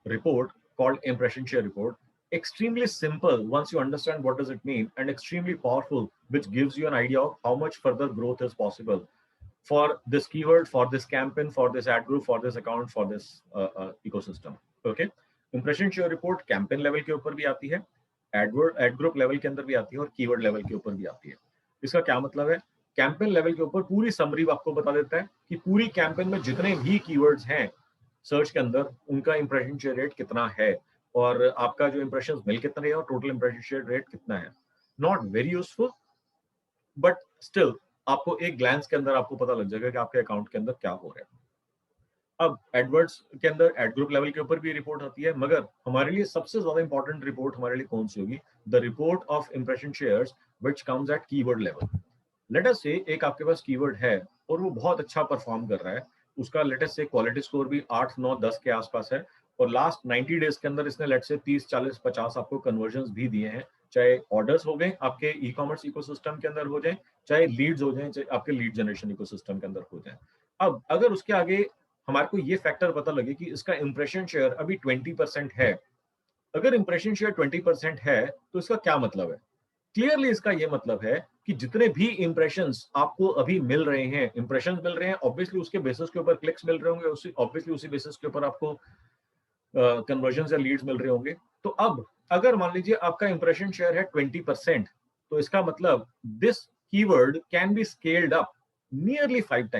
report called impression share report. Extremely simple once you understand what does it mean, and extremely powerful, which gives you an idea of how much further growth is possible for this keyword, for this campaign, for this ad group, for this account, for this ecosystem. Okay, impression share report campaign level के ऊपर भी आती है, एड ग्रुप लेवल के अंदर भी आती है और कीवर्ड लेवल के ऊपर भी आती है। इसका क्या मतलब है? कैंपेन लेवल के ऊपर पूरी समरी आपको बता देता है कि पूरी कैंपेन में जितने भी कीवर्ड्स हैं सर्च के अंदर उनका इंप्रेशन शेयर रेट कितना है और आपका जो इंप्रेशन मिल कितना है और टोटल इंप्रेशन शेयर रेट कितना है। Not very useful but still आपको एक ग्लैंस के अंदर आपको पता लग जाएगा कि आपके अकाउंट के अंदर क्या हो रहा है। अब एडवर्ड्स के अंदर एड ग्रुप लेवल के ऊपर भी रिपोर्ट आती है, मगर हमारे लिए सबसे ज्यादा इंपॉर्टेंट रिपोर्ट हमारे लिए कौन सी होगी? The report of impression shares which comes at keyword level. Late us से एक आपके पास कीवर्ड है और वो बहुत अच्छा परफॉर्म कर रहा है, उसका लेट अस से क्वालिटी स्कोर भी 8, 9, 10 के आसपास है और लास्ट 90 डेज के अंदर इसने लेट से 30, 40, 50 आपको कन्वर्जन्स भी दिए हैं, चाहे ऑर्डर्स हो गए आपके ई कॉमर्स इकोसिस्टम के अंदर हो जाए, चाहे लीड्स हो जाए, चाहे आपके लीड जनरेशन इकोसिस्टम के अंदर हो जाए। अब अगर उसके आगे हमारे को ये फैक्टर पता लगे कि इसका इंप्रेशन शेयर अभी 20% है, अगर इंप्रेशन शेयर 20% है तो इसका क्या मतलब है? क्लियरली इसका ये मतलब है कि जितने भी इंप्रेशंस आपको अभी मिल रहे हैं, इंप्रेशंस मिल रहे हैं, ऑब्वियसली उसके बेसिस के ऊपर क्लिक्स मिल रहे होंगे, उसी ऑब्वियसली उसी बेसिस के ऊपर आपको कन्वर्जन या लीड्स मिल रहे होंगे। तो अब अगर मान लीजिए आपका इंप्रेशन शेयर है 20%, तो इसका मतलब this keyword can be scaled up nearly 5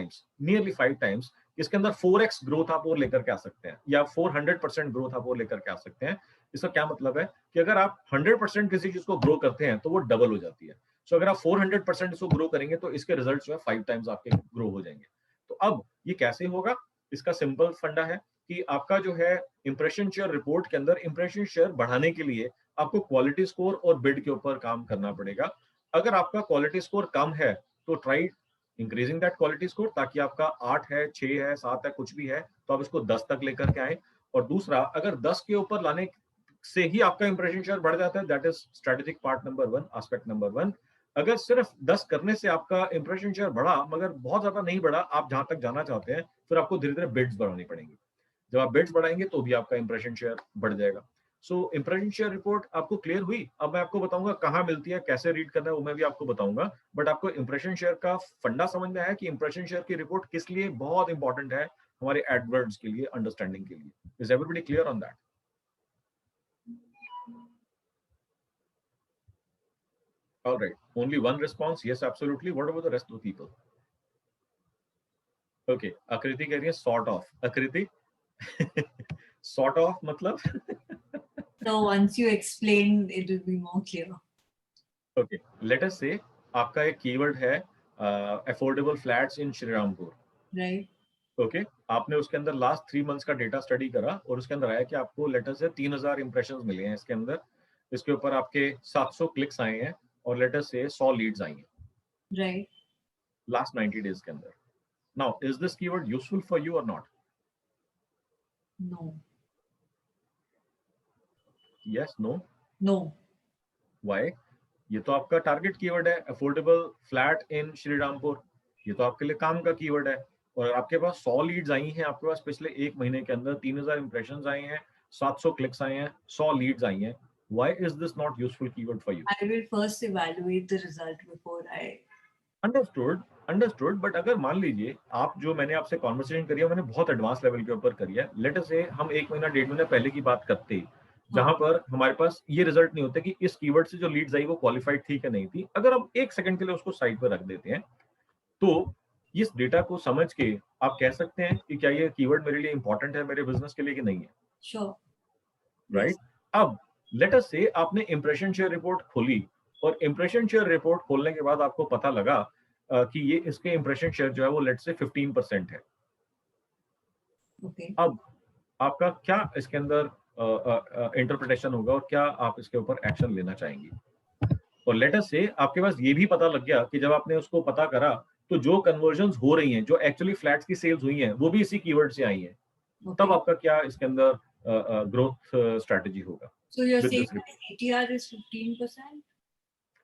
times. इसके अंदर 4x ग्रोथ आप और लेकर के आ सकते हैं या 400% ग्रोथ आप और लेकर के आ सकते हैं। इसका क्या मतलब है कि अगर आप 100% किसी चीज को ग्रो करते हैं तो वो डबल हो जाती है। सो अगर आप 400% इसको ग्रो करेंगे तो इसके रिजल्ट जो है 5 टाइम्स आपके ग्रो हो जाएंगे। तो अब ये कैसे होगा? इसका सिंपल फंडा है कि आपका जो है इंप्रेशन शेयर रिपोर्ट के अंदर इंप्रेशन शेयर बढ़ाने के लिए आपको क्वालिटी स्कोर और बिड के ऊपर काम करना पड़ेगा। अगर आपका क्वालिटी स्कोर कम है तो try increasing that quality score, ताकि आपका 8 है, 6 है, 7 है, कुछ भी है तो आप इसको 10 तक लेकर के आए। और दूसरा, अगर 10 के ऊपर लाने से ही आपका इंप्रेशन शेयर बढ़ जाता है, that is strategic part number 1, aspect number 1। अगर सिर्फ 10 करने से आपका इंप्रेशन शेयर बढ़ा मगर बहुत ज्यादा नहीं बढ़ा, आप जहां तक जाना चाहते हैं, फिर आपको धीरे धीरे बिड्स बढ़ानी पड़ेंगी। जब आप बिड्स बढ़ाएंगे तो भी आपका इंप्रेशन शेयर बढ़ जाएगा। सो इंप्रेशन शेयर रिपोर्ट आपको क्लियर हुई। अब मैं आपको बताऊंगा कहाँ मिलती है, कैसे रीड करना है, वो मैं भी आपको बताऊंगा। बट आपको इंप्रेशन शेयर का फंडा समझ में आया कि इंप्रेशन शेयर की रिपोर्ट किस लिए बहुत इंपॉर्टेंट है हमारे एडवर्ड्स के लिए, अंडरस्टैंडिंग के लिए। Is everybody clear on that? All right, only one response. Yes, absolutely. What about the rest of the people? Okay, आकृति कह रही है sort of. आकृति sort of मतलब? So once you explain, it will be more clear. Okay, let us say आपका एक कीवर्ड है अफोर्डेबल फ्लैट्स इन श्रीरामपुर। Right. ओके, आपने उसके अंदर लास्ट 3 मंथ्स का डेटा स्टडी करा और उसके अंदर आया कि आपको लेटर से 3000 इंप्रेशंस मिले हैं इसके अंदर। इसके ऊपर आपके 700 क्लिक्स आए हैं और लेटर से 100 लीड्स आई हैं। Right. लास्ट 90 डेज के अंदर। Now is this keyword useful for you और not? No. Yes, no? No. व्हाई? ये तो आपका टारगेट कीवर्ड है, अफोर्डेबल फ्लैट इन श्रीरामपुर। ये तो आपके लिए काम का कीवर्ड है और आपके पास 100 लीड्स आई हैं, आपके पास पिछले 1 महीने के अंदर 3000 इंप्रेशंस आए हैं, 700 क्लिक्स आए हैं, 100 लीड्स आई हैं। Why is this not useful keyword for you? I will first evaluate the result before I. Understood. But अगर मान लीजिए आप, जो मैंने आपसे कॉन्वर्सेशन करी है मैंने बहुत एडवांस लेवल के ऊपर करी है। लेट अस से हम 1 महीना 1.5 महीना पहले की बात करते, जहां पर हमारे पास ये रिजल्ट नहीं होता कि इस कीवर्ड से जो लीड्स आई वो क्वालिफाइड थी कि नहीं थी। अगर हम 1 सेकंड के लिए उसको साइड पर रख देते हैं तो इस डेटा को समझ के आप कह सकते हैं कि क्या ये कीवर्ड मेरे लिए इंपॉर्टेंट है मेरे बिजनेस के लिए कि नहीं है। Sure. राइट? अब लेट अस से आपने इंप्रेशन शेयर रिपोर्ट खोली और इंप्रेशन शेयर रिपोर्ट खोलने के बाद आपको पता लगा कि ये इसके इंप्रेशन शेयर जो है वो लेट से 15% है। Okay. अब आपका क्या इसके अंदर इंटरप्रिटेशन होगा और क्या आप इसके ऊपर एक्शन लेना चाहेंगी? और लेट अस से आपके पास ये भी पता लग गया कि जब आपने उसको पता करा तो जो कन्वर्जन्स हो रही हैं, जो एक्चुअली फ्लैट्स की सेल्स हुई हैं, वो भी इसी कीवर्ड से आई हैं। तब आपका क्या इसके अंदर ग्रोथ स्ट्रेटजी होगा? So you're saying that ATR is 15%?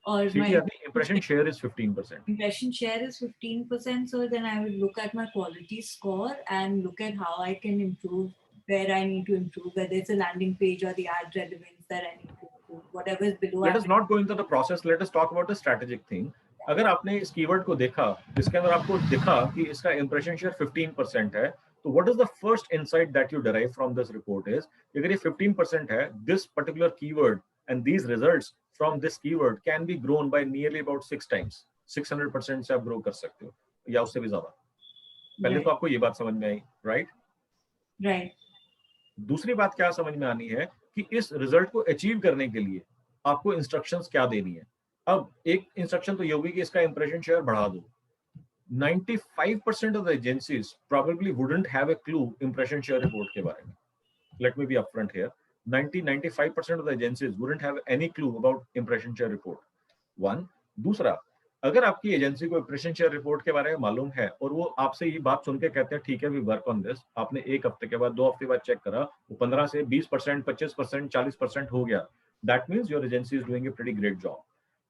Or my impression share is 15%. Impression share is 15%, so then I will look at my quality score and look at how I can improve, where I need to improve, whether it's a landing page or the ad relevance that I need to improve, whatever is below. Let us not go into the process, let us talk about the strategic thing. अगर आपने इस कीवर्ड को देखा, इसके अंदर आपको दिखा कि इसका इंप्रेशन शेयर 15% है, तो what is the first insight that you derive from this report is, अगर ये 15% है, this particular keyword and these results from this keyword can be grown by nearly about 6 times. 600% से आप grow कर सकते हो या उससे भी ज्यादा. पहले तो आपको ये बात समझ में आई, right? Right. दूसरी बात क्या समझ में आनी है कि इस रिजल्ट को अचीव करने के लिए आपको इंस्ट्रक्शंस क्या देनी है. अब एक इंस्ट्रक्शन तो ये होगी कि इसका इंप्रेशन शेयर बढ़ा दो. 95% of the agencies probably wouldn't have a clue impression share report के बारे में. Let me be upfront here. 95% of the agencies wouldn't have any clue about impression share report. One. दूसरा, अगर आपकी एजेंसी को impression share report के बारे में मालूम है और वो आपसे ये बात सुन के कहते हैं ठीक है we work on this, आपने एक हफ्ते के बाद 2 हफ्ते बाद चेक करा, वो 15 से 20%, 25%, 40% हो गया. That means your agency is doing a pretty great job.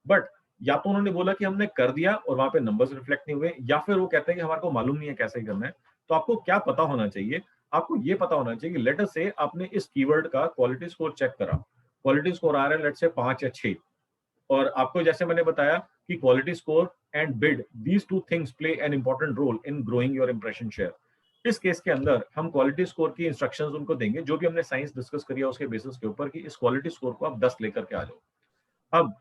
But या तो उन्होंने बोला कि हमने कर दिया और वहां पे नंबर्स रिफ्लेक्ट नहीं हुए, या फिर वो कहते हैं कि हमारे को मालूम नहीं है कैसे करना है. तो आपको क्या पता होना चाहिए? आपको ये पता होना चाहिए कि लेट अस से आपने इस कीवर्ड का क्वालिटी स्कोर चेक करा, क्वालिटी स्कोर आ रहा है लेट से 5 या 6, और आपको जैसे मैंने बताया कि quality score and bid, these two things play an important role in growing your impression share. इस केस के अंदर हम क्वालिटी स्कोर की इंस्ट्रक्शंस उनको देंगे, जो भी हमने साइंस डिस्कस करी है उसके बेसिस के ऊपर, कि इस क्वालिटी स्कोर को आप 10 लेकर के आ जाओ. अब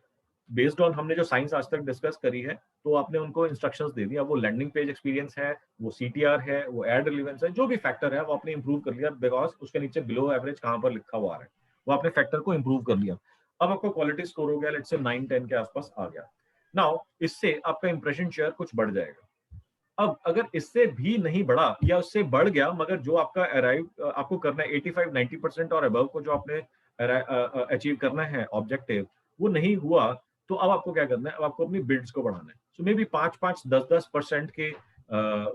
बेस्ड ऑन हमने जो साइंस आज तक डिस्कस करी है, तो आपने उनको इंस्ट्रक्शंस दे दिया. वो लैंडिंग पेज एक्सपीरियंस है, वो CTR है, वो एड रिलेवेंस है, जो भी फैक्टर है वो आपने इंप्रूव कर लिया, बिकॉज उसके नीचे बिलो एवरेज कहां पर लिखा हुआ आ रहा है, वो आपने फैक्टर को इंप्रूव कर लिया. अब आपका क्वालिटी स्कोर हो गया लेट्स से 9-10 के आसपास आ गया. नाउ इससे आपका इंप्रेशन शेयर कुछ बढ़ जाएगा. अब अगर इससे भी नहीं बढ़ा या उससे बढ़ गया, मगर जो आपका अराइव आपको करना है 85-90% और अबव को जो आपने अचीव करना है ऑब्जेक्टिव, वो नहीं हुआ, तो अब आपको क्या करना है? अब आपको अपनी बिड्स को बढ़ाना है. सो मे बी 5-5, 10-10% के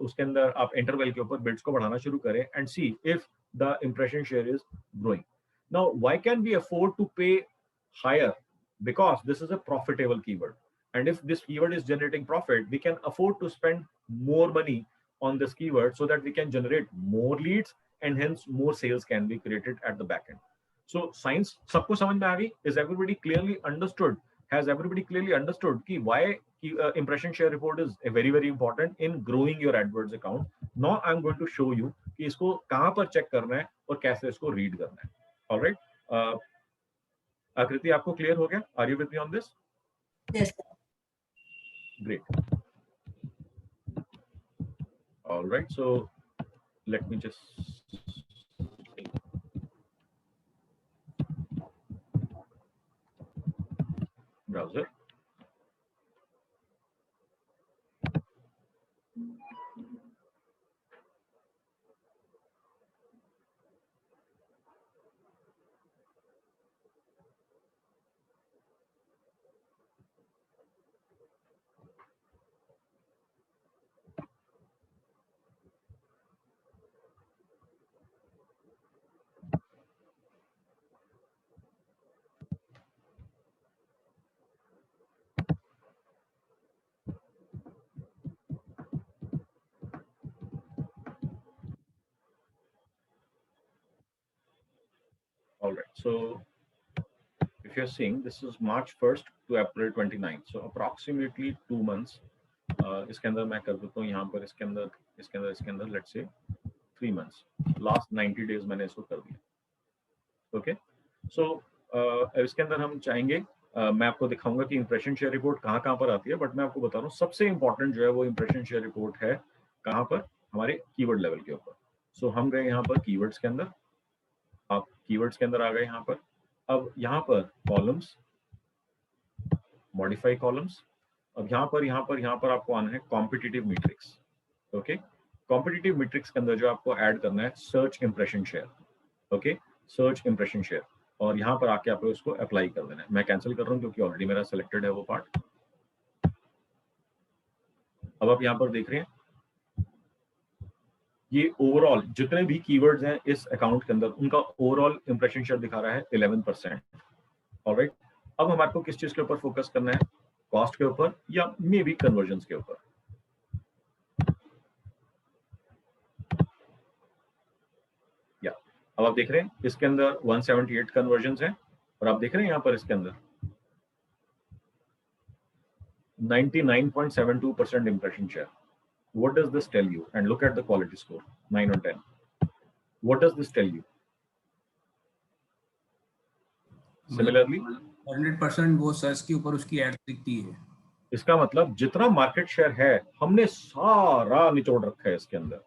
उसके अंदर आप इंटरवल के ऊपर बिड्स को बढ़ाना शुरू करें and see if the impression share is growing. Now why can we afford to pay higher? Because this is a profitable keyword, and if this keyword is generating profit, we can afford to spend more money on this keyword so that we can generate more leads and hence more sales can be created at the back end. So science सबको समझ में आ गई? Is everybody clearly understood? Has everybody clearly understood कि why impression share report is very important in growing your AdWords account? Now I'm going to show you कि इसको कहाँ पर चेक करना है और कैसे इसको रीड करना है. All right? आकृति, आपको क्लियर हो गया? Are you with me on this? Yes. Great. All right, so let me just browser. All right, so if you're seeing, this is March 1st to April 29th, so approximately 2 months. इसके अंदर मैं कर देता हूँ यहाँ पर, इसके अंदर let's say 3 months. Last 90 days मैंने इसको कर दिया. Okay, so इसके अंदर हम चाहेंगे, मैं आपको दिखाऊंगा कि इंप्रेशन शेयर रिपोर्ट कहाँ पर आती है, बट मैं आपको बता रहा हूँ सबसे इंपॉर्टेंट जो है वो इंप्रेशन शेयर रिपोर्ट है कहाँ पर? हमारे कीवर्ड लेवल के ऊपर. सो हम गए यहाँ पर कीवर्ड्स के अंदर, आप कीवर्ड्स के अंदर आ गए यहाँ पर. अब यहाँ पर कॉलम्स, मॉडिफाई कॉलम्स. अब यहाँ पर आपको आना है competitive matrix. Okay, competitive matrix के अंदर जो आपको ऐड करना है search impression share. Okay, search impression share, और यहाँ पर आके आपको इसको अप्लाई कर देना है. मैं कैंसिल कर रहा हूँ क्योंकि ऑलरेडी मेरा सिलेक्टेड है वो पार्ट. अब आप यहाँ पर देख रहे हैं ये ओवरऑल जितने भी कीवर्ड्स हैं इस अकाउंट के अंदर, उनका ओवरऑल इंप्रेशन शेयर दिखा रहा है 11%. ऑलराइट, अब हमारे को किस चीज के ऊपर फोकस करना है? कॉस्ट के ऊपर या मे बी कन्वर्जन्स के ऊपर. या अब आप देख रहे हैं इसके अंदर 178 कन्वर्जन्स हैं, और आप देख रहे हैं यहाँ पर इसके अंदर 99.72% impression share. What does this tell you? And look at the quality score, 9 on 10. What does this tell you? Similarly, 100% वो सर्च के ऊपर उसकी एड दिखती है। इसका मतलब जितना मार्केट शेयर है हमने सारा निचोड़ रखा है इसके अंदर।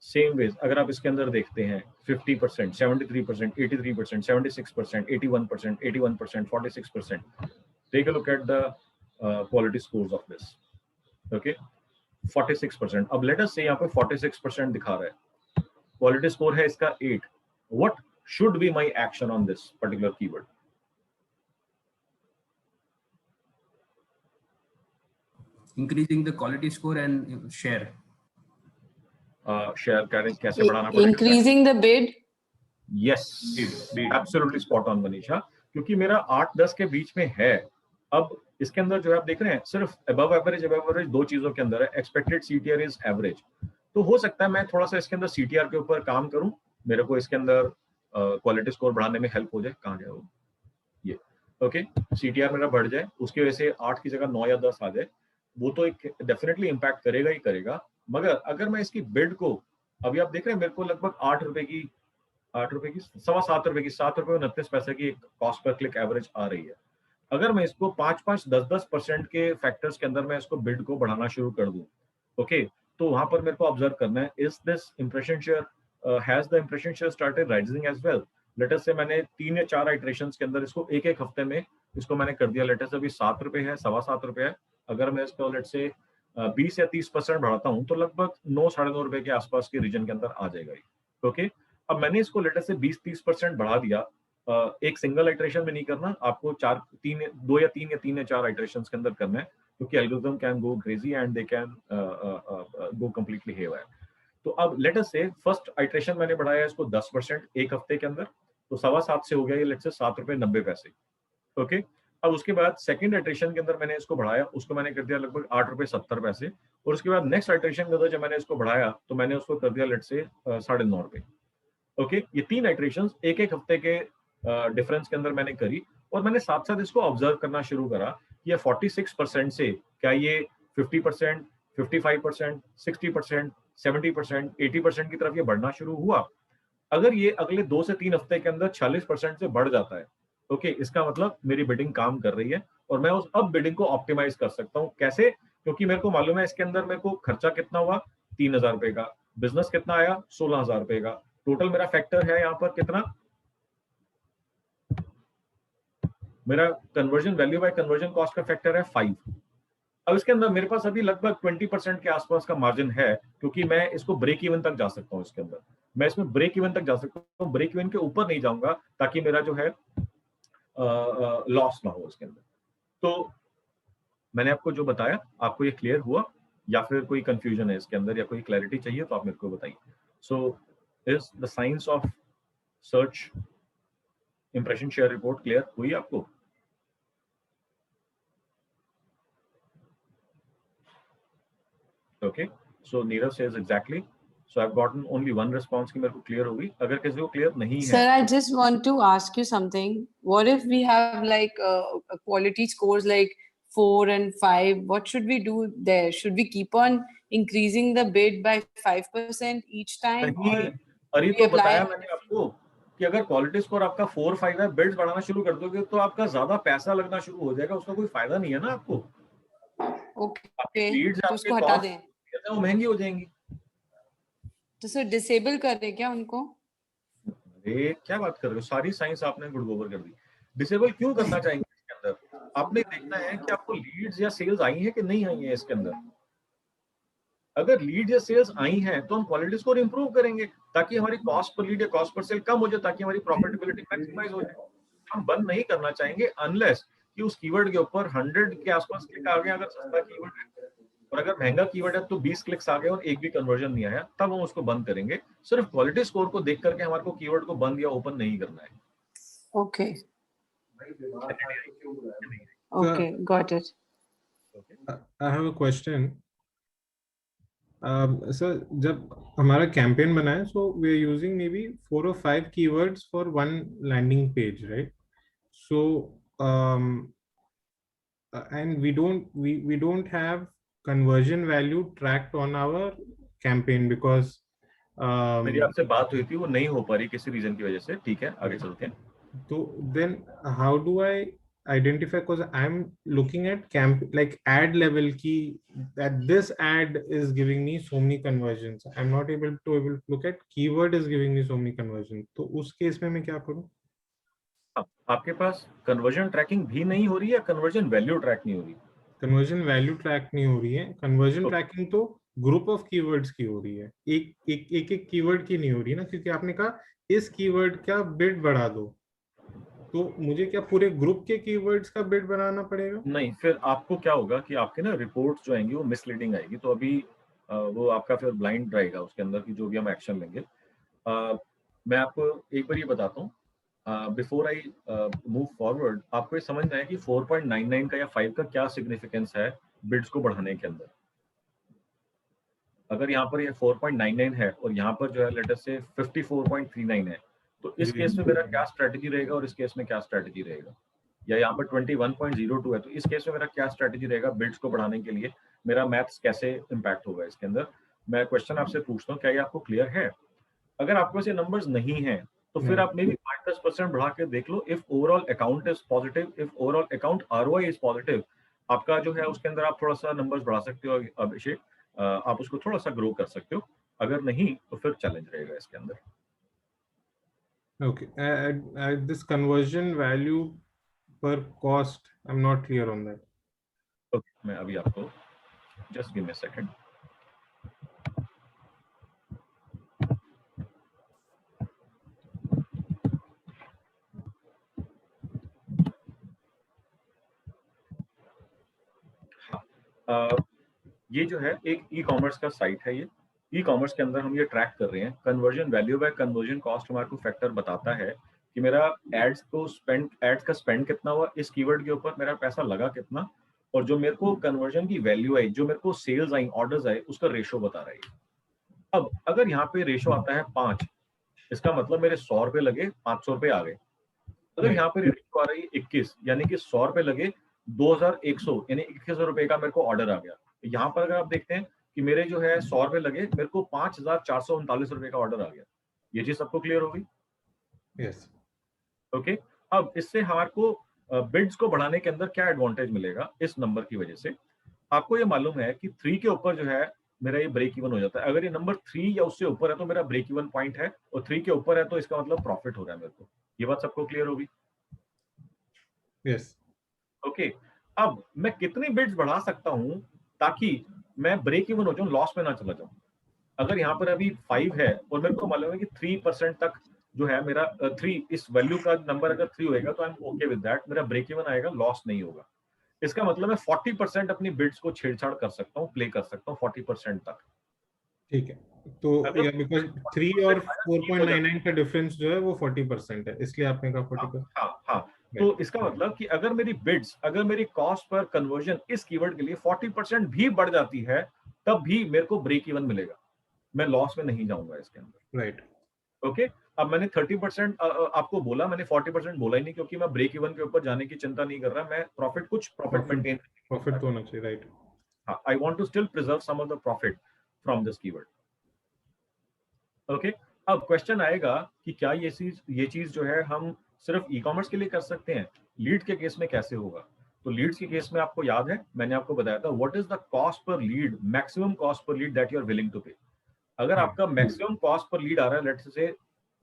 सेम वेज अगर आप इसके अंदर देखते हैं 50%, 73%, 83%, 76%, 81%, 81%, 46%. Take a look at the quality scores of this. Okay, 46%. अब let us say यहाँ पे 46% दिखा रहा है, क्वालिटी स्कोर है इसका 8. What should be my action on this particular keyword? Increasing the quality score and share. Share कैसे बढ़ाना पड़ेगा? Increasing the bid. Yes, absolutely spot on Manisha, क्योंकि मेरा 8-10 के बीच में है। अब इसके अंदर जो है आप देख रहे हैं सिर्फ above average दो चीजों के अंदर है। एक्सपेक्टेड CTR इज एवरेज, तो हो सकता है मैं थोड़ा सा इसके अंदर CTR के ऊपर काम करूं, मेरे को इसके अंदर क्वालिटी स्कोर बढ़ाने में हेल्प हो जाए। कहाँ जाए वो, ये ओके, CTR मेरा बढ़ जाए, उसकी वजह से 8 की जगह 9 या 10 आ जाए, वो तो एक डेफिनेटली इम्पैक्ट करेगा ही करेगा। मगर अगर मैं इसकी बिड को, अभी आप देख रहे हैं मेरे को लगभग 8 रुपए की 7.25 रुपए की 7.29 की कॉस्ट पर क्लिक एवरेज आ रही है। अगर मैं इसको 5-5, 10-10% के फैक्टर्स के अंदर मैं इसको बिड को बढ़ाना शुरू कर दूं, ओके, तो वहां पर मेरे को ऑब्जर्व करना है, is this impression share, has the impression share started rising as well. Let us से मैंने 3 या 4 आइटरेशंस के अंदर इसको एक हफ्ते में इसको मैंने कर दिया। लेट अस अभी 7 रुपए है, 7.25 रुपए है, अगर मैं इसको लेट से 20 या 30% बढ़ाता हूं तो लगभग 9-9.5 रुपए के आसपास के रीजन के अंदर आ जाएगा। ओके, अब मैंने इसको लेटर से 20-30% बढ़ा दिया। एक सिंगल आइटरेशन में नहीं करना, आपको 2 या 3 या 4 आइटरेशंस के अंदर करना है, क्योंकि algorithm can go crazy and they can go completely haywire. तो अब लेट अस से फर्स्ट आइटरेशन मैंने बढ़ाया इसको 10% एक हफ्ते के अंदर, तो 7.25 से हो गया ये लेट से 7.90 रुपए। ओके, अब उसके बाद सेकंड आइटरेशन के अंदर मैंने इसको बढ़ाया, उसको मैंने कर दिया लगभग 8.70 रुपए, और उसके बाद नेक्स्ट आइटरेशन के अंदर जब मैंने इसको बढ़ाया तो मैंने उसको कर दिया लेट से 9.5 रुपए। ओके, ये 3 आइटरेशंस एक हफ्ते के डिफरेंस के अंदर मैंने करी, और मैंने साथ साथ इसको ऑब्जर्व करना शुरू करा कि ये 46% से क्या ये 50%, 55%, 60%, 70%, 80% की तरफ ये बढ़ना शुरू हुआ। अगर ये अगले 2 से 3 हफ्ते के अंदर 46% से बढ़ जाता है, ओके, इसका मतलब मेरी बिडिंग काम कर रही है, और मैं उस अब बिडिंग को ऑप्टिमाइज कर सकता हूँ। कैसे? क्योंकि मेरे को मालूम है इसके अंदर मेरे को खर्चा कितना हुआ, 3,000 रुपए का, बिजनेस कितना आया, 16,000 रुपए का, टोटल मेरा फैक्टर है यहाँ पर कितना, मेरा conversion value by conversion cost का फैक्टर है 5। अब इसके अंदर मेरे पास अभी लगभग 20% के आसपास का मार्जिन है, क्योंकि मैं इसको ब्रेक इवन तक जा सकता हूँ। इसके अंदर मैं इसमें ब्रेक इवन तक जा सकता हूँ, ब्रेक इवन के ऊपर नहीं जाऊंगा ताकि मेरा जो है लॉस ना हो इसके अंदर। तो मैंने आपको जो बताया, आपको ये क्लियर हुआ या फिर कोई कंफ्यूजन है इसके अंदर या कोई क्लैरिटी चाहिए तो आप मेरे को बताइए। So is the science of search impression share report clear हुई आपको? Okay, so Neerav says exactly. So I've gotten only one response कि मेरे को clear होगी। अगर किसी को clear नहीं है, Sir, I just want to ask you something. What if we have like quality scores like 4 and 5? What should we do there? Should we keep on increasing the bid by 5% each time? नहीं, अरे तो बताया मैंने आपको कि अगर क्वालिटी स्कोर आपका 4-5 है, बिड्स बढ़ाना शुरू कर दोगे तो आपका ज्यादा पैसा लगना शुरू हो जाएगा, उसका कोई फायदा नहीं है ना आपको। ओके, लीड्स तो उसको हटा दें, वो महंगी हो जाएंगी। तो सर डिसेबल कर दें क्या उनको? अरे क्या बात कर रहे हो, सारी साइंस आपने गुड गोबर कर दी। डिसेबल क्यों करना चाहेंगे इसके अंदर? आपने देखना है कि आपको लीड्स या सेल्स आई है कि नहीं आई है इसके अंदर। अगर लीड या सेल्स आई हैं तो हम क्वालिटी स्कोर इंप्रूव करेंगे ताकि हमारी कॉस्ट पर लीड या कॉस्ट पर सेल कम हो जाए, ताकि हमारी प्रॉफिटेबिलिटी मैक्सिमाइज हो जाए। हम बंद नहीं करना चाहेंगे अनलेस कि उस कीवर्ड के ऊपर 100 के आसपास क्लिक आ गया, अगर सस्ता कीवर्ड है, और अगर महंगा कीवर्ड है तो 20 क्लिक्स आ गए और एक भी कन्वर्जन नहीं आया, तब हम उसको बंद करेंगे। सिर्फ क्वालिटी स्कोर को देख करके हमारे को कीवर्ड को बंद या ओपन नहीं करना है। Okay okay, got it. I have a question. Sir, जब हमारा कैंपेन बना है, so we are using maybe 4 or 5 keywords for one landing page, right? So and we don't have conversion value tracked on our campaign because मेरी आपसे बात हुई थी, वो नहीं हो पा रही किसी रीजन की वजह से। ठीक है, आगे चलते हैं। तो then how do I identify, because I'm looking at like ad level key, that this ad is giving me so many conversions. I'm not able to look at keyword is giving me so many conversions. तो उस केस में मैं क्या करूं? आपके पास कन्वर्जन ट्रैकिंग भी नहीं हो रही है, कन्वर्जन वैल्यू ट्रैक नहीं हो रही? कन्वर्जन वैल्यू ट्रैक नहीं हो रही है, कन्वर्जन ट्रैकिंग तो ग्रुप ऑफ कीवर्ड्स की हो रही है, एक कीवर्ड की नहीं हो रही ना, क्योंकि आपने कहा इस कीवर्ड का बिड बढ़ा दो, तो मुझे क्या पूरे ग्रुप के कीवर्ड्स का बिड बनाना पड़ेगा? नहीं, फिर आपको क्या होगा कि आपके ना रिपोर्ट्स जो आएंगी वो मिसलीडिंग आएगी, तो अभी वो आपका फिर ब्लाइंड रहेगा उसके अंदर की जो भी हम एक्शन लेंगे। मैं आपको एक बार ये बताता हूँ, बिफोर आई मूव फॉरवर्ड, आपको ये समझना है कि 4.99 का या 5 का क्या सिग्निफिकेंस है बिड्स को बढ़ाने के अंदर। अगर यहाँ पर ये 4.99 है और यहाँ पर जो है लेट अस से 54.39 है, तो इस केस में मेरा क्या स्ट्रेटजी रहेगा और इस केस में क्या स्ट्रेटजी रहेगा? या यहाँ पर 21.02 है, तो इस केस में मेरा क्या स्ट्रेटजी रहेगा बिड्स को बढ़ाने के लिए? मेरा मैथ्स कैसे इम्पैक्ट होगा इसके अंदर? मैं क्वेश्चन आपसे पूछता हूँ, क्या ये आपको क्लियर है? अगर आपके पास ये नंबर्स नहीं है तो फिर आप मेबी 5-10% बढ़ा के देख लो। If overall account is positive, if overall account ROI is positive, आपका जो है उसके अंदर आप थोड़ा सा नंबर्स बढ़ा सकते हो अभिषेक, आप उसको थोड़ा सा ग्रो कर सकते हो। अगर नहीं तो फिर चैलेंज रहेगा इसके अंदर। Okay, this conversion value per cost, I'm not clear on that. Okay, मैं अभी आपको just give me a second. ये जो है एक ई कॉमर्स का साइट है। ये ई कॉमर्स के अंदर हम ये ट्रैक कर रहे हैं conversion value by conversion cost. हमारे को फैक्टर बताता है कि मेरा एड्स का स्पेंड कितना हुआ, इस कीवर्ड के ऊपर मेरा पैसा लगा कितना, और जो मेरे को कन्वर्जन की वैल्यू आई, जो मेरे को सेल्स आई, ऑर्डर्स आए, उसका रेशो बता रहा है। अब अगर यहाँ पे रेशो आता है 5, इसका मतलब मेरे 100 रुपए लगे, 500 रुपए आ गए। अगर यहाँ पे रेशो आ रही है 21, यानी कि 100 रुपए लगे 2100, यानी 2100 रुपए का मेरे को ऑर्डर आ गया। यहाँ पर अगर आप देखते हैं कि मेरे जो है 100 रुपए लगे, मेरे को 5439 रुपए का ऑर्डर आ गया। ये चीज सबको क्लियर होगी? यस। ओके, अब इससे हमारे को बिड्स को बढ़ाने के अंदर क्या एडवांटेज मिलेगा इस नंबर की वजह से? आपको ये मालूम है कि 3 के ऊपर जो है मेरा ये ब्रेक इवन हो जाता है। अगर ये नंबर 3 या उससे ऊपर है तो मेरा ब्रेक इवन पॉइंट है, और 3 के ऊपर है तो इसका मतलब प्रॉफिट हो रहा है मेरे को। ये बात सबको क्लियर होगी? यस। ओके, अब मैं कितनी बिड्स बढ़ा सकता हूं ताकि मैं ब्रेक इवन हो जाऊं, लॉस में ना चला जाऊं? अगर यहाँ पर अभी 5 है और मेरे को मालूम है कि 3% तक जो है मेरा 3, इस वैल्यू का नंबर अगर 3 होएगा तो I am okay with that, मेरा ब्रेक इवन आएगा, लॉस नहीं होगा। इसका मतलब मैं 40% अपनी बिड्स को छेड़छाड़ कर सकता हूँ, प्ले कर सकता हूँ 40% तक। ठीक है, तो बिकॉज 3 और 4.99 का डिफरेंस जो है वो 40% है, इसलिए आपने कहा 40%। हाँ, तो इसका मतलब कि अगर मेरी बिड्स, अगर मेरी कॉस्ट पर कन्वर्जन इस कीवर्ड के लिए 40% भी बढ़ जाती है, तब भी मेरे को ब्रेक इवन मिलेगा, मैं लॉस में नहीं जाऊंगा इसके अंदर। राइट। ओके, अब मैंने 30% आपको बोला, मैंने 40% बोला ही नहीं, क्योंकि मैं ब्रेक इवन के ऊपर जाने की चिंता नहीं कर रहा। मैं कुछ प्रॉफिट मेंटेन, प्रॉफिट तो होना चाहिए। राइट। हाँ, I want to still preserve some of the profit from this keyword. Okay, अब क्वेश्चन आएगा कि क्या ये चीज जो है हम सिर्फ ई कॉमर्स के लिए कर सकते हैं? लीड के केस में कैसे होगा? तो लीड्स के केस में आपको याद है मैंने आपको बताया था what is the cost per lead, maximum cost per lead that you are willing to pay. अगर आपका मैक्सिमम कॉस्ट पर लीड आ रहा है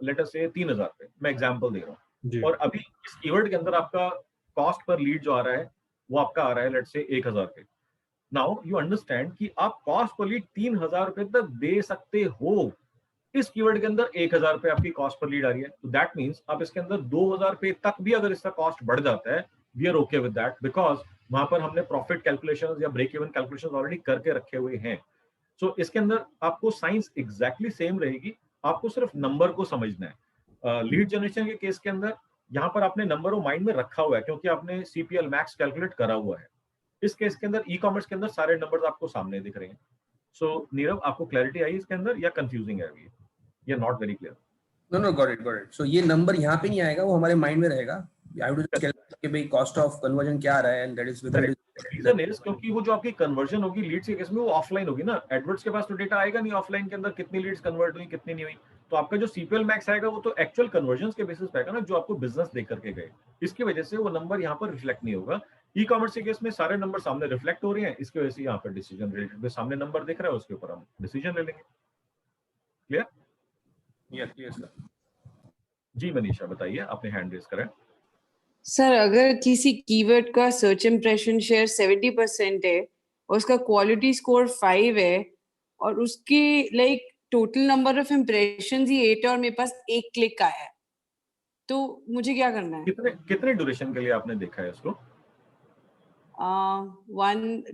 लेट अस से 3000 रुपए, मैं एग्जांपल दे रहा हूँ, और अभी इस कीवर्ड के अंदर आपका कॉस्ट पर लीड जो आ रहा है वो आपका आ रहा है लेट से 1000 रुपए। नाउ यू अंडरस्टैंड कि आप कॉस्ट पर लीड 3000 रुपए तक दे सकते हो। इस कीवर्ड के अंदर 1000 रुपए आपकी कॉस्ट पर लीड आ रही है, तो दैट मींस आप इसके अंदर 2000 रुपए तक भी अगर इसका कॉस्ट बढ़ जाता है, we are okay with that, because वहां पर हमने प्रॉफिट कैलकुलेशंस या ब्रेक इवन कैलकुलेशंस ऑलरेडी करके रखे हुए हैं। सो इसके अंदर आपको साइंस एग्जैक्टली सेम रहेगी, आपको सिर्फ नंबर को समझना है। लीड जनरेशन के केस के अंदर यहाँ पर आपने नंबर को माइंड में रखा हुआ है क्योंकि आपने CPL मैक्स कैलकुलेट करा हुआ है। इस केस के अंदर ई कॉमर्स के अंदर सारे नंबर्स आपको सामने दिख रहे हैं। सो नीरव, आपको क्लैरिटी आई इसके अंदर या कंफ्यूजिंग है अभी? ये not very clear? No, got it. So ये नंबर यहाँ पे नहीं आएगा, वो हमारे माइंड में रहेगा। आई वुड जस्ट कैलकुलेट कि भाई कॉस्ट ऑफ कन्वर्जन क्या आ रहा है, and that is reason is क्योंकि वो जो आपकी कन्वर्जन होगी लीड्स के केस में वो ऑफलाइन होगी ना। एडवर्ड्स के पास तो डेटा आएगा नहीं ऑफलाइन के अंदर कितनी लीड्स कन्वर्ट हुई कितनी नहीं हुई, तो आपका जो CPL मैक्स आएगा वो तो एक्चुअल कन्वर्जन के बेसिस पे आएगा ना, जो आपको बिजनेस दे करके गए, इसकी वजह से वो नंबर यहाँ पर रिफ्लेक्ट नहीं होगा। ई कॉमर्स के केस में सारे नंबर सामने रिफ्लेक्ट हो रहे हैं, इसकी वजह से यहाँ पर डिसीजन रिलेटेड पे सामने नंबर दिख रहा है, उसके ऊपर हम डिसीजन ले लेंगे। क्लियर? Yes sir. जी मनीषा बताइए, आपने हैंड रेज करा है। सर अगर किसी कीवर्ड का सर्च इंप्रेशन शेयर 70% है और उसका क्वालिटी स्कोर 5 है और उसकी like total number of impressions ही 8 है और मेरे पास 1 क्लिक आया है, तो मुझे क्या करना है? कितने ड्यूरेशन के लिए आपने देखा है इसको?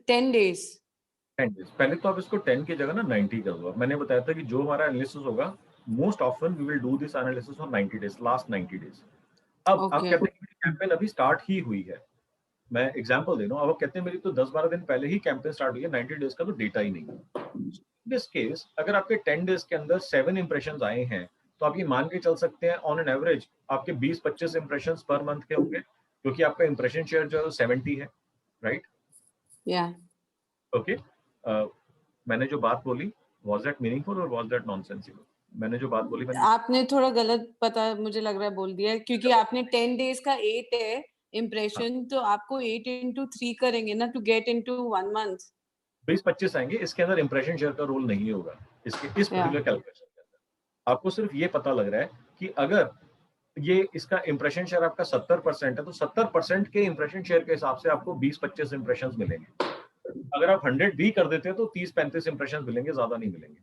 10 days। 10 days। पहले तो आप इसको 10 की जगह ना 90 कर दो। मैंने बताया था कि जो हमारा एनालिसिस होगा, most often we will do this analysis on 90 days, last 90 days. अब आप कहते हैं कि कैंपेन अभी स्टार्ट ही हुई है, मैं एग्जांपल दे रहा हूँ, अब कहते हैं मेरी तो 10-12 दिन पहले ही कैंपेन स्टार्ट हुई है, 90 डेज का तो डेटा ही नहीं है। दिस केस अगर आपके 10 डेज के अंदर 7 इंप्रेशंस आए हैं, तो आप ये मान के चल सकते हैं ऑन एन एवरेज आपके 20-25 इंप्रेशंस पर मंथ के होंगे, क्योंकि आपका इंप्रेशन शेयर जो है 70 है, राइट? या ओके। मैंने जो बात बोली, वाज दैट मीनिंगफुल और वाज दैट नॉनसेंसिकल? मैंने जो बात बोली आपने थोड़ा गलत पता मुझे लग रहा है बोल दिया है, क्योंकि आपने 10 डेज का 8 है इंप्रेशन, तो आपको 8 into 3 करेंगे ना टू गेट इनटू 1 month। 20-25 आएंगे, इसके अंदर इंप्रेशन शेयर का रोल नहीं होगा इसके इस पर्टिकुलर कैलकुलेशन के अंदर। आपको सिर्फ ये पता लग रहा है कि अगर ये इसका इंप्रेशन शेयर आपका 70% है, तो 70% के इंप्रेशन शेयर के हिसाब से आपको 20-25 इंप्रेशंस मिलेंगे। अगर आप 100 भी कर देते हैं तो 30-35 इंप्रेशंस मिलेंगे, ज्यादा नहीं मिलेंगे।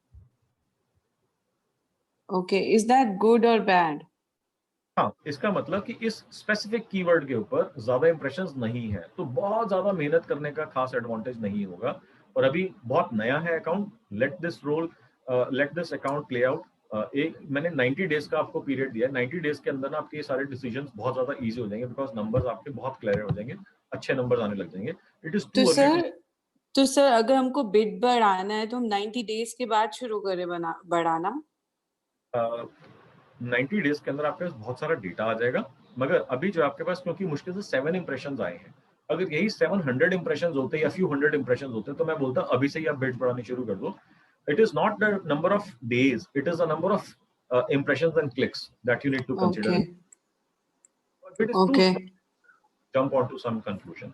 ओके, इज दैट गुड और बैड? हाँ, इसका मतलब कि इस स्पेसिफिक कीवर्ड के ऊपर ज्यादा इंप्रेशंस नहीं है, तो बहुत ज्यादा मेहनत करने का खास एडवांटेज नहीं होगा। और अभी बहुत नया है account, let this account play out. एक मैंने 90 डेज का आपको पीरियड दिया है, 90 डेज के अंदर ना आपके सारे डिसीजंस बहुत ज्यादा इजी हो जाएंगे, बिकॉज नंबर्स आपके बहुत क्लियर हो जाएंगे, अच्छे नंबर्स आने लग जाएंगे। It is too early. तो सर अगर हमको बिड बढ़ाना है तो हम 90 डेज के बाद शुरू करें बढ़ाना? 90 डेज के अंदर आपके पास बहुत सारा डेटा आ जाएगा, मगर अभी जो आपके पास, क्योंकि मुश्किल से 7 इंप्रेशंस आए हैं, अगर यही 700 इंप्रेशंस होते या फ्यू हंड्रेड इंप्रेशंस होते तो मैं बोलता अभी से ही आप बिड्स बढ़ानी शुरू कर दो। It is not the number of days, it is the number of impressions and clicks that you need to consider. Okay. Jump onto some conclusion.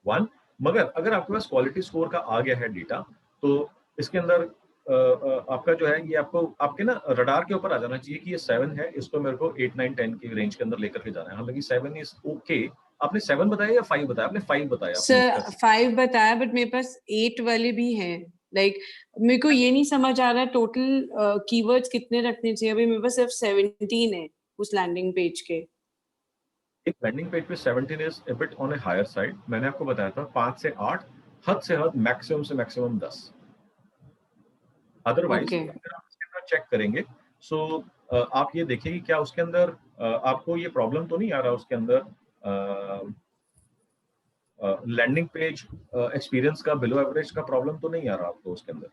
One, मगर अगर आपके पास क्वालिटी स्कोर का आ गया है डेटा, तो इसके अंदर आपका जो है ये आपको आपके ना रडार के ऊपर आ जाना चाहिए कि ये 7 है, इसको मेरे को 8, 9, 10 की रेंज के अंदर लेकर के जाना है। हालांकि 7 इज ओके। आपने 7 बताया या 5 बताया? आपने 5 बताया। सर 5 बताया, बट मेरे पास 8 वाले भी हैं। लाइक मेरे को ये नहीं समझ आ रहा टोटल कीवर्ड्स कितने रखने चाहिए। अभी मेरे पास सिर्फ 17 है उस लैंडिंग पेज के। एक लैंडिंग पेज पे 17 is a bit on a higher side. मैंने आपको बताया था 5 से 8, हद से हद मैक्सिमम से मैक्सिमम 10। अदरवाइज अगर आप इसके अंदर चेक करेंगे, सो आप ये देखिए कि क्या उसके अंदर आपको ये प्रॉब्लम तो नहीं आ रहा उसके अंदर लैंडिंग पेज एक्सपीरियंस का बिलो एवरेज का प्रॉब्लम तो नहीं आ रहा आपको उसके अंदर?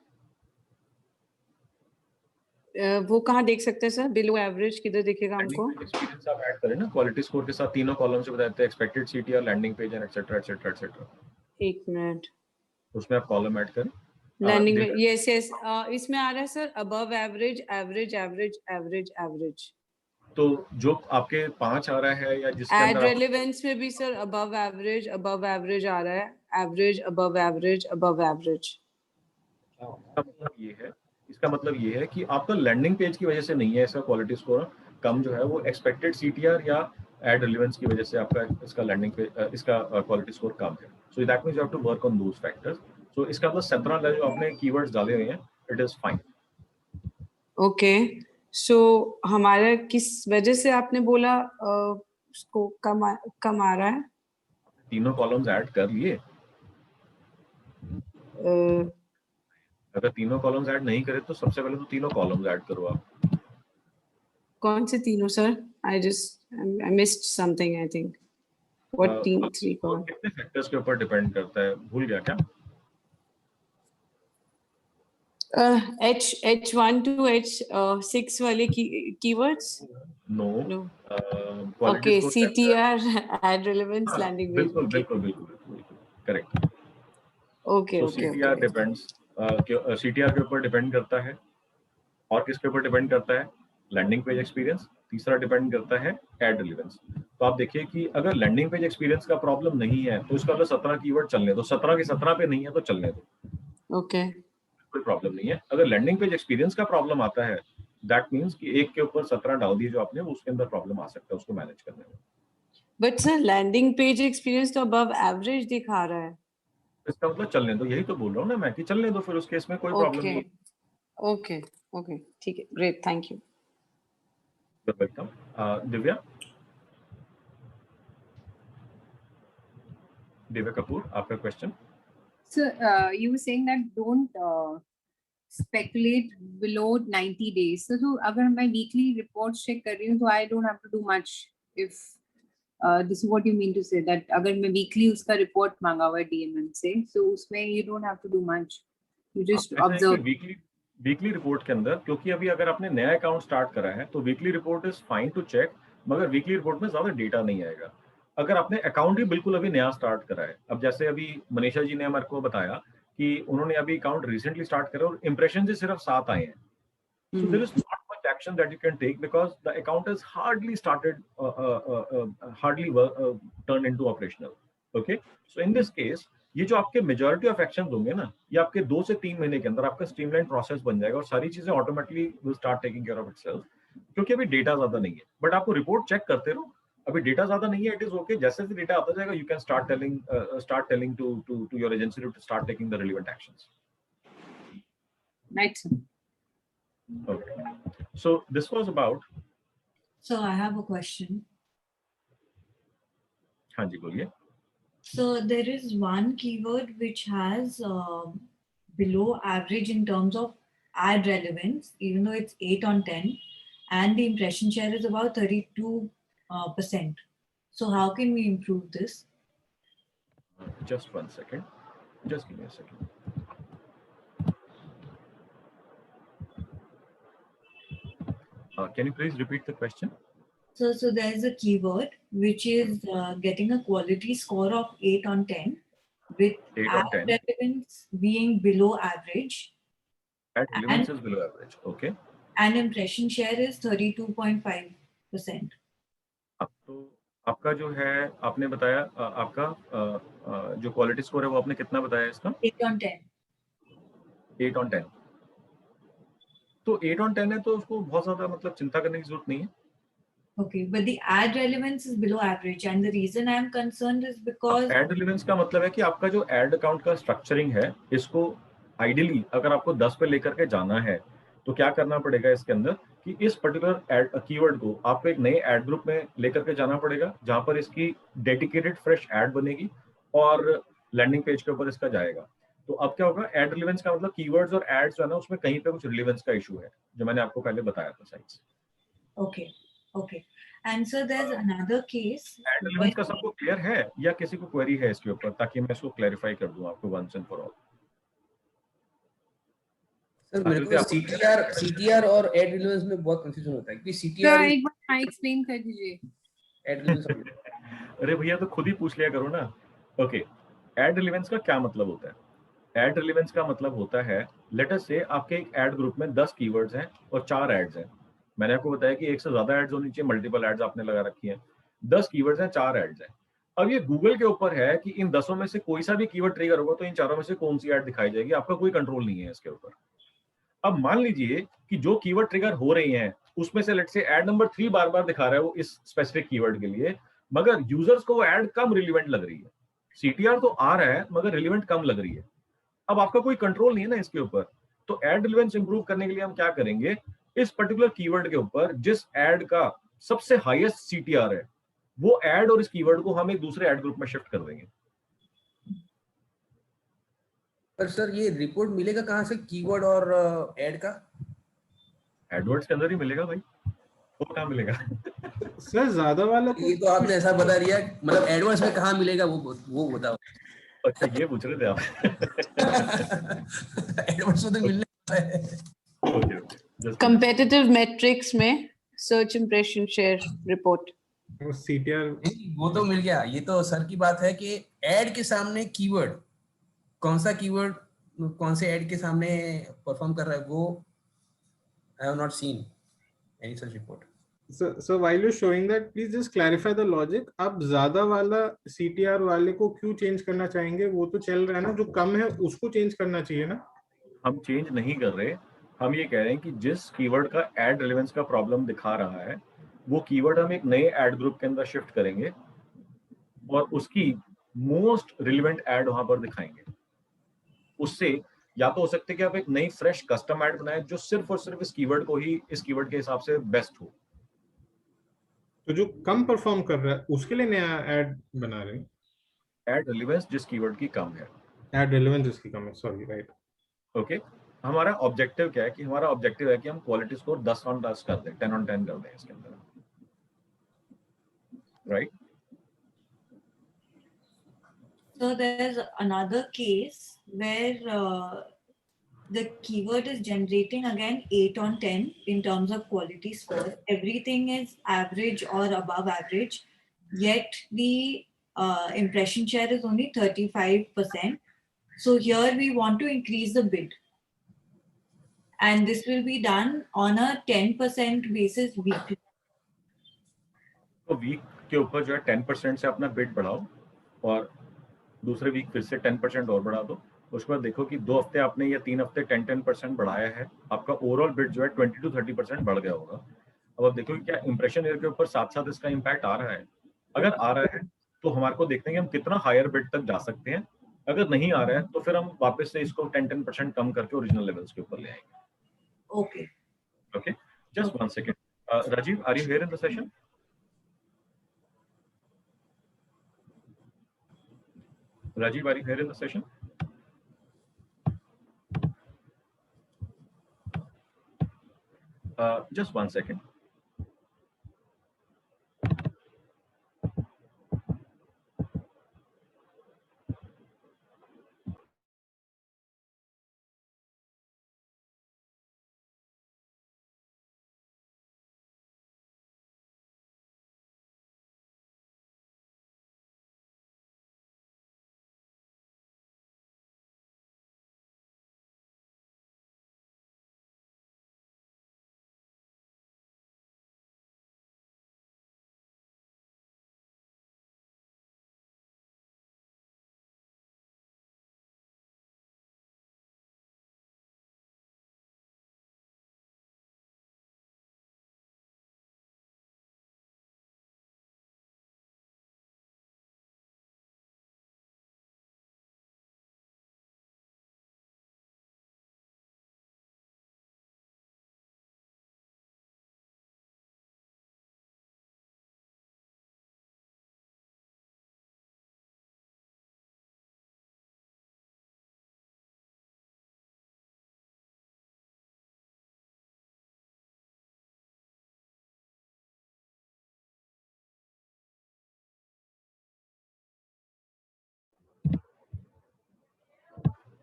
वो कहाँ देख सकते हैं सर? बिलो एवरेज किधर दिखेगा हमको? एक्सपीरियंस आप ऐड करें ना क्वालिटी स्कोर के साथ, तीनों कॉलम से बताते हैं expected CTR, landing page and etcetera etcetera etcetera. एक मिनट, उसमें आप कॉलम ऐड करें। लैंडिंग में यस यस इसमें आ रहा है sir above average, average average average average. तो जो आपके 5 आ रहा है या जिसके एड अंदर रेलेवेंस में भी सर अबव एवरेज आ रहा है, average above average above average. इसका मतलब ये है कि आपका लैंडिंग पेज की वजह से नहीं है इसका क्वालिटी स्कोर कम जो है, वो एक्सपेक्टेड सीटीआर या एड रिलेवेंस की वजह से आपका इसका लैंडिंग पेज इसका क्वालिटी स्कोर कम है। So that means you have to work on those factors. So इसका मतलब 17 जो आपने कीवर्ड्स डाले हुए हैं, it is fine. Okay, so हमारा किस वजह से आपने बोला उसको कम आ रहा है? तीनों कॉलम्स ऐड कर लिए। अगर तीनों कॉलम्स ऐड नहीं करे तो सबसे पहले तो तीनों कॉलम्स ऐड करो आप। कौन से तीनों sir? I missed something I think. What 3 column? कितने फैक्टर्स के ऊपर डिपेंड करता है, भूल गया क्या? H1 to H6 वाले keywords? No. Okay, CTR, ad relevance, landing page. बिल्कुल correct. Okay okay. CTR depends, CTR के ऊपर डिपेंड करता है और किसके ऊपर डिपेंड करता है? लैंडिंग पेज एक्सपीरियंस, तीसरा डिपेंड करता है एड रिलेवेंस। तो आप देखिए कि अगर लैंडिंग पेज एक्सपीरियंस का प्रॉब्लम नहीं है तो इसका मतलब 17 कीवर्ड चलने दो, 17 के 17 पे नहीं है तो चलने दो, ओके कोई प्रॉब्लम नहीं है। अगर लैंडिंग पेज एक्सपीरियंस का प्रॉब्लम आता है दैट मींस कि एक के ऊपर 17 डाल दिए जो आपने, उसके अंदर प्रॉब्लम आ सकता है उसको मैनेज करने में। But sir landing page experience तो अबव एवरेज दिखा रहा है। इसका मतलब चलने दो, यही तो बोल रहा हूँ ना मैं कि चलने दो, फिर उस केस में कोई प्रॉब्लम नहीं है। ओके ओके ठीक है, great, thank you. Welcome. Divya, Divya Kapoor, आपका question. So you were saying that don't speculate below 90 days. So अगर मैं weekly reports check कर रही हूँ तो I don't have to do much if this is what you mean to say, that अगर मैं weekly उसका report मांगा हुआ है DMM से, so उसमें you don't have to do much, you just observe. Weekly report के अंदर, क्योंकि अभी अगर आपने नया अकाउंट स्टार्ट करा है तो weekly report is fine to check, मगर वीकली रिपोर्ट में ज्यादा डेटा नहीं आएगा। अगर आपने अकाउंट ही बिल्कुल अभी नया स्टार्ट करा है, अब जैसे अभी मनीषा जी ने हमारे को बताया कि उन्होंने अभी अकाउंट रिसेंटली स्टार्ट करा और इंप्रेशन से सिर्फ 7 आए हैं, so there is not much action that you can take because the account has hardly started, turned into operational. Okay, so in this case ये जो आपके मेजॉरिटी ऑफ एक्शन होंगे ना, ये आपके 2 से 3 महीने के अंदर आपका स्ट्रीमलाइन प्रोसेस बन जाएगा और सारी चीजें automatically will start taking care of itself, क्योंकि अभी डेटा ज्यादा नहीं है। बट आपको रिपोर्ट चेक करते रहो, अभी डेटा ज्यादा नहीं है, इट इज ओके। जैसे जैसे डेटा आता जाएगा you can start telling to your agency to start taking the relevant actions. Right. Okay, so this was about. So I have a question. हाँ जी बोलिए। So there is one keyword which has below average in terms of ad relevance, even though it's 8 on 10, and the impression share is about 32%. So how can we improve this? Just 1 second. Just give me a second. Can you please repeat the question? So there's a keyword which is getting a quality score of 8 on 10 with 8 on 10. ad relevance being below average. Ad relevance is below average. Okay. And impression share is 32.5%. तो आपका जो है आपने बताया आपका जो क्वालिटी स्कोर है वो आपने कितना बताया इसका? 8 on 10. 8 on 10. तो 8 on 10 है तो उसको बहुत ज्यादा मतलब चिंता करने की जरूरत नहीं है। Okay, but the ad relevance is below average, and the reason I am concerned is because ad relevance का मतलब है कि आपका जो ad account का स्ट्रक्चरिंग है, इसको आइडियली अगर आपको 10 पे लेकर के जाना है तो क्या करना पड़ेगा इसके अंदर कि इस पर्टिकुलर कीवर्ड को आपको एक नए एड ग्रुप में लेकर के जाना पड़ेगा, जहां पर इसकी डेडिकेटेड फ्रेश एड बनेगी और लैंडिंग पेज के ऊपर इसका जाएगा। तो अब क्या होगा, एड रिलेवेंस का मतलब कीवर्ड्स और एड्स जो है ना उसमें कहीं पे कुछ रिलेवेंस का इशू है, जो मैंने आपको पहले बताया था sites. Okay, and so there's another case. Ad relevance का सबको क्लियर है या किसी को क्वेरी है इसके ऊपर, ताकि मैं इसको क्लैरिफाई कर दूं आपको once and for all. Sir मेरे को सीटीआर और एड रिलेवेंस में बहुत कंफ्यूजन होता है कि सीटीआर एक बार एक्सप्लेन कर दीजिए। एड रिलेवेंस अरे भैया तो खुद ही पूछ लिया करो ना। ओके, एड रिलेवेंस का क्या मतलब होता है? एड रिलेवेंस का मतलब होता है, लेट अस से आपके एक एड ग्रुप में 10 कीवर्ड्स हैं और 4 एड्स हैं। मैंने आपको बताया कि एक से ज्यादा एड्स होनी चाहिए, मल्टीपल एड्स आपने लगा रखी हैं। 10 कीवर्ड्स हैं, 4 एड्स हैं। अब ये गूगल के ऊपर है कि इन 10 में से कोई सा भी कीवर्ड ट्रिगर होगा तो इन चारों में से कौन सी एड दिखाई जाएगी, आपका कोई कंट्रोल नहीं है इसके ऊपर। अब मान लीजिए कि जो कीवर्ड ट्रिगर हो रही हैं उसमें से लेट से एड नंबर 3 बार बार दिखा रहा है वो इस स्पेसिफिक कीवर्ड के लिए, मगर यूजर्स को वो एड कम रिलेवेंट लग रही है। सीटीआर तो आ रहा है मगर रिलेवेंट कम लग रही है। अब आपका कोई कंट्रोल नहीं है ना इसके ऊपर। तो एड रिलेवेंस इंप्रूव करने के लिए हम क्या करेंगे, इस पर्टिकुलर कीवर्ड के ऊपर जिस एड का सबसे हाईएस्ट सीटीआर है वो एड और इस कीवर्ड को हम एक दूसरे एड ग्रुप में शिफ्ट कर देंगे। पर सर ये रिपोर्ट मिलेगा कहाँ से, कीवर्ड और एड का? एडवर्ड्स के अंदर ही मिलेगा भाई, वो कहाँ मिलेगा? सर ज्यादा वाला ये तो आपने ऐसा बता दिया, मतलब एडवर्ड्स में कहाँ मिलेगा वो बताओ। अच्छा ये पूछ रहे थे आप? एडवर्ड्स में तो मिलने वाला है। ओके, कंपेटिटिव मैट्रिक्स में search impression share report CTR वो तो मिल गया। ये तो सर की बात है कि एड के सामने कीवर्ड, कौन सा कीवर्ड कौन से एड के सामने परफॉर्म कर रहा है वो I have not seen. any such report. So while you're showing that, please just clarify the logic. आप ज्यादा वाला CTR वाले को क्यों चेंज करना चाहेंगे? वो तो चल रहा है ना, जो कम है उसको चेंज करना चाहिए ना? हम चेंज नहीं कर रहे, हम ये कह रहे हैं कि जिस कीवर्ड का एड रिलेवेंस का प्रॉब्लम दिखा रहा है वो कीवर्ड हम एक नए एड ग्रुप के अंदर शिफ्ट करेंगे और उसकी मोस्ट रिलेवेंट एड वहां पर दिखाएंगे। उससे या तो हो सकता है कि आप एक नई फ्रेश कस्टम एड बनाएं जो सिर्फ और सिर्फ इस कीवर्ड को ही इस कीवर्ड के हिसाब से बेस्ट हो। तो जो कम परफॉर्म कर रहा है उसके लिए नया एड बना रहे हैं। एड रिलेवेंस जिस कीवर्ड की कम है, एड रिलेवेंस जिसकी कम है, सॉरी, राइट। ओके, हमारा ऑब्जेक्टिव क्या है कि हमारा ऑब्जेक्टिव है कि हम क्वालिटी स्कोर 10 on 10 कर दें, 10 on 10 कर दें इसके अंदर, right? So there's another case where the keyword is generating again 8 on 10 in terms of quality score. Everything is average or above average, yet the impression share is only 35%. So here we want to increase the bid. And this will be done on a 10% basis weekly. तो वीक के ऊपर जो है 10% से अपना बिड बढ़ाओ और दूसरे वीक फिर से 10% और बढ़ा दो। उसके बाद देखो कि 2 हफ्ते आपने या 3 हफ्ते 10% बढ़ाया है, आपका ओवरऑल बिड जो है 20 to 30% बढ़ गया होगा। अब आप देखो कि क्या इंप्रेशन एरिया के ऊपर साथ साथ इसका इम्पैक्ट आ रहा है। अगर आ रहा है तो हमारे को देखते हैं कि हम कितना हायर बिड तक जा सकते हैं। अगर नहीं आ रहा है तो फिर हम वापस से इसको 10% कम करके ओरिजिनल लेवल्स के ऊपर ले आएंगे। Okay. Okay, just 1 second. Rajiv, are you here in the session? Rajiv, are you here in the session? Just 1 second.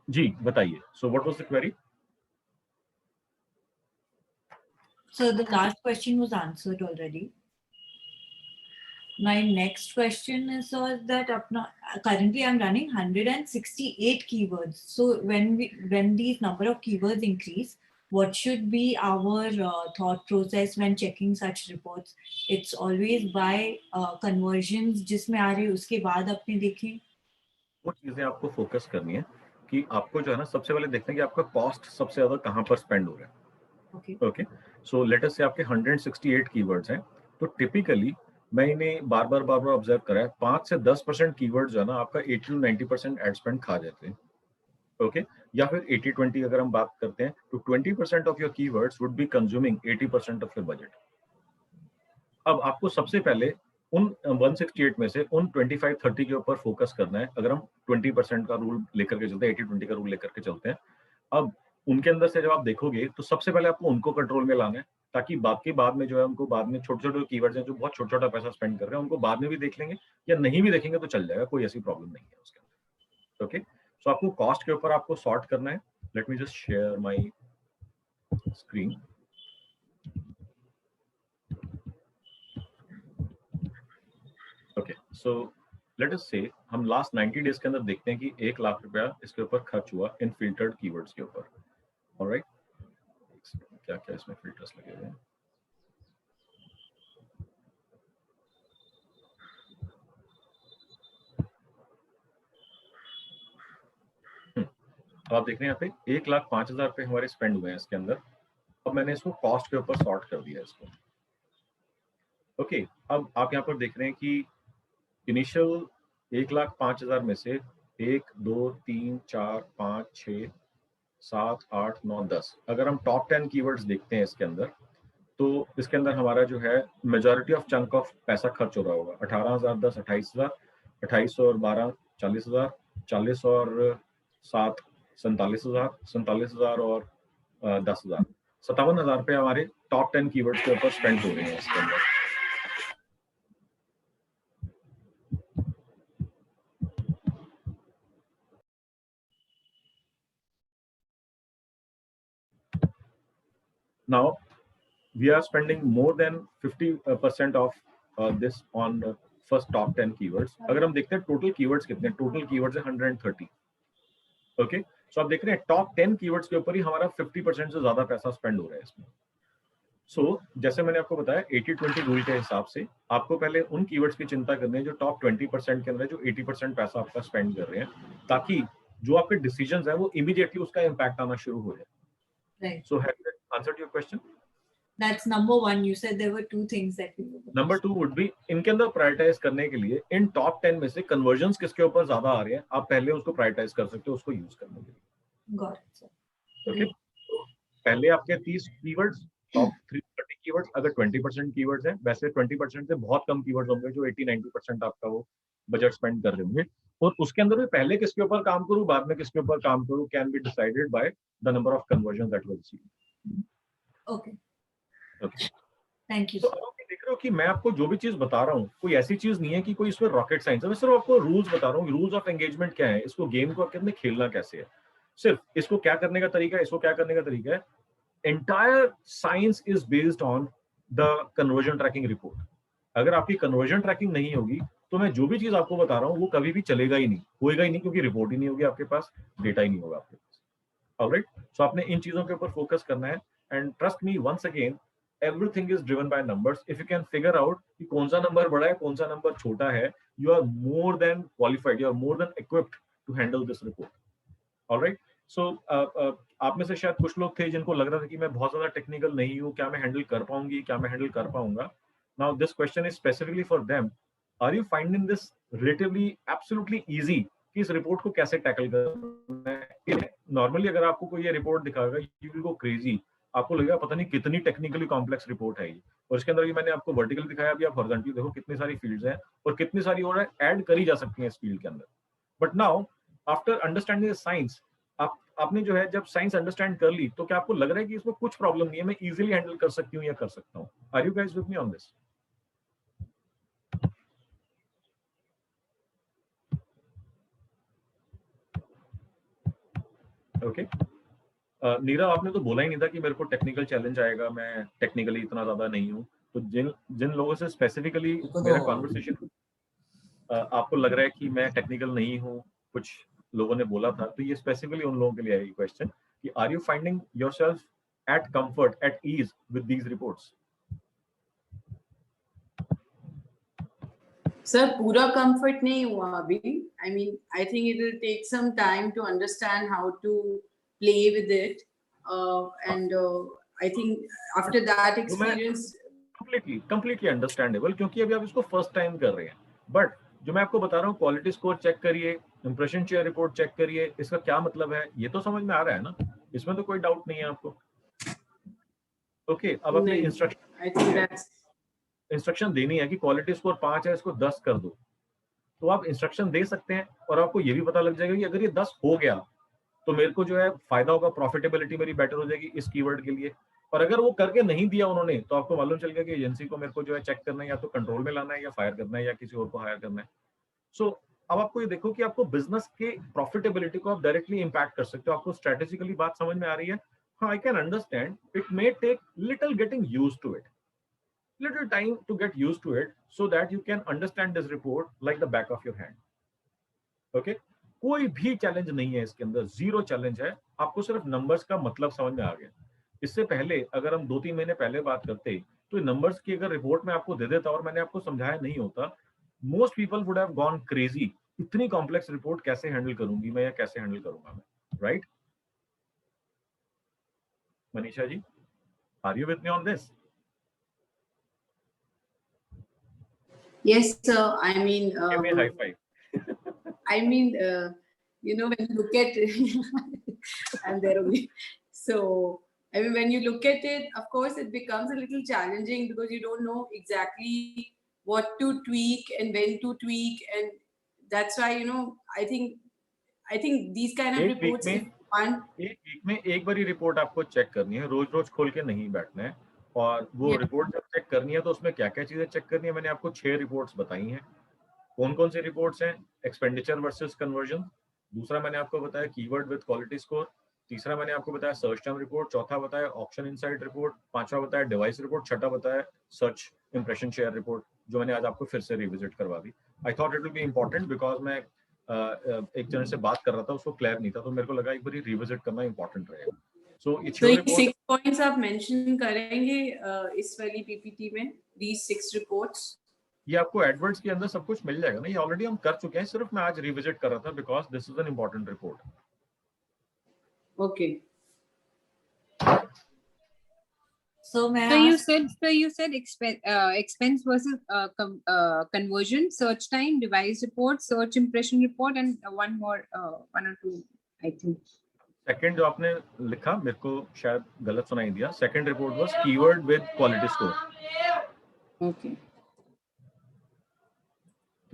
जी बताइए, so what was the query? So the last question was answered already. My next question is that currently I'm running 168 keywords. So when these number of keywords increase, what should be our thought process when checking such reports? It's always by conversions जिसमें आ रही है उसके बाद अपने देखें। वो चीजें आपको फोकस करनी है कि आपको जो है ना सबसे पहले देखना है कि आपका कॉस्ट सबसे ज्यादा कहाँ पर स्पेंड हो रहा है। ओके, सो लेट अस से आपके 168 कीवर्ड्स हैं, तो टिपिकली मैंने बार बार ऑब्जर्व करा है 5 से 10% कीवर्ड जो है ना आपका 80 to 90% एड स्पेंड खा जाते हैं। ओके, या फिर 80-20 अगर हम बात करते हैं तो 20% of your keywords would be consuming 80% of your budget. अब आपको सबसे पहले उन 168 में से उन 25-30 के ऊपर फोकस करना है। अगर हम 20% का रूल लेकर के चलते हैं, 80-20 का रूल लेकर के चलते हैं, अब उनके अंदर से जब आप देखोगे तो सबसे पहले आपको उनको कंट्रोल में लाना है, ताकि बाकी बाद में जो है उनको बाद में छोटे-छोटे कीवर्ड्स हैं जो बहुत छोटा-छोटा पैसा स्पेंड कर रहे हैं उनको बाद में भी देख लेंगे, या नहीं भी देखेंगे तो चल जाएगा, कोई ऐसी प्रॉब्लम नहीं है उसके अंदर। ओके, सो आपको कॉस्ट के ऊपर आपको सॉर्ट करना है। Let me just share my screen. Okay, so late us से हम लास्ट 90 डेज के अंदर देखते हैं कि 1 लाख रुपया इसके ऊपर खर्च हुआ इन फिल्टर्ड कीवर्ड्स के ऊपर। ऑलराइट, क्या क्या इसमें फिल्टर्स लगे हुए हैं। अब आप देख रहे हैं यहाँ पे 1,05,000 रुपये हमारे स्पेंड हुए हैं इसके अंदर। अब मैंने इसको कॉस्ट के ऊपर सॉर्ट कर दिया इसको। ओके, अब आप यहाँ पर देख रहे हैं कि इनिशियल 1,05,000 में से 1 2 3 4 5 6 7 8 9 10 अगर हम टॉप 10 कीवर्ड्स देखते हैं इसके अंदर, तो इसके अंदर हमारा जो है मेजॉरिटी ऑफ चंक ऑफ पैसा खर्च हो रहा होगा। 18,000 10 28,000, 28 और 12 40,000, 40 और 7 47,000, 47,000 और 10,000, 57,000 रुपये हमारे टॉप 10 कीवर्ड्स के ऊपर स्पेंड हो रहे हैं इसके अंदर। Now we are spending more than 50% of this on the first top 10 keywords. अगर हम देखते हैं टोटल कीवर्ड्स कितने, टोटल कीवर्ड्स है 130। ओके, सो आप देख रहे हैं टॉप 10 कीवर्ड्स के ऊपर ही हमारा 50% से ज्यादा पैसा स्पेंड हो रहा है इसमें। सो जैसे मैंने आपको बताया 80-20 रूल के हिसाब से आपको पहले उन कीवर्ड्स की चिंता करनी है जो टॉप 20% के अंदर जो 80% पैसा आपका स्पेंड कर रहे हैं, ताकि जो आपके डिसीजंस है वो इमीडिएटली उसका इम्पैक्ट आना शुरू हो जाए। Right. So have you answered your question? That's number one. You said there were two things that we were. Number two would be इनके अंदर प्रायोरिटाइज करने के लिए इन टॉप 10 में से कन्वर्जन्स किसके ऊपर ज्यादा आ रहे हैं, आप पहले उसको प्रायोरिटाइज कर सकते हो उसको यूज करने के लिए। Got it, sir. ओके, पहले आपके 30 कीवर्ड्स, टॉप 30 कीवर्ड्स, अगर 20% कीवर्ड्स हैं, वैसे 20% से बहुत कम कीवर्ड्स होंगे जो 80-90% आपका वो बजट स्पेंड कर रहे होंगे, और उसके अंदर भी पहले किसके ऊपर काम करूं बाद में किसके ऊपर काम करूं can be decided by the number of conversion that will see. Okay. Okay, Thank you. तो अब आप देख रहे हो कि मैं आपको जो भी चीज बता रहा हूँ कोई ऐसी चीज नहीं है कि कोई इसमें रॉकेट साइंस है, मैं सिर्फ आपको रूल्स बता रहा हूँ, रूल्स ऑफ एंगेजमेंट क्या है, इसको गेम को कितने खेलना कैसे है, सिर्फ इसको क्या करने का तरीका है, इसको क्या करने का तरीका है। Entire science is based on the conversion tracking report. अगर आपकी कन्वर्जन ट्रैकिंग नहीं होगी तो मैं जो भी चीज आपको बता रहा हूँ वो कभी भी चलेगा ही नहीं, होएगा ही नहीं, क्योंकि रिपोर्ट ही नहीं होगी आपके पास, डेटा ही नहीं होगा आपके पास। ऑलराइट, सो आपने इन चीजों के ऊपर फोकस करना है, and trust me once again everything is driven by numbers. If you can figure out कि कौन सा नंबर बड़ा है कौन सा नंबर छोटा है, you are more than qualified, you are more than equipped to handle this report. All right, so आप में से शायद कुछ लोग थे जिनको लग रहा था कि मैं बहुत ज्यादा टेक्निकल नहीं हूँ, क्या मैं हैंडल कर पाऊंगी, क्या मैं हैंडल कर पाऊंगा। Now this question is specifically for them. Are you finding this relatively absolutely easy कि इस रिपोर्ट को कैसे टैकल करना है? नॉर्मली अगर आपको कोई ये रिपोर्ट दिखाएगा you will go crazy, आपको लगेगा पता नहीं कितनी टेक्निकली कॉम्प्लेक्स रिपोर्ट है ये, और इसके अंदर भी मैंने आपको वर्टिकल दिखाया, अभी आप हॉरिजॉन्टली देखो कितनी सारी फील्ड्स हैं और कितनी सारी और ऐड करी जा सकती हैं इस फील्ड के अंदर। But now after understanding science, आपने जो है जब साइंस अंडरस्टैंड कर ली तो क्या आपको लग रहा है कि इसमें कुछ प्रॉब्लम नहीं है, मैं इजीली हैंडल कर सकती हूँ या कर सकता हूँ? Are you guys with me on this? Okay, Nirav आपने तो बोला ही नहीं था कि मेरे को टेक्निकल चैलेंज आएगा, मैं टेक्निकली इतना ज्यादा नहीं हूँ, तो जिन लोगों से स्पेसिफिकली मेरा कॉन्वर्सेशन आपको लग रहा है कि मैं टेक्निकल नहीं हूँ, कुछ लोगों ने बोला था, तो ये स्पेसिफिकली उन लोगों के लिए आएगी क्वेश्चन कि are you finding yourself at comfort, at ease with these reports? Sir पूरा कंफर्ट नहीं हुआ अभी। I mean I think it will take some time to understand how to play with it, and I think after that experience completely understandable, क्योंकि अभी आप इसको फर्स्ट टाइम कर रहे हैं। बट जो मैं आपको बता रहा हूँ, क्वालिटी स्कोर चेक करिए, इंप्रेशन शेयर रिपोर्ट चेक करिए, इसका क्या मतलब है ये तो समझ में आ रहा है ना, इसमें तो कोई डाउट नहीं है आपको। ओके, अब अपने इंस्ट्रक्शन देनी है कि क्वालिटी स्कोर 5 है, इसको 10 कर दो, तो आप इंस्ट्रक्शन दे सकते हैं और आपको ये भी पता लग जाएगा कि अगर ये 10 हो गया तो मेरे को जो है फायदा होगा, प्रॉफिटेबिलिटी मेरी बेटर हो जाएगी इस कीवर्ड के लिए। और अगर वो करके नहीं दिया उन्होंने तो आपको मालूम चल गया कि एजेंसी को मेरे को जो है चेक करना है, या तो कंट्रोल में लाना है, या फायर करना है, या किसी और को हायर करना है। सो अब आपको ये देखो कि आपको बिजनेस के प्रॉफिटेबिलिटी को आप डायरेक्टली इंपैक्ट कर सकते हो। आपको स्ट्रेटेजिकली बात समझ में आ रही है? हाँ, I can understand it may take little getting used to it, little time to get used to it so that you can understand this report like the back of your hand. Okay, कोई भी चैलेंज नहीं है इसके अंदर, जीरो चैलेंज है, आपको सिर्फ नंबर्स का मतलब समझ में आ गया। इससे पहले अगर हम 2-3 महीने पहले बात करते तो नंबर्स की अगर रिपोर्ट में आपको दे देता और मैंने आपको समझाया नहीं होता, most people would have gone crazy, इतनी कॉम्प्लेक्स रिपोर्ट कैसे हैंडल करूंगी मैं या कैसे हैंडल करूंगा मैं, right? Manisha ji, are you with me on this? Yes, sir. I mean, Give me a high five. I mean, you know, when you look at I'm there only. So, I mean, when you look at it, of course, it becomes a little challenging because you don't know exactly what to tweak and when to tweak, and that's why, you know, I think these kind of एक वीक reports, if में one, एक बारी रिपोर्ट आपको चेक करनी है, रोज रोज खोल के नहीं बैठना है। और वो Yeah. रिपोर्ट जब चेक करनी है तो उसमें क्या क्या चीजें चेक करनी है, मैंने आपको 6 रिपोर्ट्स बताई हैं। कौन कौन सी रिपोर्ट्स हैं? एक्सपेंडिचर वर्सेस कन्वर्जन, दूसरा मैंने आपको बताया कीवर्ड विद क्वालिटी स्कोर, तीसरा मैंने आपको बताया सर्च टर्म रिपोर्ट, चौथा बताया ऑप्शन इनसाइट रिपोर्ट, पांचवा बताया डिवाइस रिपोर्ट, छठा बताया सर्च इंप्रेशन शेयर रिपोर्ट, जो मैंने आज आपको फिर से रिविजिट करवा दी। I thought it will be important because मैं एक जन से बात कर रहा था, उसको क्लियर नहीं था, तो मेरे को लगा एक बार रिविजिट करना इंपॉर्टेंट रहेगा। सो ये so 6 points आप mention करेंगे इस वाली PPT में, these 6 reports. ये आपको एडवर्ड्स के अंदर सब कुछ मिल जाएगा ना, ये ऑलरेडी हम कर चुके हैं, सिर्फ मैं आज रिविजिट कर रहा था because this is an important report. Okay. So you said expense versus conversion, search time, device report, search impression report, and one or two, I think. Second जो आपने लिखा, मेरे को शायद गलत सुनाई दिया, second report was keyword with quality score. Okay.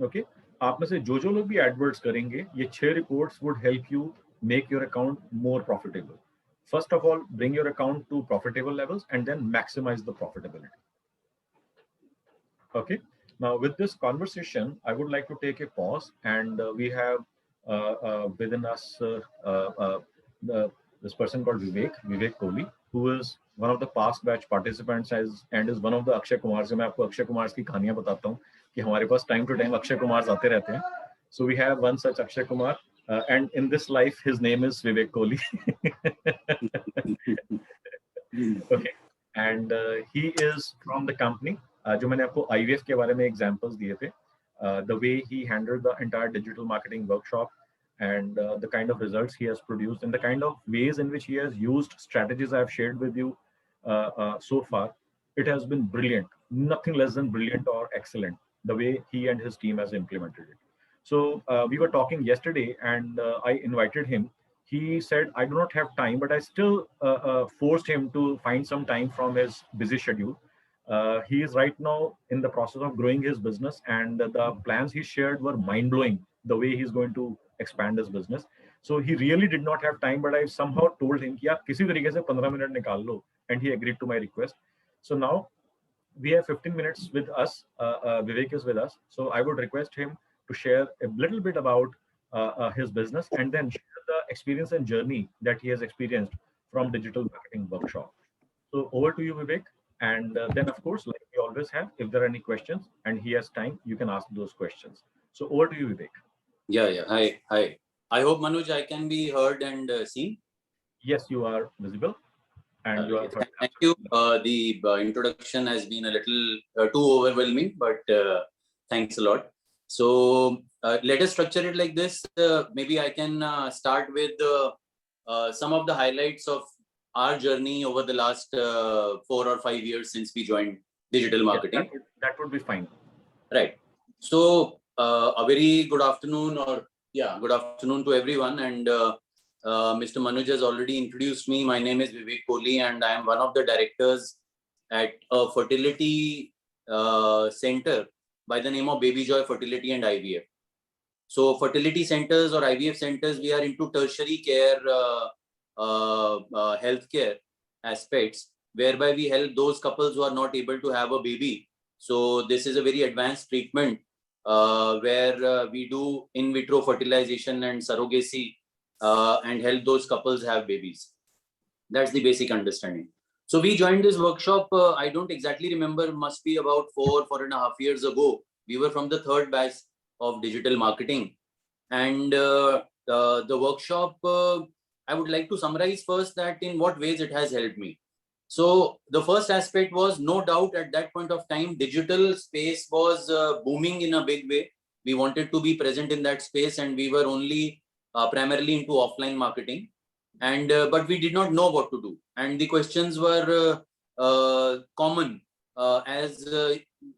Okay, आप में से जो लोग भी एडवर्ड्स करेंगे, ये 6 reports would help you make your account more profitable. First of all, bring your account to profitable levels and then maximize the profitability. Okay. Now, with this conversation, I would like to take a pause, and we have within us this person called Vivek Kohli, who is one of the past batch participants and is one of the Akshay Kumars. मैं आपको अक्षय कुमार की कहानियां बताता हूँ कि हमारे पास time to time Akshay Kumar आते रहते हैं. So we have one such Akshay Kumar. And in this life, his name is Vivek Kohli. Okay, and he is from the company. जो मैंने आपको IVF के बारे में examples दिए थे, the way he handled the entire digital marketing workshop, and the kind of results he has produced, and the kind of ways in which he has used strategies I have shared with you so far, it has been brilliant. Nothing less than brilliant or excellent. The way he and his team has implemented it. So we were talking yesterday, and I invited him. He said, I do not have time, but I still forced him to find some time from his busy schedule. He is right now in the process of growing his business, and the plans he shared were mind-blowing, the way he's going to expand his business. So he really did not have time, but I somehow told him, कि आप किसी तरीके से 15 मिनट निकाल लो, and he agreed to my request. So now we have 15 minutes with us. Vivek is with us. So I would request him to share a little bit about his business, and then share the experience and journey that he has experienced from digital marketing workshop. So over to you, Vivek. And then, of course, like we always have, if there are any questions and he has time, you can ask those questions. So over to you, Vivek. Yeah. Hi. I hope, Manoj, I can be heard and seen. Yes, you are visible. And you are heard. Thank you. The introduction has been a little too overwhelming, but thanks a lot. So let us structure it like this. Maybe I can start with some of the highlights of our journey over the last 4 or 5 years since we joined digital marketing. Yes, that would be fine. Right. So a very good afternoon, good afternoon to everyone. And Mr. Manoj has already introduced me. My name is Vivek Kohli, and I am one of the directors at a fertility center by the name of Baby Joy Fertility and IVF. So fertility centers or IVF centers, we are into tertiary care, healthcare aspects, whereby we help those couples who are not able to have a baby. So this is a very advanced treatment where we do in vitro fertilization and surrogacy and help those couples have babies. That's the basic understanding. So we joined this workshop, I don't exactly remember, must be about 4.5 years ago. We were from the 3rd batch of digital marketing. And the workshop, I would like to summarize first that in what ways it has helped me. So the first aspect was, no doubt at that point of time, digital space was booming in a big way. We wanted to be present in that space, and we were only primarily into offline marketing. and but we did not know what to do. And the questions were common as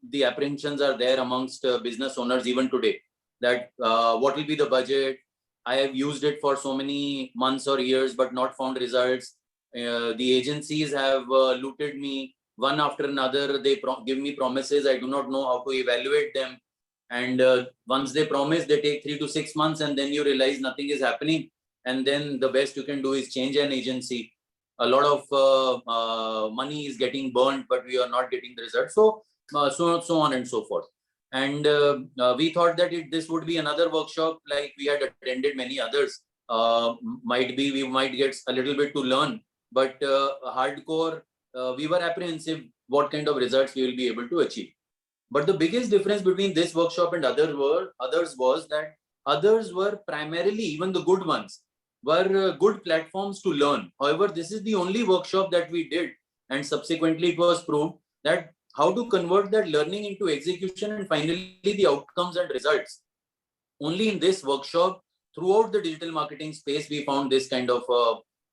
the apprehensions are there amongst business owners even today, that what will be the budget? I have used it for so many months or years, but not found results. The agencies have looted me one after another. They give me promises. I do not know how to evaluate them. And once they promise, they take 3 to 6 months, and then you realize nothing is happening. And then the best you can do is change an agency. A lot of money is getting burnt, but we are not getting the result. So on and so forth. And we thought that this would be another workshop like we had attended many others. Might be we might get a little bit to learn, but hardcore, we were apprehensive what kind of results we will be able to achieve. But the biggest difference between this workshop and others was that others were primarily, even the good ones, were good platforms to learn. However, this is the only workshop that we did, and subsequently it was proved that how to convert that learning into execution and finally the outcomes and results. Only in this workshop, throughout the digital marketing space, we found this kind of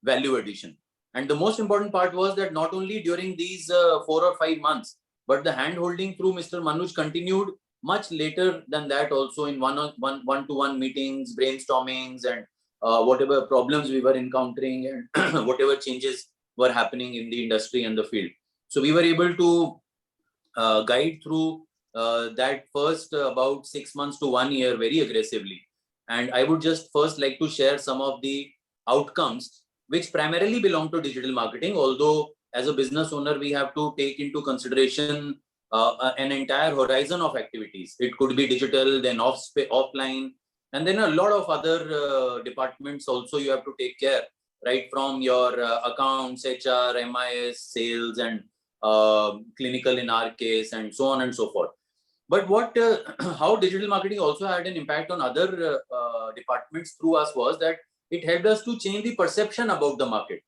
value addition. And the most important part was that not only during these 4 or 5 months, but the hand-holding through Mr. Manoj continued much later than that, also in one-to-one meetings, brainstormings, and whatever problems we were encountering and whatever changes were happening in the industry and the field. So we were able to guide through that first about 6 months to 1 year very aggressively. And I would just first like to share some of the outcomes which primarily belong to digital marketing, although as a business owner, we have to take into consideration an entire horizon of activities. It could be digital, then offline, and then a lot of other departments also you have to take care, right from your accounts, HR, MIS, sales, and clinical in our case, and so on and so forth. But how digital marketing also had an impact on other departments through us was that it helped us to change the perception about the market.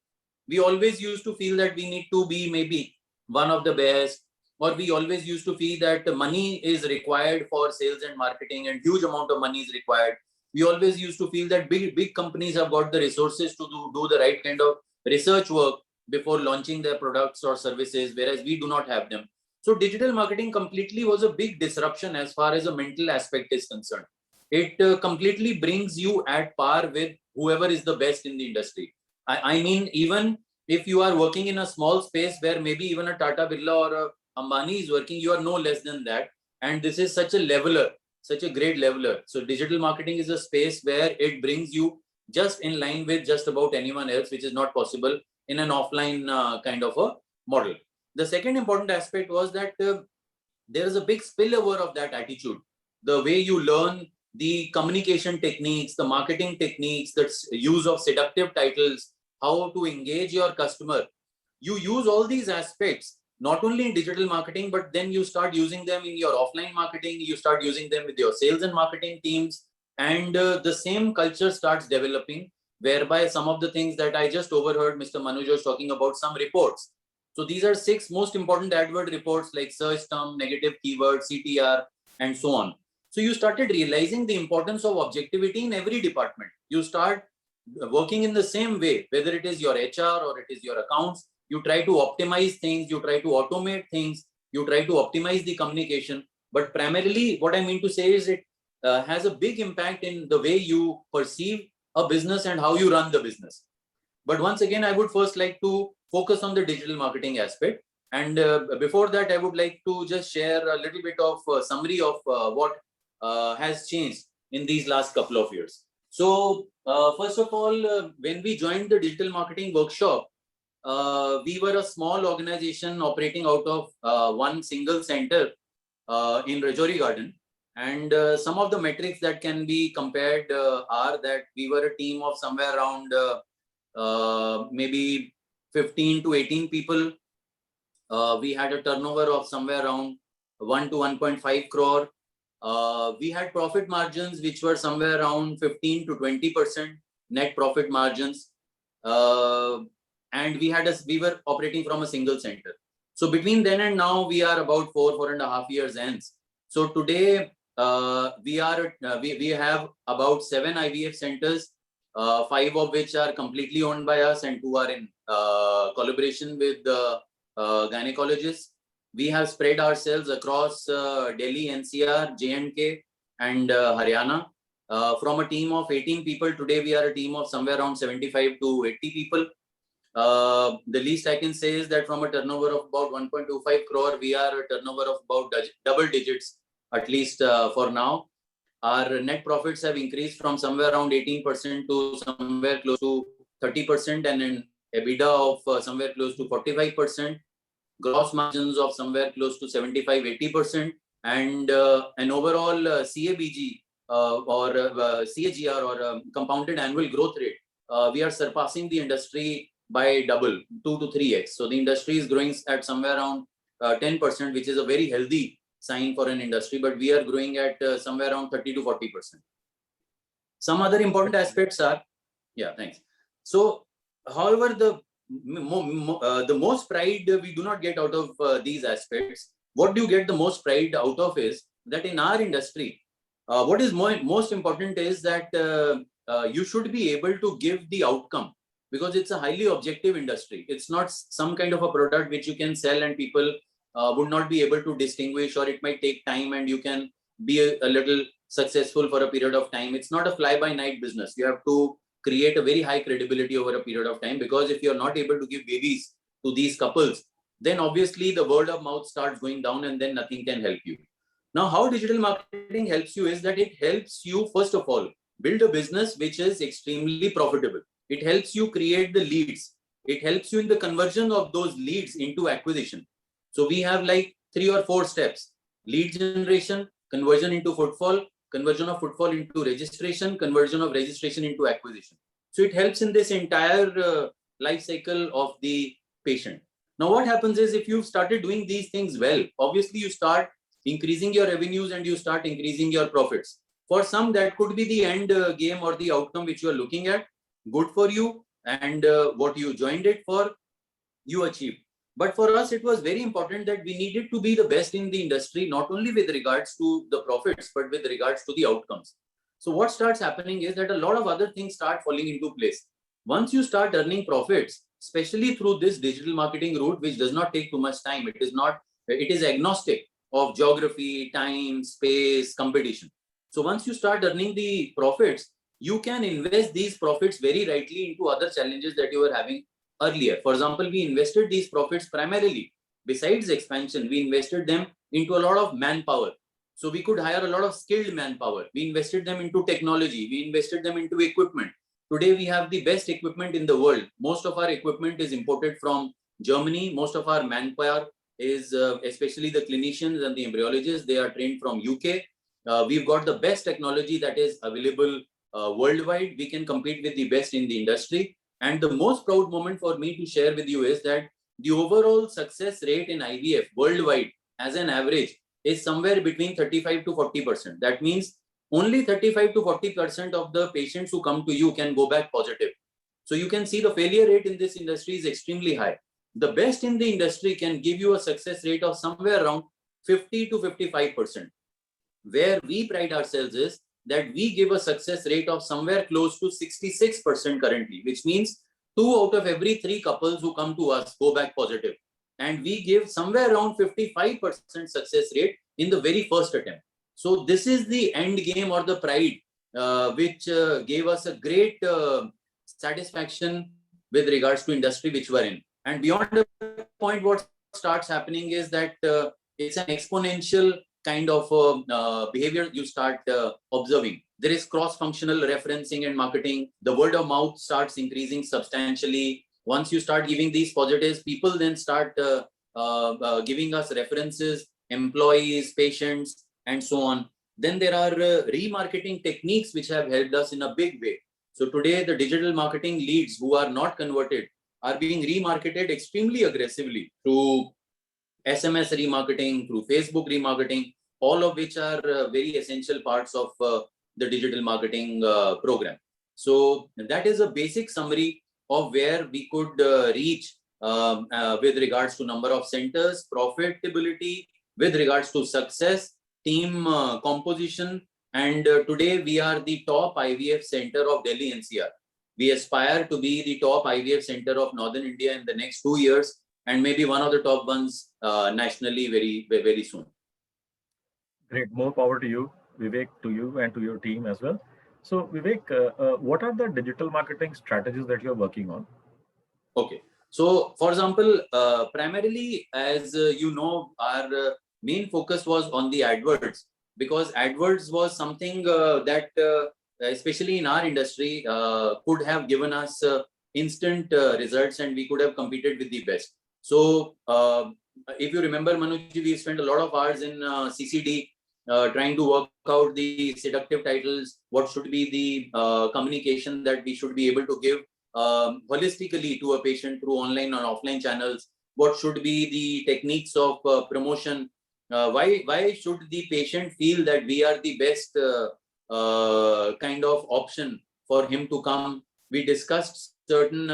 We always used to feel that we need to be maybe one of the best, or we always used to feel that money is required for sales and marketing and huge amount of money is required. We always used to feel that big companies have got the resources to do the right kind of research work before launching their products or services, whereas we do not have them. So digital marketing completely was a big disruption as far as a mental aspect is concerned. It completely brings you at par with whoever is the best in the industry. I mean, even if you are working in a small space where maybe even a Tata Birla or a Ambani is working, you are no less than that. And this is such a leveler, such a great leveler. So digital marketing is a space where it brings you just in line with just about anyone else, which is not possible in an offline kind of a model. The second important aspect was that there is a big spillover of that attitude. The way you learn the communication techniques, the marketing techniques, the use of seductive titles, how to engage your customer. You use all these aspects, not only in digital marketing, but then you start using them in your offline marketing, you start using them with your sales and marketing teams, and the same culture starts developing, whereby some of the things that I just overheard Mr. Manoj was talking about, some reports. So these are 6 most important AdWord reports like search term, negative keyword, CTR, and so on. So you started realizing the importance of objectivity in every department. You start working in the same way, whether it is your HR or it is your accounts. You try to optimize things, you try to automate things, you try to optimize the communication. But primarily what I mean to say is it has a big impact in the way you perceive a business and how you run the business. But once again, I would first like to focus on the digital marketing aspect. And before that, I would like to just share a little bit of summary of what has changed in these last couple of years. So first of all, when we joined the digital marketing workshop, we were a small organization operating out of one single center in Rajouri Garden. And some of the metrics that can be compared are that we were a team of somewhere around maybe 15 to 18 people. We had a turnover of somewhere around 1 to 1.5 crore. We had profit margins which were somewhere around 15 to 20% net profit margins. And we were operating from a single center. So between then and now, we are about 4.5 years ends. So today we have about 7 IVF centers 5 of which are completely owned by us and 2 are in collaboration with gynecologists. We have spread ourselves across Delhi, NCR, J&K and Haryana. From a team of 18 people, today we are a team of somewhere around 75 to 80 people. The least I can say is that from a turnover of about 1.25 crore, we are a turnover of about double digits, at least for now. Our net profits have increased from somewhere around 18% to somewhere close to 30%, and an EBITDA of somewhere close to 45%, gross margins of somewhere close to 75-80%, and an overall CABG or CAGR or compounded annual growth rate. We are surpassing the industry by double, 2 to 3x. So the industry is growing at somewhere around 10%, which is a very healthy sign for an industry, but we are growing at somewhere around 30 to 40%. Some other important aspects are, yeah, thanks. So, however, the most pride we do not get out of these aspects. What do you get the most pride out of is that in our industry, what is most important is that you should be able to give the outcome, because it's a highly objective industry. It's not some kind of a product which you can sell and people would not be able to distinguish, or it might take time and you can be a little successful for a period of time. It's not a fly-by-night business. You have to create a very high credibility over a period of time, because if you're not able to give babies to these couples, then obviously the word of mouth starts going down and then nothing can help you. Now, how digital marketing helps you is that it helps you, first of all, build a business which is extremely profitable. It helps you create the leads. It helps you in the conversion of those leads into acquisition. So we have like 3 or 4 steps: lead generation, conversion into footfall, conversion of footfall into registration, conversion of registration into acquisition. So it helps in this entire life cycle of the patient. Now, what happens is, if you've started doing these things well, obviously you start increasing your revenues and you start increasing your profits. For some, that could be the end game or the outcome which you are looking at. Good for you, and what you joined it for, you achieved. But for us, it was very important that we needed to be the best in the industry, not only with regards to the profits, but with regards to the outcomes. So what starts happening is that a lot of other things start falling into place. Once you start earning profits, especially through this digital marketing route, which does not take too much time, it is agnostic of geography, time, space, competition. So once you start earning the profits, you can invest these profits very rightly into other challenges that you were having earlier. For example, we invested these profits primarily, besides expansion, we invested them into a lot of manpower. So we could hire a lot of skilled manpower. We invested them into technology. We invested them into equipment. Today, we have the best equipment in the world. Most of our equipment is imported from Germany. Most of our manpower is, especially the clinicians and the embryologists, they are trained from UK. We've got the best technology that is available worldwide. We can compete with the best in the industry. And the most proud moment for me to share with you is that the overall success rate in IVF worldwide as an average is somewhere between 35 to 40%. That means only 35 to 40% of the patients who come to you can go back positive. So you can see the failure rate in this industry is extremely high. The best in the industry can give you a success rate of somewhere around 50 to 55%. Where we pride ourselves is that we give a success rate of somewhere close to 66% currently, which means 2 out of every 3 couples who come to us go back positive. And we give somewhere around 55% success rate in the very first attempt. So this is the end game or the pride which gave us a great satisfaction with regards to industry which we're in. And beyond the point, what starts happening is that it's an exponential kind of behavior you start observing. There is cross-functional referencing and marketing. The word of mouth starts increasing substantially. Once you start giving these positives, people then start giving us references, employees, patients, and so on. Then there are remarketing techniques which have helped us in a big way. So today, the digital marketing leads who are not converted are being remarketed extremely aggressively through SMS remarketing, through Facebook remarketing, all of which are very essential parts of the digital marketing program. So that is a basic summary of where we could reach with regards to number of centers, profitability, with regards to success, team composition. And today we are the top IVF center of Delhi NCR. We aspire to be the top IVF center of Northern India in the next 2 years, and maybe one of the top ones nationally very soon. Great. More power to you, Vivek, to you and to your team as well. So Vivek, what are the digital marketing strategies that you're working on? Okay. So for example, primarily, as you know, our main focus was on the AdWords, because AdWords was something that, especially in our industry, could have given us instant results, and we could have competed with the best. So if you remember, Manoj, we spent a lot of hours in CCD trying to work out the seductive titles, what should be the communication that we should be able to give holistically to a patient through online and offline channels, what should be the techniques of promotion, why should the patient feel that we are the best kind of option for him to come. We discussed certain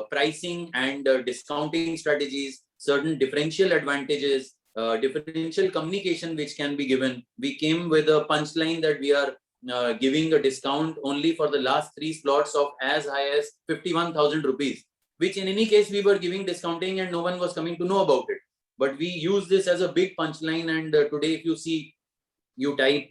pricing and discounting strategies, certain differential advantages, differential communication which can be given. We came with a punchline that we are giving a discount only for the last 3 slots of as high as 51,000 rupees, which in any case we were giving discounting and no one was coming to know about it. But we use this as a big punchline, and today if you see, you type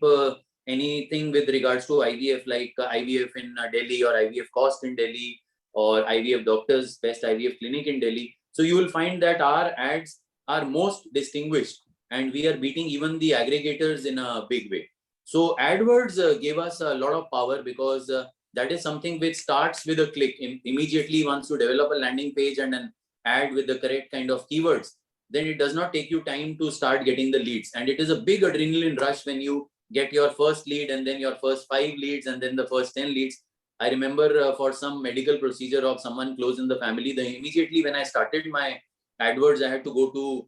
anything with regards to IVF, like IVF in Delhi, or IVF cost in Delhi, or IVF doctors, best IVF clinic in Delhi. So you will find that our ads are most distinguished, and we are beating even the aggregators in a big way. So AdWords gave us a lot of power, because that is something which starts with a click. Immediately, once you develop a landing page and an ad with the correct kind of keywords, then it does not take you time to start getting the leads. And it is a big adrenaline rush when you get your first lead, and then your first 5 leads, and then the first 10 leads. I remember for some medical procedure of someone close in the family, then immediately when I started my AdWords, I had to go to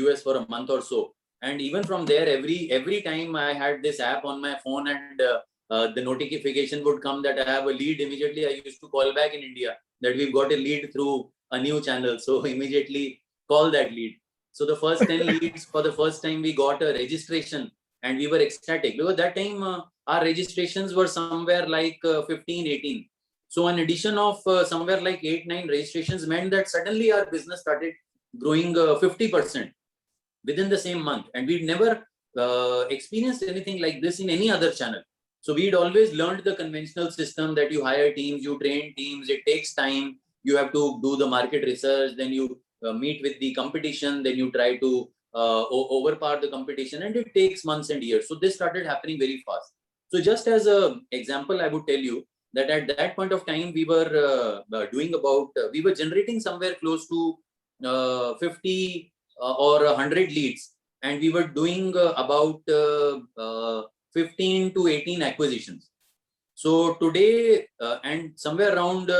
US for a month or so. And even from there, every time I had this app on my phone, and the notification would come that I have a lead, immediately I used to call back in India that we've got a lead through a new channel. So immediately call that lead. So the first 10 leads, for the first time we got a registration, and we were ecstatic, because that time our registrations were somewhere like 15, 18. So an addition of somewhere like 8, 9 registrations meant that suddenly our business started growing 50% within the same month. And we'd never experienced anything like this in any other channel. So we'd always learned the conventional system that you hire teams, you train teams, it takes time, you have to do the market research, then you meet with the competition, then you try to overpower the competition, and it takes months and years. So this started happening very fast. So just as an example, I would tell you that at that point of time, we were doing about, we were generating somewhere close to 50 or 100 leads, and we were doing about 15 to 18 acquisitions. So today, and somewhere around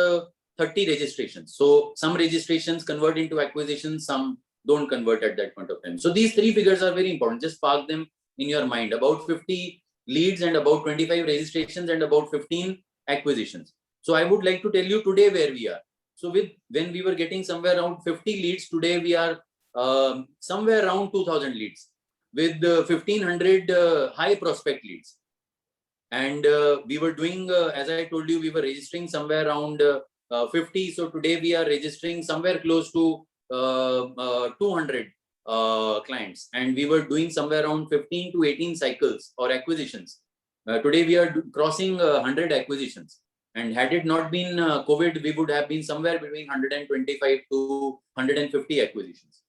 30 registrations. So some registrations convert into acquisitions, some don't convert at that point of time. So these 3 figures are very important. Just park them in your mind. About 50 leads and about 25 registrations and about 15 acquisitions. So I would like to tell you today where we are. So when we were getting somewhere around 50 leads, today we are somewhere around 2000 leads with 1500 high prospect leads. And we were doing, as I told you, we were registering somewhere around 50. So today we are registering somewhere close to 200 clients, and we were doing somewhere around 15 to 18 cycles or acquisitions. Today we are crossing 100 acquisitions, and had it not been COVID, we would have been somewhere between 125 to 150 acquisitions.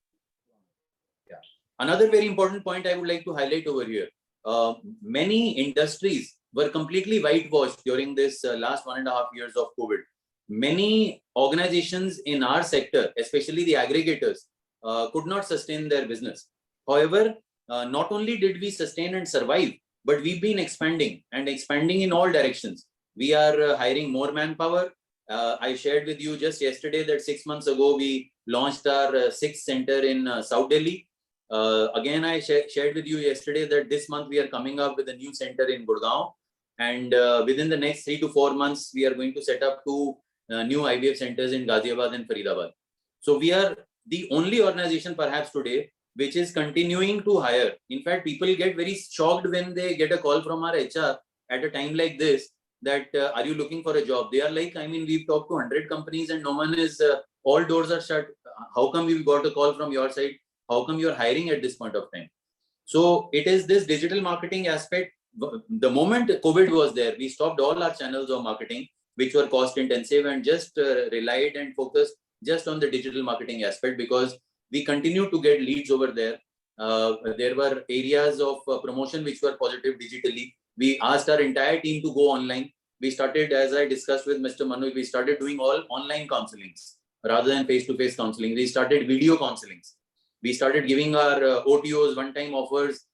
Yeah. Another very important point I would like to highlight over here. Many industries were completely whitewashed during this last 1.5 years of COVID. Many organizations in our sector, especially the aggregators, could not sustain their business. However, not only did we sustain and survive, but we've been expanding and expanding in all directions. We are hiring more manpower. I shared with you just yesterday that 6 months ago, we launched our 6th center in South Delhi. Again, I shared with you yesterday that this month we are coming up with a new center in Gurgaon. And within the next 3 to 4 months, we are going to set up 2 new IVF centers in Ghaziabad and Faridabad. So we are the only organization perhaps today which is continuing to hire. In fact, people get very shocked when they get a call from our HR at a time like this, that are you looking for a job? They are like, I mean, we've talked to 100 companies and no one is, all doors are shut. How come we've got a call from your side? How come you're hiring at this point of time? So it is this digital marketing aspect. The moment COVID was there, we stopped all our channels of marketing, which were cost intensive, and just relied and focused just on the digital marketing aspect, because we continue to get leads over there. There were areas of promotion which were positive digitally. We asked our entire team to go online. We started, as I discussed with Mr. Manu, we started doing all online counselings rather than face-to-face counseling. We started video counselings. We started giving our OTOs, one-time offers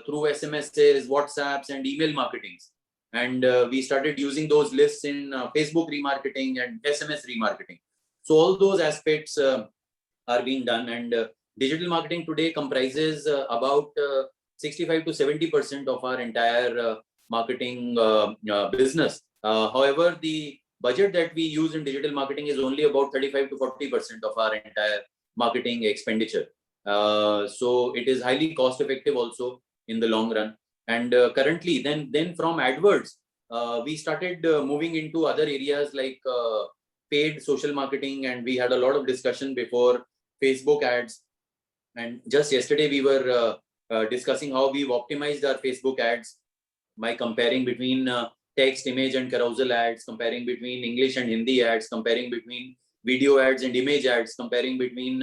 through SMSs, WhatsApps, and email marketings. And we started using those lists in Facebook remarketing and SMS remarketing. So all those aspects are being done, and digital marketing today comprises about 65 to 70% of our entire marketing business. However, the budget that we use in digital marketing is only about 35 to 40% of our entire marketing expenditure. So it is highly cost effective also in the long run. And currently, then from AdWords, we started moving into other areas like paid social marketing, and we had a lot of discussion before Facebook ads. And just yesterday, we were discussing how we've optimized our Facebook ads by comparing between text, image, and carousel ads, comparing between English and Hindi ads, comparing between video ads and image ads, comparing between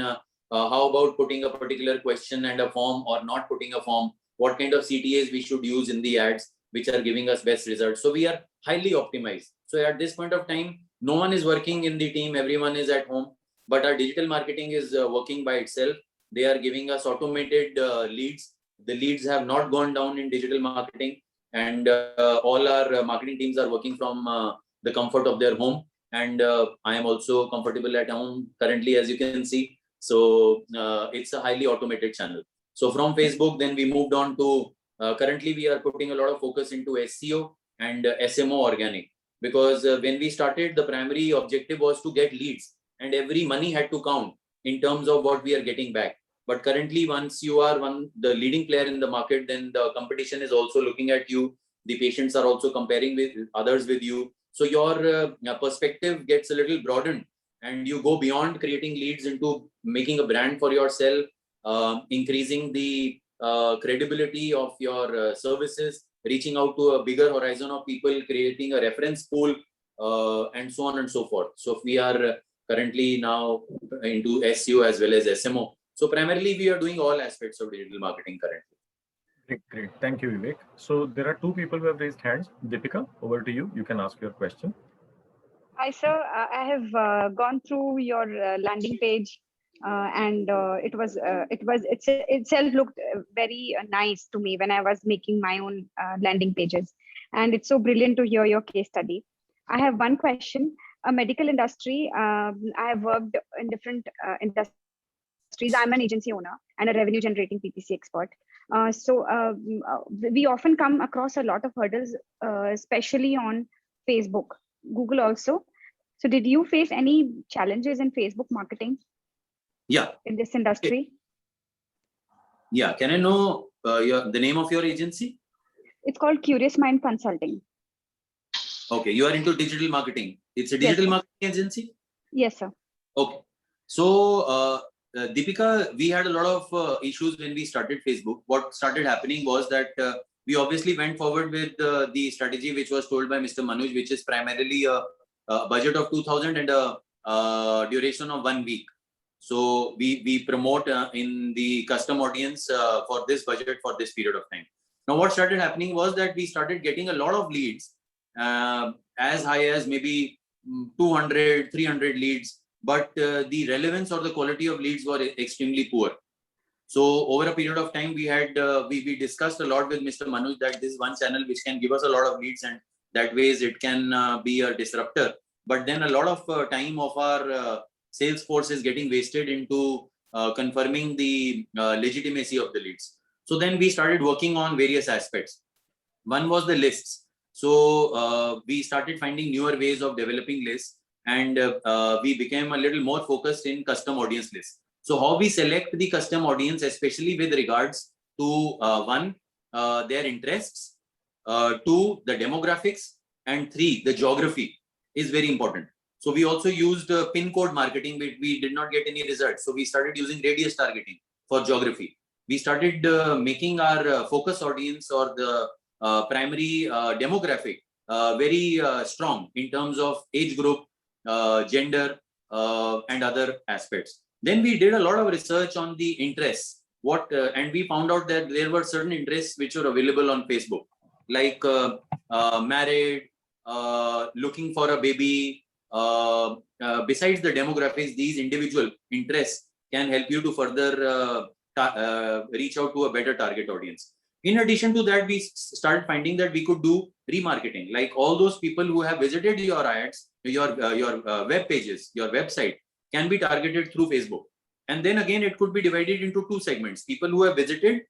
how about putting a particular question and a form or not putting a form, what kind of CTAs we should use in the ads, which are giving us best results. So we are highly optimized. So at this point of time, no one is working in the team, everyone is at home, but our digital marketing is working by itself. They are giving us automated leads. The leads have not gone down in digital marketing, and all our marketing teams are working from the comfort of their home. And I am also comfortable at home currently, as you can see. So it's a highly automated channel. So from Facebook, then we moved on to, currently we are putting a lot of focus into SEO and SMO organic, because when we started, the primary objective was to get leads, and every money had to count in terms of what we are getting back. But currently, once you are the leading player in the market, then the competition is also looking at you. The patients are also comparing with others with you. So your perspective gets a little broadened, and you go beyond creating leads into making a brand for yourself, increasing the credibility of your services, reaching out to a bigger horizon of people, creating a reference pool, and so on and so forth. So we are currently now into SEO as well as SMO. So primarily we are doing all aspects of digital marketing currently. Great. Thank you, Vivek. So there are two people who have raised hands. Deepika, over to you. You can ask your question. Hi, sir. I have gone through your landing page, and it itself looked very nice to me when I was making my own landing pages, and it's so brilliant to hear your case study. I have one question. A medical industry. I have worked in different industries. I'm an agency owner and a revenue generating PPC expert. So we often come across a lot of hurdles, especially on Facebook, Google also. So did you face any challenges in Facebook marketing? Yeah. In this industry? Yeah. Can I know the name of your agency? It's called Curious Mind Consulting. Okay. You are into digital marketing. It's a digital marketing agency? Yes, sir. Okay. So, Deepika, we had a lot of issues when we started Facebook. What started happening was that we obviously went forward with the strategy which was told by Mr. Manoj, which is primarily a budget of 2,000 and a duration of 1 week. So we promote in the custom audience for this budget for this period of time. Now, what started happening was that we started getting a lot of leads, as high as maybe 200, 300 leads. But the relevance or the quality of leads were extremely poor. So over a period of time, we had we discussed a lot with Mr. Manoj that this is one channel which can give us a lot of leads, and that ways it can be a disruptor. But then a lot of time of our sales force is getting wasted into confirming the legitimacy of the leads. So then we started working on various aspects. One was the lists. So we started finding newer ways of developing lists. And we became a little more focused in custom audience lists. So how we select the custom audience, especially with regards to one, their interests, two, the demographics, and 3, the geography is very important. So we also used pin code marketing, but we did not get any results. So we started using radius targeting for geography. We started making our focus audience or the primary demographic very strong in terms of age group, gender, and other aspects. Then we did a lot of research on the interests. And we found out that there were certain interests which were available on Facebook, like married, looking for a baby. Besides the demographics, these individual interests can help you to further reach out to a better target audience. In addition to that, we started finding that we could do remarketing, like all those people who have visited your ads, your web pages, your website can be targeted through Facebook. And then again, it could be divided into 2 segments: people who have visited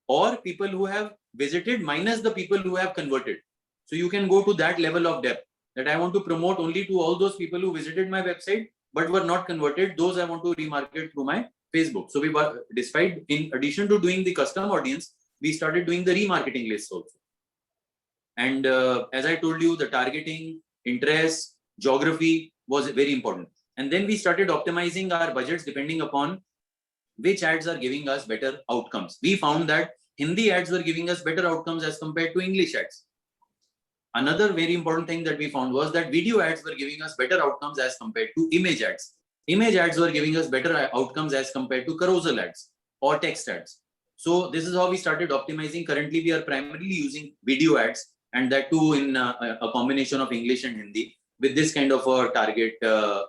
or people who have visited minus the people who have converted. So you can go to that level of depth, that I want to promote only to all those people who visited my website but were not converted. Those I want to remarket through my Facebook. So we were, despite, in addition to doing the custom audience, we started doing the remarketing lists also. And as I told you, the targeting, interest, geography was very important. And then we started optimizing our budgets depending upon which ads are giving us better outcomes. We found that Hindi ads were giving us better outcomes as compared to English ads. Another very important thing that we found was that video ads were giving us better outcomes as compared to image ads. Image ads were giving us better outcomes as compared to carousel ads or text ads. So this is how we started optimizing. Currently, we are primarily using video ads, and that too in a combination of English and Hindi with this kind of a target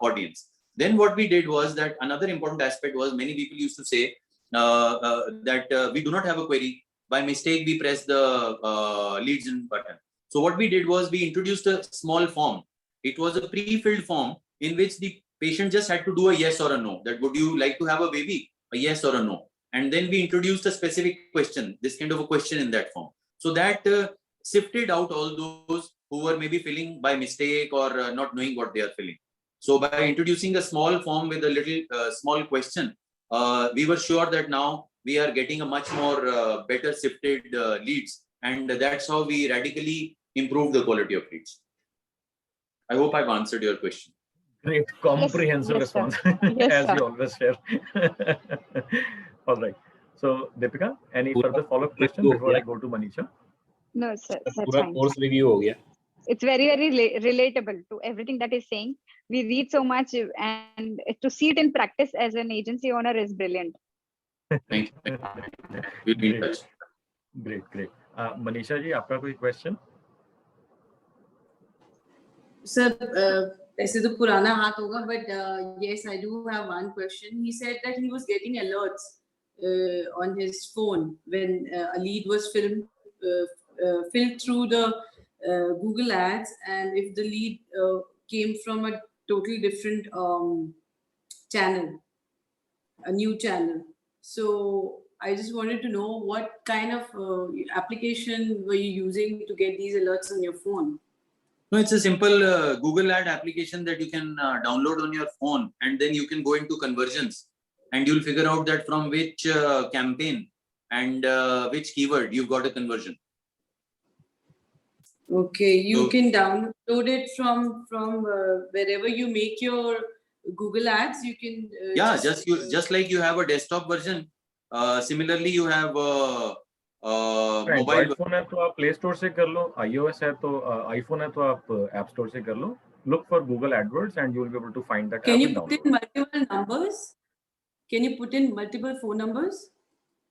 audience. Then what we did was that another important aspect was many people used to say that we do not have a query. By mistake, we press the leads in button. So what we did was we introduced a small form. It was a pre-filled form in which the patient just had to do a yes or a no. That would you like to have a baby? A yes or a no. And then we introduced a specific question, this kind of a question in that form. So that sifted out all those who were maybe filling by mistake or not knowing what they are filling. So by introducing a small form with a little small question, we were sure that now we are getting a much more better sifted leads. And that's how we radically improve the quality of leads. I hope I've answered your question. Great, comprehensive response, as you always share. All right. So, Deepika, any further follow-up question before I go to Manisha? No, sir. That's पूरा fine. course review हो गया. It's very, very relatable to everything that is saying. We read so much, and to see it in practice as an agency owner is brilliant. Thank you. We'll be in touch. Great, great. Manisha ji, आपका कोई question? Sir, ऐसे तो पुराना हाथ होगा, but yes, I do have one question. He said that he was getting alerts on his phone when a lead was filmed through the Google Ads, and if the lead came from a totally different channel, a new channel. So I just wanted to know what kind of application were you using to get these alerts on your phone? No, it's a simple Google ad application that you can download on your phone, and then you can go into conversions and you'll figure out that from which campaign and which keyword you've got a conversion. Okay, you can download it from wherever you make your Google ads. You can just like you have a desktop version. Similarly, you have mobile phone है तो आप प्ले स्टोर से कर लो, iOS है तो iPhone है तो आप ऐप स्टोर से कर लो. Look for Google AdWords and you will be able to find that. Can you put in multiple numbers? Can you put in multiple phone numbers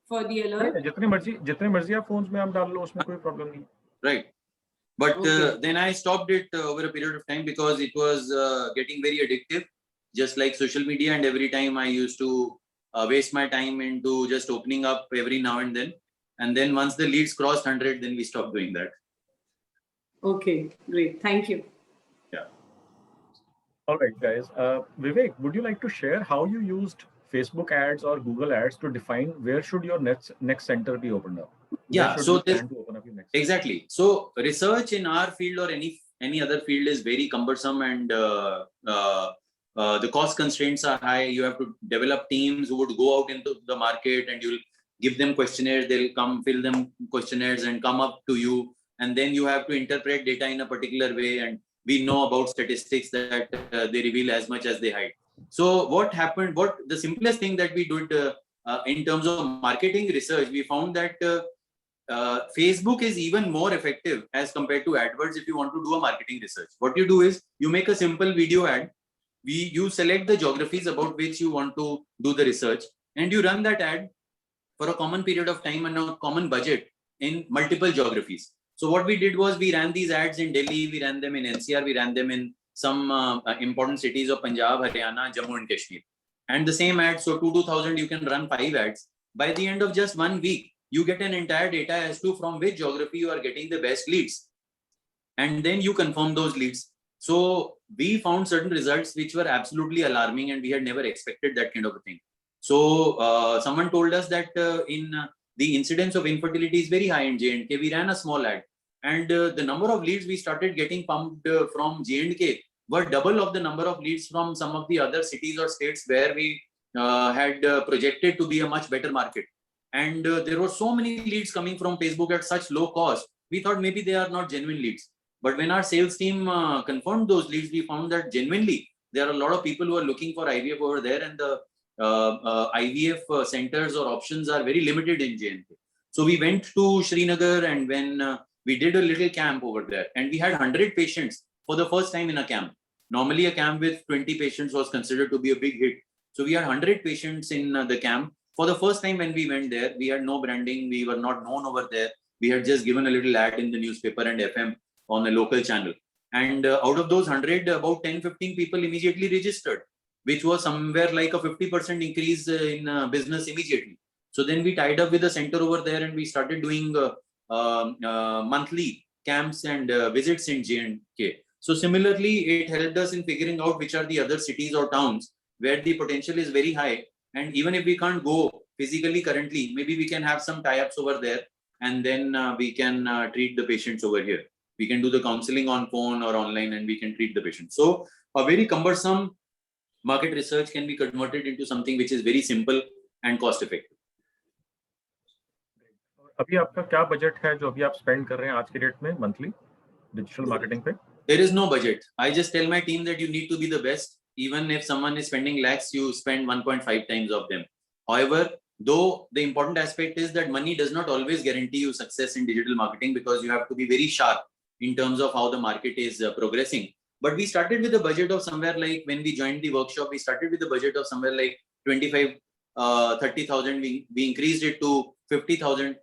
for the alert? जितने मर्जी आप फोन्स में आप डाल लो, उसमें कोई प्रॉब्लम नहीं. Right, but then I stopped it over a period of time because it was getting very addictive, just like social media, and every time I used to waste my time into just opening up every now and then. And then once the leads crossed 100, then we stopped doing that. Okay, great. Thank you. Yeah. All right, guys. Vivek, would you like to share how you used Facebook ads or Google ads to define where should your next center be opened up? Yeah, so exactly. So research in our field or any other field is very cumbersome, and the cost constraints are high. You have to develop teams who would go out into the market, and you'll give them questionnaires. They'll come fill them questionnaires and come up to you and then you have to interpret data in a particular way, and we know about statistics that they reveal as much as they hide. So what happened, the simplest thing that we did in terms of marketing research, we found that Facebook is even more effective as compared to AdWords if you want to do a marketing research. What you do is you make a simple video ad, you select the geographies about which you want to do the research, and you run that ad for a common period of time and a common budget in multiple geographies. So what we did was we ran these ads in Delhi, we ran them in NCR, we ran them in some important cities of Punjab, Haryana, Jammu and Kashmir. And the same ad, so 2,000, you can run 5 ads. By the end of just 1 week, you get an entire data as to from which geography you are getting the best leads. And then you confirm those leads. So we found certain results which were absolutely alarming, and we had never expected that kind of a thing. So someone told us that the incidence of infertility is very high in J&K. We ran a small ad, and the number of leads we started getting pumped from J&K were double of the number of leads from some of the other cities or states where we had projected to be a much better market. And there were so many leads coming from Facebook at such low cost. We thought maybe they are not genuine leads. But when our sales team confirmed those leads, we found that genuinely there are a lot of people who are looking for IVF over there, and the IVF centers or options are very limited in J&K. So we went to Srinagar, and when we did a little camp over there, and we had 100 patients for the first time in a camp. Normally a camp with 20 patients was considered to be a big hit. So we had 100 patients in the camp. For the first time when we went there, we had no branding, we were not known over there. We had just given a little ad in the newspaper and FM on a local channel. And out of those 100, about 10-15 people immediately registered, which was somewhere like a 50% increase in business immediately. So then we tied up with the center over there, and we started doing monthly camps and visits in J&K. So similarly, it helped us in figuring out which are the other cities or towns where the potential is very high. And even if we can't go physically currently, maybe we can have some tie-ups over there, and then we can treat the patients over here. We can do the counseling on phone or online, and we can treat the patients. So a very cumbersome market research can be converted into something which is very simple and cost effective. अभी आपका क्या बजट है जो अभी आप स्पेंड कर रहे हैं आज के डेट में मंथली डिजिटल मार्केटिंग पे? There is no budget. I just tell my team that you need to be the best. Even if someone is spending lakhs, you spend 1.5 times of them. However, though the important aspect is that money does not always guarantee you success in digital marketing, because you have to be very sharp in terms of how the market is progressing. But we started with a budget of somewhere like, when we joined the workshop, we started with a budget of somewhere like 30,000. We increased it to 50,000.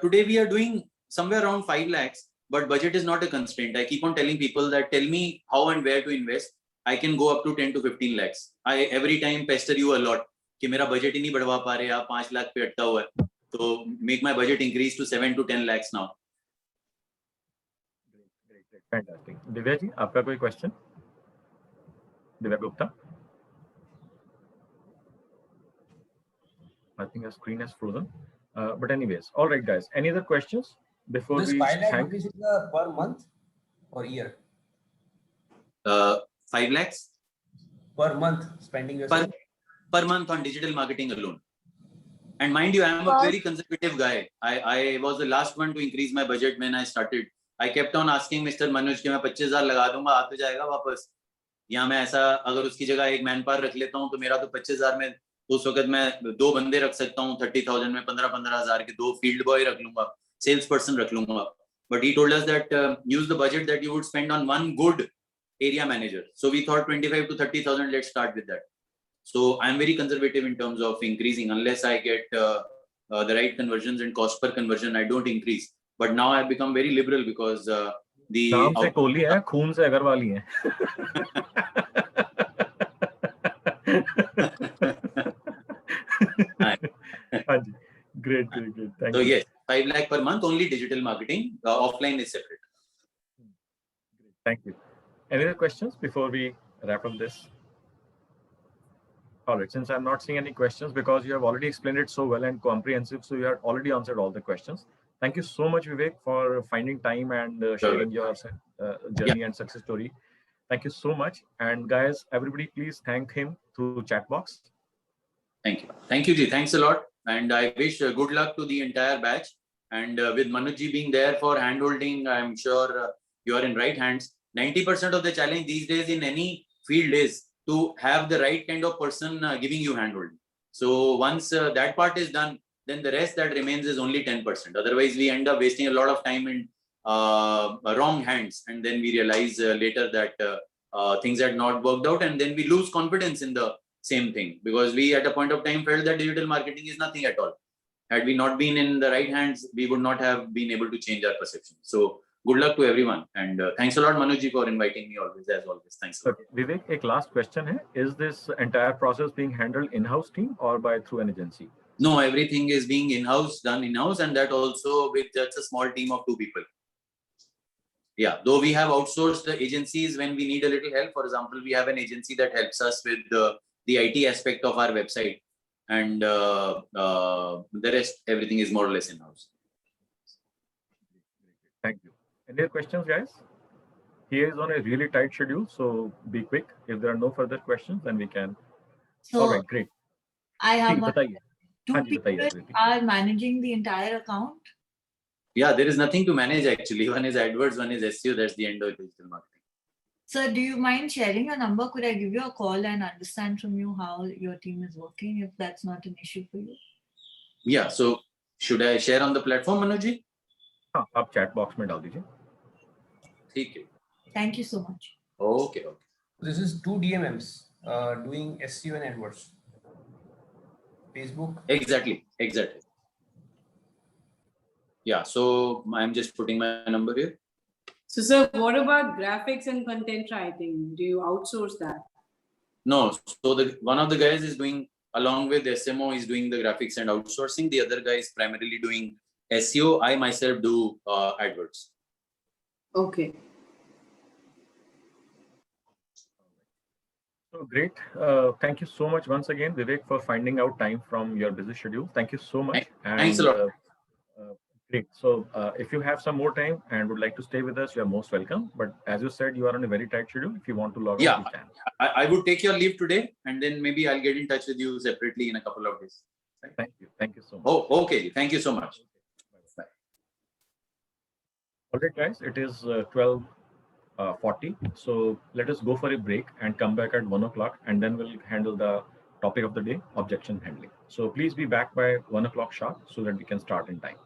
Today we are doing somewhere around 5 lakhs, but budget is not a constraint. I keep on telling people that tell me how and where to invest. I can go up to 10 to 15 lakhs. I every time pester you a lot कि मेरा budget ही नहीं बढ़वा पा रहे, आप 5 लाख पे अटका हुआ है. So make my budget increase to 7 to 10 lakhs now. Great. Fantastic. Divya ji, आपका कोई question? Divya Gupta? I think the screen has frozen. But anyways, all right, guys. Any other questions before this we 5 lakh thank? rupees is per month or year? 5 lakhs per month spending per month on digital marketing alone. And mind you, I am a very conservative guy. I was the last one to increase my budget when I started. I kept on asking Mr. Manoj कि मैं 25,000 लगा दूंगा, आ तो जाएगा वापस. या मैं ऐसा अगर उसकी जगह एक मैन पावर रख लेता हूँ तो मेरा तो 25,000 में उस वक्त मैं 2 बंदे रख सकता हूँ. 30,000 में 15,000 के 2 फील्ड बॉय रख लूंगा, सेल्स पर्सन रख लूंगा. But he told us that use the budget that you would spend on one good area manager. So we thought 25 to 30,000. Let's start with that. So I'm very conservative in terms of increasing. Unless I get the right conversions and cost per conversion, I don't increase. But now I've become very liberal because the नाम से कोहली है, खून से अग्रवाली है. Great. Thank you. So yes, 5 lakh per month, only digital marketing. Offline is separate. Thank you. Any other questions before we wrap up this? All right, since I'm not seeing any questions because you have already explained it so well and comprehensive, so you have already answered all the questions. Thank you so much, Vivek, for finding time and sharing your journey and success story. Thank you so much. And guys, everybody, please thank him through chat box. Thank you. Thank you, Ji. Thanks a lot. And I wish good luck to the entire batch. And with Manojji being there for hand-holding, I'm sure you are in right hands. 90% of the challenge these days in any field is to have the right kind of person giving you hand-holding. So once that part is done, then the rest that remains is only 10%. Otherwise, we end up wasting a lot of time in wrong hands. And then we realize later that things had not worked out. And then we lose confidence in the same thing, because we at a point of time felt that digital marketing is nothing at all. Had we not been in the right hands, we would not have been able to change our perception. So good luck to everyone. And thanks a lot, Manojji, for inviting me always, as always. Thanks a lot. Okay. Vivek, एक last question है. Is this entire process being handled in-house team or through an agency? No, everything is being in-house, done in-house, and that also with just a small team of 2 people. Yeah, though we have outsourced the agencies when we need a little help. For example, we have an agency that helps us with the IT aspect of our website, and the rest, everything is more or less in-house. Thank you. Any other questions, guys? He is on a really tight schedule, so be quick. If there are no further questions, then we can. So All right, great. I have one. बताइए. 2 हाँ जी, people बताइए, Aditi. are managing the entire account. Yeah, there is nothing to manage actually. One is AdWords, one is SEO. That's the end of digital marketing. Sir, do you mind sharing a number? Could I give you a call and understand from you how your team is working, if that's not an issue for you? Yeah, so should I share on the platform, Manojji? हाँ, आप chat box में डाल दीजिए. ठीक है. Thank you so much. Okay. This is 2 DMMs doing SEO and AdWords. Facebook. Exactly. Yeah, so I'm just putting my number here. So, sir, what about graphics and content writing? Do you outsource that? No, so one of the guys is doing, along with SMO, is doing the graphics and outsourcing. The other guy is primarily doing SEO. I myself do AdWords. Okay. So great. Thank you so much once again, Vivek, for finding out time from your busy schedule. Thank you so much. Thanks a lot. Great. So if you have some more time and would like to stay with us, you are most welcome. But as you said, you are on a very tight schedule. If you want to log Yeah, on, you can. I would take your leave today, and then maybe I'll get in touch with you separately in a couple of days. Right? Thank you. Thank you so much. Oh, okay. Thank you so much. Bye. All right, guys, it is 12:40. So let us go for a break and come back at 1 o'clock, and then we'll handle the topic of the day, objection handling. So please be back by 1 o'clock sharp so that we can start in time.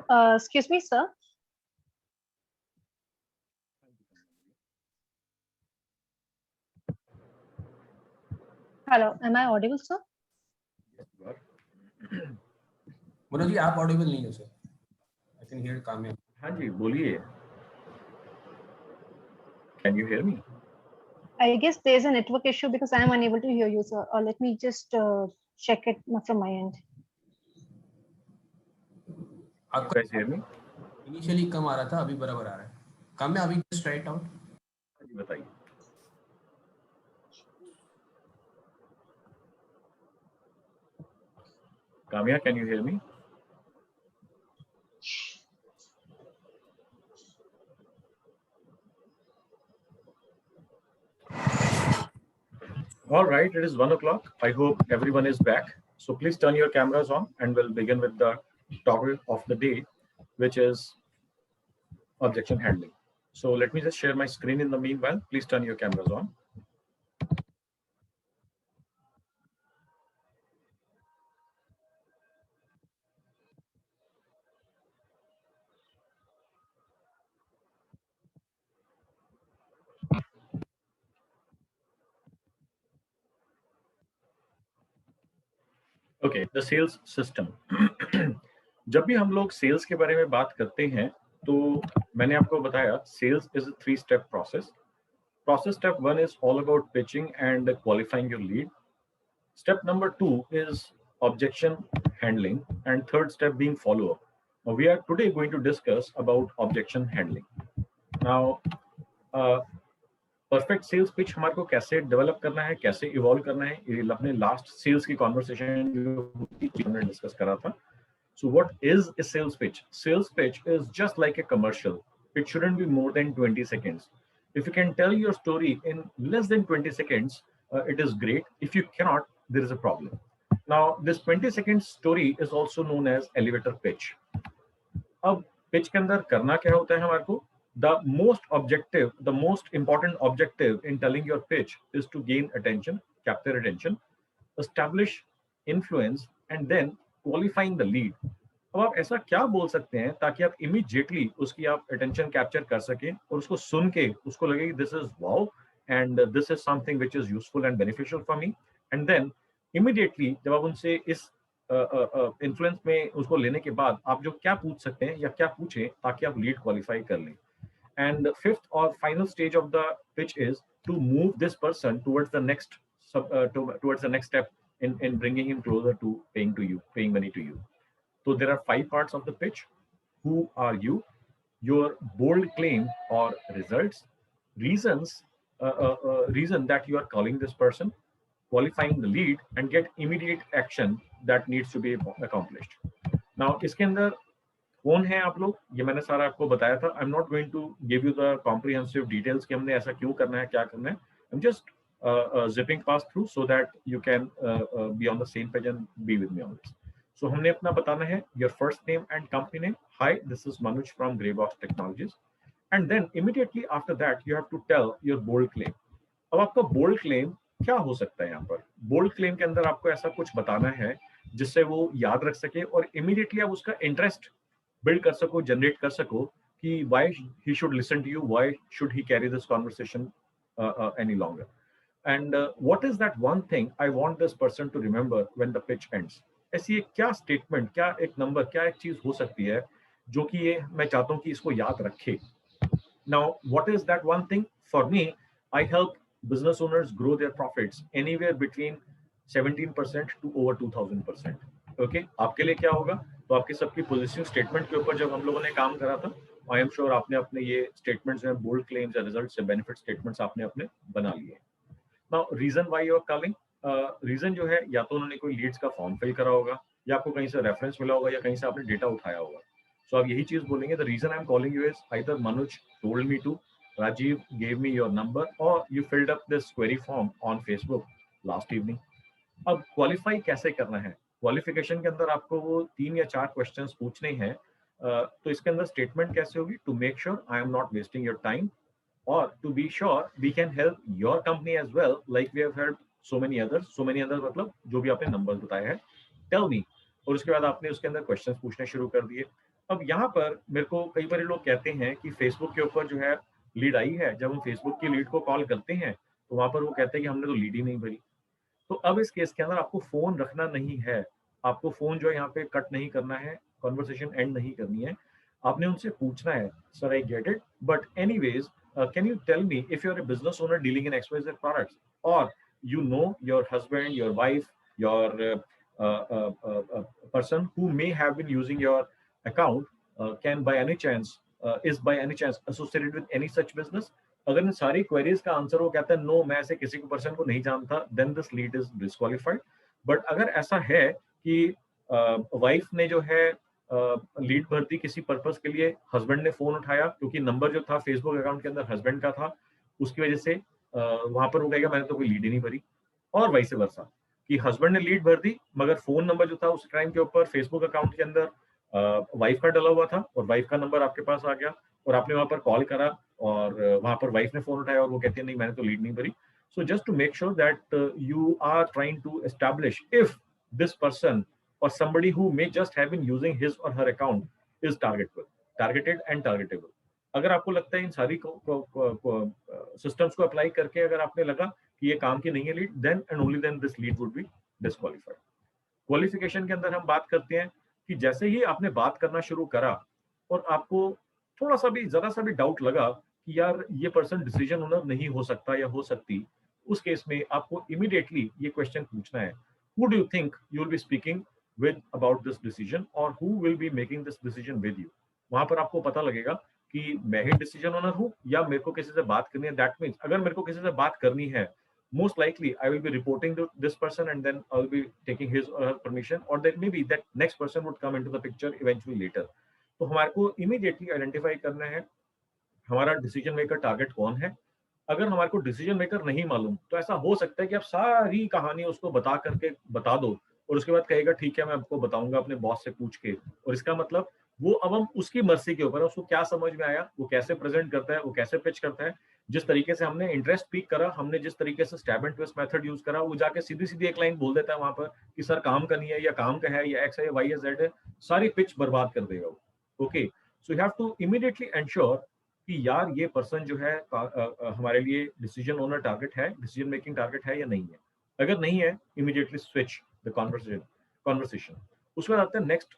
Excuse me, sir. Hello, am I audible, sir? Manoj ji आप ऑडिबल नहीं हो sir. I can hear Kamya. हाँ जी बोलिए. Can you hear me? I guess there's a network issue because I am unable to hear you, sir. Let me just check it from my end. You guys hear me? Initially कम आ रहा था, अभी बराबर आ रहा है. काम्या अभी जस्ट राइट आउट. हाँ जी बताइए. Kamya, can you hear me? All right, it is 1 o'clock. I hope everyone is back. So please turn your cameras on and we'll begin with the topic of the day, which is objection handling. So let me just share my screen in the meanwhile. Please turn your cameras on. Okay, the sales system. जब भी हम लोग सेल्स के बारे में बात करते हैं तो मैंने आपको बताया sales is a 3-step process. Step 1 is all about pitching and qualifying your lead. Step number 2 is objection handling, and third step being follow-up. Now, we are today going to discuss about objection handling. Now, perfect sales pitch हमारे को कैसे डेवलप करना है, कैसे इवॉल्व करना है, ये अपने लास्ट सेल्स की कॉन्वर्सेशन जो हमने डिस्कस करा था. So what is a sales pitch? Sales pitch is just like a commercial. It shouldn't be more than 20 seconds. If you can tell your story in less than 20 seconds, it is great. If you cannot, there is a problem. Now, this 20-second story is also known as elevator pitch. अब पिच के अंदर करना क्या होता है हमारे को? The most important objective in telling your pitch is to gain attention, capture attention, establish influence, and then qualifying the lead. अब आप ऐसा क्या बोल सकते हैं ताकि आप immediately उसकी आप attention capture कर सकें और उसको सुन के उसको लगे this is wow and this is something which is useful and beneficial for me, and then immediately जब आप उनसे इस influence में उसको लेने के बाद आप जो क्या पूछ सकते हैं या क्या पूछें ताकि आप lead qualify कर लें. And the fifth or final stage of the pitch is to move this person towards the next step in bringing him closer to paying money to you. So there are 5 parts of the pitch. Who are you? Your bold claim or results, reason that you are calling this person, qualifying the lead, and get immediate action that needs to be accomplished. Now, इसके अंदर कौन है आप लोग, ये मैंने सारा आपको बताया था. I am not going to give you the comprehensive details कि हमने ऐसा क्यों करना है, क्या करना है. I am just zipping past through so that you can be on the same page and be with me on this. So हमने अपना बताना है your first name and company name. Hi, this is Manuj from Greybox Technologies. And then immediately after that you have to tell your bold claim. अब आपका bold claim क्या हो सकता है यहाँ पर? बोल्ड क्लेम के अंदर आपको ऐसा कुछ बताना है जिससे वो याद रख सके और इमीडिएटली आप उसका इंटरेस्ट बिल्ड कर सको, जनरेट कर सको कि why he should listen to you, why should he carry this conversation any longer, and what is that one thing I want this person to remember when the pitch ends. ऐसी एक क्या स्टेटमेंट, क्या एक नंबर, क्या एक चीज हो सकती है जो कि ये मैं चाहता हूँ कि इसको याद रखे. Now, what is that one thing? For me, I help business owners grow their profits anywhere between 17% to over 2000%. Okay, आपके लिए क्या होगा? तो आपके सबकी पोजीशनिंग स्टेटमेंट के ऊपर जब हम लोगों ने काम करा था, आई एम श्योर आपने अपने ये स्टेटमेंट्स में बोल्ड क्लेम्स या रिजल्ट्स या बेनिफिट स्टेटमेंट्स आपने अपने बना लिए. Now reason why you are calling, reason जो है या तो उन्होंने कोई लीड्स का फॉर्म फिल करा होगा या आपको कहीं से रेफरेंस मिला होगा या कहीं से आपने डेटा उठाया होगा. सो आप यही चीज बोलेंगे, the reason I am calling you is either Manuj told me to, Rajiv gave me your number, or you filled up this query form on Facebook last evening. अब क्वालिफाई कैसे करना है? क्वालिफिकेशन के अंदर आपको वो 3 या 4 क्वेश्चंस पूछने हैं. तो इसके अंदर स्टेटमेंट कैसे होगी? To make sure I am not wasting your time, और to be sure we can help your company as well like we have help so many others मतलब जो भी आपने नंबर बताए हैं, टेल मी. और उसके बाद आपने उसके अंदर क्वेश्चंस पूछने शुरू कर दिए. अब यहाँ पर मेरे को कई बार लोग कहते हैं कि फेसबुक के ऊपर जो है लीड आई है, जब हम फेसबुक की लीड को कॉल करते हैं तो वहां पर वो कहते हैं कि हमने तो लीड ही नहीं भरी। तो अब इस केस के अंदर आपको फोन रखना नहीं है, आपको फोन जो है यहाँ पे कट नहीं करना है, कॉन्वर्सेशन एंड नहीं करनी है, आपने उनसे पूछना है sir I get it but anyways can you tell me if you are a business owner dealing in XYZ products और you know your husband, your wife, your person who may have been using your account can by any chance is by any chance associated with any such business। अगर इन सारी क्वेरीज का आंसर वो कहता है नो मैं ऐसे किसी को पर्सन को नहीं जानता, then this lead is disqualified. But अगर ऐसा है कि वाइफ ने जो है लीड भर दी किसी पर्पस के लिए, हस्बैंड ने फोन उठाया क्योंकि नंबर जो था फेसबुक अकाउंट के अंदर हस्बैंड का था, उसकी वजह से वहां पर वो कहेगा मैंने तो कोई लीड ही नहीं भरी। और वाइस वर्सा कि हस्बैंड ने लीड भर दी मगर फोन नंबर जो था उस टाइम के ऊपर फेसबुक अकाउंट के अंदर वाइफ का डला हुआ था और वाइफ का नंबर आपके पास आ गया और आपने वहां पर कॉल करा और वहां पर वाइफ ने फोन उठाया और वो कहती है नहीं मैंने तो लीड नहीं भरी। So just to make sure that you are trying to establish if this person or somebody who may just have been using his or her account is targeted and targetable। अगर आपको लगता है इन सारी सिस्टम्स को अप्लाई करके अगर आपने लगा कि ये काम की नहीं है lead, then and only then this lead would be disqualified. Qualification के अंदर हम बात करते हैं कि जैसे ही आपने बात करना शुरू करा और आपको थोड़ा सा भी जरा सा भी डाउट लगा कि यार ये पर्सन डिसीजन ओनर नहीं हो सकता या हो सकती, उस केस में आपको इमीडिएटली ये क्वेश्चन पूछना है, who do you think you will be speaking with about this decision or who will be making this decision with you। वहां पर आपको पता लगेगा कि मैं ही डिसीजन ओनर हूं या मेरे को किसी से बात करनी है। दैट मींस अगर मेरे को किसी से बात करनी है most likely I will be reporting to this person and then I will be taking his or her permission or that maybe that next person would come into the picture eventually later। तो हमारे को immediately identify करना है हमारा डिसीजन मेकर टारगेट कौन है। अगर हमारे को डिसीजन मेकर नहीं मालूम तो ऐसा हो सकता है कि आप सारी कहानी उसको बता करके बता दो और उसके बाद कहेगा ठीक है मैं आपको बताऊंगा अपने बॉस से पूछ के, और इसका मतलब वो अब हम उसकी मर्जी के ऊपर है, उसको क्या समझ में आया, वो कैसे प्रेजेंट करता है, वो कैसे पिच करता है। जिस तरीके से हमने इंटरेस्ट पीक करा, हमने जिस तरीके से stab and twist method use करा, वो जाके सीधी सीधी एक लाइन बोल देता है वहां पर कि सर काम का नहीं है या काम का है या एक्स है या वाई है जेड है, सारी पिच बर्बाद कर देगा वो। Okay, so you have to immediately ensure कि यार ये पर्सन जो है हमारे लिए डिसीजन ओनर टारगेट है, डिसीजन मेकिंग टारगेट है या नहीं है। अगर नहीं है इमीडिएटली स्विच द कॉन्वर्सेशन। उसके बाद आता है नेक्स्ट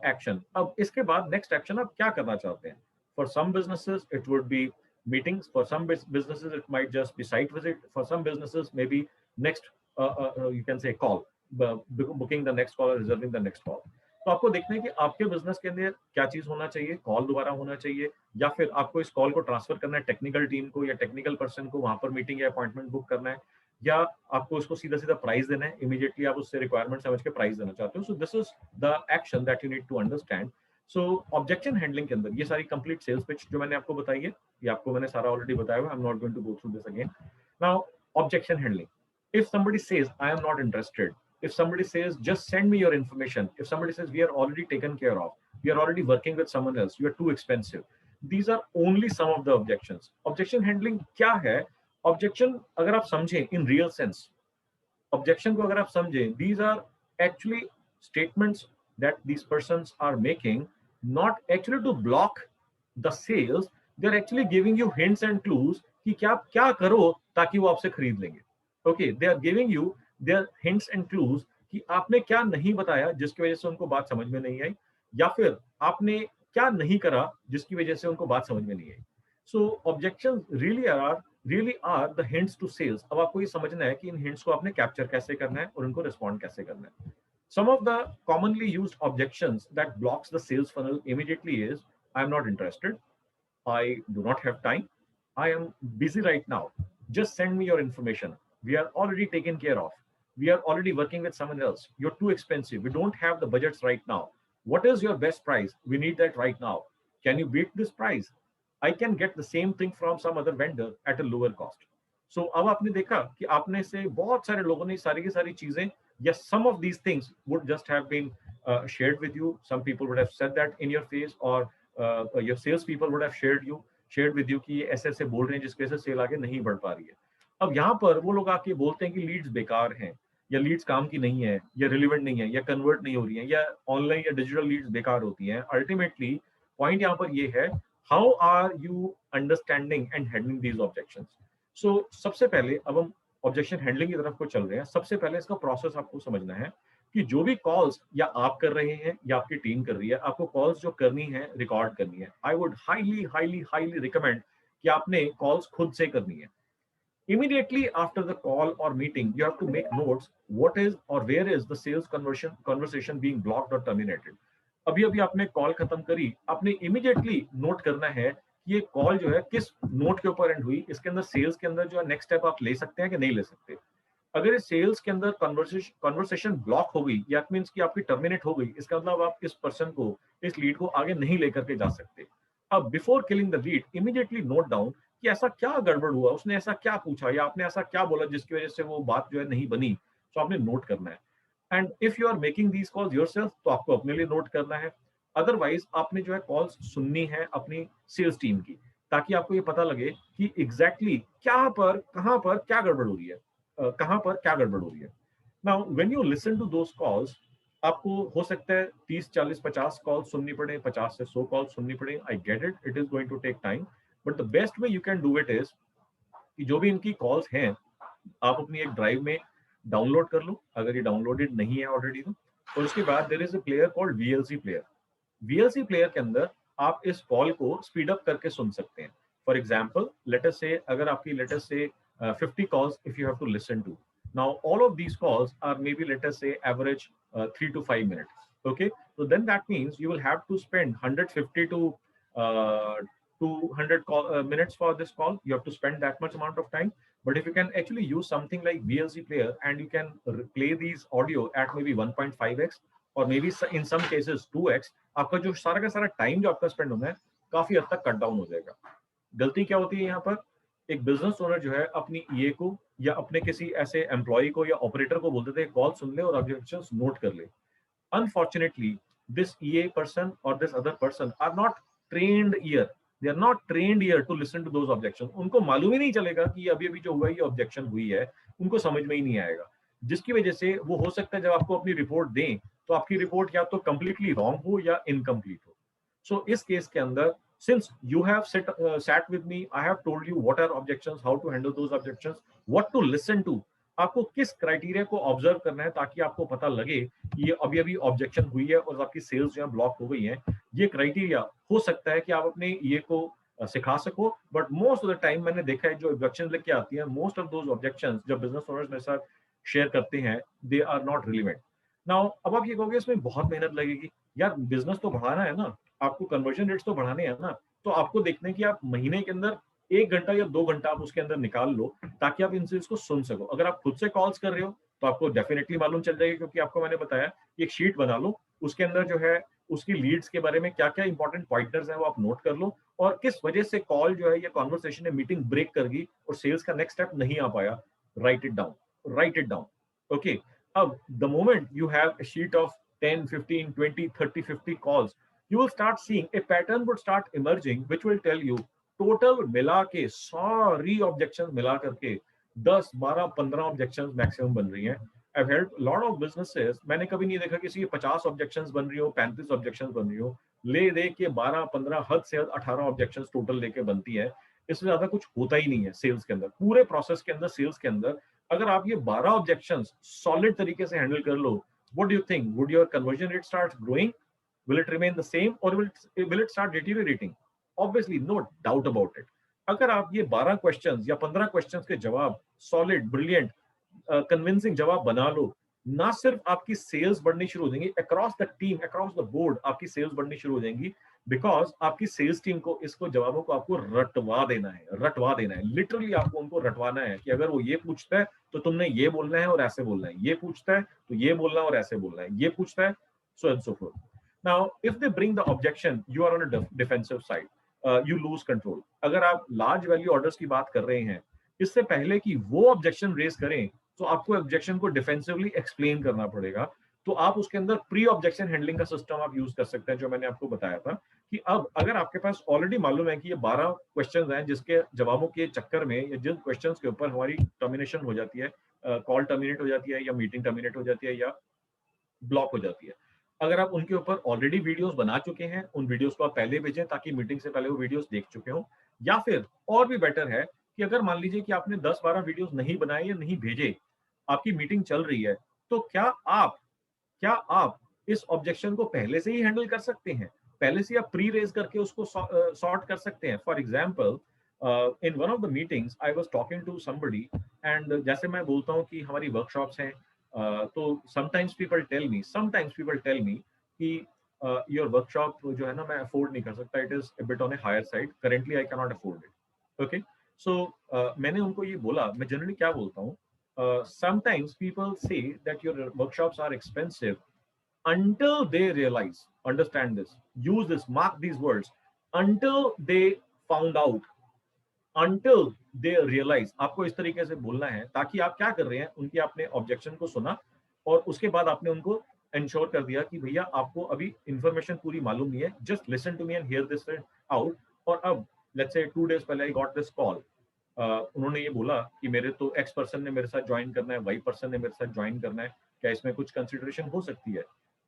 एक्शन। अब इसके बाद नेक्स्ट एक्शन आप क्या करना चाहते हैं। For some businesses it would be meetings, for some businesses it might just be site visit, for some businesses maybe next you can say call, booking the next call or reserving the next call। तो आपको देखना है कि आपके बिजनेस के अंदर क्या चीज होना चाहिए, कॉल दोबारा होना चाहिए या फिर आपको इस कॉल को ट्रांसफर करना है टेक्निकल टीम को या टेक्निकल पर्सन को, वहां पर मीटिंग या अपॉइंटमेंट बुक करना है, या आपको उसको सीधा सीधा प्राइस देना है, इमीडिएटली आप उससे रिक्वायरमेंट समझ के प्राइस देना चाहते हो। So this is the action that you need to understand. So objection handling के अंदर ये सारी कंप्लीट सेल्स पिच जो मैंने आपको बताई है, ये आपको मैंने सारा ऑलरेडी बताया हुआ, I am not going to go through this again. Now objection handling, if somebody says I am not interested, if somebody says just send me your information, if somebody says we are already taken care of, we are already working with someone else, you are too expensive, these are only some of the objections। Objection handling क्या है? ऑब्जेक्शन अगर आप समझें इन रियल सेंस, ऑब्जेक्शन को अगर आप समझें, these are actually statements that these persons are making, not actually to block the sales, they are actually giving you hints and clues कि क्या करो ताकि वो आपसे खरीद लेंगे। Okay, they are giving you their hints and clues कि आपने क्या नहीं बताया जिसकी वजह से उनको बात समझ में नहीं आई, या फिर आपने क्या नहीं करा जिसकी वजह से उनको बात समझ में नहीं आई। So objections really are the hints to sales। अब आपको ये समझना है कि इन hints को आपने कैप्चर कैसे करना है और उनको रिस्पॉन्ड कैसे करना है। Some of the commonly used objections that blocks the sales funnel immediately is I am not interested, I do not have time, I am busy right now, just send me your information, we are already taken care of, we are already working with someone else, you're too expensive, we don't have the budgets right now, what is your best price, we need that right now, can you beat this price, I can get the same thing from some other vendor at a lower cost। So अब आपने देखा कि आपने से बहुत सारे लोगों ने सारी की सारी चीजें, yes, some of these things would just have been shared with you, some people would have said that in your face, or your sales people would have shared with you कि ऐसे ऐसे बोल रहे हैं जिसकी वजह से सेल आगे नहीं बढ़ पा रही है। अब यहाँ पर वो लोग आके बोलते हैं कि लीड्स बेकार हैं, या लीड्स काम की नहीं है, या रिलेवेंट नहीं है, या कन्वर्ट नहीं हो रही है, या ऑनलाइन या डिजिटल लीड्स बेकार होती हैं, अल्टीमेटली पॉइंट यहाँ पर ये है, how are you understanding and handling these objections. So सबसे पहले अब हम ऑब्जेक्शन हैंडलिंग की तरफ को चल रहे हैं। सबसे पहले इसका प्रोसेस आपको समझना है कि जो भी कॉल्स या आप कर रहे हैं या आपकी टीम कर रही है, आपको कॉल्स जो करनी है रिकॉर्ड करनी है। I would highly highly highly recommend कि आपने कॉल्स खुद से करनी है। Immediately after the call or meeting, you have to make notes what is or where is the sales conversation being blocked or terminated. अभी अभी आपने कॉल खत्म करी, आपने इमीडिएटली नोट करना है कि ये कॉल जो है किस नोट के ऊपर एंड हुई, इसके अंदर सेल्स के अंदर जो है नेक्स्ट स्टेप आप ले सकते हैं कि नहीं ले सकते। अगर इस सेल्स के अंदर कन्वर्सेशन ब्लॉक हो गई, या मींस कि आपकी टर्मिनेट हो गई, इसका मतलब आप इस पर्सन को, इस लीड को आगे नहीं लेकर के जा सकते। अब before killing the lead, immediately note down कि ऐसा क्या गड़बड़ हुआ, उसने ऐसा क्या पूछा या आपने ऐसा क्या बोला जिसकी वजह से वो बात जो है नहीं बनी। तो आपने नोट करना है। And if you are making these calls yourself, तो आपको अपने लिए नोट करना है। अदरवाइज आपने जो है कॉल्स सुननी है अपनी सेल्स टीम की, ताकि आपको ये पता लगे कि एग्जैक्टली क्या पर कहां पर क्या गड़बड़ हो रही है, कहां पर क्या गड़बड़ हो रही है। Now when you listen to those calls, आपको हो सकता है 30 40 50 कॉल सुननी पड़े, 50 से 100 कॉल सुननी पड़े। I get it, it is going to take time, but the best way you can do it is कि जो भी इनकी कॉल्स हैं आप अपनी एक ड्राइव में डाउनलोड कर लो, अगर ये डाउनलोडेड नहीं है ऑलरेडी तो। और उसके बाद there is a player called VLC player. VLC player के अंदर आप इस कॉल को स्पीड अप करके सुन सकते हैं। फॉर एग्जांपल, लेट अस से अगर आपकी लेट अस से 50 calls if you have to listen to. Now all of these calls are maybe let us say average 3 to 5 minutes. Okay, so then that means you will have to spend 150 to 200 minutes for this call. You have to spend that much amount of time. But if you can actually use something like VLC player and you can play these audio at maybe 1.5x or maybe in some cases 2x, आपका जो सारा का सारा टाइम जो आपका स्पेंड होना है काफी हद तक कट डाउन हो जाएगा। गलती क्या होती है यहाँ पर, एक बिजनेस ओनर जो है अपनी ईए को या अपने किसी ऐसे एम्प्लॉय को या ऑपरेटर को बोलते थे कॉल सुन ले और ऑब्जेक्शंस नोट कर ले। अनफॉर्चुनेटली दिस ईए पर्सन और this other person are not trained ear, they are not trained ear to listen to those objections. उनको मालूम ही नहीं चलेगा कि अभी अभी जो हुआ ये ऑब्जेक्शन हुई है, उनको समझ में ही नहीं आएगा। जिसकी वजह से वो हो सकता है जब आपको अपनी रिपोर्ट दें तो आपकी रिपोर्ट या तो कंप्लीटली रॉन्ग हो या इनकम्प्लीट हो। सो इस केस के अंदर, since you have sat with me, I have told you what are objections, how to handle those objections, what to listen to, आपको किस क्राइटेरिया को ऑब्जर्व करना है ताकि आपको पता लगे कि ये अभी अभी ऑब्जेक्शन हुई है और आपकी सेल्स जो है ब्लॉक हो गई है। ये क्राइटेरिया हो सकता है कि आप अपने ये को सिखा सको, but most of the time मैंने देखा है जो ऑब्जेक्शन लेके आती है, मोस्ट ऑफ दोज ऑब्जेक्शंस जब बिजनेस ओनर्स मेरे साथ शेयर करते हैं, they are not relevant. Now अब आप ये कहोगे इसमें बहुत मेहनत लगेगी। यार बिजनेस तो बढ़ाना है ना, आपको कन्वर्जन रेट्स तो बढ़ाने हैं ना, तो आपको देखने की आप महीने के अंदर 1 घंटा या 2 घंटा आप उसके अंदर निकाल लो ताकि आप इन चीज को सुन सको। अगर आप खुद से कॉल्स कर रहे हो तो आपको डेफिनेटली मालूम चल जाएगा, क्योंकि आपको मैंने बताया एक शीट बना लो, उसके अंदर जो है उसकी लीड्स के बारे में क्या क्या इंपॉर्टेंट पॉइंटर्स हैं वो आप नोट कर लो, और किस वजह से कॉल जो है या कॉन्वर्सेशन या मीटिंग ब्रेक कर गई और सेल्स का नेक्स्ट स्टेप नहीं आ पाया। Write it down, write it down. Okay, अब the moment you have a sheet of 10, 15, 20, 30, 50 calls, you will start seeing a pattern would start emerging which will tell you total मिला के सारी ऑब्जेक्शंस मिला करके 10, 12, 15 ऑब्जेक्शंस मैक्सिमम बन रही हैं। I've helped lot of businesses, मैंने कभी नहीं देखा किसी की 50 ऑब्जेक्शंस बन रही हो, 35 ऑब्जेक्शंस बन रही हो, ले दे के 12, 15, हद से हद 18 ऑब्जेक्शंस टोटल लेके बनती है। इससे ज्यादा कुछ होता ही नहीं है सेल्स के अंदर, पूरे प्रोसेस के अंदर, सेल्स के अंदर। अगर आप ये 12 ऑब्जेक्शंस सॉलिड तरीके से हैंडल कर लो, what do you think? Would your conversion rate start growing? Will it remain the same or will it start deteriorating? Obviously, no doubt about it. अगर आप ये 12 क्वेश्चंस या 15 क्वेश्चंस के जवाब सॉलिड, ब्रिलियंट, कन्विंसिंग जवाब बना लो, ना सिर्फ आपकी सेल्स बढ़नी शुरू हो जाएंगी across the team, across the board आपकी सेल्स बढ़नी शुरू हो जाएंगी, बिकॉज आपकी सेल्स टीम को इसको जवाबों को आपको रटवा देना है, रटवा देना है। लिटरली आपको उनको रटवाना है कि अगर वो ये पूछता है तो तुमने ये बोलना है और ऐसे बोलना है, ये पूछता है तो ये बोलना है और ऐसे बोलना है, ये पूछता है so and so forth. Now, if they bring the objection, you are on a defensive side. You lose control. अगर आप large value orders की बात कर रहे हैं, इससे पहले कि वो ऑब्जेक्शन रेज करें तो आपको ऑब्जेक्शन को डिफेंसिवली एक्सप्लेन करना पड़ेगा। तो आप उसके अंदर प्री ऑब्जेक्शन हैंडलिंग का सिस्टम आप यूज कर सकते हैं, जो मैंने आपको बताया था कि अब अगर आपके पास ऑलरेडी मालूम है कि ये 12 क्वेश्चंस हैं जिसके जवाबों के चक्कर में या जिन क्वेश्चंस के ऊपर हमारी टर्मिनेशन हो जाती है, कॉल टर्मिनेट हो जाती है या मीटिंग टर्मिनेट हो जाती है या ब्लॉक हो जाती है। अगर आप उनके ऊपर ऑलरेडी वीडियोस बना चुके हैं, उन वीडियोस को आप पहले भेजें ताकि मीटिंग से पहले वो वीडियोस देख चुके हों, या फिर और भी बेटर है कि अगर मान लीजिए कि आपने 10-12 वीडियोस नहीं बनाए या नहीं भेजे, आपकी मीटिंग चल रही है, तो क्या आप इस ऑब्जेक्शन को पहले से ही हैंडल कर सकते हैं? पहले से आप प्री रेज करके उसको सॉर्ट कर सकते हैं। For example, in one of the meetings I was talking to somebody, and जैसे मैं बोलता हूँ कि हमारी वर्कशॉप्स हैं, तो समटाइम्स पीपल टेल मी कि योर वर्कशॉप जो है ना, मैं अफोर्ड नहीं कर सकता, it is a bit on a higher side, currently I can not afford it. Okay, so मैंने उनको ये बोला, मैं जनरली क्या बोलता हूँ, sometimes people say that your workshops are expensive until they realize, understand this, use this, mark these words, until they found out, until they realize। आपको इस तरीके से बोलना है ताकि आप क्या कर रहे हैं, उनके आपने ऑब्जेक्शन को सुना और उसके बाद आपने उनको इंश्योर कर दिया कि भैया आपको अभी इंफॉर्मेशन पूरी मालूम नहीं है, just listen to me and hear this out. और अब लेट्स से 2 days पहले आई गॉट दिस कॉल, उन्होंने ये बोला कि मेरे तो एक्स पर्सन ने मेरे साथ ज्वाइन करना है, वाई पर्सन ने मेरे साथ ज्वाइन करना है, क्या इसमें कुछ कंसिडरेशन हो सकती है?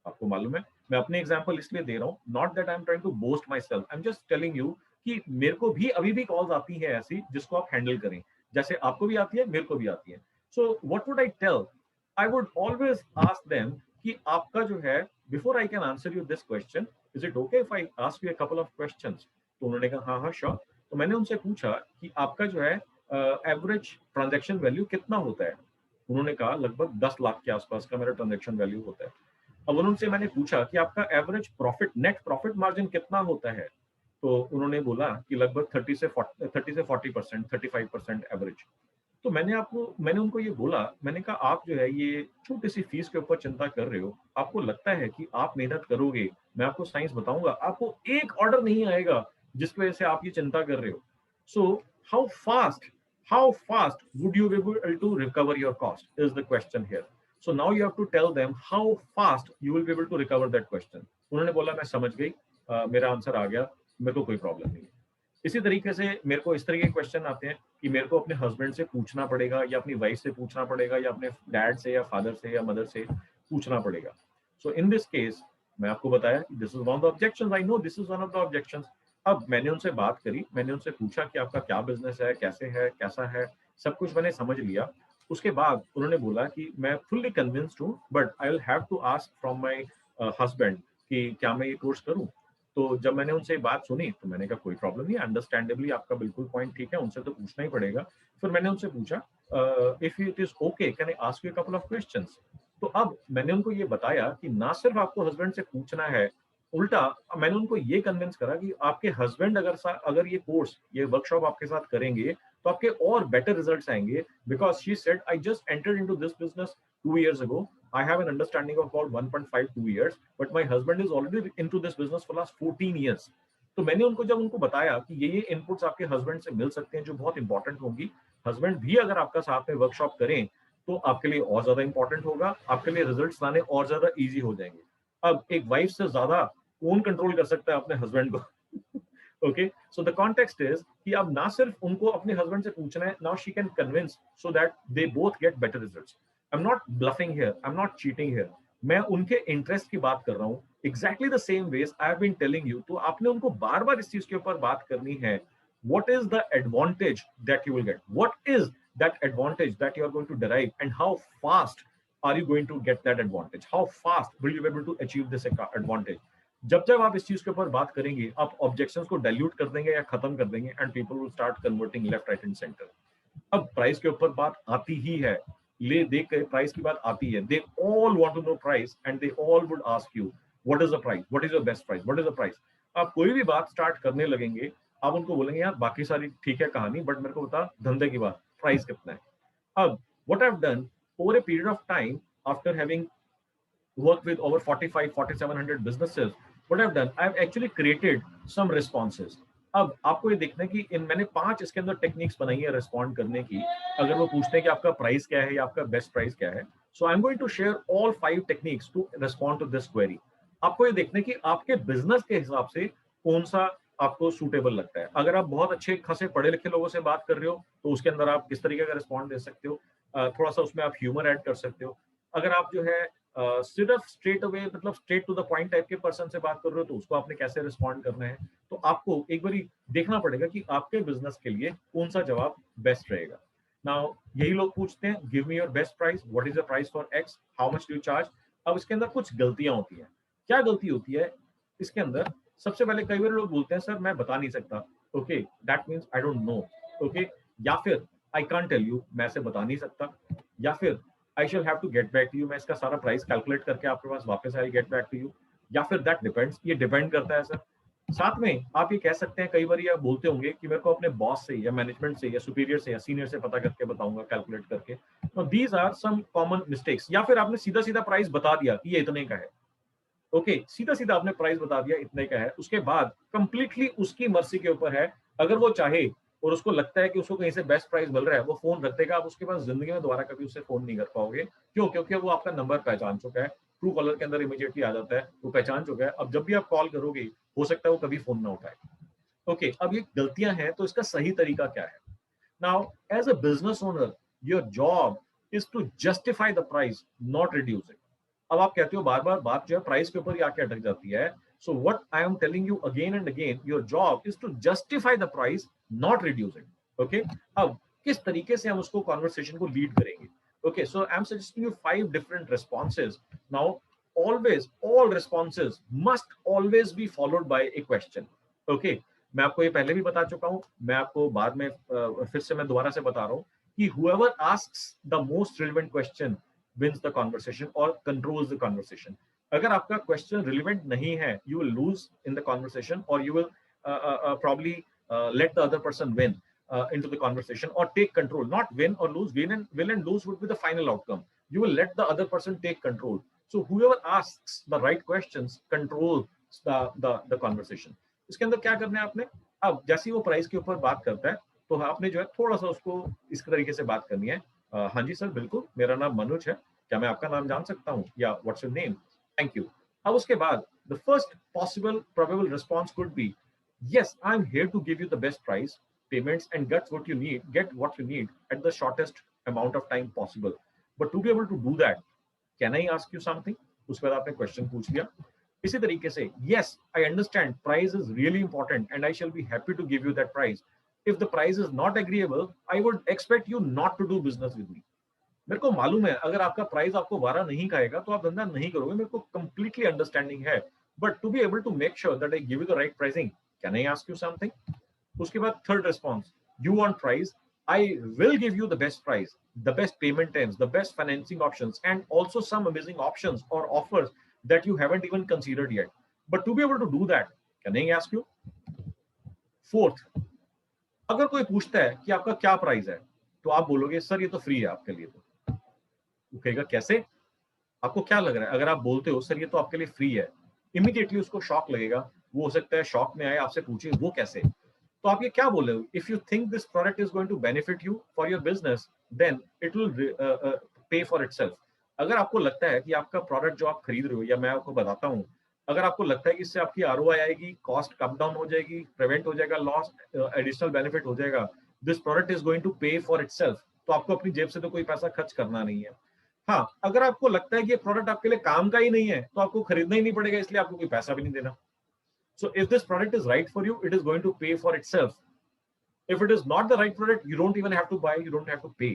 आपको मालूम है, मैं अपने एग्जांपल इसलिए दे रहा हूँ, not that I am trying to boast myself, I am just telling you कि मेरे को भी अभी भी कॉल्स आती है ऐसी जिसको आप हैंडल करें, जैसे आपको भी आती है, मेरे को भी आती है। So what would I tell, I would always ask them कि आपका जो है, before I can answer you this question, is it okay if I ask you a couple of questions? तो उन्होंने कहा हाँ हाँ श्योर। तो मैंने उनसे पूछा कि आपका जो है एवरेज ट्रांजैक्शन वैल्यू कितना होता है? उन्होंने कहा लगभग 10 लाख के आसपास का मेरा ट्रांजैक्शन वैल्यू होता है। अब उनसे मैंने पूछा कि आपका average profit, net profit margin कितना होता है? तो उन्होंने बोला कि लगभग 30 से 40%, 35% एवरेज। तो मैंने उनको ये बोला, मैंने कहा आप जो है ये छोटी सी फीस के ऊपर चिंता कर रहे हो, आपको लगता है कि आप मेहनत करोगे, मैं आपको साइंस बताऊंगा, आपको एक ऑर्डर नहीं आएगा जिसकी वजह से आप ये चिंता कर रहे हो। सो how fast would you be able to recover your cost is the question here. So now you have to tell them how fast you will be able to recover that question. उन्होंने बोला मैं समझ गई, मेरा आंसर आ गया, मेरे को कोई प्रॉब्लम नहीं है। इसी तरीके से मेरे को इस तरह के क्वेश्चन आते हैं कि मेरे को अपने हस्बैंड से पूछना पड़ेगा या अपनी वाइफ से पूछना पड़ेगा या अपने डैड से या फादर से या मदर से पूछना पड़ेगा। सो इन दिस केस मैं आपको बताया this is one of the objections, I know this is one of the objections. अब मैंने उनसे बात करी, मैंने उनसे पूछा कि आपका क्या बिजनेस है, कैसे है, कैसा है, सब कुछ मैंने समझ लिया। उसके बाद उन्होंने बोला कि मैं फुल्ली कन्विंस्ड हूँ, but I will have to ask from my husband कि क्या मैं ये कोर्स करूँ। तो जब मैंने उनसे बात सुनी तो मैंने कहा कोई प्रॉब्लम नहीं, अंडरस्टैंडेबली आपका बिल्कुल पॉइंट ठीक है, उनसे तो पूछना ही पड़ेगा। फिर मैंने उनसे पूछा if it is okay can I ask you a couple of questions. तो अब मैंने उनको ये बताया कि ना सिर्फ आपको हस्बैंड से पूछना है, उल्टा मैंने उनको ये कन्विंस करा कि आपके हस्बैंड अगर ये कोर्स, ये वर्कशॉप आपके साथ करेंगे तो आपके और बेटर रिजल्ट्स आएंगे, because she said I just entered into this business 2 years ago. I have an understanding of about 1.52 years, but my husband is already into this business for last 14 years. तो मैंने उनको बताया कि ये इनपुट्स आपके हस्बैंड से मिल सकते हैं जो बहुत इंपॉर्टेंट होंगी। हस्बैंड भी अगर आपका साथ में वर्कशॉप करें तो आपके लिए और ज्यादा इंपॉर्टेंट होगा, आपके लिए रिजल्ट्स लाने और ज्यादा इजी हो जाएंगे। अब एक वाइफ से ज्यादा कौन कंट्रोल कर सकता है अपने हस्बैंड को? Okay, so the context is कि अब ना सिर्फ उनको अपने हस्बैंड से पूछना है, now she can convince so that they both get better results. I'm not bluffing here, I'm not cheating here. मैं उनके इंटरेस्ट की बात कर रहा हूँ, exactly the same ways I have been telling you। तो आपने उनको बार बार इस चीज के ऊपर बात करनी है, what is the advantage that you will get, what is that advantage that you are going to derive, and how fast are you going to get that advantage, how fast will you be able to achieve this advantage। जब आप इस चीज के ऊपर बात करेंगे, आप ऑब्जेक्शंस को डाइल्यूट कर देंगे या खत्म कर देंगे, and people will start converting left, right and centre. अब प्राइस के ऊपर बात आती ही है, ले देख के प्राइस की बात आती है, they all want to know price and they all would ask you what is the price, what is your best price, what is the price। आप कोई भी बात स्टार्ट करने लगेंगे, आप उनको बोलेंगे यार बाकी सारी ठीक है कहानी, बट मेरे को बता धंधे की बात, प्राइस कितना है। अब what I've done over a period of time after having worked with over 4700 businesses, what I've done, I've actually created some responses। अब आपको ये देखना है कि मैंने 5 इसके अंदर टेक्निक्स बनाई है रिस्पॉन्ड करने की। अगर वो पूछते हैं कि आपका प्राइस क्या है या आपका बेस्ट प्राइस क्या है, so I am going to share all 5 techniques to respond to this query. आपको ये देखना है कि आपके बिजनेस के हिसाब से कौन सा आपको सूटेबल लगता है। अगर आप बहुत अच्छे खासे पढ़े लिखे लोगों से बात कर रहे हो तो उसके अंदर आप किस तरीके का रिस्पॉन्ड दे सकते हो। थोड़ा सा उसमें आप ह्यूमर ऐड कर सकते हो। अगर आप जो है सिर्फ स्ट्रेट अवे मतलब straight to the point type के पर्सन से बात कर रहे हो तो उसको आपने कैसे रिस्पॉन्ड करना है। तो आपको एक बार देखना पड़ेगा कि आपके बिजनेस के लिए कौन सा जवाब बेस्ट रहेगा। नाउ यही लोग पूछते हैं give me your best price, what is the price for x, how much do you charge. अब इसके अंदर कुछ गलतियां होती हैं। क्या गलती होती है इसके अंदर? सबसे पहले कई बार लोग बोलते हैं सर मैं बता नहीं सकता, okay that means I don't no, okay, या फिर आई कांट टेल यू, मैं ऐसे बता नहीं सकता, या फिर I shall have to get back to you, मैं इसका सारा प्राइस कैलकुलेट करके आपके पास वापस I get back to you, या फिर दैट डिपेंड्स, ये डिपेंड करता है सर। साथ में आप ये कह सकते हैं, कई बार ये बोलते होंगे कि मेरे को अपने बॉस से या मैनेजमेंट से या सुपीरियर से या सीनियर से पता करके बताऊंगा कैलकुलेट करके। तो these are some common mistakes. या फिर आपने सीधा सीधा प्राइस बता दिया कि ये इतने का है, ओके, सीधा सीधा आपने प्राइस बता दिया इतने का है। उसके बाद कंप्लीटली उसकी मर्जी के ऊपर है, अगर वो चाहे और उसको लगता है कि उसको कहीं से बेस्ट प्राइस मिल रहा है, वो फोन रख देगा, आप उसके पास जिंदगी में दोबारा कभी उससे फोन नहीं कर पाओगे। क्यों? क्योंकि वो आपका नंबर पहचान चुका है, ट्रू कॉलर के अंदर इमीडिएटली आ जाता है, वो पहचान चुका है। अब जब भी आप कॉल करोगे हो सकता है वो कभी फोन ना उठाए। ओके, अब ये गलतियां हैं, तो इसका सही तरीका क्या है? Now as a business owner your job is to justify the price, not reduce it. अब आप कहते हो बार बार बात जो है प्राइस के ऊपर ही आके अटक जाती है। So what I am telling you again and again, your job is to justify the price, not reduce it. Okay, अब किस तरीके से हम उसको कॉन्वर्सेशन को लीड करेंगे? Okay, so I am suggesting you 5 different responses. Now always all responses must always be followed by A question. Okay, मैं आपको ये पहले भी बता चुका हूं, मैं आपको बाद में फिर से मैं दोबारा से बता रहा हूं कि whoever asks the most relevant question wins the conversation or controls the conversation. अगर आपका क्वेश्चन रिलेवेंट नहीं है, you will lose in the conversation or you will probably let the other person win into the conversation or take control. Not win or lose. Win and lose would be the final outcome. You will let the other person take control. So whoever asks the right questions controls the conversation. इसके अंदर क्या करना है आपने? अब जैसे ही वो प्राइस के ऊपर बात करता है तो आपने जो है थोड़ा सा उसको इस तरीके से बात करनी है। हाँ जी सर, बिल्कुल, मेरा नाम मनोज है, क्या मैं आपका नाम जान सकता हूँ, या what's your name, thank you. अब उसके बाद the first possible probable response could be yes, I'm here to give you the best price, payments, and get what you need at the shortest amount of time possible. But to be able to do that, can I ask you something? उसके बाद आपने क्वेश्चन पूछ लिया। इसी तरीके से yes, I understand price is really important and I shall be happy to give you that price. If the price is not agreeable, I would expect you not to do business with me. मेरे को मालूम है अगर आपका प्राइस आपको वारा नहीं खाएगा तो आप धंधा नहीं करोगे, मेरे को कंप्लीटली अंडरस्टैंडिंग है। But to be able to make sure that I give you the right pricing, can I ask you something? उसके बाद third response, you want price, I will give you the best price, the best payment terms, the best financing options and also some amazing options और offers that you haven't even considered yet. But to be able to do that, can I ask you? Fourth, अगर कोई पूछता है कि आपका क्या प्राइस है तो आप बोलोगे सर ये तो फ्री है आपके लिए। तो वो कहेगा कैसे? आपको क्या लग रहा है? अगर आप बोलते हो सर ये तो आपके लिए फ्री है, इमीडिएटली उसको शॉक लगेगा, वो हो सकता है शॉक में आए, आपसे पूछे वो कैसे। तो आप ये क्या बोल रहे हो? If you think this product is going to benefit you for your business, then it will pay for itself. अगर आपको लगता है कि आपका प्रोडक्ट जो आप खरीद रहे हो, या मैं आपको बताता हूँ, अगर आपको लगता है कि इससे आपकी आरओआई आएगी, कॉस्ट कम डाउन हो जाएगी, प्रिवेंट हो जाएगा लॉस, एडिशनल बेनिफिट हो जाएगा, this product is going to pay for itself, तो आपको अपनी जेब से तो कोई पैसा खर्च करना नहीं है। हाँ, अगर आपको लगता है कि ये प्रोडक्ट आपके लिए काम का ही नहीं है तो आपको खरीदना ही नहीं पड़ेगा, इसलिए आपको कोई पैसा भी नहीं देना। So if this product is right for you, it is going to pay for itself. If it is not the right product, you don't even have to buy, you don't have to pay.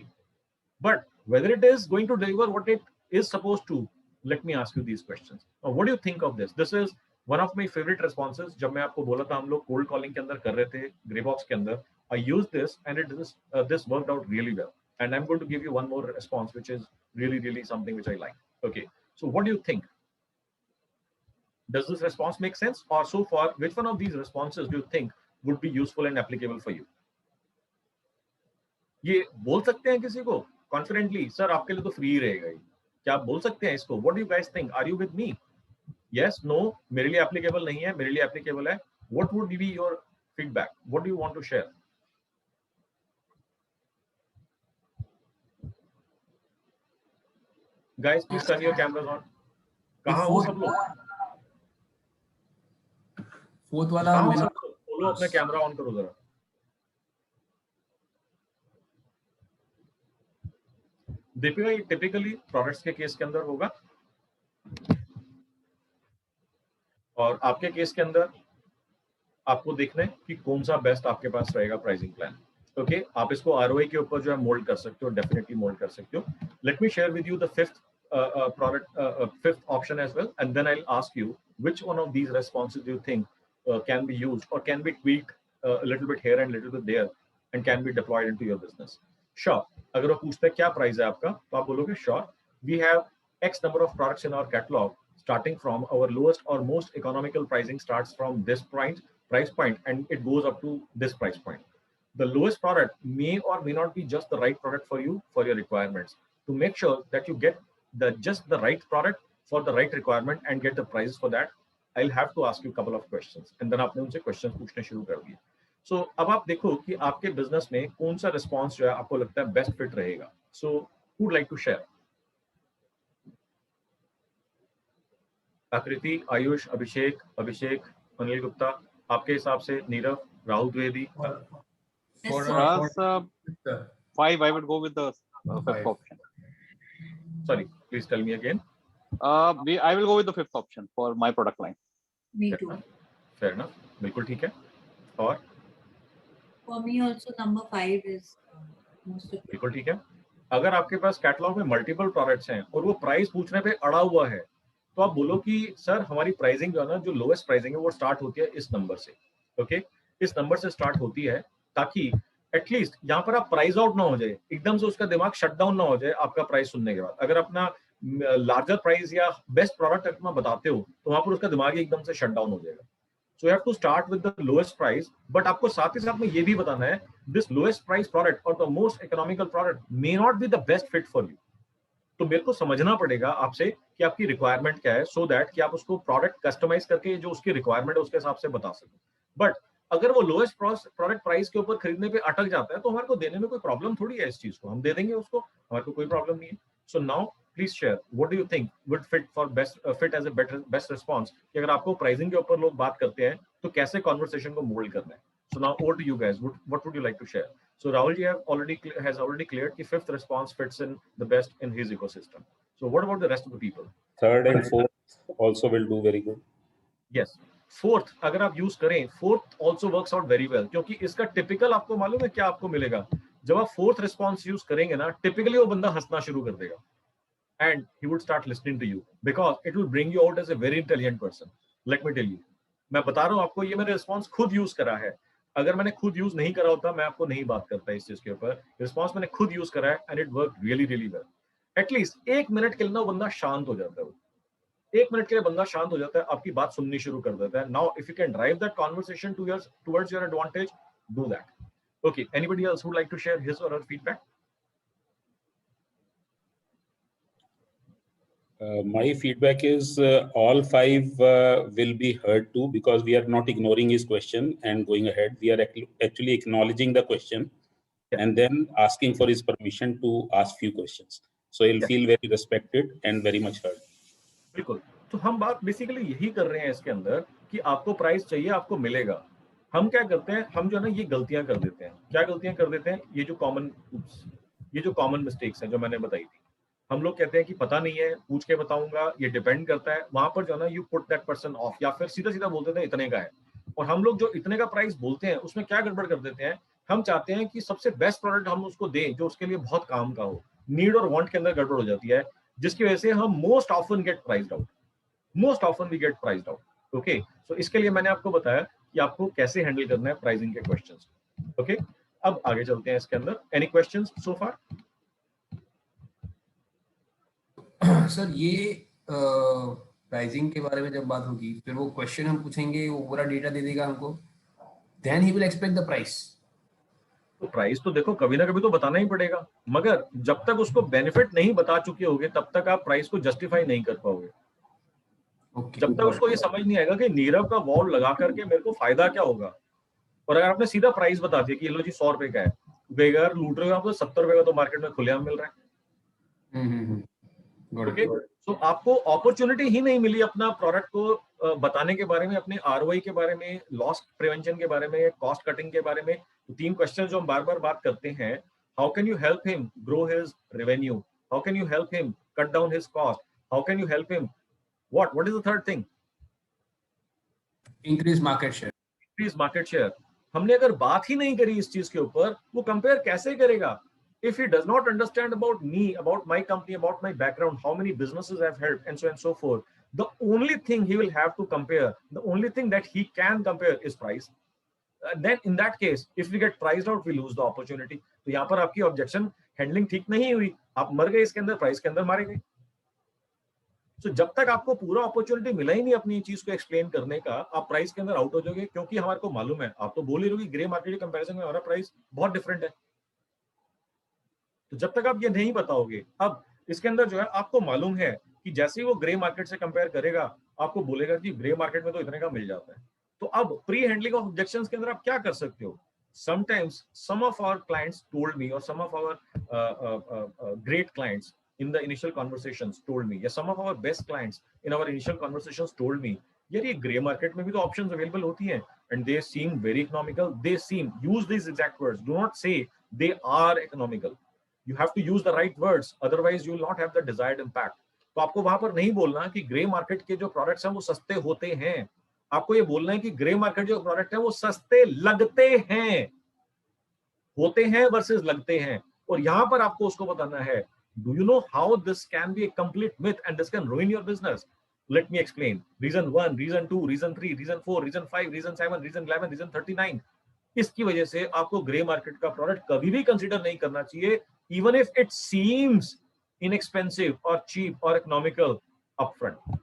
But whether it is going to deliver what it is supposed to, let me ask you these questions. Now, what do you think of this? This is one of my favorite responses. जब मैं आपको बोला था हम लोग cold calling के अंदर कर रहे थे, Grey Box के अंदर, I used this and it is this worked out really well. And I'm going to give you one more response, which is really something which I like. Okay, so what do you think? Does this response make sense? Or so far, which one of these responses do you think would be useful and applicable for you? ये बोल सकते हैं किसी को कॉन्फिडेंटली, सर आपके लिए तो फ्री रहेगा ये, क्या आप बोल सकते हैं इसको? What do you guys think? Are you with me? Yes, no, मेरे लिए एप्लीकेबल नहीं है, मेरे लिए एप्लीकेबल है। What would be your feedback? What do you want to share? Guys please turn your cameras on. कहां हो सब लोग? फोर्थ वाला बोलो, अपना कैमरा ऑन करो जरा। दीपिका, ये टिपिकली प्रोडक्ट्स के केस के अंदर होगा और आपके केस के अंदर आपको देखना है कि कौन सा बेस्ट आपके पास रहेगा प्राइसिंग प्लान। ओके, आप इसको आरओआई के ऊपर जो है मोल्ड कर सकते हो, डेफिनेटली मोल्ड कर सकते हो। Let me share with you the fifth fifth option as well, and then I'll ask you which one of these responses do you think can be used or can be tweaked a little bit here and a little bit there and can be deployed into your business. Sure, अगर वो पूछते हैं क्या प्राइस है आपका, तो आप बोलोगे sure, we have X number of products in our catalog, starting from our lowest or most economical pricing starts from this price point and it goes up to this price point. The lowest product may or may not be just the right product for you, for your requirements. To make sure that you get just the right product for the right requirement and get the prices for that, I'll have to ask you a couple of questions and then आपने उनसे questions पूछने शुरू कर दिए। So अब आप देखो कि आपके बिजनेस में कौन सा रिस्पॉन्स जो है आपको लगता है बेस्ट फिट रहेगा। So who would like to share? आकृति, आयुष, अभिषेक, अनिल गुप्ता, आपके हिसाब से Nirav, Rahul Dwivedi. For us, 5, I would go with the fifth option. Sorry, please tell me again. I will go with the fifth option for my product line. Me too. Fair enough. बिल्कुल ठीक है। और For me also number 5 is most of बिल्कुल ठीक है। अगर आपके पास कैटलॉग में मल्टीपल प्रोडक्ट्स हैं और वो प्राइस पूछने पे अड़ा हुआ है, तो आप बोलो कि सर हमारी प्राइसिंग जो है ना, जो लोएस्ट प्राइसिंग है वो स्टार्ट होती है इस नंबर से। ओके, इस नंबर से स्टार्ट होती है ताकि एटलीस्ट यहाँ पर आप प्राइस आउट ना हो जाए, एकदम से उसका दिमाग शट डाउन ना हो जाए आपका प्राइस सुनने के बाद। अगर अपना लार्जर प्राइस या बेस्ट प्रोडक्ट अपना बताते हो तो वहां पर उसका दिमाग एकदम से शट डाउन हो जाएगा। So you have to start with the lowest price, but आपको साथ ही साथ में ये भी बताना है दिस लोएस्ट प्राइस प्रोडक्ट और the most economical product may not be the best fit for you. तो मेरे को समझना पड़ेगा आपसे कि आपकी रिक्वायरमेंट क्या है, सो दैट कि आप उसको प्रोडक्ट कस्टमाइज करके जो उसकी रिक्वायरमेंट है उसके हिसाब से बता सको। बट अगर वो लोएस्ट प्रोडक्ट प्राइस के ऊपर खरीदने पे अटक जाता है तो हमारे को देने में कोई प्रॉब्लम थोड़ी है, इस चीज को हम दे देंगे उसको, हमारे को कोई प्रॉब्लम नहीं है। So now please share what do you think would fit for fit as a best response, कि अगर आपको प्राइसिंग के ऊपर लोग बात करते हैं तो कैसे कॉन्वर्सेशन को मोल्ड करना है। So now over to you guys, what would you like to share? So Rahul ji has already cleared the fifth response fits in the best in his ecosystem. So what about the rest of the people? Third and fourth also will do very good. Yes. Fourth अगर आप यूज करें, fourth also works out very well, क्योंकि इसका टिपिकल आपको मालूम है क्या आपको मिलेगा जब आप फोर्थ रिस्पॉन्स यूज करेंगे ना, टिपिकली वो बंदा हंसना शुरू कर देगा and he would start listening to you because it will bring you out as a very intelligent person. Let me tell you, मैं बता रहा हूँ आपको, ये मैंने रिस्पॉन्स खुद यूज करा है। अगर मैंने खुद यूज नहीं करा होता मैं आपको नहीं बात करता इस चीज के ऊपर। रिस्पॉन्स मैंने खुद यूज करा है and it work really really well. At least 1 minute के लिए ना बंदा शांत हो जाता है, 1 मिनट के लिए बंदा शांत हो जाता है, आपकी बात सुननी शुरू कर देता है। Now if you can drive that conversation towards your advantage, do that. Okay, anybody else would like to share his और her feedback? My feedback is all 5 will be heard too, because we are not ignoring his question and going ahead. We are actually acknowledging the question and then asking for his permission to ask few questions. So he'll feel very respected and very much heard. बिल्कुल। तो हम बात बेसिकली यही कर रहे हैं इसके अंदर कि आपको प्राइस चाहिए, आपको मिलेगा। हम क्या करते हैं, हम जो है ना ये गलतियां कर देते हैं। क्या गलतियां कर देते हैं? ये जो कॉमन मिस्टेक्स हैं जो मैंने बताई थी, हम लोग कहते हैं कि पता नहीं है, पूछ के बताऊंगा, ये डिपेंड करता है। वहां पर जो है ना you put that person of, या फिर सीधा सीधा बोलते थे इतने का है। और हम लोग जो इतने का प्राइस बोलते हैं उसमें क्या गड़बड़ कर देते हैं, हम चाहते हैं कि सबसे बेस्ट प्रोडक्ट हम उसको दें जो उसके लिए बहुत काम का हो। नीड और वांट के अंदर गड़बड़ हो जाती है, जिसकी वजह से हम most often get priced out. Okay, so इसके लिए मैंने आपको बताया कि आपको कैसे हैंडल करना है प्राइसिंग के क्वेश्चंस। ओके, अब आगे चलते हैं इसके अंदर। एनी क्वेश्चंस सो फार? सर ये प्राइसिंग के बारे में जब बात होगी, फिर वो क्वेश्चन हम पूछेंगे, वो पूरा डेटा दे देगा हमको, then he will expect the price. तो प्राइस तो देखो कभी ना कभी तो बताना ही पड़ेगा, मगर जब तक उसको बेनिफिट नहीं बता चुके होगे तब तक आप प्राइस को जस्टिफाई नहीं कर पाओगे। जब तक उसको ये समझ नहीं आएगा कि नीरव का वॉल लगा करके मेरे को फायदा क्या होगा। और अगर आपने सीधा प्राइस बता दिया कि ये लो जी 100 रुपए का है, बेगर लूट रहे हो आप, तो 70 रुपए का तो मार्केट में खुलेआम मिल रहा है। ओके, सो आपको अपॉर्चुनिटी ही नहीं मिली अपना प्रोडक्ट को बताने के बारे में, अपने आरओआई के बारे में, लॉस प्रिवेंशन के बारे में, कॉस्ट कटिंग के बारे में। तो 3 क्वेश्चन जो हम बार बार बात करते हैं, how can you help him grow his revenue, How can you help him cut down his cost? How can you help him? What is the third thing? Increase market share. Increase market share. हमने अगर बात ही नहीं करी इस चीज के ऊपर, वो कंपेयर कैसे करेगा? If he does not understand about me, about my company, about my background, how many businesses I've helped, and so forth, the only thing he will have to compare, the only thing that he can compare is price. Then in that case, if we get priced out, we lose the opportunity. तो यहाँ पर आपकी ऑब्जेक्शन हैंडलिंग ठीक नहीं हुई, आप मर गए इसके अंदर, प्राइस के अंदर मारे गए. So, जब तक आपको पूरा अपॉर्चुनिटी मिला ही नहीं अपनी चीज को एक्सप्लेन करने का, आप प्राइस के अंदर आउट हो जाओगे, क्योंकि हमारे को मालूम है, आप तो बोल ही रहे हो कि ग्रे मार्केट के कंपैरिजन में हमारा प्राइस बहुत डिफरेंट है. तो जब तक आप ये नहीं बताओगे, अब इसके अंदर जो है आपको मालूम है कि जैसे ही वो ग्रे मार्केट से कंपेयर करेगा, आपको बोलेगा कि ग्रे मार्केट में तो इतने का मिल जाता है. तो अब प्री हैंडलिंग ऑफ ऑब्जेक्शंस के अंदर आप क्या कर सकते हो? Sometimes some of our clients told me, or some of our great clients in the initial conversations told me, some of our best clients in our initial conversations told me, यार ये ग्रे मार्केट में भी तो ऑप्शंस अवेलेबल होती हैं, and they seem very economical. They seem, use these exact words, do not say they are economical. You have to use the right words, otherwise you will not have the desired impact. तो आपको वहां पर नहीं बोलना कि ग्रे मार्केट के जो प्रोडक्ट्स हैं वो सस्ते होते हैं, आपको ये बोलना है कि ग्रे मार्केट जो प्रोडक्ट है वो सस्ते लगते हैं, होते हैं वर्सेस लगते हैं. और यहां पर आपको उसको बताना है, do you know how this can be a complete myth and this can ruin your business? Let me explain. Reason 1, reason 2, reason 3, reason 4, reason 5, reason 7, reason 11, reason 39. इसकी वजह से आपको ग्रे मार्केट का प्रोडक्ट कभी भी कंसीडर नहीं करना चाहिए, even if it seems inexpensive or cheap or economical upfront.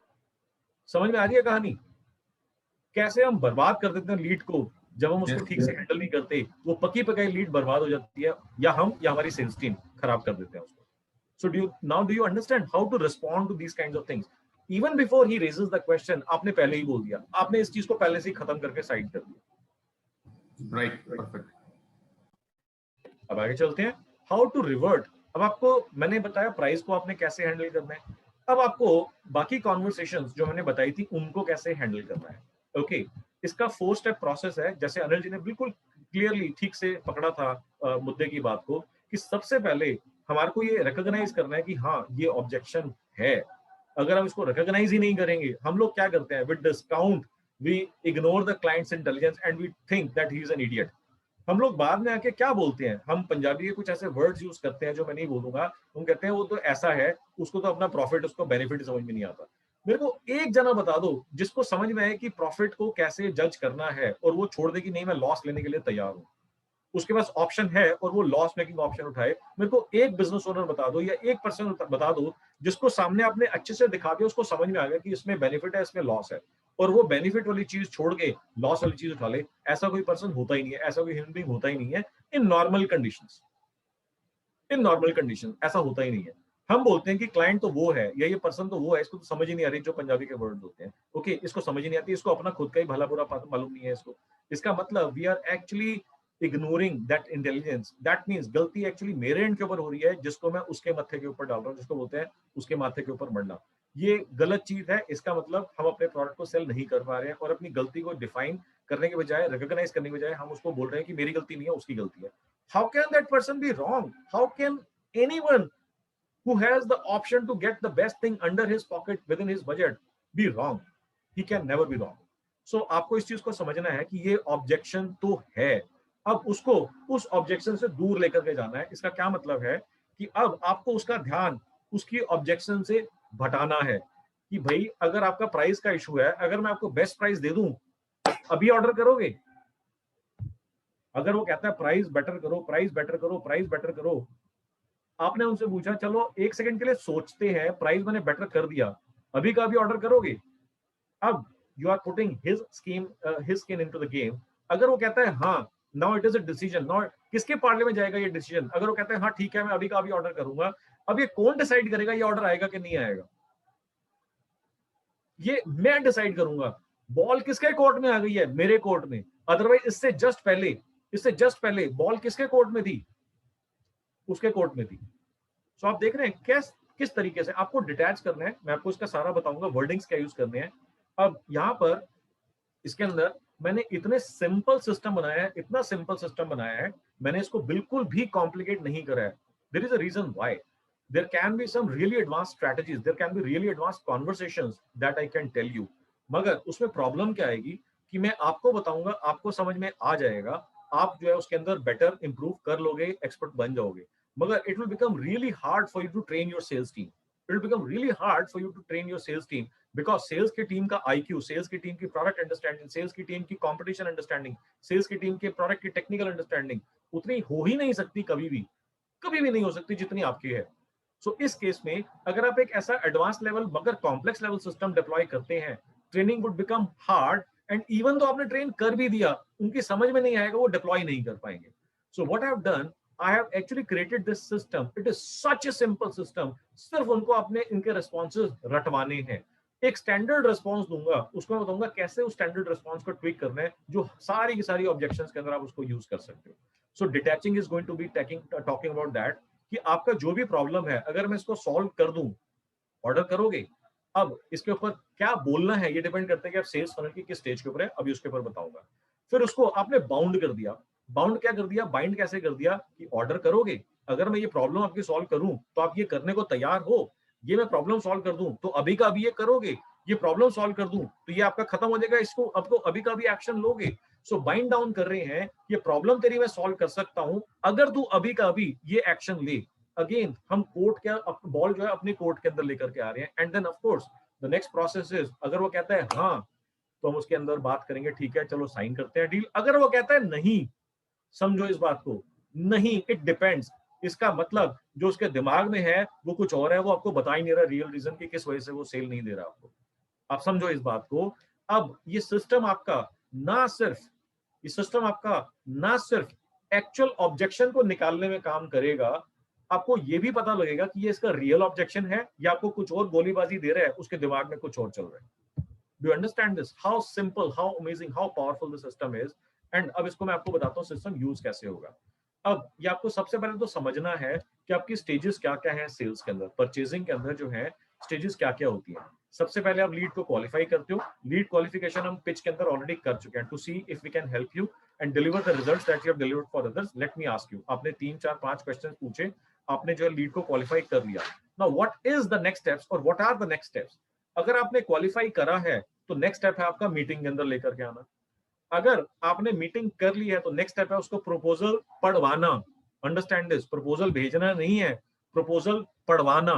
समझ में आ रही है कहानी? कैसे हम बर्बाद कर देते हैं लीड को जब हम उसको ठीक से हैंडल नहीं करते, वो पकी पकाई लीड बर्बाद हो जाती है, या हम या हमारी सेल्स टीम खराब कर देते हैं उसको. So do you understand how to respond to these kinds of things? Even before he raises the question, आपने पहले ही बोल दिया, आपने इस चीज को पहले से ही खत्म करके साइड कर दिया. Right, perfect. अब आगे चलते हैं. How to revert. अब आपको मैंने बताया प्राइस को आपने कैसे हैंडल करना है. अब आपको बाकी कॉन्वर्सेशंस जो मैंने बताई थी उनको कैसे हैंडल करना है. ओके, इसका 4 स्टेप प्रोसेस है. जैसे अनिल जी ने बिल्कुल क्लियरली ठीक से पकड़ा था मुद्दे की बात को, कि सबसे पहले हमारे को ये रिकॉग्नाइज करना है कि हाँ ये ऑब्जेक्शन है. अगर हम इसको रिकॉग्नाइज ही नहीं करेंगे, हम लोग क्या करते हैं, with discount we ignore the client's intelligence and we think that he is an idiot. हम लोग बाद में आके क्या बोलते हैं, हम पंजाबी के कुछ ऐसे वर्ड्स यूज करते हैं जो मैं नहीं बोलूंगा. हम कहते हैं वो तो ऐसा है, उसको तो अपना प्रॉफिट, उसको बेनिफिट समझ में नहीं आता. मेरे को एक जना बता दो जिसको समझ में आए कि प्रॉफिट को कैसे जज करना है, और वो छोड़ दे कि नहीं मैं लॉस लेने के लिए तैयार हूं, उसके पास ऑप्शन है और वो लॉस मेकिंग ऑप्शन उठाए. मेरे को एक बिजनेस ओनर बता दो या एक पर्सन बता दो जिसको सामने आपने अच्छे से दिखा के उसको समझ में आ गया कि इसमें बेनिफिट है, इसमें लॉस है, और वो बेनिफिट वाली चीज छोड़ के लॉस वाली चीज उठा ले. ऐसा कोई पर्सन होता ही नहीं है, ऐसा कोई ह्यूमन बीइंग होता ही नहीं है in normal conditions. In normal condition ऐसा होता ही नहीं है. हम बोलते हैं कि क्लाइंट तो वो है या ये पर्सन तो वो है, इसको तो समझ ही नहीं आ रही, जो पंजाबी के वर्ड होते हैं. ओके, इसको समझ ही नहीं आती, इसको अपना खुद का ही भला बुरा मालूम नहीं है इसको. इसका मतलब we are actually ignoring that intelligence. That means गलती एक्चुअली मेरे एंड के ऊपर हो रही है, जिसको मैं उसके माथे के ऊपर डाल रहा हूँ, जिसको बोलते हैं उसके माथे के ऊपर मरना. ये गलत चीज है. इसका मतलब हम अपने प्रोडक्ट को सेल नहीं कर पा रहे हैं, और अपनी गलती को डिफाइन करने के बजाय, रिकॉग्नाइज करने के बजाय हम उसको बोल रहे हैं कि मेरी गलती नहीं है, उसकी गलती है. How can that person be wrong? How can anyone who has the option to get the best thing under his pocket within his budget be wrong? He can never be wrong. So आपको इस चीज को समझना है कि ये ऑब्जेक्शन तो है, अब उसको उस ऑब्जेक्शन से दूर लेकर के जाना है. इसका क्या मतलब है कि अब आपको उसका ध्यान उसकी ऑब्जेक्शन से भटाना है कि भाई अगर आपका प्राइस का इशू है, अगर मैं आपको बेस्ट प्राइस दे दूं, अभी ऑर्डर करोगे? अगर वो कहता है प्राइस बेटर करो, प्राइस बेटर करो, प्राइस बेटर करो, आपने उनसे पूछा चलो एक सेकंड के लिए सोचते हैं, प्राइस मैंने बेटर कर दिया, अभी का अभी ऑर्डर करोगे? अब you are putting his skin into the game. अगर वो कहता है हाँ, now it is a decision, now किसके पार्ले में जाएगा ये डिसीजन? अगर वो कहते हैं हाँ ठीक है मैं अभी का अभी ऑर्डर करूंगा, अब ये कौन डिसाइड करेगा ये ऑर्डर आएगा कि नहीं आएगा? ये मैं डिसाइड करूंगा. बॉल किसके कोर्ट में आ गई है? मेरे कोर्ट में. अदरवाइज इससे जस्ट पहले बॉल किसके कोर्ट में थी? उसके कोर्ट में थी. सो आप देख रहे हैं किस तरीके से आपको डिटैच करना है. मैं आपको इसका सारा बताऊंगा, वर्डिंग्स क्या यूज करने हैं. अब यहां पर इसके अंदर मैंने इतने सिंपल सिस्टम बनाया है, इतना सिंपल सिस्टम बनाया है, मैंने इसको बिल्कुल भी कॉम्प्लिकेट नहीं करा है. There is a reason why. there can be some really advanced strategies, there can be really advanced conversations that I can tell you. मगर उसमें प्रॉब्लम क्या आएगी कि मैं आपको बताऊंगा, आपको समझ में आ जाएगा, आप जो है उसके अंदर बेटर इंप्रूव कर लोगे, एक्सपर्ट बन जाओगे, मगर it will become really hard for you to train your sales team. It will become really hard for you to train your sales team, because sales की टीम का IQ, सेल्स की टीम की प्रोडक्ट अंडरस्टैंडिंग, सेल्स की टीम की कंपटीशन अंडरस्टैंडिंग, सेल्स की टीम के प्रोडक्ट की टेक्निकल अंडरस्टैंडिंग उतनी हो ही नहीं सकती, कभी भी नहीं हो सकती जितनी आपकी है. सो इस केस में अगर आप एक ऐसा एडवांस लेवल मगर कॉम्प्लेक्स लेवल सिस्टम डिप्लॉय करते हैं, training would become hard, and even तो आपने ट्रेन कर भी दिया, उनकी समझ में नहीं आएगा, वो डिप्लॉय नहीं कर पाएंगे. सो what I have done, I have actually created this system. It is such a simple system. सिर्फ उनको अपने इनके responses रटवाने हैं. एक स्टैंडर्ड रिस्पॉन्स दूंगा, उसको मैं बताऊंगा कैसे उस स्टैंडर्ड रिस्पॉन्स को ट्विक करना है, जो सारी की सारी ऑब्जेक्शंस के अंदर आप उसको यूज कर सकते हो. So detaching is going to be talking about that कि आपका जो भी प्रॉब्लम है, अगर मैं इसको सॉल्व कर दूं, ऑर्डर करोगे. अब इसके ऊपर क्या बोलना है ये डिपेंड करता है कि आप सेल्स फनल की किस स्टेज के ऊपर है, अभी उसके ऊपर बताऊंगा. फिर उसको आपने बाउंड कर दिया. बाउंड क्या कर दिया, बाइंड कैसे कर दिया कि ऑर्डर करोगे, अगर मैं ये प्रॉब्लम आपकी सॉल्व करूं तो आप ये करने को तैयार हो, ये मैं प्रॉब्लम सॉल्व कर दूं तो अभी का अभी ये करोगे, ये प्रॉब्लम सॉल्व कर दूं तो ये आपका खत्म हो जाएगा, इसको आपको अभी का भी एक्शन लोगे. सो बाइंड डाउन कर रहे हैं, ये प्रॉब्लम तेरी मैं सॉल्व कर सकता हूं अगर तू अभी का अभी ये एक्शन ले. अगेन हम कोर्ट क्या बॉल जो है अपनी कोर्ट के अंदर लेकर के आ रहे हैं. And then of course the next process is, अगर वो कहता है हाँ तो हम उसके अंदर बात करेंगे, ठीक है चलो साइन करते हैं डील. अगर वो कहता है नहीं, समझो इस बात को, नहीं, इट डिपेंड्स, इसका मतलब जो उसके दिमाग में है वो कुछ और है, वो आपको बता ही नहीं रहा रियल रीजन की किस वजह से वो सेल नहीं दे रहा आपको. आप समझो इस बात को. अब ये सिस्टम आपका ना सिर्फ एक्चुअल ऑब्जेक्शन को निकालने में काम करेगा, आपको ये भी पता लगेगा कि ये इसका रियल ऑब्जेक्शन है या आपको कुछ और गोलीबाजी दे रहा है, उसके दिमाग में कुछ और चल रहा है. Do you understand this, how simple, how amazing, how powerful the system is. And अब इसको मैं आपको बताता हूँ सिस्टम यूज कैसे होगा. अब ये आपको सबसे पहले तो समझना है कि आपकी स्टेजेस क्या क्या है सेल्स के अंदर, परचेजिंग के अंदर जो है स्टेजेस क्या क्या होती हैं. सबसे पहले आप लीड को क्वालिफाई करते हो. लीड क्वालिफिकेशन हम पिच के अंदर ऑलरेडी कर चुके हैं, to see if we can help you and deliver the results that you have delivered for others. Let me ask you, आपने 3 4 5 क्वेश्चन पूछे, आपने जो है लीड को क्वालिफाई कर लिया. Now what is the next steps और what are the next steps. अगर आपने क्वालिफाई करा है तो नेक्स्ट स्टेप है आपका मीटिंग के अंदर लेकर के आना. अगर आपने मीटिंग कर ली है तो नेक्स्ट स्टेप है उसको प्रपोजल पढ़वाना. अंडरस्टैंड दिस, प्रपोजल भेजना नहीं है, प्रपोजल पढ़वाना.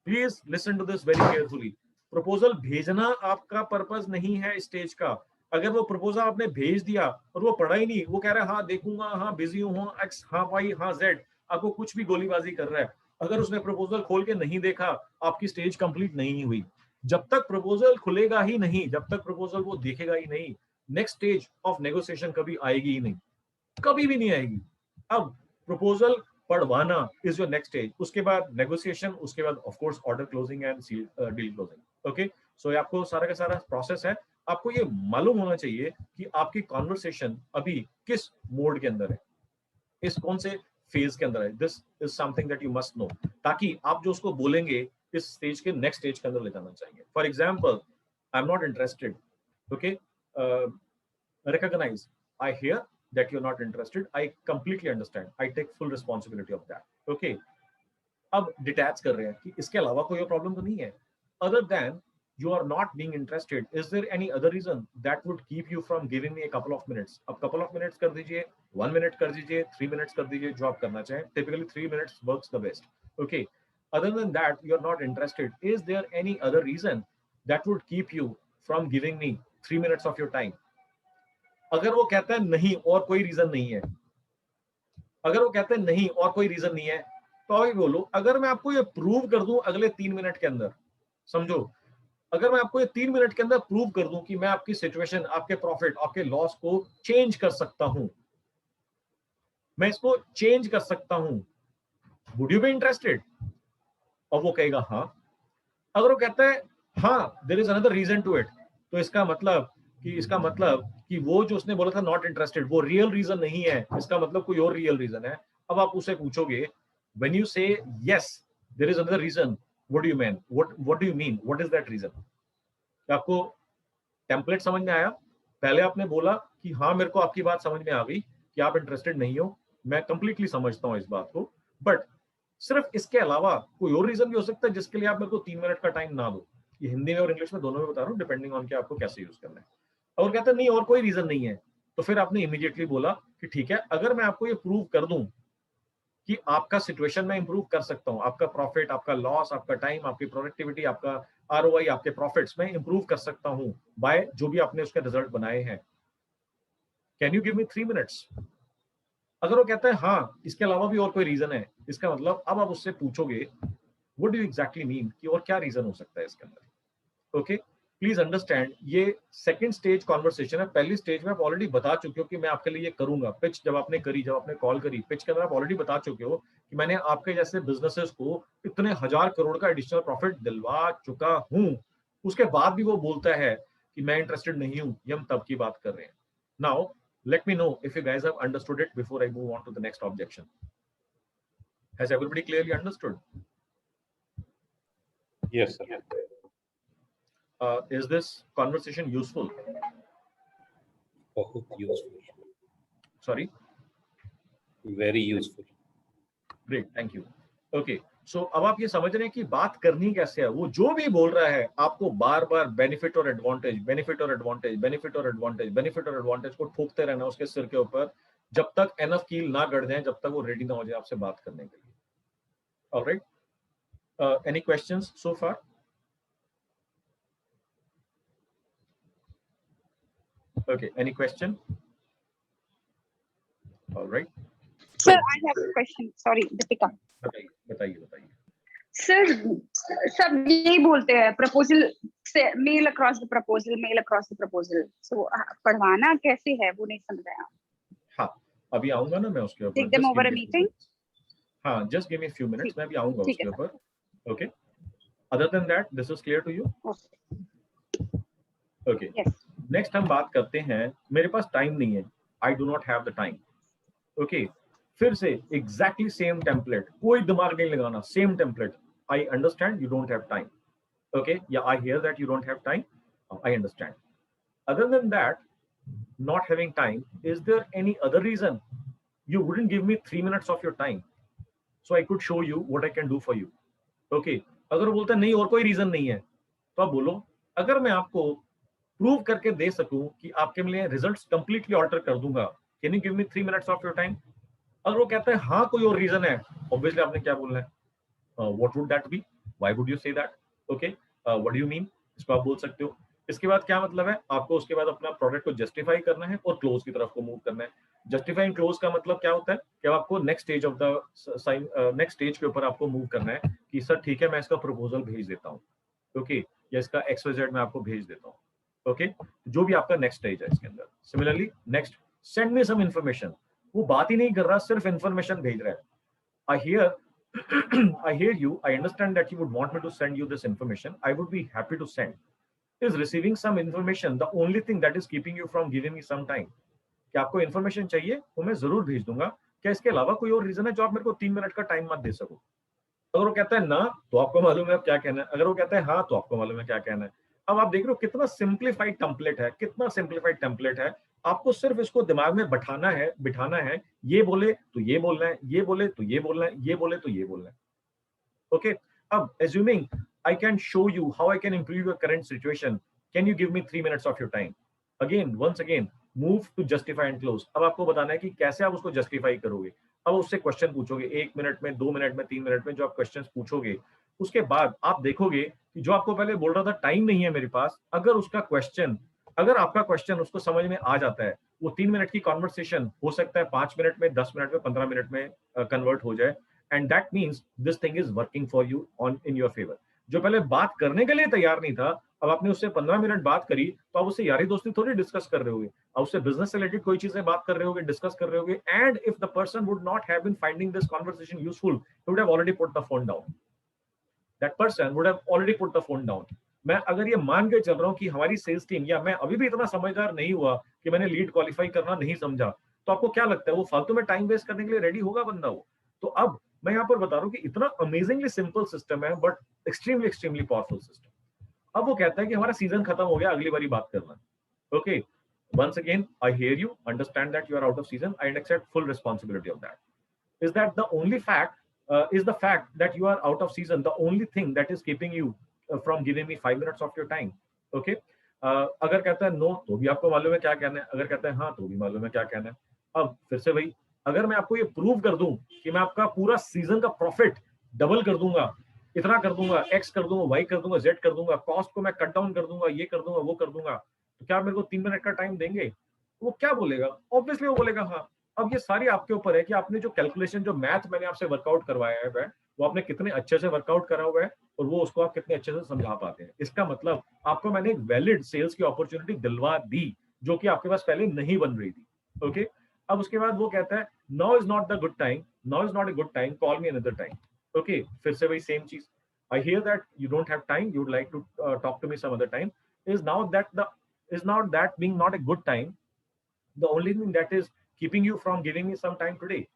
Please listen to this very carefully. Proposal भेजना आपका पर्पस नहीं है स्टेज का. अगर वो प्रपोजल आपने भेज दिया और वो पढ़ा ही नहीं, वो कह रहा है हाँ देखूंगा, हाँ बिजी हूँ, एक्स, हाँ वाई, हाँ जेड, आपको कुछ भी गोलीबाजी कर रहा है. अगर उसने प्रपोजल खोल के नहीं देखा, आपकी स्टेज कंप्लीट नहीं हुई. जब तक प्रपोजल खुलेगा ही नहीं, जब तक प्रपोजल वो देखेगा ही नहीं, नेक्स्ट स्टेज ऑफ नेगोशिएशन कभी आएगी ही नहीं, कभी भी नहीं आएगी. अब प्रपोजल पढ़वाना इज योर नेक्स्ट स्टेज. उसके बाद नेगोशिएशन, उसके बाद of course order closing and deal closing. Okay, so ये आपको सारा का सारा प्रोसेस है. आपको ये मालूम होना चाहिए कि आपकी कॉन्वर्सेशन अभी किस मोड के अंदर है, इस कौन से फेज के अंदर है. This is something that you must know, ताकि आप जो उसको बोलेंगे इस स्टेज के नेक्स्ट स्टेज के अंदर ले जाना चाहिए. For example, I am not interested. Okay, recognize, I hear that you're not interested, I completely understand, I take full responsibility of that. Okay, अब डिटैच कर रहे हैं कि इसके अलावा कोई और प्रॉब्लम तो नहीं है. other than you are not being interested, is there any other reason that would keep you from giving me a couple of minutes? अब couple of minutes कर दीजिए, 1 minute कर दीजिए, 3 minutes कर दीजिए, जो आप करना चाहें. Typically 3 minutes works the best. Okay, other than that you're not interested, is there any other reason that would keep you from giving me 3 minutes of your time? अगर वो कहता है नहीं और कोई रीजन नहीं है, अगर वो कहता है नहीं और कोई रीजन नहीं है, तो अभी बोलो अगर मैं आपको ये प्रूव कर दूं अगले 3 मिनट के अंदर, समझो, अगर मैं आपको ये 3 मिनट के अंदर प्रूव कर दूं कि मैं आपकी सिचुएशन, आपके प्रॉफिट, आपके लॉस को चेंज कर सकता हूं, मैं इसको चेंज कर सकता हूं, वुड यू बी इंटरेस्टेड? और वो कहेगा हाँ. अगर वो कहता है हाँ, there is another reason to it, तो इसका मतलब कि वो जो उसने बोला था नॉट इंटरेस्टेड, वो रियल रीजन नहीं है, इसका मतलब कोई और रियल रीजन है. अब आप उससे पूछोगे, when you say yes there is another reason, what do you mean, what do you mean, what is that reason? आपको टेम्पलेट समझ में आया? पहले आपने बोला कि हाँ मेरे को आपकी बात समझ में आ गई कि आप इंटरेस्टेड नहीं हो, मैं कंप्लीटली समझता हूँ इस बात को, बट सिर्फ इसके अलावा कोई और रीजन भी हो सकता है जिसके लिए आप मेरे को 3 मिनट का टाइम ना दो। ये हिंदी में और इंग्लिश में दोनों में बता रहा हूँ, डिपेंडिंग ऑन कि आपको कैसे यूज करना है। और कहते हैं नहीं और कोई रीजन नहीं है, तो फिर आपने इमीडिएटली बोला कि ठीक है, अगर मैं आपको ये प्रूव कर दूं कि आपका सिचुएशन में इंप्रूव कर सकता हूं, आपका प्रॉफिट, आपका लॉस, आपका टाइम, आपकी प्रोडक्टिविटी, आपका आरओआई, आपके प्रॉफिट्स में इंप्रूव कर सकता हूं बाय जो भी आपने उसके रिजल्ट बनाए हैं, can you give me 3 minutes? अगर वो कहता है हाँ, इसके अलावा भी और कोई रीजन है, इसका मतलब अब आप उससे पूछोगे what do you exactly mean, कि और क्या रीजन हो सकता है इसके अंदर। ओके, प्लीज अंडरस्टैंड, ये सेकंड स्टेज कॉन्वर्सेशन है। पहली स्टेज में आप ऑलरेडी बता चुके हो कि मैं आपके लिए ये करूंगा। पिच जब आपने करी, जब आपने कॉल करी, पिच के अंदर आप ऑलरेडी बता चुके हो कि मैंने आपके जैसे बिजनेसेस को इतने 1000 करोड़ का एडिशनल प्रॉफिट दिलवा चुका हूं। उसके बाद भी वो बोलता है कि मैं इंटरेस्टेड नहीं हूं, ये हम तब की बात कर रहे हैं। Now let me know if you guys have understood it before I move on to the next objection. Has everybody clearly understood? Yes, sir. Is this conversation useful? बहुत useful. Sorry? Very useful. Great, thank you. Okay, so अब आप ये समझ रहे हैं कि बात करनी कैसे है। वो जो भी बोल रहा है आपको बार बार बेनिफिट और एडवांटेज, बेनिफिट और एडवांटेज, बेनिफिट और एडवांटेज, बेनिफिट और एडवांटेज को ठोकते रहना उसके सिर के ऊपर, जब तक एनफ कील ना गड़ जाए, जब तक वो रेडी ना हो जाए आपसे बात करने के लिए। Alright, any questions so far? Okay, any question? All right. Sir, I have a question. Sorry, Deepika. बताइए। सर सब यही बोलते हैं प्रपोजल से, mail across the proposal, mail across the proposal. So पढ़वाना कैसे है वो नहीं समझ आया। हाँ, अभी आऊंगा ना मैं उसके ऊपर। Take them over a meeting? हाँ, just give me a few minutes, मैं भी आऊंगा उसके ऊपर। Okay. Other than that, this is clear to you? Okay. Yes. Next हम बात करते हैं, मेरे पास टाइम नहीं है, I do not have the time. Okay. फिर से exactly same template, कोई दिमाग नहीं लगाना, same template. I understand you don't have time. Okay, yeah, I hear that you don't have time. I understand. Other than that, not having time, is there any other reason you wouldn't give me 3 minutes of your time so I could show you what I can do for you? Okay, अगर बोलता नहीं और कोई रीजन नहीं है तो आप बोलो, अगर मैं आपको प्रूव करके दे सकूं कि आपके लिए रिजल्ट्स कंप्लीटली ऑल्टर कर दूंगा, can you give me 3 minutes of your time? अगर वो कहता है हाँ कोई और रीजन है, ऑब्वियसली आपने क्या बोलना है? What would that be? Why would you say that? Okay, what do you mean? इसको आप बोल सकते हो। इसके बाद क्या मतलब है, आपको उसके बाद अपना प्रोडक्ट को जस्टिफाई करना है और क्लोज की तरफ को मूव करना है। जस्टिफाई एंड क्लोज का मतलब क्या होता है कि आपको next stage of the next stage के ऊपर आपको मूव करना है कि सर ठीक है, मैं इसका प्रपोजल भेज देता हूँ, ओके, या इसका XYZ मैं आपको भेज देता हूँ। ओके, जो भी आपका नेक्स्ट स्टेज है इसके अंदर। Similarly next, send me some information. वो बात ही नहीं कर रहा, सिर्फ इंफॉर्मेशन भेज रहा है। I hear you. I understand that you would want me to send you this information. I would be happy to send. Is receiving some information the only thing that is keeping you from giving me some time? कि आपको information चाहिए वो मैं जरूर भेज दूंगा, क्या इसके अलावा कोई और रीजन है जो आप मेरे को 3 मिनट का टाइम मत दे सको? अगर वो कहता है ना तो आपको मालूम है अब क्या कहना है, अगर वो कहता है हाँ तो आपको मालूम है क्या कहना है। अब आप देख रहे हो कितना सिंप्लीफाइड टेम्पलेट है, कितना सिंप्लीफाइड टेम्पलेट है। आपको सिर्फ इसको दिमाग में बिठाना है, ये बोले तो ये बोलना है, ये बोले तो ये बोलना है, ये बोले तो ये बोलना है। ओके, अब assuming I can show you how I can improve your current situation, can you give me 3 minutes of your time? Again, once again, move to justify and close. अब आपको बताना है कि कैसे आप उसको जस्टिफाई करोगे। अब उससे क्वेश्चन पूछोगे 1 मिनट में, 2 मिनट में, 3 मिनट में, जो आप क्वेश्चंस पूछोगे उसके बाद आप देखोगे कि जो आपको पहले बोल रहा था टाइम नहीं है मेरे पास, अगर आपका क्वेश्चन उसको समझ में आ जाता है, वो 3 मिनट की कॉन्वर्सेशन हो सकता है 5 मिनट में, 10 मिनट में, 15 मिनट में कन्वर्ट हो जाए, and that means this thing is working for you on in your favour. जो पहले बात करने के लिए तैयार नहीं था, अब आपने उससे 15 मिनट बात करी तो आप उससे यारी दोस्ती थोड़ी डिस्कस कर रहे होगे, आप उससे बिजनेस से रिलेटेड कोई चीजें बात कर रहे होगे, डिस्कस कर रहे होगे, and if the person would not have been finding this conversation useful, he would have already put the phone down. That person would have already put the phone down. मैं अगर ये मान के चल रहा हूँ कि हमारी सेल्स टीम या मैं अभी भी इतना समझदार नहीं हुआ कि मैंने लीड क्वालिफाई करना नहीं समझा, तो आपको क्या लगता है वो फालतू में टाइम वेस्ट करने के लिए रेडी होगा बंदा वो? तो अब मैं यहाँ पर बता रहा हूँ कि इतना अमेजिंगली सिंपल सिस्टम है बट एक्सट्रीमली पावरफुल सिस्टम। अब वो कहता है कि हमारा सीजन खत्म हो गया, अगली बारी बात करना। Okay, once again I hear you, understand that you are out of season, I accept full responsibility of that. Is that the only fact is the fact that you are out of season the only thing that is keeping you from giving me 5 minutes of your time? Okay, अगर कहता है नो तो भी आपको मालूम है क्या कहना है, अगर कहता है हाँ तो भी मालूम है क्या कहना है. अब फिर से वही, अगर मैं आपको ये प्रूव कर दूं कि मैं आपका पूरा सीजन का प्रॉफिट डबल कर दूंगा, इतना कर दूंगा, एक्स कर दूंगा, वाई कर दूंगा, जेड कर दूंगा, कॉस्ट को मैं कट डाउन कर दूंगा, ये कर दूंगा, वो कर दूंगा, तो क्या मेरे को 3 मिनट का टाइम देंगे? वो क्या बोलेगा? ऑब्वियसली वो बोलेगा हाँ. अब ये सारी आपके ऊपर है कि आपने जो कैलकुलेशन, जो मैथ मैंने आपसे वर्कआउट करवाया है वो आपने कितने अच्छे से वर्कआउट करा हुआ है और वो उसको आप कितने अच्छे से समझा पाते हैं. इसका मतलब आपको मैंने एक वैलिड सेल्स की अपॉर्चुनिटी दिलवा दी जो कि आपके पास पहले नहीं बन रही थी. ओके, अब उसके बाद वो कहता है now is not the good time, now is not a good time, call me another time. Okay, फिर से वही सेम चीज. I hear that you don't have time, you would like to talk to me some other time. Is now that being not a good time the only thing that is keeping you from giving me some time today?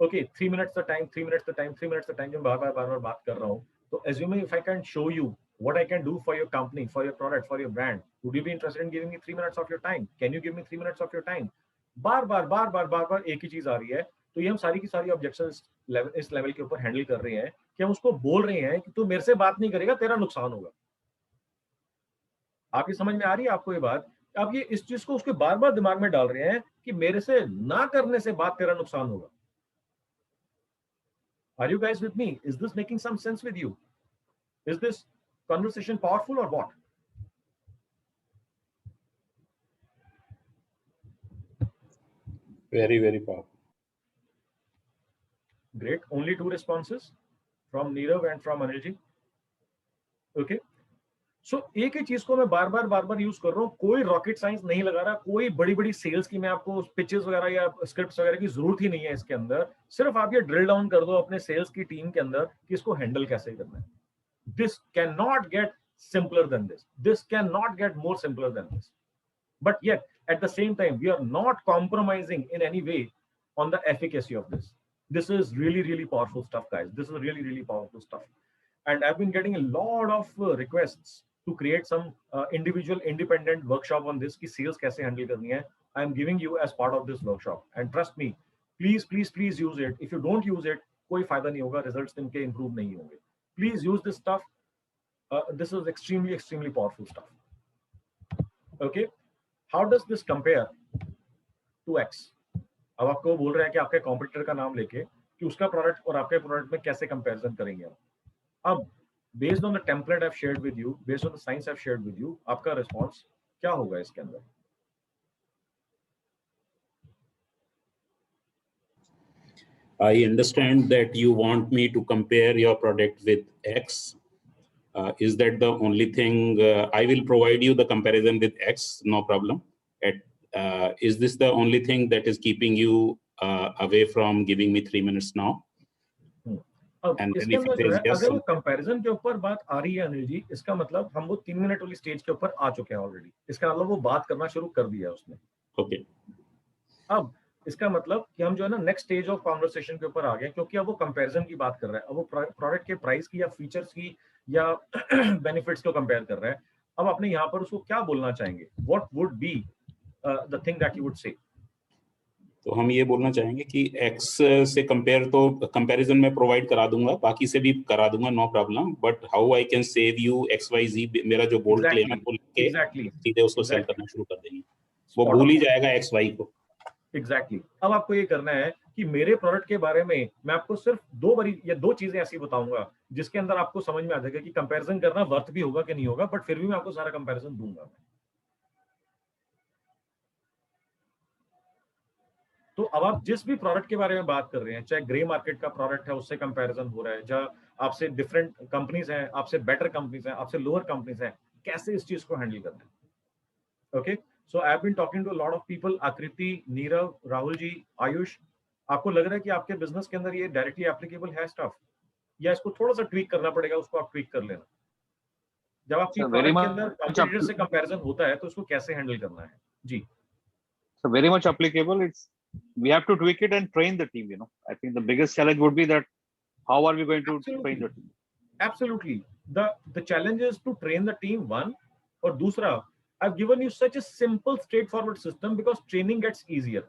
Okay, 3 minutes the time, 3 minutes the time, 3 minutes the time, जो बार बार बात कर रहा हूँ. तो assuming if I can show you what I can do for your company, for your product, for your brand, would you be interested in giving me 3 minutes of your time? Can you give me 3 minutes of your time? बार एक ही चीज आ रही है. तो ये हम सारी की सारी ऑब्जेक्शंस इस लेवल के ऊपर हैंडल कर रहे हैं कि हम उसको बोल रहे हैं कि तू मेरे से बात नहीं करेगा, तेरा नुकसान होगा. आपकी समझ में आ रही है आपको ये बात? आप ये इस चीज को उसके बार बार दिमाग में डाल रहे हैं कि मेरे से ना करने से बात तेरा नुकसान होगा. Are you guys with me? Is this making some sense with you? Is this conversation powerful or what? Very, very powerful. Great. Only 2 responses from Nirav and from Anilji. Okay. So एक ही चीज को मैं बार बार यूज कर रहा हूँ. कोई रॉकेट साइंस नहीं लगा रहा, कोई बड़ी सेल्स की मैं आपको पिचेस वगैरह या स्क्रिप्ट्स वगैरह की जरूरत ही नहीं है इसके अंदर. सिर्फ आप ये ड्रिल डाउन कर दो अपने सेल्स की टीम के अंदर कि इसको हैंडल कैसे करना है. This cannot get simpler than this. This cannot get more simpler than this. But yet, at the same time, we are not compromising in any way on the efficacy of this. This is really powerful stuff, guys. This is really powerful stuff. And I've been getting a lot of requests to create some individual independent workshop on this, ki sales kaise handle karni hai. I am giving you as part of this workshop. And trust me, please use it. If you don't use it, koi fayda nahi hoga, results inke improve nahi honge. Please use this stuff. This is extremely powerful stuff. Okay. How does this compare to X? अब आपको बोल रहा है कि आपके कॉम्पिटिटर का नाम लेके कि उसका प्रोडक्ट और आपके प्रोडक्ट में कैसे कंपैरिजन करेंगे आप. अब based on the template I have shared with you, based on the science I have shared with you, आपका रिस्पांस क्या होगा इसके अंदर? I understand that you want me to compare your product with X. Is that the only thing? I will provide you the comparison with X, no problem. Is this the only thing that is keeping you away from giving me 3 minutes now? अब इसके अंदर जो है, अगर वो कंपैरिजन के ऊपर बात आ रही है अनिल जी, इसका मतलब हम वो 3 मिनट वाली स्टेज के ऊपर आ चुके हैं ऑलरेडी. इसका मतलब वो बात करना शुरू कर दिया है उसने. ओके. अब इसका मतलब कि हम जो है ना नेक्स्ट स्टेज ऑफ कॉन्वर्सेशन के ऊपर आ गए, क्योंकि अब वो कंपैरिजन की बात कर रहा है. अब वो प्रोडक्ट के प्राइस की या फीचर्स की या बेनिफिट्स को कंपेयर कर रहा है. अब आपने यहाँ पर उसको क्या बोलना चाहेंगे? What would be the thing that you would say? तो हम ये बोलना चाहेंगे कि X से कंपेयर, तो कंपैरिजन में प्रोवाइड करा दूंगा, बाकी से भी करा दूंगा, no problem. But how I can save you XYZ, मेरा जो बोल्ड क्लेम है वो लेके सीधे उसको सेल करना शुरू कर देंगे. वो भूल ही जाएगा XY को. एग्जैक्टली. अब आपको ये करना है कि मेरे प्रोडक्ट के बारे में मैं आपको सिर्फ 2 चीजें ऐसी बताऊंगा जिसके अंदर आपको समझ में आ जाएगा कि कंपैरिजन करना वर्थ भी होगा कि नहीं होगा, बट फिर भी मैं आपको सारा कंपैरिजन दूंगा. तो अब आप जिस भी प्रोडक्ट के बारे में बात कर रहे हैं, चाहे ग्रे मार्केट का प्रोडक्ट है उससे कंपैरिजन हो रहा है, जहां आपसे डिफरेंट कंपनीज हैं, आपसे बेटर कंपनीज हैं, आपसे लोअर कंपनीज हैं, कैसे इस चीज को हैंडल करना है. Okay, so I have been talking to a lot of people. Aakriti, Nirav, Rahul ji, Ayush, आपको लग रहा है कि आपके बिजनेस के अंदर ये डायरेक्टली एप्लीकेबल है स्टफ, या इसको थोड़ा सा ट्वीक करना पड़ेगा? उसको आप ट्वीक कर लेना. जब आपकी प्रोडक्ट के अंदर कंपटीटर से कंपैरिजन होता है तो उसको कैसे हैंडल करना है? जी. So very much applicable. We have to tweak it and train the team. I think the biggest challenge would be that how are we going to train the team? Absolutely. The challenge is to train the team, one, और दूसरा, I've given you such a simple, straightforward system because training gets easier.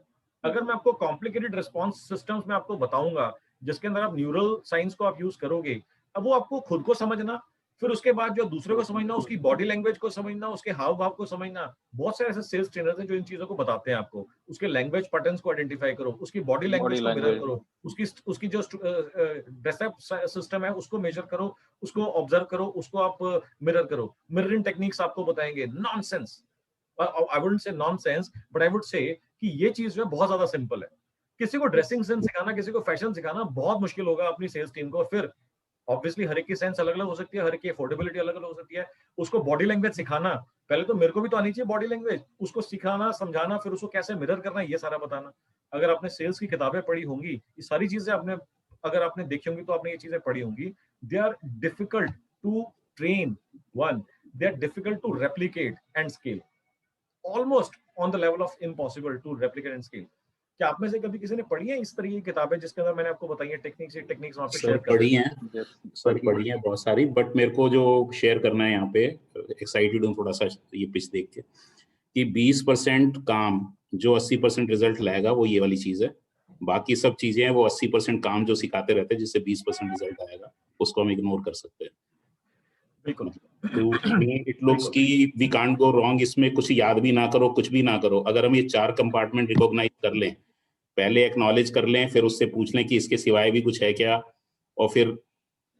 अगर मैं आपको complicated response systems में आपको बताऊंगा जिसके अंदर आप न्यूरल साइंस को आप यूज करोगे, अब वो आपको खुद को समझना, फिर उसके बाद जो दूसरे को समझना, उसकी बॉडी लैंग्वेज को समझना, उसके हाव भाव को समझना। बहुत सारे ऐसे सेल्स ट्रेनर्स हैं जो इन चीजों को बताते हैं आपको। उसके लैंग्वेज पैटर्न्स को आइडेंटिफाई करो, उसकी बॉडी लैंग्वेज को मिरर करो, उसकी जो ड्रेसअप सिस्टम है उसको मेजर करो, उसको ऑब्जर्व करो, उसको आप मिरर करो। मिररिंग टेक्निक्स आपको बताएंगे। Nonsense, I wouldn't say nonsense, but I would say कि ये चीज जो है बहुत ज्यादा सिंपल है। किसी को ड्रेसिंग सेंस सिखाना, किसी को फैशन सिखाना बहुत मुश्किल होगा अपनी सेल्स टीम को। फिर ऑब्वियसली हर एक की सेंस अलग अलग हो सकती है, हर एक की अफोर्डेबिलिटी अलग अलग हो सकती है। उसको बॉडी लैंग्वेज सिखाना, पहले तो मेरे को भी तो आनी चाहिए बॉडी लैंग्वेज, उसको सिखाना, समझाना, फिर उसको कैसे मिरर करना, ये सारा बताना। अगर आपने सेल्स की किताबें पढ़ी होंगी, ये सारी चीजें आपने अगर आपने देखी होंगी तो आपने ये चीजें पढ़ी होंगी। They are difficult to train, one, they are difficult to replicate and scale, almost on the level of impossible to replicate and scale. क्या आप में से कभी किसी ने पढ़ी है इस तरह की किताबें जिसके अंदर मैंने आपको बताई है टेक्निक्स वहां पे शेयर कर पढ़ी हैं पढ़ी हैं बहुत सारी, बट मेरे को जो शेयर करना है यहाँ पे, एक्साइटेड हूँ थोड़ा सा ये पिच देख के, कि 20% काम जो 80% रिजल्ट लाएगा वो ये वाली चीज है। बाकी सब चीजें हैं वो 80% काम जो सिखाते रहते हैं जिससे 20% रिजल्ट आएगा, उसको हम इग्नोर कर सकते हैं। बिल्कुल। इट लुक्स की वी कांट गो रॉन्ग, इसमें कुछ याद भी ना करो, कुछ भी ना करो। अगर हम ये 4 कंपार्टमेंट रिकॉग्नाइज कर लें, पहले एक्नॉलेज कर लें, फिर उससे पूछ लें कि इसके सिवाय भी कुछ है क्या, और फिर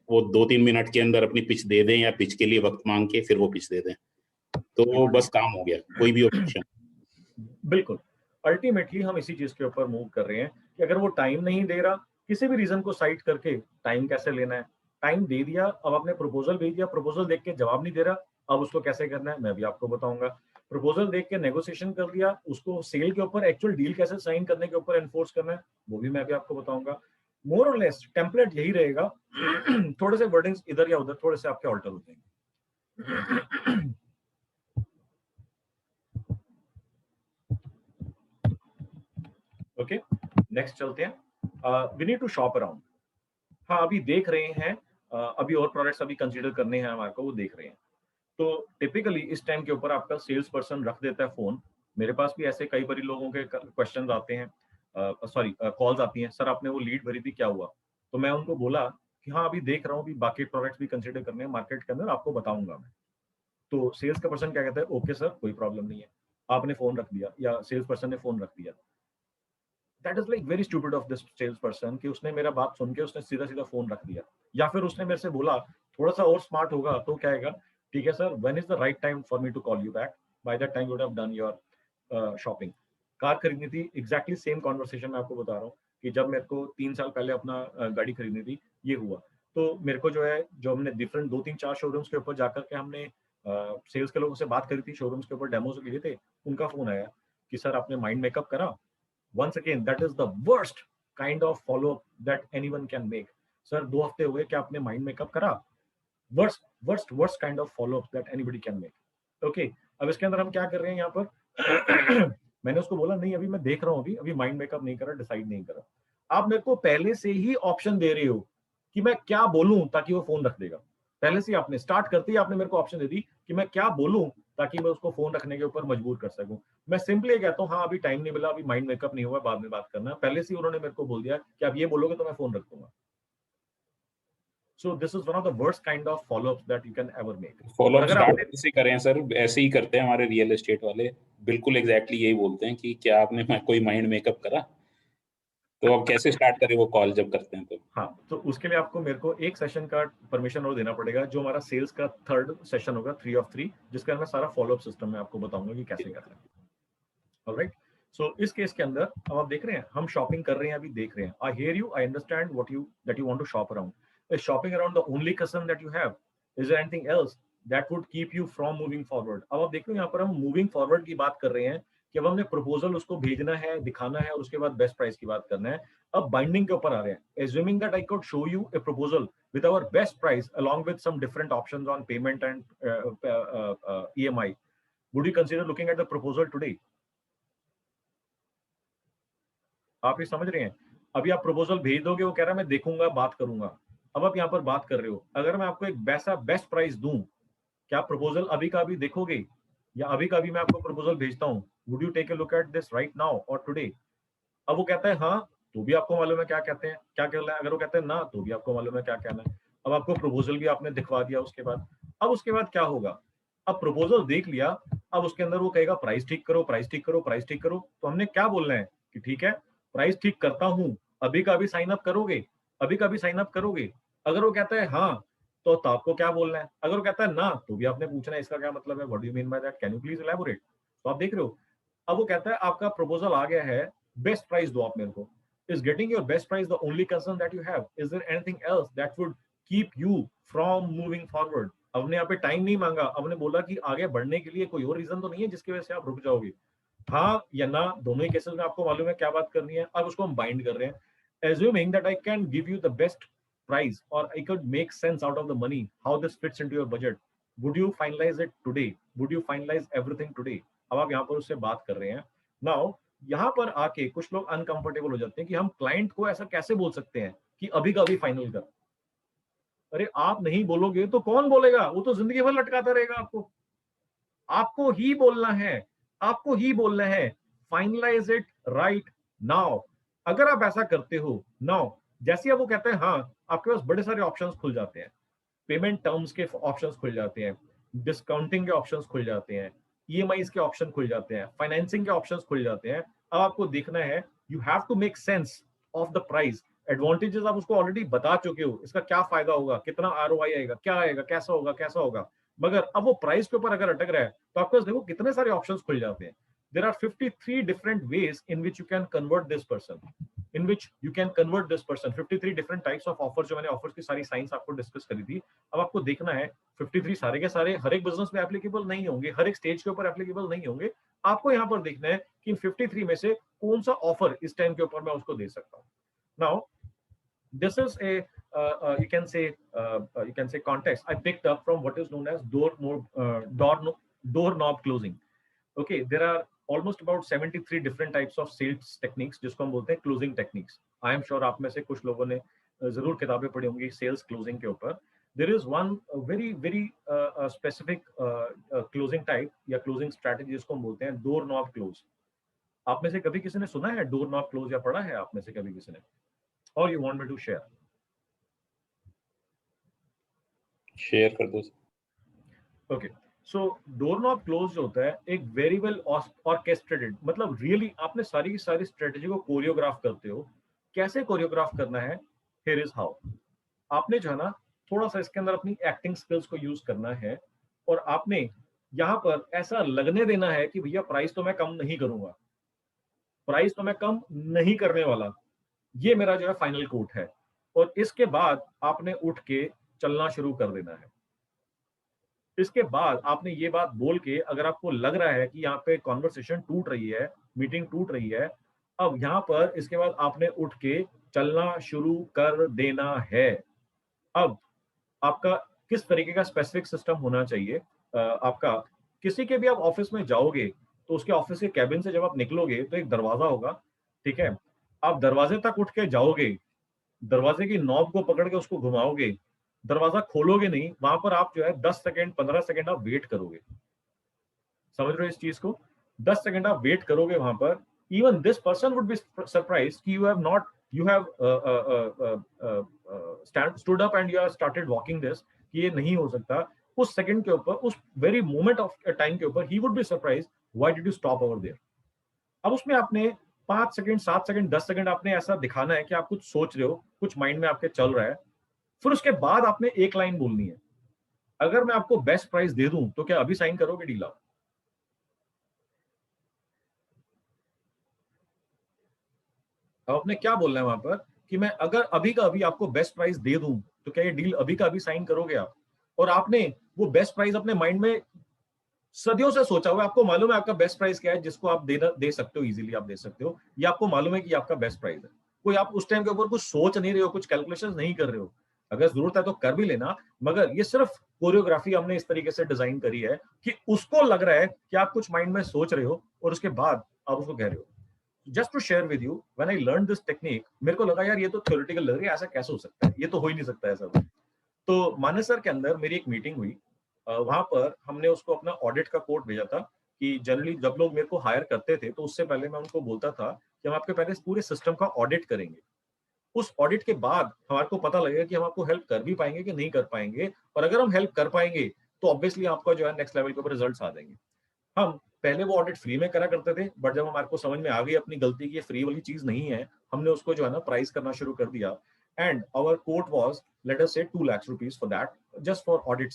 वो 2-3 मिनट के अंदर अपनी पिच दे दें या पिच के लिए वक्त मांग के फिर वो पिच दे दें, तो बस काम हो गया। कोई भी ऑप्शन। बिल्कुल, अल्टीमेटली हम इसी चीज के ऊपर मूव कर रहे हैं कि अगर वो टाइम नहीं दे रहा, किसी भी रीजन को साइड करके टाइम कैसे लेना है। टाइम दे दिया, अब आपने प्रपोजल भेज दिया, प्रपोजल देख के जवाब नहीं दे रहा, अब उसको कैसे करना है मैं भी आपको बताऊंगा। प्रपोजल देख के नेगोशिएशन कर दिया, उसको सेल के ऊपर, एक्चुअल डील कैसे साइन करने के ऊपर एनफोर्स करना है वो भी मैं भी आपको बताऊंगा। मोर और लेस टेम्पलेट यही रहेगा। थोड़े से वर्डिंग्स इधर या उधर थोड़े से आपके ऑल्टर हो जाएंगे। ओके, नेक्स्ट चलते हैं। We need to shop around. हाँ, अभी देख रहे हैं, अभी और प्रोडक्ट्स अभी कंसीडर करने हैं हमारे को, वो देख रहे हैं। तो टिपिकली इस टाइम के ऊपर आपका सेल्स पर्सन रख देता है फोन। मेरे पास भी ऐसे कई बार लोगों के क्वेश्चन आते हैं, सॉरी कॉल्स आती हैं, सर आपने वो लीड भरी थी क्या हुआ। तो मैं उनको बोला कि हाँ अभी देख रहा हूँ, अभी बाकी प्रोडक्ट्स भी कंसीडर करने हैं मार्केट के अंदर, आपको बताऊंगा मैं। तो सेल्स का पर्सन क्या कहता है, ओके सर कोई प्रॉब्लम नहीं है। आपने फोन रख दिया या सेल्स पर्सन ने फोन रख दिया। That is like very stupid of this sales person कि उसने मेरा बात सुन के उसने सीधा सीधा फोन रख दिया। या फिर उसने मेरे से बोला, थोड़ा सा और स्मार्ट होगा तो क्या आएगा, ठीक है sir, when is the right time for me to call you back, by that time you would have done your shopping. Car खरीदनी थी, एग्जैक्टली सेम कॉन्वर्सेशन मैं आपको बता रहा हूँ कि जब मेरे को 3 साल पहले अपना गाड़ी खरीदनी थी, ये हुआ। तो मेरे को जो है, जो हमने डिफरेंट 2-3-4 शोरूम्स के ऊपर जाकर के हमने सेल्स के लोगों से बात करी थी, शोरूम्स के ऊपर डेमोज लिए थे, उनका फोन आया कि सर आपने माइंड मेकअप करा। Once again, that is the worst kind of follow-up that anyone can make. Sir, 2 हफ्ते हुए क्या आपने माइंड मेकअप करा? Worst kind of follow-up that anybody can make. Okay, अब इसके अंदर हम क्या कर रहे हैं यहाँ पर? मैंने उसको बोला नहीं अभी मैं देख रहा हूँ, अभी माइंड मेकअप नहीं करा, डिसाइड नहीं करा। आप मेरे को पहले से ही ऑप्शन दे रहे हो कि मैं क्या बोलूं ताकि वो फोन रख देगा। पहले से आपने स्टार्ट करते ही आपने मेरे को ऑप्शन दे दी कि मैं क्या बोलूं ताकि मैं उसको फोन रखने के ऊपर मजबूर कर सकूं। मैं सिंपली कहता हूं हाँ अभी टाइम नहीं मिला, अभी माइंड मेकअप नहीं हुआ, बाद में बात करना। पहले से उन्होंने मेरे को बोल दिया कि आप ये बोलोगे तो मैं फोन रख दूंगा। So this is one of the worst kind of follow-ups that you can ever make. Follow up start कैसे करें सर? ऐसे ही करते हैं हमारे रियल एस्टेट वाले, बिल्कुल एग्जैक्टली यही बोलते हैं कि क्या आपने कोई माइंड मेकअप करा। तो अब कैसे स्टार्ट करें वो कॉल जब करते हैं तो? हाँ, तो उसके लिए आपको मेरे को एक सेशन का परमिशन और देना पड़ेगा, जो हमारा सेल्स का 3rd सेशन होगा, 3 of 3, जिसका मैं सारा फॉलोअप सिस्टम में आपको बताऊंगा कि कैसे करना है। ऑलराइट, सो इस केस के अंदर अब आप देख रहे हैं हम शॉपिंग कर रहे हैं, अभी देख रहे हैं। I hear you, I understand what you that you want to shop around. Is shopping around the only concern that you have? Is there anything else that would keep you from moving forward? अब आप देख रहे हैं यहाँ पर हम मूविंग फॉरवर्ड की बात कर रहे हैं कि अब हमने प्रपोजल उसको भेजना है, दिखाना है, और उसके बाद बेस्ट प्राइस की बात करना है। अब बाइंडिंग के ऊपर आ रहे हैं। Assuming that I could show you a proposal with our best price along with some different options on payment and EMI, would you consider looking at the proposal today? आप ये समझ रहे हैं? अभी आप प्रपोजल भेज दोगे, वो कह रहा है मैं देखूंगा, बात करूंगा। अब आप यहाँ पर बात कर रहे हो, अगर मैं आपको एक वैसा बेस्ट प्राइस दूं, क्या प्रपोजल अभी का अभी देखोगे, या अभी का अभी मैं आपको प्रपोजल भेजता हूँ, would you take a look at this right now or today? अब वो कहता है हाँ तो भी आपको मालूम है क्या कहते हैं, क्या कहना है। अगर वो कहते हैं ना, तो भी आपको मालूम है क्या कहना है। अब आपको प्रपोजल भी आपने दिखवा दिया उसके बाद, अब उसके बाद क्या होगा, अब प्रपोजल देख लिया, अब उसके अंदर वो कहेगा प्राइस ठीक करो, प्राइस ठीक करो, प्राइस ठीक करो। तो हमने क्या बोलना है कि ठीक है प्राइस ठीक करता हूं, अभी का अभी साइन अप करोगे, अभी का भी साइन अप करोगे। अगर वो कहता है हाँ, तो आपको क्या बोलना है। अगर वो कहता है ना, तो भी आपने पूछना है इसका क्या मतलब है, what do you mean by that, can you please elaborate. तो आप देख रहे हो, अब वो कहता है आपका प्रपोजल आ गया है, बेस्ट प्राइस दो आप मेरे को। Is getting your best price the only concern that you have? Is there anything else that would keep you from moving forward? अब ने यहाँ पे टाइम नहीं मांगा, अब ने बोला कि आगे बढ़ने के लिए कोई और रीजन तो नहीं है जिसकी वजह से आप रुक जाओगे। हाँ या ना, दोनों ही केसेस में आपको मालूम है क्या बात करनी है। अब उसको हम बाइंड कर रहे हैं, assuming that I can give you the best price or I could make sense out of the money, how this fits into your budget. Would you finalize it today? Would you finalize everything today? अब आप यहाँ पर उससे बात कर रहे हैं। Now यहाँ पर आके कुछ लोग अनकंफर्टेबल हो जाते हैं कि हम क्लाइंट को ऐसा कैसे बोल सकते हैं कि अभी का अभी फाइनल कर। अरे आप नहीं बोलोगे तो कौन बोलेगा, वो तो जिंदगी भर लटकाता रहेगा आपको। आपको ही बोलना है, आपको ही बोलना है, फाइनलाइज इट राइट नाउ। अगर आप ऐसा करते हो नाउ, जैसे वो कहते हैं हाँ, आपके पास बड़े सारे ऑप्शंस खुल जाते हैं, पेमेंट टर्म्स के ऑप्शंस खुल जाते हैं, डिस्काउंटिंग के ऑप्शंस खुल जाते हैं, ईएमआई के ऑप्शन खुल जाते हैं, फाइनेंसिंग के ऑप्शंस खुल जाते हैं। अब आपको देखना है, you have to make sense of the price. Advantages आप उसको ऑलरेडी बता चुके हो, इसका क्या फायदा होगा, कितना आरओआई आएगा, क्या आएगा, कैसा होगा, कैसा होगा। मगर अब वो प्राइस के ऊपर अगर अटक रहा है तो आपके पास देखो कितने सारे ऑप्शंस खुल जाते हैं। There are 53 different ways in which you can convert this person. 53 different types of offers जो मैंने ऑफर्स की सारी साइंस आपको डिस्कस करी थी। अब आपको देखना है 53 सारे के सारे हर एक बिजनेस में एप्लीकेबल नहीं होंगे, हर एक स्टेज के ऊपर एप्लीकेबल नहीं होंगे। आपको यहाँ पर देखना है कि इन 53 में से कौन सा ऑफर इस टाइम के ऊपर मैं उसको दे सकता हूँ। Now this is a you can say context I picked up from what is known as door knob closing. Okay, there are almost about 73 different types of sales techniques जिसको हम बोलते हैं closing techniques. I am sure आप में से कुछ लोगों ने जरूर किताबें पढ़ी होंगी सेल्स क्लोजिंग के ऊपर। There is one very specific closing type या closing strategy जिसको हम बोलते हैं door knob close. आप में से कभी किसी ने सुना है door knob close या पढ़ा है आप में से कभी किसी ने? Or you want me to share? Share कर दो। Okay. सो डोर नॉब क्लोज जो होता है एक वेरी वेल ऑर्केस्ट्रेटेड, मतलब रियली आपने सारी की सारी स्ट्रेटेजी को कोरियोग्राफ करते हो। कैसे कोरियोग्राफ करना है, हियर इज हाउ। आपने जो है ना थोड़ा सा इसके अंदर अपनी एक्टिंग स्किल्स को यूज करना है और आपने यहाँ पर ऐसा लगने देना है कि भैया प्राइस तो मैं कम नहीं करूंगा, प्राइस तो मैं कम नहीं करने वाला, ये मेरा जो है फाइनल कोट है। और इसके बाद आपने उठ के चलना शुरू कर देना है। इसके बाद आपने ये बात बोल के, अगर आपको लग रहा है कि यहाँ पे कॉन्वर्सेशन टूट रही है, मीटिंग टूट रही है, अब यहाँ पर इसके बाद आपने उठ के चलना शुरू कर देना है। अब आपका किस तरीके का स्पेसिफिक सिस्टम होना चाहिए, आपका किसी के भी आप ऑफिस में जाओगे तो उसके ऑफिस के कैबिन से जब आप निकलोगे तो एक दरवाजा होगा, ठीक है। आप दरवाजे तक उठ के जाओगे, दरवाजे की नॉब को पकड़ के उसको घुमाओगे, दरवाजा खोलोगे नहीं, वहां पर आप जो है 10 सेकंड 15 सेकंड आप वेट करोगे। समझ रहे हो इस चीज को? 10 सेकंड आप वेट करोगे वहां पर। Even this person would be surprised कि you have stood up and you have started walking this, कि ये नहीं हो सकता। उस सेकंड के ऊपर, उस वेरी मोमेंट ऑफ टाइम के ऊपर he would be surprised, why did you stop over there? अब उसमें आपने 5 सेकंड 7 सेकंड 10 सेकंड आपने ऐसा दिखाना है कि आप कुछ सोच रहे हो, कुछ माइंड में आपके चल रहा है। फिर उसके बाद आपने एक लाइन बोलनी है, अगर मैं आपको बेस्ट प्राइस दे दूं तो क्या अभी साइन करोगे डील आप? अब आपने क्या बोलना है वहां पर कि मैं अगर अभी का अभी आपको बेस्ट प्राइस दे दूं तो क्या ये डील अभी का अभी साइन करोगे आप? और आपने वो बेस्ट प्राइस अपने माइंड में सदियों से सोचा हुआ है, आपको मालूम है आपका बेस्ट प्राइस क्या है जिसको आप दे सकते हो, इजीली आप दे सकते हो, ये आपको मालूम है कि आपका बेस्ट प्राइस है। कोई आप उस टाइम के ऊपर कुछ सोच नहीं रहे हो, कुछ कैलकुलेशंस नहीं कर रहे हो। अगर जरूरत है तो कर भी लेना, मगर ये सिर्फ कोरियोग्राफी हमने इस तरीके से डिजाइन करी है कि उसको लग रहा है कि आप कुछ माइंड में सोच रहे हो और उसके बाद आप उसको कह रहे हो। Just to share with you, when I learn this technique, मेरे को लगा यार ये तो थ्योरेटिकल लग रही है, ऐसा कैसे हो सकता है, ये तो हो ही नहीं सकता ऐसा। तो मानस सर के अंदर मेरी एक मीटिंग हुई, वहां पर हमने उसको अपना ऑडिट का कोड भेजा था कि जनरली जब लोग मेरे को हायर करते थे तो उससे पहले मैं उनको बोलता था कि हम आपके पहले पूरे सिस्टम का ऑडिट करेंगे, उस ऑडिट के बाद हमारे को पता लगेगा कि हम आपको हेल्प कर भी पाएंगे कि नहीं कर पाएंगे, और अगर हम हेल्प कर पाएंगे तो ऑब्वियसली आपका जो है नेक्स्ट लेवल के ऊपर रिजल्ट्स आ जाएंगे। हम पहले वो ऑडिट फ्री में करा करते थे, बट जब हमारे को समझ में आ गई अपनी गलती की ये फ्री वाली चीज नहीं है, हमने उसको जो है ना प्राइस करना शुरू कर दिया। And our quote was let us say 2 lakh rupees for that, just for audit,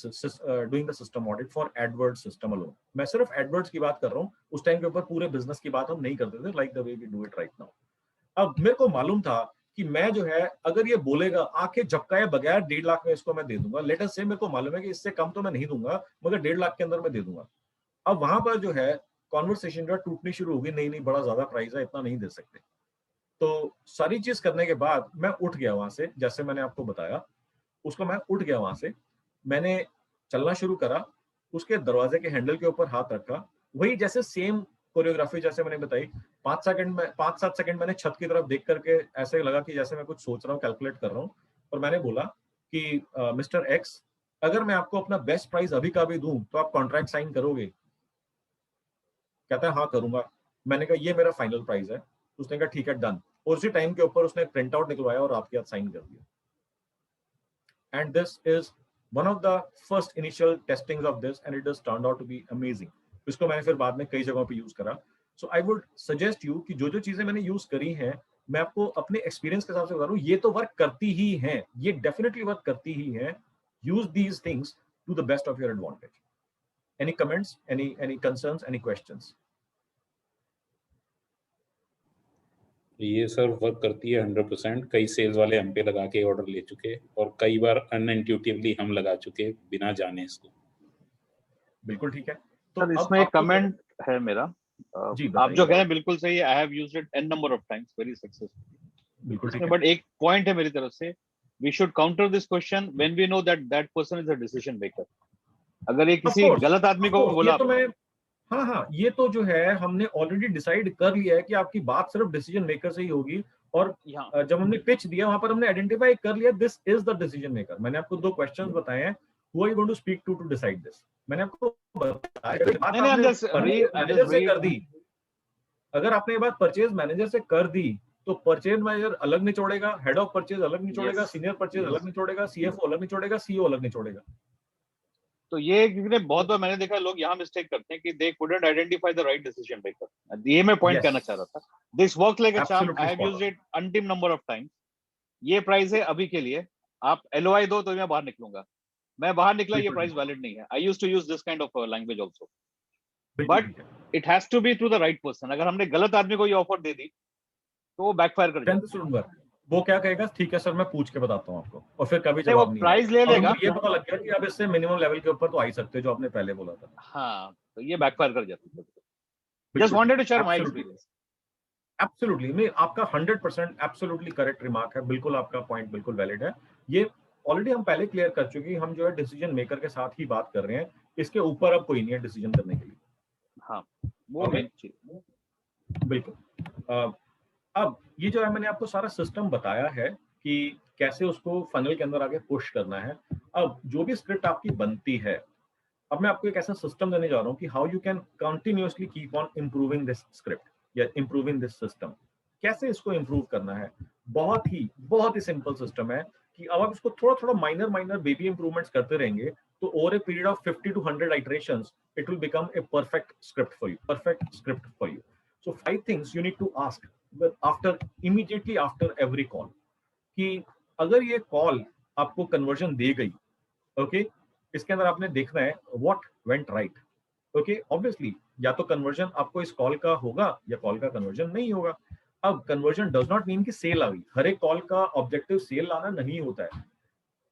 doing the system audit for Edwards system alone. मैं सिर्फ एडवर्ड्स की बात कर रहा हूँ, उस टाइम के ऊपर पूरे बिजनेस की बात हम नहीं करते थे like the way we do it right now. अब मेरे को मालूम था कि मैं जो है अगर ये बोलेगा आंखें झपकाए बगैर 1.5 लाख में इसको मैं दे दूंगा, लेट अस से मेरे को मालूम है कि इससे कम तो मैं नहीं दूंगा, मगर 1.5 लाख के अंदर मैं दे दूंगा। अब वहां पर जो है कॉन्वर्सेशन जो टूटनी शुरू होगी, नहीं नहीं बड़ा ज्यादा प्राइस है, इतना नहीं दे सकते। तो सारी चीज करने के बाद मैं उठ गया वहां से, जैसे मैंने आपको बताया उसको मैं उठ गया वहां से, मैंने चलना शुरू करा, उसके दरवाजे के हैंडल के ऊपर हाथ रखा, वही जैसे सेम कोरियोग्राफी जैसे मैंने बताई, 5-7 सेकंड मैंने छत की तरफ देख करके ऐसे लगा कि जैसे मैं कुछ सोच रहा हूँ, कैलकुलेट कर रहा हूँ, और मैंने बोला कि मिस्टर एक्स, अगर मैं आपको अपना बेस्ट प्राइस अभी का भी दूं तो आप कॉन्ट्रैक्ट साइन करोगे? कहता है हाँ करूंगा। मैंने कहा ये मेरा फाइनल प्राइस है। उसने कहा ठीक है डन, और उसी टाइम के ऊपर उसने प्रिंट आउट निकलवाया और आपके हाथ साइन कर दिया। And this is one of the first initial testings of this and it has turned out to be amazing. इसको मैंने फिर बाद में कई जगहों पे यूज करा। सो आई वुड सजेस्ट यू कि जो जो चीजें मैंने यूज करी हैं, मैं आपको अपने एक्सपीरियंस के हिसाब से बता रहा हूँ, ये तो वर्क करती ही हैं, ये डेफिनेटली वर्क करती ही हैं। Use these things to the best of your advantage. Any comments, any concerns, any questions? ये सर वर्क करती है 100%। कई सेल्स वाले हम पे लगा के ऑर्डर ले चुके, और कई बार अनइंट्यूटिवली हम लगा चुके बिना जाने इसको। बिल्कुल ठीक है। तो सर इसमें एक कमेंट है मेरा, जी आप जो कह रहे हैं बिल्कुल सही है। आई have used it n number of times very successfully. बिल्कुल ठीक है, है। बट एक पॉइंट है मेरी तरफ से, we should counter this question when we know that that person is a decision maker. अगर ये किसी गलत आदमी को बोला, ये तो मैं हाँ, ये तो जो है हमने ऑलरेडी डिसाइड कर लिया है कि आपकी बात सिर्फ डिसीजन मेकर से ही होगी, और जब हमने पिच दिया वहां पर हमने आइडेंटिफाई कर लिया this is the decision maker. मैंने आपको 2 क्वेश्चंस बताए हैं, who are you going to speak to decide this. मैंने आपको बताया मैनेजर से कर दी। अगर आपने ये बात परचेज मैनेजर से कर दी तो परचेज मैनेजर अलग निचोड़ेगा, हेड ऑफ परचेज अलग निचोड़ेगा, सीनियर परचेज अलग निचोड़ेगा, सीएफओ अलग निचोड़ेगा, सीईओ अलग निचोड़ेगा। तो ये क्योंकि बहुत बार मैंने देखा लोग यहाँ मिस्टेक करते हैं कि they couldn't identify the right decision maker. ये मैं पॉइंट कहना चाह रहा था। This works like a charm, I have used it umpteen number of times. ये प्राइस है अभी के लिए, आप एलओआई दो तो मैं बाहर निकलूंगा। मैं बाहर निकला, ये प्राइस वैलिड नहीं है। I used to use this kind of language also, but it has to be to the right person. अगर हमने गलत आदमी को ये ऑफर दे दी तो वो बैकफायर कर जाएगा। वो क्या कहेगा, ठीक है सर मैं पूछ के बताता हूँ आपको, और फिर कभी नहीं, जवाब वो नहीं प्राइस ले लेगा। ये पता लग गया कि अब इससे मिनिमम लेवल के ऊपर तो आ ही सकते जो आपने पहले बोला था। हाँ, तो ये बैकफायर कर जाता है। Just wanted to share my experience. Absolutely नहीं, आपका 100% एब्सोल्युटली करेक्ट रिमार्क है, बिल्कुल आपका पॉइंट बिल्कुल वैलिड है। ये ऑलरेडी हम पहले क्लियर कर चुके हैं, हम जो है डिसीजन मेकर के साथ ही बात कर रहे हैं, इसके ऊपर अब कोई नहीं है डिसीजन करने के लिए। हाँ, वो बिल्कुल। अब ये जो है मैंने आपको सारा सिस्टम बताया है कि कैसे उसको फनल के अंदर आगे पुश करना है। अब जो भी स्क्रिप्ट आपकी बनती है, अब मैं आपको एक ऐसा सिस्टम देने जा रहा हूँ कि how you can continuously keep on improving this script या इंप्रूविंग दिस सिस्टम। कैसे इसको इंप्रूव करना है, बहुत ही सिंपल सिस्टम है कि अब आप इसको थोड़ा थोड़ा माइनर बेबी इंप्रूवमेंट्स करते रहेंगे तो over a period of 50 to 100 iterations it will become a perfect script for you. So 5 things you need to ask immediately after every call, कि अगर ये कॉल आपको कन्वर्जन दे गई, ओके, इसके अंदर आपने देखना है what went right. Okay, obviously या तो कन्वर्जन आपको इस कॉल का होगा या कॉल का कन्वर्जन नहीं होगा। अब कन्वर्जन डज नॉट मीन कि सेल आ गई, हर एक कॉल का ऑब्जेक्टिव सेल लाना नहीं होता है।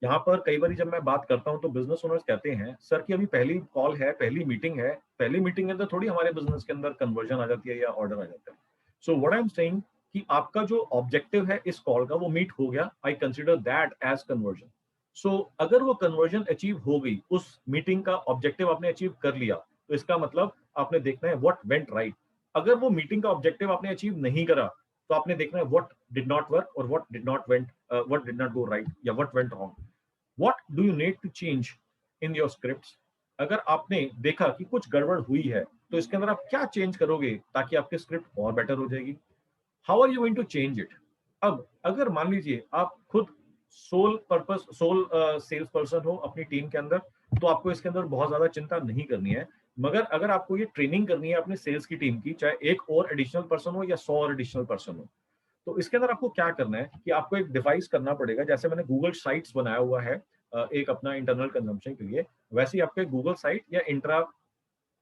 यहाँ पर कई बार जब मैं बात करता हूँ तो बिजनेस ओनर्स कहते हैं सर कि अभी पहली कॉल है, पहली मीटिंग है, पहली मीटिंग के अंदर थोड़ी हमारे बिजनेस के अंदर कन्वर्जन आ जाती है या ऑर्डर आ जाता है। So what I am saying कि आपका जो ऑब्जेक्टिव है इस कॉल का वो मीट हो गया, I consider that as conversion. So अगर वो कन्वर्जन अचीव हो गई, उस मीटिंग का ऑब्जेक्टिव आपने अचीव कर लिया, तो इसका मतलब आपने देखना है व्हाट वेंट राइट। अगर वो मीटिंग का ऑब्जेक्टिव आपने अचीव नहीं करा तो आपने देखना है व्हाट डिड नॉट वर्क और what did not go right या what went wrong. What do you need to change in your scripts? अगर आपने देखा कि कुछ गड़बड़ हुई है तो इसके अंदर आप क्या चेंज करोगे ताकि आपकी स्क्रिप्ट और बेटर हो जाएगी? How are you going to change it? अब अगर मान लीजिए आप खुद सोल सेल्स पर्सन हो अपनी टीम के अंदर, तो आपको इसके अंदर बहुत ज्यादा चिंता नहीं करनी है। मगर अगर आपको ये ट्रेनिंग करनी है अपनी सेल्स की टीम की, चाहे एक और एडिशनल पर्सन हो या 100 और एडिशनल पर्सन हो, तो इसके अंदर आपको क्या करना है कि आपको एक डिवाइस करना पड़ेगा। जैसे मैंने गूगल साइट्स बनाया हुआ है एक अपना इंटरनल कंजम्पशन के लिए, वैसे ही आपके गूगल साइट या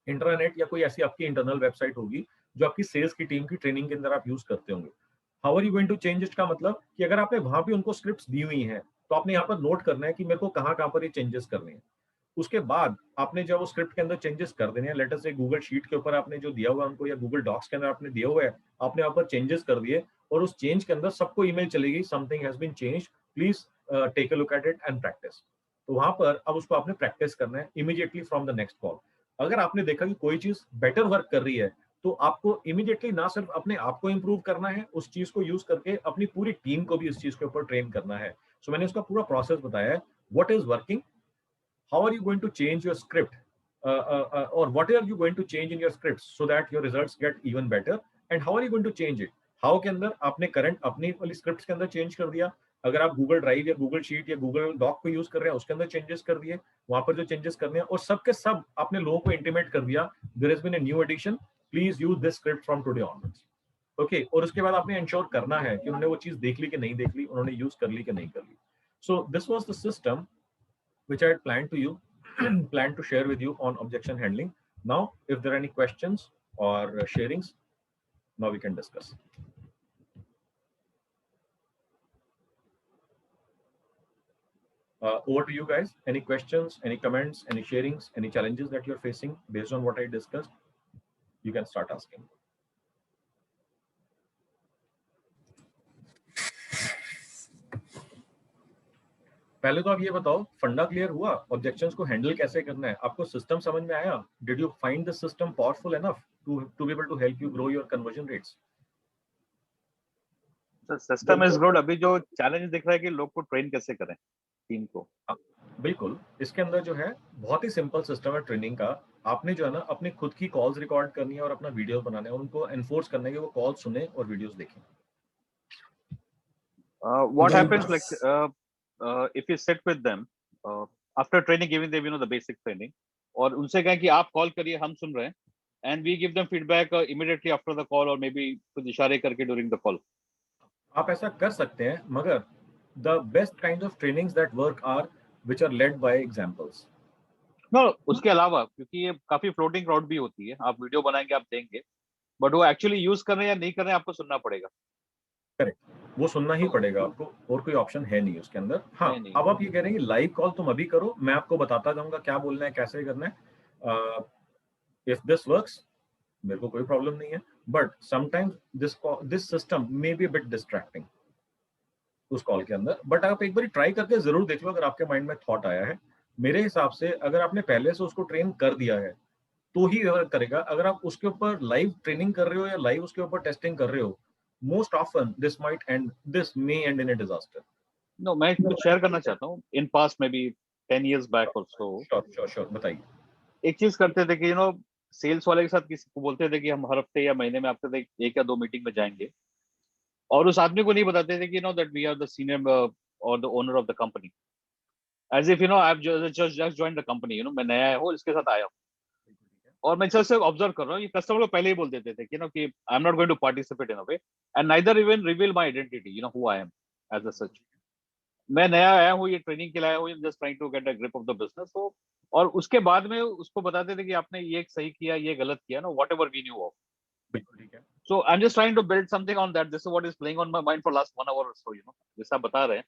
इंट्रानेट या कोई ऐसी आपकी इंटरनल वेबसाइट होगी जो आपकी सेल्स की टीम की ट्रेनिंग के अंदर आप यूज करते होंगे। How are you going to change it का मतलब कि अगर आपने वहां पे उनको स्क्रिप्ट्स दी हुई हैं, तो आपने यहाँ पर नोट करना है कि मेरे को कहाँ पर ये चेंजेस करने हैं। उसके बाद आपने जब वो स्क्रिप्ट के अंदर चेंजेस कर देने हैं, लेटर से गूगल शीट के ऊपर आपने जो दिया हुआ है उनको, या गूगल डॉक्स के अंदर आपने दिया हुआ है, आपने वहां पर चेंजेस कर दिए और उस चेंज के अंदर सबको ईमेल चलेगी, something has been changed, please take a look at it and practice. तो वहां पर अब उसको आपने प्रैक्टिस करना है immediately from the next call. अगर आपने देखा कि कोई चीज बेटर वर्क कर रही है, तो आपको इमीडिएटली ना सिर्फ अपने आप को इंप्रूव करना है, उस चीज को यूज करके अपनी पूरी टीम को भी इस चीज के ऊपर ट्रेन करना है। सो मैंने उसका पूरा प्रोसेस बताया है, what is working, how are you going to change your script, or what are you going to change in your scripts so that your results get even better, and how are you going to change it? How के अंदर आपने करंट अपनी वाली स्क्रिप्ट्स के अंदर चेंज कर दिया, अगर आप गूगल ड्राइव या गूगल शीट या गूगल डॉक को यूज कर रहे हैं उसके अंदर चेंजेस कर दिए, वहां पर जो चेंजेस करने हैं, और सबके सब आपने लोगों को इंटीमेट कर दिया, there has been a new addition, please use this script from today onwards. Okay, और उसके बाद आपने इंश्योर करना है कि उन्होंने वो चीज देख ली कि नहीं देख ली, उन्होंने यूज कर ली कि नहीं कर ली। So this was the system which I had planned to share with you on objection handling. Now, if there are any questions or sharings, now we can discuss. Over to you guys. Any questions, any comments, any sharings, any challenges that you're facing based on what I discussed? You can start asking. पहले तो आप ये बताओ, फंडा क्लियर हुआ, ऑब्जेक्शंस को हैंडल कैसे करना है, आपको सिस्टम समझ में आया? Did you find the system powerful enough to be able to help you grow your conversion rates? System is good. अभी जो चैलेंज दिख रहा है कि लोग को ट्रेन कैसे करें टीम को। बिल्कुल, इसके अंदर जो है बहुत ही सिंपल सिस्टम है ट्रेनिंग का। आपने जो है ना अपनी खुद की कॉल्स रिकॉर्ड करनी है और अपना वीडियो बनाना है, उनको एनफोर्स करना है कि वो कॉल सुने और वीडियोस देखें। What happens like if you sit with them after training, giving them the basic training, और उनसे कहें कि आप कॉल करिए, हम सुन रहे हैं, and we give them feedback immediately after the call or maybe कुछ इशारे करके during the call. आप ऐसा कर सकते हैं, मगर the best kinds of trainings that work are which are led by examples. No, उसके अलावा क्योंकि ये काफी फ्लोटिंग क्राउड भी होती है, आप वीडियो बनाएंगे, आप देंगे, बट वो एक्चुअली यूज कर रहे हैं या नहीं कर रहे हैं आपको सुनना पड़ेगा। करेक्ट, वो सुनना ही पड़ेगा आपको, और कोई ऑप्शन है नहीं उसके अंदर। हाँ, अब आप ये कह रहे हैं लाइव कॉल तुम अभी करो, मैं आपको बताता जाऊंगा क्या बोलना है, कैसे करना है। इफ दिस वर्क्स, मेरे को कोई प्रॉब्लम नहीं है, but sometimes this system may be a bit distracting उस कॉल के अंदर। बट आप एक बार ट्राई करके जरूर देख लो, अगर आपके माइंड में थॉट आया है। मेरे हिसाब से अगर आपने पहले से उसको ट्रेन कर दिया है तो ही वर्क करेगा। अगर आप उसके ऊपर लाइव ट्रेनिंग कर रहे हो या लाइव उसके ऊपर टेस्टिंग कर रहे हो, most often this may end in a disaster. No, मैं कुछ शेयर करना चाहता हूँ। In past maybe 10 years back or so. Sure, बताइए। एक चीज करते थे कि सेल्स वाले के साथ किसी को बोलते थे कि हम हर हफ्ते या महीने में हफ्ते तक 1 या 2 मीटिंग में जाएंगे, और उस आदमी को नहीं बताते थे कि that we are the senior or the owner of the company. As if I've just joined the company, मैं नया हूँ, इसके साथ आया हूँ, और मैं जस्ट ऑब्जर्व कर रहा हूँ। ये कस्टमर को पहले ही बोल देते थे कि I am not going to participate in a way and neither even reveal my identity, who I am as a such. मैं नया आया हूँ, ये ट्रेनिंग के लिए आया हूँ, just trying to get a grip of the business. और उसके बाद में उसको बताते थे कि आपने ये सही किया, ये गलत किया, whatever we knew of. बिल्कुल ठीक है। So I am just trying to build something on that. This is what is playing on my mind for last 1 hour or so, जैसा आप बता रहे हैं।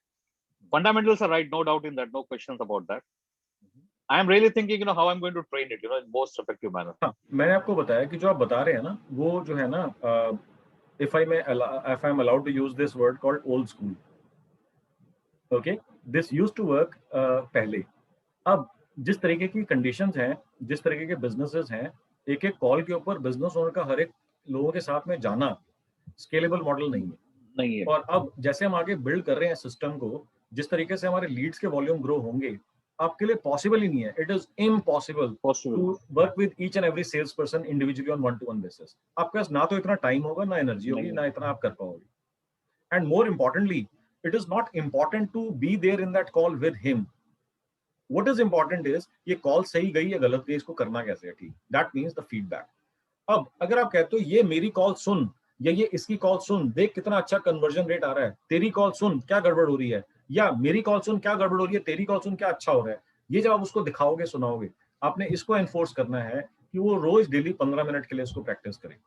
Fundamentals are right, no doubt in that, no questions about that. I am really thinking, how I'm going to train it, in most effective manner. हाँ, मैंने आपको बताया कि जो आप बता रहे हैं ना, वो जो है ना, if I'm allowed to use this word called old school. Okay, this used to work पहले। अब जिस तरीके की कंडीशंस हैं, जिस तरीके के बिजनेसेस हैं, एक एक कॉल के ऊपर बिजनेस ओनर का हर एक लोगों के साथ में जाना स्केलेबल मॉडल नहीं है। और अब जैसे हम आगे बिल्ड कर रहे हैं सिस्टम को, जिस तरीके से हमारे लीड्स के वॉल्यूम ग्रो होंगे, आपके लिए पॉसिबल ही नहीं है. It is impossible to work with each and every sales person individually on 1-to-1 basis. आपके पास ना तो इतना टाइम होगा, ना एनर्जी होगी, ना इतना आप कर पाओगे. And more importantly, it is not important to be there in that call with him. What is important is ये कॉल सही गई या गलत गई, इसको करना कैसे है. ठीक, that means the feedback. अब अगर आप कहते हो ये मेरी कॉल सुन या ये इसकी कॉल सुन, देख कितना अच्छा कन्वर्जन रेट आ रहा है, तेरी कॉल सुन क्या गड़बड़ हो रही है, या मेरी कॉल सुन क्या गड़बड़ हो रही है, तेरी कॉल सुन क्या अच्छा हो रहा है, ये जब आप उसको दिखाओगे, सुनाओगे, आपने इसको एनफोर्स करना है कि वो रोज डेली 15 मिनट के लिए इसको प्रैक्टिस करे.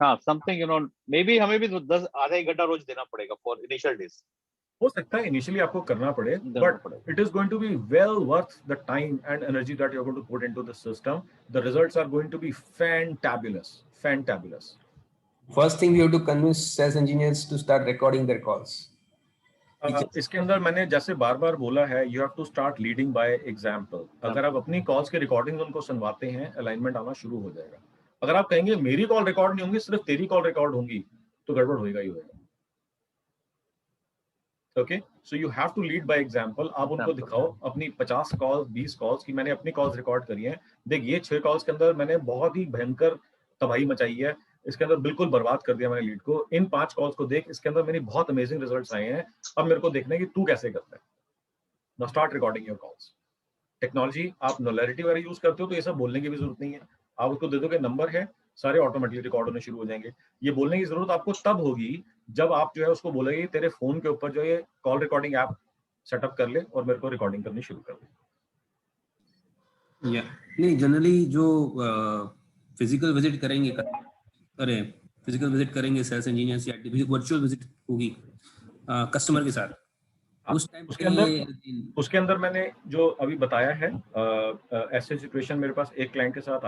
हाँ, समथिंग maybe हमें भी 10 आधा एक घंटा रोज देना पड़ेगा for initial days. हो सकता है इनिशियली आपको करना पड़े, but it is going to be well worth the time and energy that you're going to put into the system. The results are going to be fantabulous. First thing we have to convince sales engineers to start recording their calls. इसके अंदर मैंने जैसे बार बार बोला है, you have to start leading by example. अगर आप अपनी कॉल्स के रिकॉर्डिंग उनको सुनवाते हैं, अलाइनमेंट आना शुरू हो जाएगा. अगर आप कहेंगे मेरी कॉल रिकॉर्ड नहीं होंगी, सिर्फ तेरी कॉल रिकॉर्ड होंगी, तो गड़बड़ होएगा ही होएगा. Okay, so you have to lead by example. आप उनको दिखाओ अपनी 50 कॉल्स, 20 कॉल्स की मैंने अपनी कॉल्स रिकॉर्ड करी हैं. देख, ये 6 कॉल्स के अंदर मैंने बहुत ही भयंकर तबाही मचाई है, इसके अंदर बिल्कुल बर्बाद कर दिया मैंने लीड को. इन 5 कॉल्स को देख, इसके अंदर मेरी बहुत अमेजिंग रिजल्ट्स आए हैं. अब मेरे को देखना है कि तू कैसे करता है. Now start recording your calls. Technology आप नोलैरिटी वगैरह यूज करते हो तो ये सब बोलने की भी जरूरत नहीं है. आप उसको दे दो कि नंबर है, सारे ऑटोमेटिकली रिकॉर्ड होने शुरू हो जाएंगे. ये बोलने की जरूरत आपको तब होगी जब आप जो है उसको बोलेंगे तेरे फोन के ऊपर जो ये कॉल रिकॉर्डिंग ऐप सेटअप कर ले और मेरे को रिकॉर्डिंग करनी शुरू कर दे. या नहीं, जनरली जो फिजिकल विजिट करेंगे, फिजिकल विजिट करेंगे सेल्स इंजीनियर्स या वर्चुअल विजिट होगी कस्टमर के साथ, उस टाइम उसके अंदर मैंने जो अभी बताया है, ऐसे सिचुएशन मेरे पास एक क्लाइंट के साथ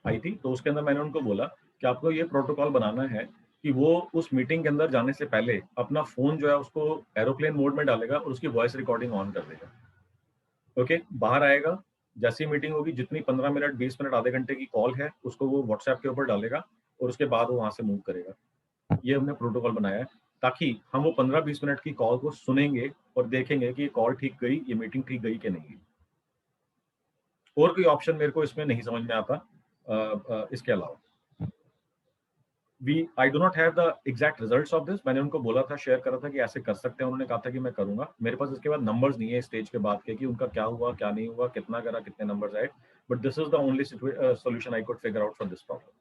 आई थी, तो उसके अंदर मैंने उनको बोला कि आपको ये प्रोटोकॉल बनाना है कि वो उस मीटिंग के अंदर जाने से पहले अपना फोन जो है उसको एरोप्लेन मोड में डालेगा और उसकी वॉइस रिकॉर्डिंग ऑन कर देगा. ओके, बाहर आएगा, जैसी मीटिंग होगी, जितनी 15 मिनट, 20 मिनट, आधे घंटे की कॉल है, उसको वो व्हाट्सएप के ऊपर डालेगा और उसके बाद वो वहां से मूव करेगा. ये हमने प्रोटोकॉल बनाया है ताकि हम वो 15-20 मिनट की कॉल को सुनेंगे और देखेंगे कि ये कॉल ठीक गई, ये मीटिंग ठीक गई कि नहीं गई. और कोई ऑप्शन मेरे को इसमें नहीं समझ में आता. इसके अलावा I do not have the exact results of this. मैंने उनको बोला था, शेयर करा था कि ऐसे कर सकते हैं, उन्होंने कहा था कि मैं करूंगा. मेरे पास इसके बाद नंबर्स नहीं है स्टेज के बाद के कि उनका क्या हुआ, क्या नहीं हुआ, कितना करा, कितने नंबर्स आए, but this is the only solution I could figure out for this problem.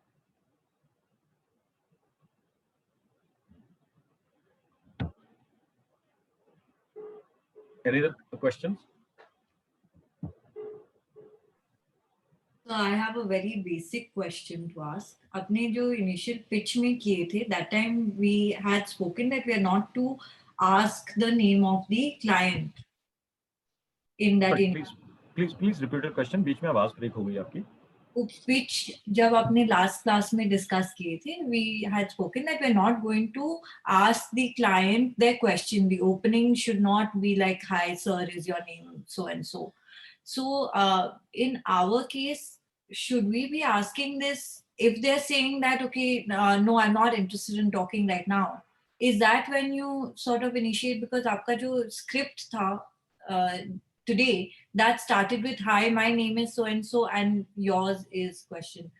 Any other questions? So I have a very basic question to ask. अपने जो initial pitch में किए थे, that time we had spoken that we are not to ask the name of the client in that. Please repeat your question. बीच में आवाज ब्रेक हो गई आपकी. Pitch जब आपने last class में discuss किए थे, we had spoken that we are not going to ask the client their question. The opening should not be like, "Hi sir, is your name so and so?" So in our case, should we be asking this if they're saying that, okay, no, I'm not interested in talking right now? Is that when you sort of initiate? Because आपका जो script था today, that started with, "Hi, my name is so and so and yours is question."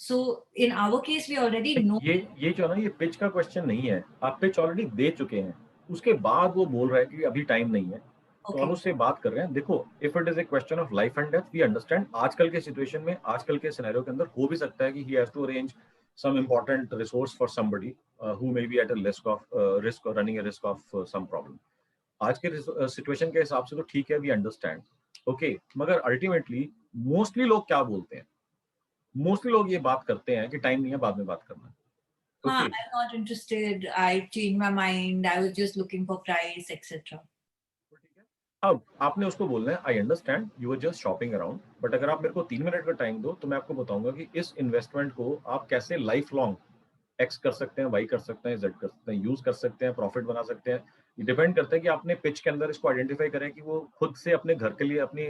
So in our case, we already know. ये जो ना, ये pitch का question नहीं है. आप pitch already दे चुके हैं. उसके बाद वो बोल रहा है कि अभी टाइम नहीं है. तो हम उससे बात कर रहे हैं. देखो, if it is a question of life and death, we understand. आजकल के सिचुएशन में, आजकल के सिनेरियो के अंदर हो भी सकता है कि he has to arrange some important resource for somebody who may be at a risk और running a risk of some problem. आज के सिचुएशन के हिसाब से तो ठीक है, वी अंडरस्टैंड. ओके, मगर अल्टीमेटली मोस्टली लोग क्या बोलते हैं? मोस्टली लोग ये बात करते हैं कि टाइम नहीं है, बाद में बात करना है. I'm not interested. I changed my mind. I was just looking for price, etc. अब आपने उसको बोलना है, I understand you are just shopping around, but अगर आप मेरे को 3 मिनट का टाइम दो तो मैं आपको बताऊंगा कि इस इन्वेस्टमेंट को आप कैसे लाइफ लॉन्ग एक्स कर सकते हैं, वाई कर सकते हैं, जेड कर सकते हैं, यूज कर सकते हैं, प्रॉफिट बना सकते हैं. ये डिपेंड करता है कि आपने पिच के अंदर इसको आइडेंटिफाई करें कि वो खुद से अपने घर के लिए, अपनी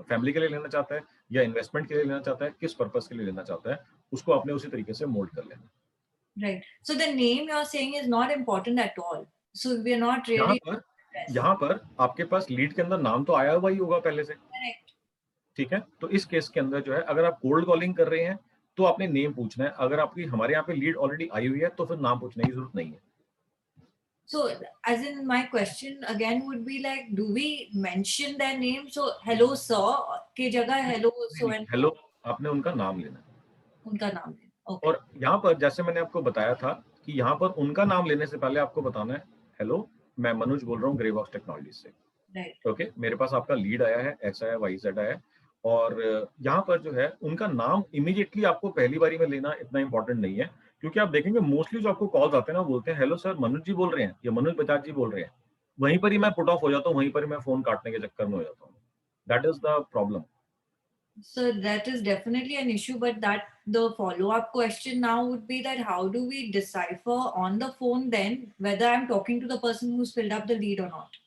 फैमिली के लिए लेना चाहता है या इन्वेस्टमेंट के लिए लेना चाहता है, किस पर्पस के लिए लेना चाहता है, उसको आपने उसी तरीके से मोल्ड कर लेना. Right. So the name you're saying is not important at all. So we are not really. यहाँ पर आपके पास लीड के अंदर नाम तो आया हुआ ही होगा पहले से, Correct. ठीक है। तो इस केस के अंदर जो है अगर आप कोल्ड कॉलिंग कर रहे हैं तो आपने नेम पूछना है, अगर आपकी हमारे यहाँ पे लीड ऑलरेडी आई हुई है तो फिर नाम पूछने की जरूरत नहीं है। So, as in my question again would be like, do we mention their name? So, hello sir के जगह hello so and हेलो, आपने उनका नाम लेना है। उनका नाम लेना. Okay. और यहाँ पर जैसे मैंने आपको बताया था कि यहाँ पर उनका नाम लेने से पहले आपको बताना है हेलो, मैं मनोज बोल रहा हूँ ग्रेवॉक्स टेक्नोलॉजी से। Right. ओके, मेरे पास आपका लीड आया है, एक्स आया, वाई जेड आया है, और यहाँ पर जो है उनका नाम इमीडिएटली आपको पहली बारी में लेना इतना इंपॉर्टेंट नहीं है, क्योंकि आप देखेंगे मोस्टली जो आपको कॉल्स आते हैं ना, बोलते हैं हेलो सर मनोज जी बोल रहे हैं या मनोज बजाज जी बोल रहे हैं, वहीं पर ही मैं पुट ऑफ हो जाता हूँ, वहीं पर ही मैं फोन काटने के चक्कर में हो जाता हूँ। That is the problem. So that is definitely an issue, but that the follow-up question now would be that how do we decipher on the phone then whether I'm talking to the person who's filled up the lead or not?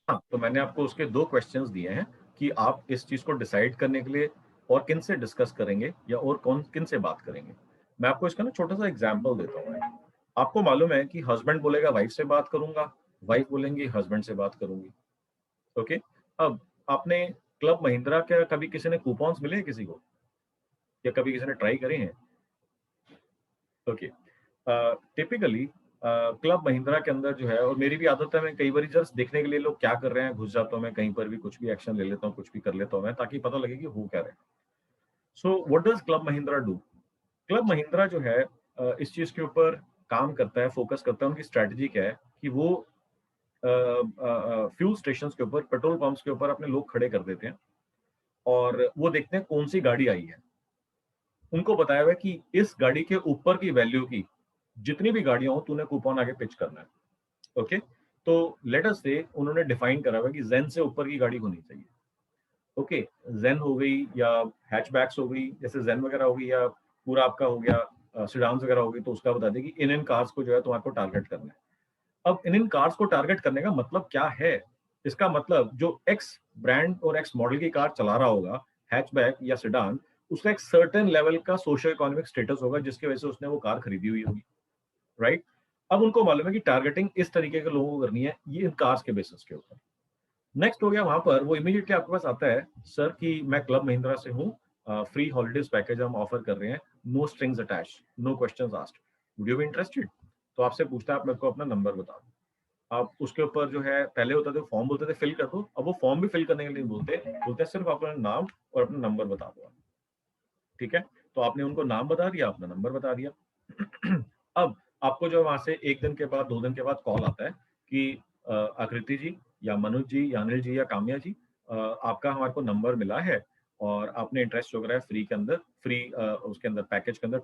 हाँ, तो मैंने आपको उसके 2 क्वेश्चंस दिए हैं कि आप इस चीज को डिसाइड करने के लिए और किन से डिस्कस करेंगे या और कौन किन से बात करेंगे। मैं आपको इसका ना छोटा सा एग्जांपल देता हूँ। आपको मालूम है कि हस्बैंड बोलेगा वाइफ से बात करूंगा, वाइफ बोलेंगी हस्बैंड से बात करूंगी। ओके, अब आपने क्लब महिंद्रा के कभी किसी ने कूपन्स मिले हैं किसी को, या कभी किसी ने ट्राई करे हैं? ओके, टिपिकली क्लब महिंद्रा के अंदर जो है, और मेरी भी आदत है, मैं कई बार जस्ट देखने के लिए लोग क्या कर रहे हैं घुस जाता हूँ मैं, कहीं पर भी कुछ भी एक्शन ले लेता हूँ, कुछ भी कर लेता हूँ मैं, ताकि पता लगे कि हो क्या रहा है। So what does club Mahindra do? Club Mahindra जो है इस चीज के ऊपर काम करता है, फोकस करता है। उनकी स्ट्रैटेजी क्या है कि वो फ्यूल स्टेशन के ऊपर, पेट्रोल पंप्स के ऊपर अपने लोग खड़े कर देते हैं और वो देखते हैं कौन सी गाड़ी आई है। उनको बताया हुआ है कि इस गाड़ी के ऊपर की वैल्यू की जितनी भी गाड़ियां हो तूने कूपन आगे पिच करना है। ओके, तो लेट अस से उन्होंने डिफाइन करा हुआ है कि जेन से ऊपर की गाड़ी होनी चाहिए। ओके, जेन हो गई या हैचबैक्स हो गई, जैसे जेन वगैरह हो गई, या पूरा आपका हो गया सिडान्स वगैरह हो गई, तो उसका बता दें कि इन कार्स को जो है तुम्हारे को टारगेट करना है। अब इन कार्स को टारगेट करने का मतलब क्या है? इसका मतलब जो एक्स ब्रांड और एक्स मॉडल की कार चला रहा होगा, हैचबैक या सिडान, उसका एक सर्टेन लेवल का सोशल इकोनॉमिक स्टेटस होगा जिसकी वजह से उसने वो कार खरीदी हुई होगी, राइट? अब उनको मालूम है कि टारगेटिंग इस तरीके के लोगों को करनी है, ये इन कार्स के बेसिस के ऊपर। नेक्स्ट हो गया, वहां पर वो इमीडिएटली आपके पास आता है, सर कि मैं क्लब महिंद्रा से हूँ, फ्री हॉलीडेज पैकेज हम ऑफर कर रहे हैं, no strings attached, no questions asked, would you be interested? तो आपसे पूछता है आप मेरे को अपना नंबर बता दो। आप उसके ऊपर जो है, पहले होता था फॉर्म बोलते थे फिल कर दो, अब वो फॉर्म भी फिल करने के लिए बोलते हैं सिर्फ अपना नाम और अपना नंबर बता दो। ठीक है, तो आपने उनको नाम बता दिया, अपना नंबर बता दिया। अब आपको जो वहां से 1 दिन के बाद 2 दिन के बाद कॉल आता है कि आकृति जी या मनोज जी या अनिल जी या काम्या जी, आपका हमारे को नंबर मिला है और आपने इंटरेस्ट शो करा है फ्री के अंदर, फ्री उसके अंदर पैकेज के अंदर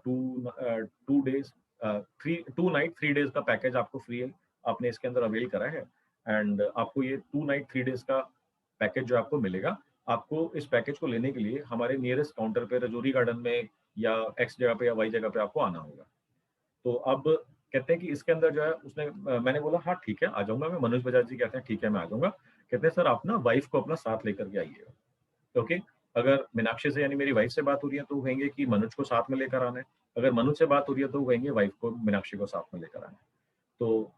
2 नाइट 3 डेज का पैकेज आपको फ्री है, आपने इसके अंदर अवेल करा है, एंड आपको ये 2 नाइट 3 डेज का पैकेज जो आपको मिलेगा, आपको इस पैकेज को लेने के लिए हमारे नियरेस्ट काउंटर पे रजौरी गार्डन में या एक्स जगह पे या वाई जगह पे आपको आना होगा। तो अब कहते हैं कि इसके अंदर जो है उसने मैंने बोला हाँ ठीक है आ जाऊंगा मैं। मनोज बजाज जी कहते हैं ठीक है मैं आ जाऊंगा। कहते हैं सर आप ना वाइफ को अपना साथ लेकर के आइएगा। ओके, अगर मीनाक्षी से यानी मेरी वाइफ से बात हो रही है तो वो कहेंगे कि मनोज को साथ में लेकर आना है, अगर मनोज से बात हो रही है तो वो कहेंगे वाइफ को मीनाक्षी को साथ में लेकर आना है। तो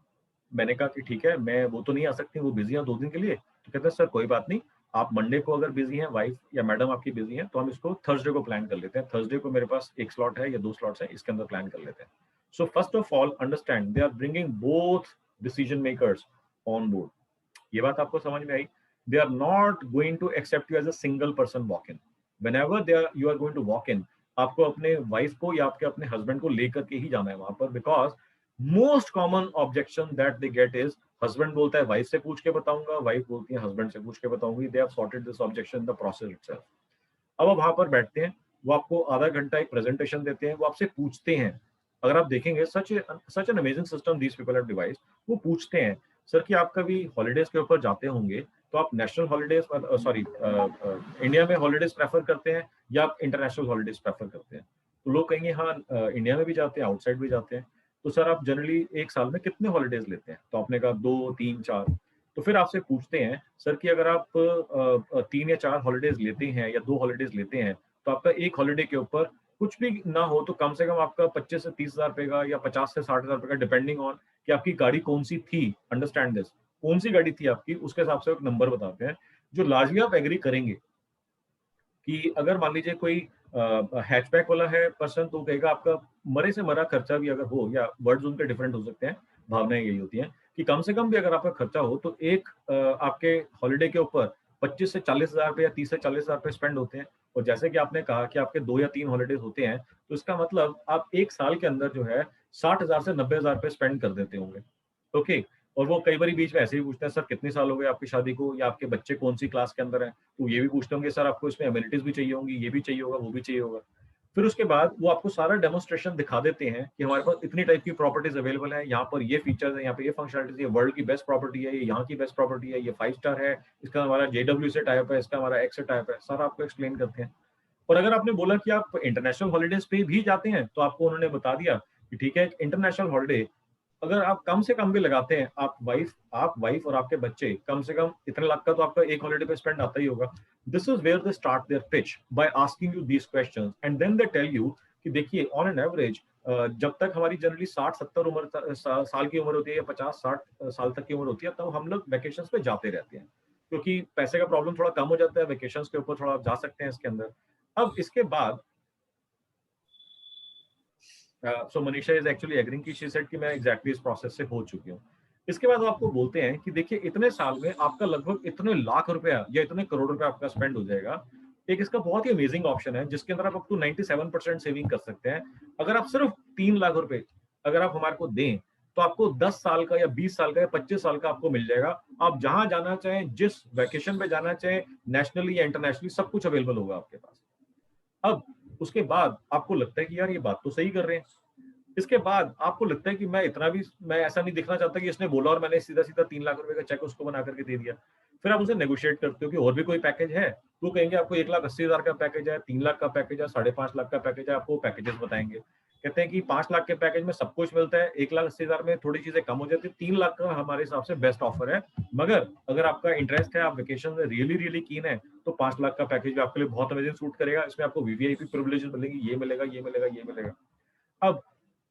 मैंने कहा कि ठीक है, मैं वो तो नहीं आ सकती, वो बिजी है 2 दिन के लिए। तो कहते हैं सर कोई बात नहीं, आप मंडे को अगर बिजी हैं, वाइफ या मैडम आपकी बिजी हैं, तो हम इसको थर्सडे को प्लान कर लेते हैं। थर्सडे को मेरे पास 1 स्लॉट है या 2 स्लॉट्स है, इसके अंदर प्लान कर लेते हैं। So first of all understand they are bringing both decision makers on board. ये बात आपको समझ में आई? They are not going to accept you as a single person walk in. Whenever they are you are going to walk in, आपको अपने वाइफ को या आपके अपने हस्बैंड को लेकर के ही जाना है वहां पर, because most common objection that they get is husband बोलता है वाइफ से पूछ के बताऊंगा, वाइफ बोलती है हस्बैंड से पूछ के बताऊंगी। They have sorted this objection the process itself. अब वहां पर बैठते हैं, वो आपको आधा घंटा एक प्रेजेंटेशन देते हैं, वो आपसे पूछते हैं, अगर आप देखेंगे such an amazing system these people have devised. वो पूछते हैं सर कि आप कभी हॉलीडेज के ऊपर जाते होंगे तो आप नेशनल हॉलीडेज इंडिया में हॉलीडेज प्रेफर करते हैं या आप इंटरनेशनल हॉलीडेज प्रेफर करते हैं? तो लोग कहेंगे हाँ इंडिया में भी जाते हैं, आउटसाइड भी जाते हैं। तो सर आप जनरली एक साल में कितने हॉलीडेज लेते हैं? तो आपने कहा 2, 3, 4। तो फिर आपसे पूछते हैं सर कि अगर आप 3 या 4 हॉलीडेज लेते हैं या 2 हॉलीडेज लेते हैं तो आपका एक हॉलीडे के ऊपर कुछ भी ना हो तो कम से कम आपका 25 से 30 हज़ार रुपए का या 50 से 60 हज़ार रुपए का, डिपेंडिंग ऑन कि आपकी गाड़ी कौन सी थी, अंडरस्टैंड दिस, कौन सी गाड़ी थी आपकी, उसके हिसाब से एक नंबर बताते हैं जो लार्जली आप एग्री करेंगे कि अगर मान लीजिए कोई हैचबैक वाला है पर्सन तो कहेगा आपका मरे से मरा खर्चा भी अगर हो, या वर्ड्स उनके डिफरेंट हो सकते हैं, भावनाएं यही होती हैं कि कम से कम भी अगर आपका खर्चा हो तो एक आपके हॉलिडे के ऊपर 25 से 40 हजार रुपये या 30 से 40 हजार रुपये स्पेंड होते हैं। और जैसे कि आपने कहा कि आपके 2 या 3 हॉलीडेज होते हैं, तो इसका मतलब आप एक साल के अंदर जो है 60,000 से 90,000 रुपये स्पेंड कर देते होंगे। ओके, और वो कई बार बीच में ऐसे ही पूछते हैं सर कितने साल हो गए आपकी शादी को, या आपके बच्चे कौन सी क्लास के अंदर है, तो ये भी पूछते होंगे सर आपको इसमें एमिनिटीज भी चाहिए होंगी, ये भी चाहिए होगा, वो भी चाहिए होगा। फिर उसके बाद वो आपको सारा डेमोन्स्ट्रेशन दिखा देते हैं कि हमारे पास इतनी टाइप की प्रॉपर्टीज अवेलेबल है, यहाँ पर ये फीचर्स है, यहाँ पे ये फंक्शनलिटीज है, वर्ल्ड की बेस्ट प्रॉपर्टी है, ये यहाँ की बेस्ट प्रॉपर्टी है, ये 5 स्टार है, इसका हमारा JW से टाइप है, इसका हमारा X से टाइप है, सारा आपको एक्सप्लेन करते हैं। और अगर आपने बोला कि आप इंटरनेशनल हॉलीडेज पे भी जाते हैं तो आपको उन्होंने बता दिया कि ठीक है, इंटरनेशनल हॉलीडे अगर आप कम से कम भी लगाते हैं, आप वाइफ और आपके बच्चे कम से कम इतने लाख का तो आपका एक हॉलीडे पे स्पेंड आता ही होगा। This is where they start their pitch by asking you these questions and then they tell you कि देखिए ऑन एन एवरेज जब तक हमारी जनरली 60-70 उम्र साल की उम्र होती है या 50-60 साल तक की उम्र होती है, तब हम लोग वेकेशंस पे जाते रहते हैं, क्योंकि पैसे का प्रॉब्लम थोड़ा कम हो जाता है, वेकेशंस के ऊपर थोड़ा आप जा सकते हैं इसके अंदर। अब इसके बाद सो मनीषा इज एक्चुअली एग्रीइंग कि शी सेड कि मैं एग्जैक्टली इस प्रोसेस से हो चुकी हूँ। इसके बाद आपको बोलते हैं कि देखिए इतने साल में आपका लगभग इतने लाख रुपया या इतने करोड़ रुपया आपका स्पेंड हो जाएगा। एक इसका बहुत ही अमेजिंग ऑप्शन है जिसके अंदर आप अप टू 97% सेविंग कर सकते हैं। अगर आप सिर्फ 3 लाख रुपए अगर आप हमारे को दें तो आपको 10 साल का या 20 साल का या 25 साल का आपको मिल जाएगा। आप जहां जाना चाहें, जिस वैकेशन पे जाना चाहें, नेशनली या इंटरनेशनली, सब कुछ अवेलेबल होगा आपके पास। अब उसके बाद आपको लगता है कि यार ये बात तो सही कर रहे हैं। इसके बाद आपको लगता है कि मैं ऐसा नहीं दिखना चाहता कि इसने बोला और मैंने सीधा सीधा 3 लाख रुपए का चेक उसको बना करके दे दिया। फिर आप उसे नेगोशिएट करते हो कि और भी कोई पैकेज है, तो कहेंगे आपको 1,80,000 का पैकेज है, 3 लाख का पैकेज है, 5.5 लाख का पैकेज है, आपको पैकेजेस बताएंगे। कहते हैं कि 5 लाख के पैकेज में सब कुछ मिलता है, 1,80,000 में थोड़ी चीजें कम हो जाती है, 3 लाख का हमारे हिसाब से बेस्ट ऑफर है। मगर अगर आपका इंटरेस्ट है, आप वेकेशन में रियली कीन है, तो 5 लाख का पैकेज भी आपके लिए बहुत अमेजिंग सूट करेगा। इसमें आपको VVIP प्रिविलेजेस मिलेंगे, ये मिलेगा, ये मिलेगा, ये मिलेगा। अब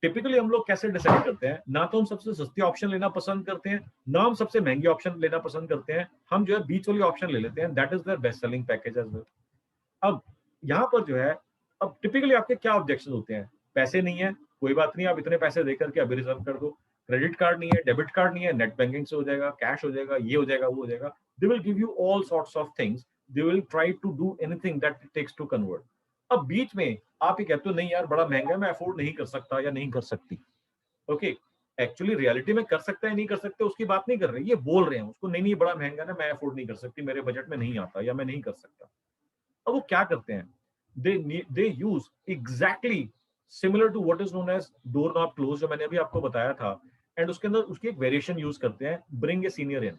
टिपिकली हम लोग कैसे डिसाइड करते हैं? ना तो हम सबसे सस्ती ऑप्शन लेना पसंद करते हैं, ना हम सबसे महंगे ऑप्शन लेना पसंद करते हैं। हम जो है बीच वाली ऑप्शन ले लेते हैं, that is their best selling package as well. अब यहाँ पर जो है, अब टिपिकली आपके क्या ऑब्जेक्शन होते हैं? पैसे नहीं है, कोई बात नहीं, आप इतने पैसे देकर के अभी रिजर्व कर दो। क्रेडिट कार्ड नहीं है, डेबिट कार्ड नहीं है, नेट बैंकिंग से हो जाएगा, कैश हो जाएगा, ये हो जाएगा, वो हो जाएगा। They will give you all sorts of things, they will try to do anything that it takes to convert. अब बीच में आप ही कहते हो नहीं यार बड़ा महंगा है, मैं अफोर्ड नहीं कर सकता या नहीं कर सकती। ओके, एक्चुअली रियलिटी में कर सकता है नहीं कर सकते उसकी बात नहीं कर रहे, ये बोल रहे हैं उसको नहीं बड़ा महंगा ना, मैं अफोर्ड नहीं कर सकती, मेरे बजट में नहीं आता या मैं नहीं कर सकता। अब वो क्या करते हैं? They use exactly similar to what is known as door knob close, जो मैंने अभी आपको बताया था, एंड उसके अंदर उसकी एक वेरिएशन यूज करते हैं, bring a senior in.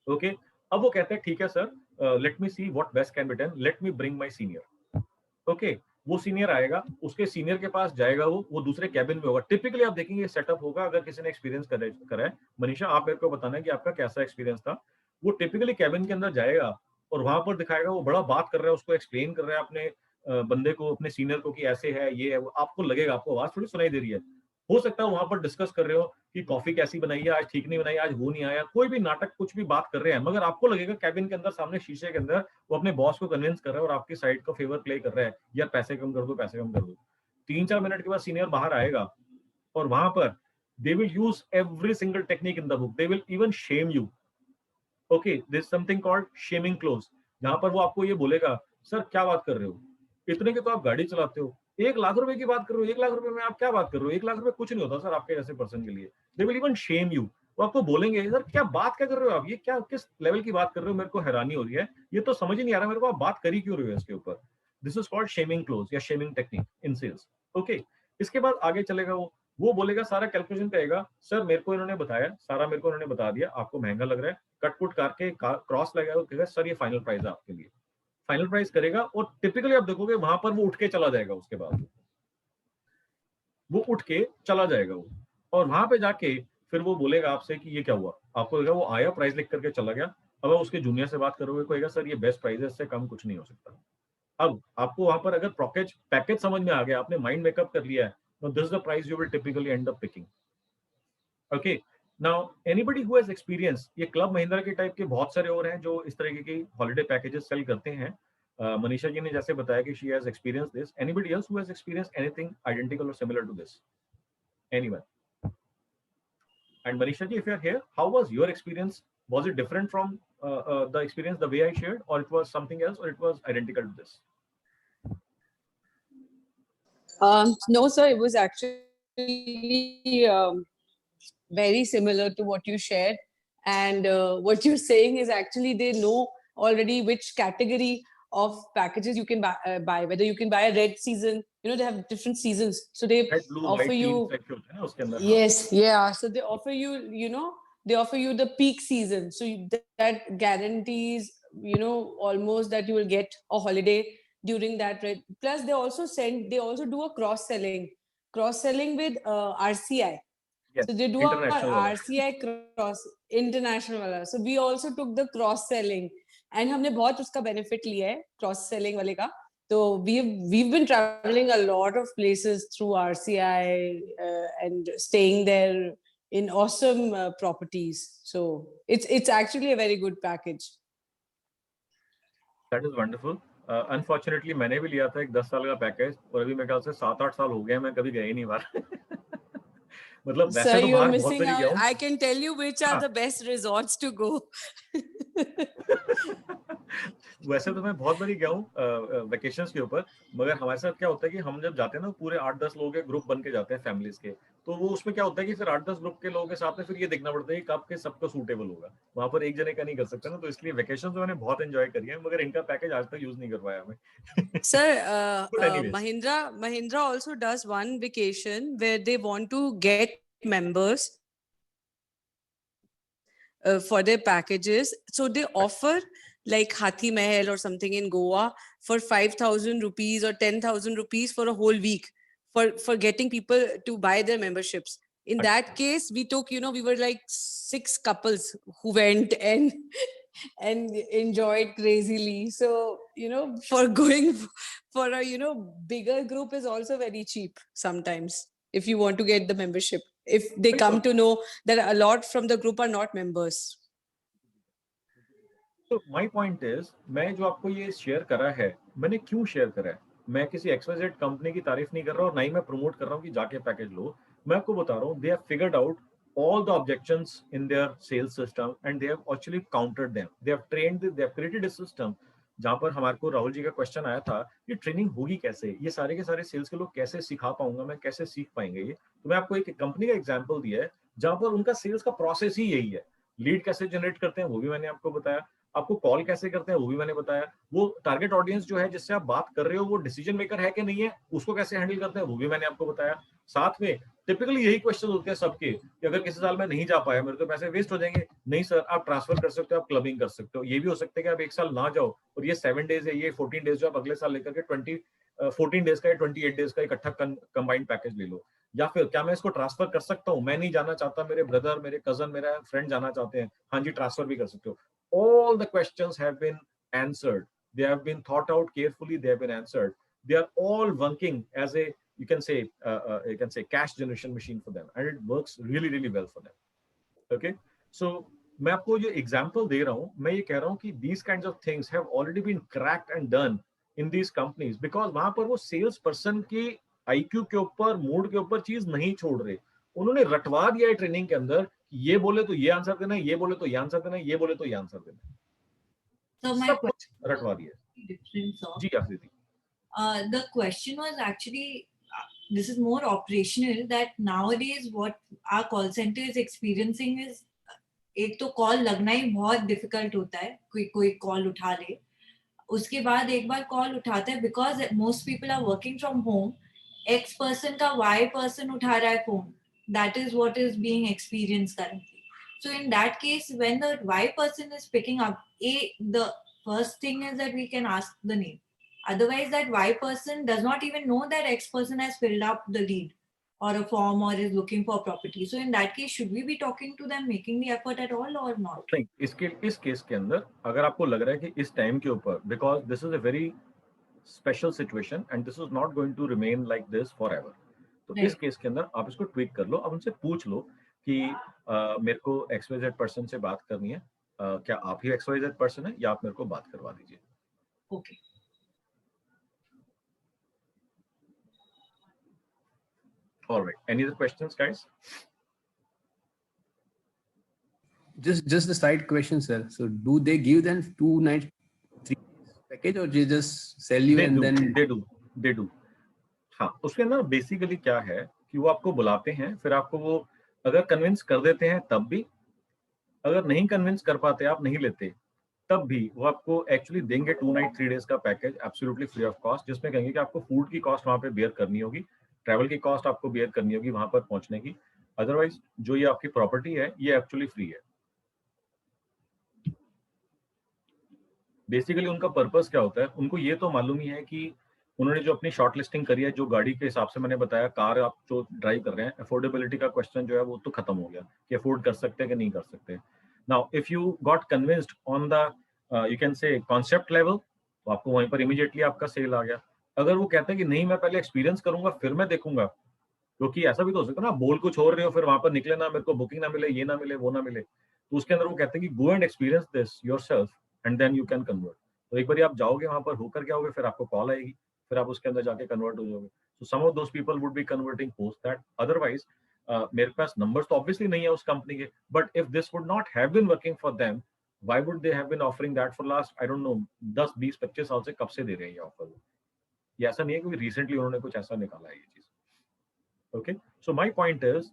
Okay, अब वो कहते हैं ठीक है sir, let me see what best can be done, let me bring my senior. Okay, वो सीनियर आएगा, उसके सीनियर के पास जाएगा, वो दूसरे कैबिन में होगा। टिपिकली आप देखेंगे सेटअप होगा, अगर किसी ने एक्सपीरियंस करा है, मनीषा आप मेरे को बताना है कि आपका कैसा एक्सपीरियंस था। वो टिपिकली कैबिन के अंदर जाएगा और वहां पर दिखाएगा वो बड़ा बात कर रहा है, उसको एक्सप्लेन कर रहा है अपने बंदे को, अपने सीनियर को कि ऐसे है, ये है, आपको लगेगा, आपको आवाज थोड़ी सुनाई दे रही है। हो सकता है वहां पर डिस्कस कर रहे हो कि कॉफी कैसी बनाई है, आज ठीक नहीं बनाई, आज वो नहीं आया, कोई भी नाटक कुछ भी बात कर रहे हैं, मगर आपको लगेगा कैबिन के अंदर सामने शीशे के अंदर वो अपने बॉस को कन्विंस कर रहा है और आपकी साइड का फेवर प्ले कर रहा है, यार पैसे कम कर दो, पैसे कम कर दो। 3-4 मिनट के बाद सीनियर बाहर आएगा और वहां पर they will use every single technique in the book, they will even shame you. Okay, there is something called shaming close, जहां पर वो आपको ये बोलेगा सर क्या बात कर रहे हो, इतने के तो आप गाड़ी चलाते हो, 1 लाख रुपए की बात कर रहे हो, 1 लाख रुपए में आप क्या बात कर रहे हो, 1 लाख रुपए कुछ नहीं होता सर आपके जैसे पर्सन के लिए। दे विल इवन शेम यू, वो आपको बोलेंगे सर क्या बात क्या कर रहे हो आप, ये क्या किस लेवल की बात कर रहे हो, मेरे को हैरानी हो रही है, ये तो समझ ही नहीं आ रहा मेरे को, आप बात करी क्यों रहे हो इसके ऊपर। This is called shaming close या shaming technique in sales. Okay, इसके बाद आगे चलेगा वो बोलेगा, सारा कैलकुलेशन करेगा, सर मेरे को इन्होंने बताया, सारा मेरे को इन्होंने बता दिया, आपको महंगा लग रहा है, कट पुट करके क्रॉस लगाएगा, सर ये फाइनल प्राइस है आपके लिए, फाइनल प्राइस करेगा। और टिपिकली आप देखोगे वहां पर वो उठ के चला जाएगा, उसके बाद वो उठ के चला जाएगा वो, और वहां पे जाके फिर वो बोलेगा आपसे कि ये क्या हुआ, आपको लगेगा वो आया, प्राइस लिख करके चला गया। अब आप उसके जूनियर से बात करोगे, कहेगा सर ये बेस्ट प्राइस है, इससे कम कुछ नहीं हो सकता। अब आपको वहां पर अगर पैकेज समझ में आ गया, आपने माइंड मेकअप कर लिया है, तो this is the price you will typically and up picking. Okay, Now anybody who has experience, ये क्लब महिंद्रा के टाइप के बहुत सारे और हैं जो इस तरह की हॉलिडे पैकेजेस सेल करते हैं. मनीषा जी ने जैसे बताया कि she has experienced this. Anybody else who has experienced anything identical or similar to this? Anyone? And Manisha ji, if you are here, how was your experience? Was it different from the experience the way I shared, or it was something else, or it was identical to this? No, sir, it was actually very similar to what you shared. And what you're saying is actually they know already which category of packages you can buy, whether you can buy a red season, you know, they have different seasons. So they Red, blue, offer white, you, green, section, है ना, उसके अंदर, हाँ. yes, yeah. So they offer you, you know, they offer you the peak season. So that guarantees, you know, almost that you will get a holiday during that rate. Plus they also do a cross-selling with RCI. Yes, So they do international our वाला. RCI cross international wala. So we also took the cross selling and हमने बहुत उसका benefit लिया है cross selling वाले का. So we've been traveling a lot of places through RCI and staying there in awesome properties. So it's actually a very good package. That is wonderful. Unfortunately मैंने भी लिया था एक 10 साल का पैकेज और अभी मेरे ख्याल से 7-8 साल हो गए, मैं कभी गया ही नहीं बाहर. मतलब Sir, वैसे तो you're बाहर बहुत missing बारी out. गया हूँ. I can tell you which are हाँ. the best resorts to go. वैसे तो मैं बहुत बारी गया हूँ वेकेशंस के ऊपर, मगर हमारे साथ क्या होता है कि हम जब जाते हैं ना पूरे 8-10 लोगों के ग्रुप बन के जाते हैं फैमिलीज के, तो वो उसमें क्या होता है कि फिर 8-10 ग्रुप के लोगों के साथ में फिर ये देखना पड़ता है कि कब के सबको सूटेबल होगा. वहां पर एक जने का नहीं कर सकता ना, तो इसलिए वेकेशंस मैंने बहुत एंजॉय करी है, मगर इनका पैकेज आज तक यूज नहीं करवाया मैं. Sir, But anyways. Mahindra also does one vacation where they want to get members for their packages. So they offer like Hathi Mahal or something in Goa for 5,000 rupees or 10,000 rupees for a whole week for getting people to buy their memberships. In that case, we took, you know, we were like 6 couples who went and enjoyed crazily. So, you know, for going for a, you know, bigger group is also very cheap sometimes if you want to get the membership, if they come to know that a lot from the group are not members. So my point is, मैं जो आपको ये शेयर करा है, मैंने क्यों शेयर करा है? मैं किसी XYZ कंपनी की तारीफ नहीं कर रहा और ना ही मैं प्रमोट कर रहा हूँ कि जाके पैकेज लो. मैं आपको बता रहा हूँ, they have figured out all the objections in their sales system and they have actually countered them. They have created a system जहाँ पर हमारे को राहुल जी का क्वेश्चन आया था, ये ट्रेनिंग होगी कैसे, ये सारे के सारे सेल्स के लोग कैसे सिखा पाऊंगा मैं, कैसे सीख पाएंगे ये. तो मैं आपको एक कंपनी का एग्जांपल दिया है जहाँ पर उनका सेल्स का प्रोसेस ही यही है. लीड कैसे जनरेट करते हैं वो भी मैंने आपको बताया, आपको कॉल कैसे करते हैं वो भी मैंने बताया, वो टारगेट ऑडियंस जो है जिससे आप बात कर रहे हो वो डिसीजन मेकर है कि नहीं है, उसको कैसे हैंडल करते हैं वो भी मैंने आपको बताया. साथ में टिपिकली यही क्वेश्चन होते हैं सबके कि अगर किसी साल में नहीं जा पाया, मेरे तो पैसे वेस्ट हो जाएंगे. नहीं सर, आप ट्रांसफर कर सकते हो, आप क्लबिंग कर सकते हो. ये भी हो सकता है कि आप एक साल ना जाओ और ये 7 डेज है, ये 14 डेज जो आप अगले साल लेकर के 14 डेज का या 28 डेज का इकट्ठा कंबाइंड पैकेज ले लो. या फिर क्या मैं इसको ट्रांसफर कर सकता हूँ, मैं नहीं जाना चाहता, मेरे ब्रदर, मेरे कजन, मेरा फ्रेंड जाना चाहते हैं, हाँ जी ट्रांसफर भी कर सकते हो. All the questions have been answered. They have been thought out carefully. They have been answered. They are all working as a, you can say cash generation machine for them, and it works really, really well for them. Okay. So मैं आपको जो example दे रहा हूँ, मैं ये कह रहा हूँ कि these kinds of things have already been cracked and done in these companies because वहां पर वो sales person की IQ के ऊपर, मूड के ऊपर चीज नहीं छोड़ रहे. उन्होंने रटवा दिया है ट्रेनिंग के अंदर, ये बोले तो ये आंसर देना, ये बोले तो ये आंसर देना, ये बोले तो ये आंसर देना. So my सब कुछ question रटवा दिया. different, sir. जी आकृति. The question was actually, this is more operational, that nowadays what our call center is experiencing is, एक तो कॉल लगना ही बहुत डिफिकल्ट होता है, कोई कॉल उठा ले, उसके बाद एक बार कॉल उठाता है, because most people are working from home, X person का Y person उठा रहा है फोन. That is what is being experienced currently. So in that case, when the Y person is picking up, the first thing is that we can ask the name. Otherwise, that Y person does not even know that X person has filled up the lead or a form or is looking for property. So in that case, should we be talking to them, making the effort at all or not? नहीं, इस केस के अंदर अगर आपको लग रहा है कि इस टाइम के ऊपर, because this is a very special situation and this is not going to remain like this forever. तो इस केस के अंदर आप इसको ट्वीक कर लो, आप उनसे पूछ लो कि मेरे को XYZ पर्सन से बात करनी है, क्या आप ही XYZ पर्सन है या आप मेरे को बात करवा दीजिए। Okay. All right. Any other questions, guys? Just the side question, sir. So do they give them 2 nights, 3 days package, or they just sell you They and do, then? they do. हाँ, उसके अंदर बेसिकली क्या है कि वो आपको बुलाते हैं, फिर आपको वो अगर कन्विंस कर देते हैं तब भी, अगर नहीं कन्विंस कर पाते, आप नहीं लेते, तब भी वो आपको एक्चुअली देंगे 2 नाइट 3 डेज का package absolutely free of cost, जिसमें कहेंगे कि आपको फूड की कॉस्ट वहां पे बेयर करनी होगी, ट्रैवल की कॉस्ट आपको बेयर करनी होगी वहां पर पहुंचने की, अदरवाइज जो ये आपकी प्रॉपर्टी है ये एक्चुअली फ्री है। बेसिकली उनका पर्पस क्या होता है, उनको ये तो मालूम ही है कि उन्होंने जो अपनी शॉर्ट लिस्टिंग करी है, जो गाड़ी के हिसाब से मैंने बताया, कार आप जो ड्राइव कर रहे हैं, अफोर्डेबिलिटी का क्वेश्चन जो है वो तो खत्म हो गया कि अफोर्ड कर सकते हैं कि नहीं कर सकते। Now if you got convinced on the you can से कॉन्सेप्ट लेवल, तो आपको वहीं पर इमीडिएटली आपका सेल आ गया। अगर वो कहते हैं कि नहीं मैं पहले एक्सपीरियंस करूंगा फिर मैं देखूंगा, क्योंकि ऐसा भी तो हो सकता है ना, बोल कुछ और रहे हो फिर वहां पर निकले ना, मेरे को बुकिंग ना मिले, ये ना मिले, वो ना मिले, तो उसके अंदर वो कहते हैं कि go and experience this yourself and then you can convert. तो एक बार आप जाओगे वहां पर, होकर क्या होगे, फिर आपको कॉल आएगी, फिर आप उसके अंदर जाके कन्वर्ट हो जाओगे। So some of those people would be converting post that. Otherwise मेरे पास नंबर्स तो ऑब्वियसली नहीं है उस कंपनी के, but if this would not have been working for them, why would they have been offering that for last I don't know 10 20 25 साल से, कब से दे रहे हैं ये ऑफर। ये ऐसा नहीं है कि रिसेंटली उन्होंने कुछ ऐसा निकाला है ये चीज। Okay, so my point is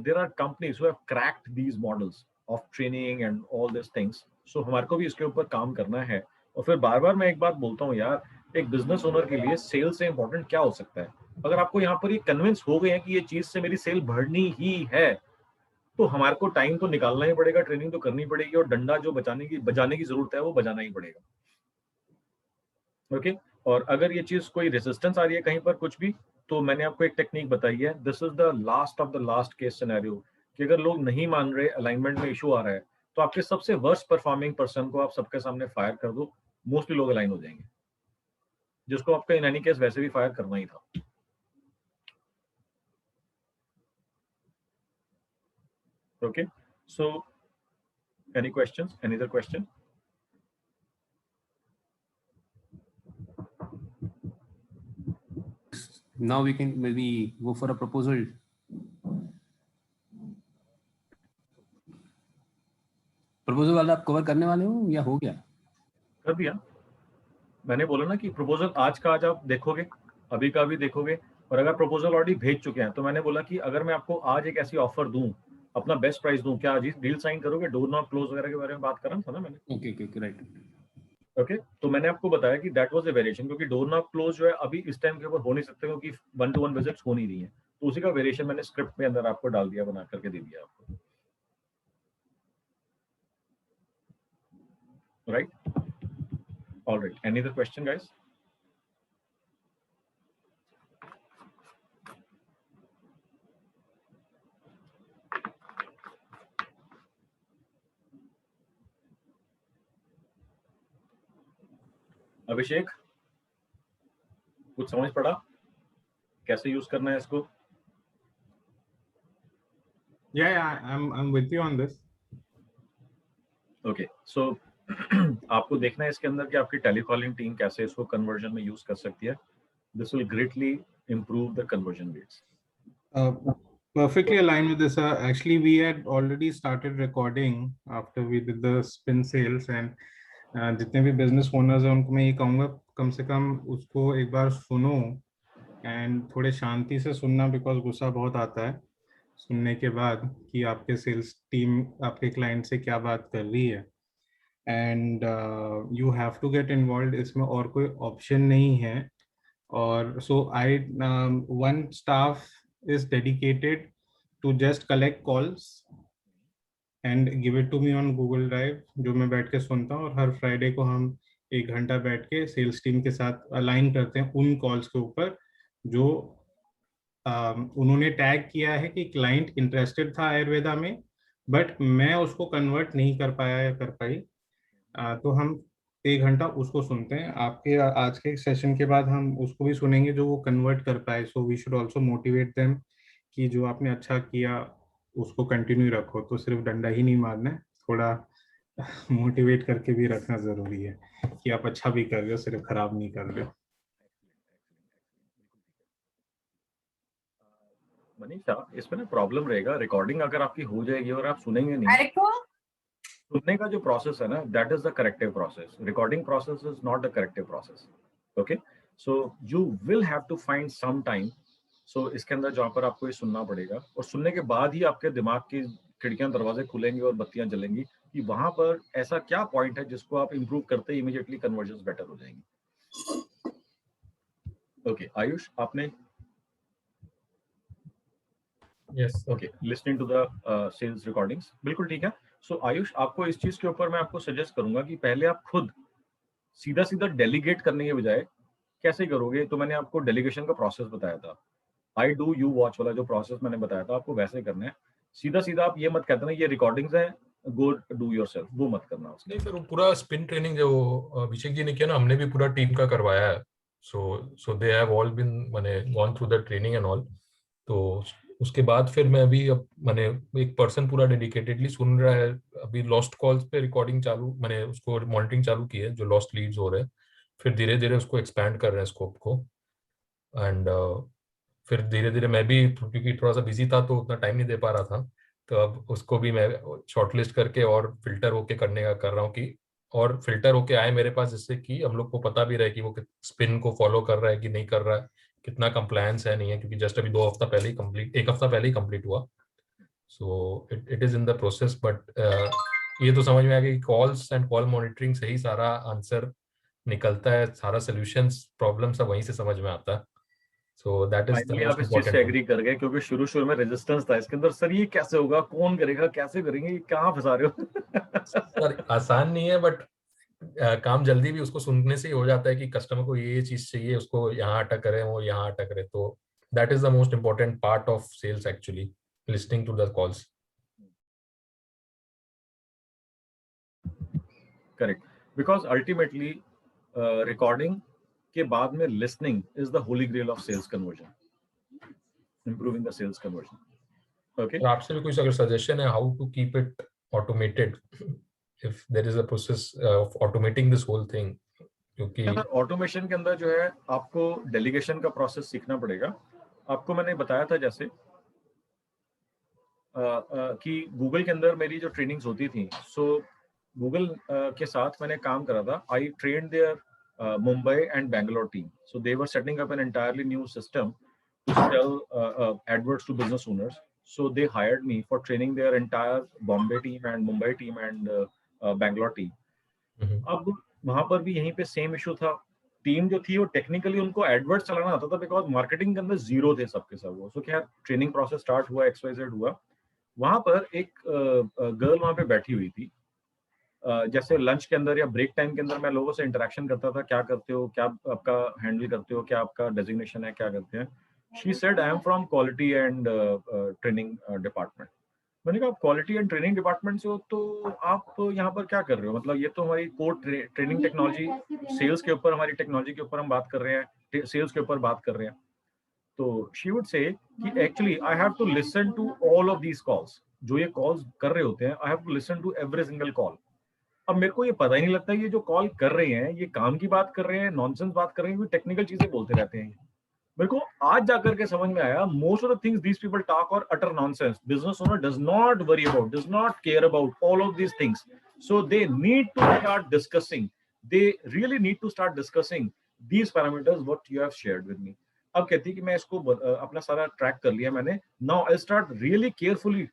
there are companies who have cracked these models of training and all these things. So हमारे को भी इसके ऊपर काम करना है। और फिर बार बार मैं एक बात बोलता हूँ यार, एक बिजनेस ओनर के लिए सेल से इंपॉर्टेंट क्या हो सकता है? अगर आपको यहाँ पर ये कन्विंस हो गए हैं कि ये चीज से मेरी सेल बढ़नी ही है, तो हमारे को टाइम तो निकालना ही पड़ेगा, ट्रेनिंग तो करनी पड़ेगी, और डंडा जो बजाने की जरूरत है वो बजाना ही पड़ेगा। ओके, और अगर ये चीज कोई रेजिस्टेंस आ रही है कहीं पर कुछ भी, तो मैंने आपको एक टेक्निक बताई है, this is the last of the last case scenario, कि अगर लोग नहीं मान रहे, अलाइनमेंट में इशू आ रहा है, तो आपके सबसे वर्स्ट परफॉर्मिंग पर्सन को आप सबके सामने फायर कर दो, मोस्टली लोग अलाइन हो जाएंगे, जिसको आपका इन एनी केस वैसे भी फायर करना ही था। Okay, so any questions, any other question? Now we can maybe go for a proposal. Proposal वाला आप कवर करने वाले हो या हो गया? कर दिया मैंने, बोला ना कि प्रपोजल आज का आज आप देखोगे, अभी का भी देखोगे, और अगर प्रपोजल ऑलरेडी भेज चुके हैं तो मैंने बोला कि अगर मैं आपको आज एक ऐसी ऑफर दूं, अपना बेस्ट प्राइस दूं, क्या आज डील साइन करोगे? डोर नॉक क्लोज वगैरह के बारे में बात कर रहा था ना मैंने। Okay right. ओके, तो मैंने आपको बताया कि दैट वाज अ वेरिएशन, क्योंकि डोर नॉक क्लोज जो है अभी इस टाइम के ऊपर हो नहीं सकते, क्योंकि 1-to-1 विजिट्स हो नहीं रही है, तो उसी का वेरिएशन मैंने स्क्रिप्ट में अंदर आपको डाल दिया, बना करके दे दिया आपको, right? Alright, any other question guys? Abhishek, कुछ समझ पड़ा कैसे यूज करना है इसको? I'm with you on this. Okay, so आपको देखना है इसके अंदर कि आपकी टेलीकॉलिंग टीम कैसे इसको कन्वर्जन में यूज कर सकती है। This will greatly improve the conversion rates. Perfectly aligned with this. Actually, we had already started recording after we did the spin sales, and जितने भी business owners हैं उनको मैं ये कहूँगा कम से कम उसको एक बार सुनो, and थोड़े शांति से सुनना, because गुस्सा बहुत आता है सुनने के बाद कि आपके सेल्स टीम आपके क्लाइंट से क्या बात कर रही है, and you have to get involved. इसमें और कोई ऑप्शन नहीं है। और so one staff is dedicated to just collect calls and give it to me on Google Drive, जो मैं बैठ के सुनता हूँ, और हर फ्राइडे को हम 1 घंटा बैठ के सेल्स टीम के साथ अलाइन करते हैं उन कॉल्स के ऊपर जो उन्होंने टैग किया है कि क्लाइंट इंटरेस्टेड था आयुर्वेदा में, बट मैं उसको कन्वर्ट नहीं कर पाया या कर पाई। तो हम 1 घंटा उसको सुनते हैं। आपके आज के सेशन के बाद हम उसको भी सुनेंगे जो वो कन्वर्ट कर पाए। So we should also motivate them कि जो आपने अच्छा किया उसको कंटिन्यू रखो। तो सिर्फ डंडा ही नहीं मारना है, थोड़ा मोटिवेट करके भी रखना जरूरी है कि आप अच्छा भी कर रहे हो, सिर्फ खराब नहीं कर रहे हो। मनीषा, इसमें ना प्रॉब्लम रहेगा, रिकॉर्डिंग अगर आपकी हो जाएगी और आप सुनेंगे नहीं, सुनने का जो प्रोसेस है ना, that is the corrective process. Recording process is not the corrective process. Okay, so you will have to find some time. So इसके अंदर जहाँ पर आपको ये सुनना पड़ेगा, और सुनने के बाद ही आपके दिमाग की खिड़कियां दरवाजे खुलेंगे और बत्तियां जलेंगी कि वहां पर ऐसा क्या पॉइंट है जिसको आप इंप्रूव करते ही इमीडिएटली कन्वर्जन्स बेटर हो जाएंगी. ओके आयुष, आपने yes okay listening to the sales recordings, बिल्कुल ठीक है. सो आयुष, आपको इस चीज के ऊपर मैं आपको सजेस्ट करूंगा कि पहले आप खुद सीधा सीधा डेलीगेट करने के बजाय कैसे करोगे. तो मैंने आपको डेलीगेशन का प्रोसेस बताया था, आई डू यू वॉच वाला जो प्रोसेस मैंने बताया था, आपको वैसे करना है. सीधा सीधा आप ये मत कहते ना ये रिकॉर्डिंग्स है, गो डू योरसेल्फ, वो मत करना. उसके नहीं, फिर वो पूरा स्पिन ट्रेनिंग जो अभिषेक जी ने किया ना, हमने भी पूरा टीम का करवाया है. सो दे हैव ऑल बीन माने gone through the training and all. तो उसके बाद फिर मैं अभी अब माने एक पर्सन पूरा डेडिकेटेडली सुन रहा है. अभी लॉस्ट कॉल्स पे रिकॉर्डिंग चालू, मैंने उसको मॉनिटरिंग चालू की है जो लॉस्ट लीड्स हो रहे हैं. फिर धीरे धीरे उसको एक्सपैंड कर रहे हैं स्कोप को. एंड फिर धीरे धीरे मैं भी, क्योंकि थोड़ा सा बिजी था तो उतना टाइम नहीं दे पा रहा था, तो अब उसको भी मैं शॉर्टलिस्ट करके और फिल्टर होके करने का कर रहा हूँ कि और फिल्टर होके आए मेरे पास, जिससे कि हम लोग को पता भी रहे कि वो स्पिन को फॉलो कर रहा है कि नहीं कर रहा है, कितना कंप्लायंस है नहीं है, क्योंकि जस्ट अभी 2 हफ्ता पहले ही कंप्लीट, 1 हफ्ता पहले ही कंप्लीट हुआ. सो it is in the process. But ये तो समझ में आ गया कि कॉल्स एंड कॉल मॉनिटरिंग से ही सारा आंसर निकलता है, सारा सोल्यूशंस प्रॉब्लम सब वहीं से समझ में आता है. So that is the finally आप मोस्ट इस चीज से इम्पोर्टेंट. एग्री कर गए, क्योंकि शुरू में रेजिस्टेंस था इसके अंदर. सर ये कैसे होगा, कौन करेगा, कैसे करेंगे, कहाँ फंसा रहे हो. सर आसान नहीं है, बट काम जल्दी भी उसको सुनने से ही हो जाता है कि कस्टमर को ये चीज चाहिए, उसको यहाँ अटक करे, वो यहाँ अटक करे. तो that is the most important part of sales actually, listening to the calls. Correct, because ultimately recording के बाद में listening is the holy grail of sales conversion, improving the sales conversion. Okay, आपसे भी कुछ अगर सजेशन है how to keep it automated, if there is a process of automating this whole thing, क्योंकि ऑटोमेशन के अंदर जो है आपको डेलीगेशन का प्रोसेस सीखना पड़ेगा. आपको मैंने बताया था जैसे कि गूगल के अंदर मेरी जो ट्रेनिंग्स होती थी, सो गूगल के साथ मैंने काम करा था. I trained there Mumbai and Bangalore team. So they were setting up an entirely new system to sell adverts to business owners. So they hired me for training their entire Bombay team and Mumbai team and Bangalore team. अब वहां पर भी यहीं पे सेम इशू था. टीम जो थी वो टेक्निकली उनको एडवर्ट्स चलाना आता था, बिकॉज मार्केटिंग के अंदर जीरो थे सबके सब वो. सो क्या ट्रेनिंग प्रोसेस स्टार्ट हुआ, XYZ हुआ. वहां पर एक गर्ल वहां पे बैठी हुई थी. जैसे लंच के अंदर या ब्रेक टाइम के अंदर मैं लोगों से इंटरेक्शन करता था, क्या करते हो, क्या आपका हैंडल करते हो, क्या आपका डेजिग्नेशन है, क्या करते हैं. She said I am from quality and training department. मैंने कहा क्वालिटी एंड ट्रेनिंग डिपार्टमेंट से हो तो आप यहाँ पर क्या कर रहे हो, मतलब ये तो हमारी कोर ट्रेनिंग टेक्नोलॉजी, सेल्स के ऊपर, हमारी टेक्नोलॉजी के ऊपर हम बात कर रहे हैं, सेल्स के ऊपर बात कर रहे हैं. तो शी वुड से कि actually I have to listen to all of these calls. जो ये कॉल्स कर रहे होते हैं, I have to listen to every single call. अब मेरे को ये पता ही नहीं लगता ये जो कॉल कर रहे हैं ये काम की बात कर रहे हैं, नॉनसेंस बात कर रहे हैं, टेक्निकल चीजें बोलते रहते हैं. मेरे को आज जाकर के समझ में आया, most of the things these people talk और utter nonsense. Business owner does not worry about, does not care about all of these things. So they need to start discussing, they really need to start discussing these parameters what you have shared with me. अब कहती है कि मैं इसको अपना सारा ट्रैक कर लिया मैंने. Now I start really carefully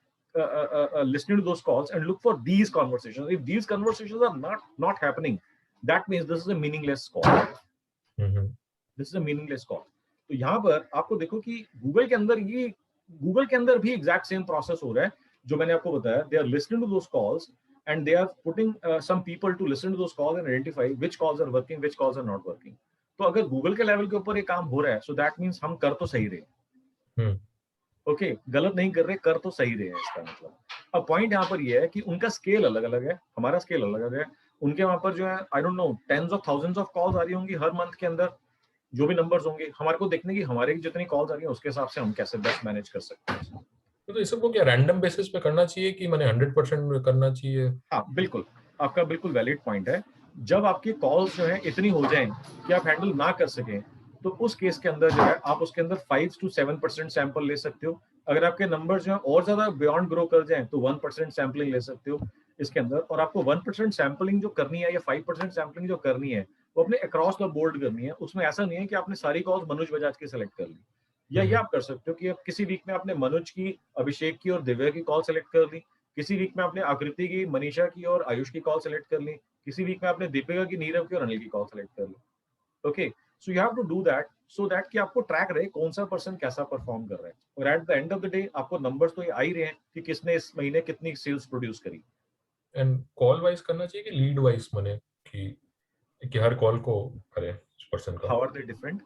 listening to those calls and look for these conversations. If these conversations are not happening, that means this is a meaningless call. This is a meaningless call. तो यहाँ पर आपको देखो कि गूगल के अंदर भी एग्जैक्ट सेम प्रोसेस हो रहा है जो मैंने आपको बताया. They are listening to those calls and they are putting some people to listen to those calls and identify which calls are working, which calls are not working. तो अगर गूगल के लेवल के ऊपर ये काम हो रहा है, सो दैट मीन्स हम कर तो सही रहे. ओके, गलत नहीं कर रहे, कर तो सही रहे हैं, इसका मतलब. अब पॉइंट यहाँ पर ये है कि उनका स्केल अलग अलग है, हमारा स्केल अलग अलग है. उनके वहां पर जो है I don't know tens of thousands of calls आ रही होंगी हर मंथ के अंदर, जो भी नंबर्स होंगे. हमारे को देखने की हमारे जितनी कॉल्स आ रही है उसके हिसाब से हम कैसे बेस्ट मैनेज कर सकते हैं. तो इस सबको क्या रैंडम बेसिस पे करना चाहिए कि मैंने 100% करना चाहिए? हाँ बिल्कुल, आपका बिल्कुल वैलिड पॉइंट है। जब आपकी कॉल्स जो है इतनी हो जाएं कि आप हैंडल ना कर सकें, तो उस केस के अंदर जो है आप उसके अंदर 5 to 7% सैंपल ले सकते हो। अगर आपके नंबर जो है और ज्यादा बियॉन्ड ग्रो कर जाएं तो 1% सैम्पलिंग ले सकते हो इसके अंदर। और आपको 1% सैम्पलिंग जो करनी है या 5% सैम्पलिंग जो करनी है वो अपने अक्रॉस द बोर्ड करनी है। उसमें ऐसा नहीं है कि आपने सारी कॉल्स मनोज बजाज की सेलेक्ट कर ली, या ये आप कर सकते हो कि आप किसी वीक में आपने मनोज की, अभिषेक की और दिव्या की कॉल सेलेक्ट कर ली, किसी वीक में आपने आकृति की, मनीषा की और आयुष की कॉल सेलेक्ट कर ली, किसी वीक में आपने दीपिका की, नीरव की और अनिल की कॉल सेलेक्ट कर ली। Okay, so you have to do that so that कि आपको ट्रैक रहे कौन सा पर्सन कैसा परफॉर्म कर रहा है, और at the end of the day आपको नंबर्स तो ये आ ही रहे हैं कि किसने इस महीने कितनी सेल्स प्रोड्यूस करी। एंड कॉल वाइज करना चाहिए कि लीड वाइज, माने कि हर कॉल को करे उस पर्सन का? How are they different?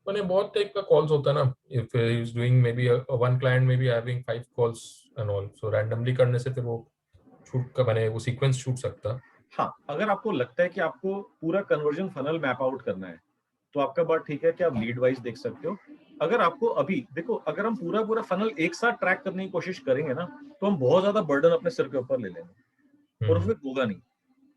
माने बहुत टाइप का कॉल्स होता है ना, if he is doing maybe one client maybe having 5 calls and all, so randomly करने से फिर वो छूट का माने वो सीक्वेंस छूट सकता। हाँ, अगर आपको लगता है कि आपको पूरा कन्वर्जन फनल मैप आउट करना है तो आपका बात ठीक है कि आप लीड वाइज देख सकते हो। अगर आपको अभी देखो, अगर हम पूरा फनल एक साथ ट्रैक करने की कोशिश करेंगे ना तो हम बहुत ज्यादा बर्डन अपने सिर के ऊपर ले लेंगे और फिर होगा नहीं,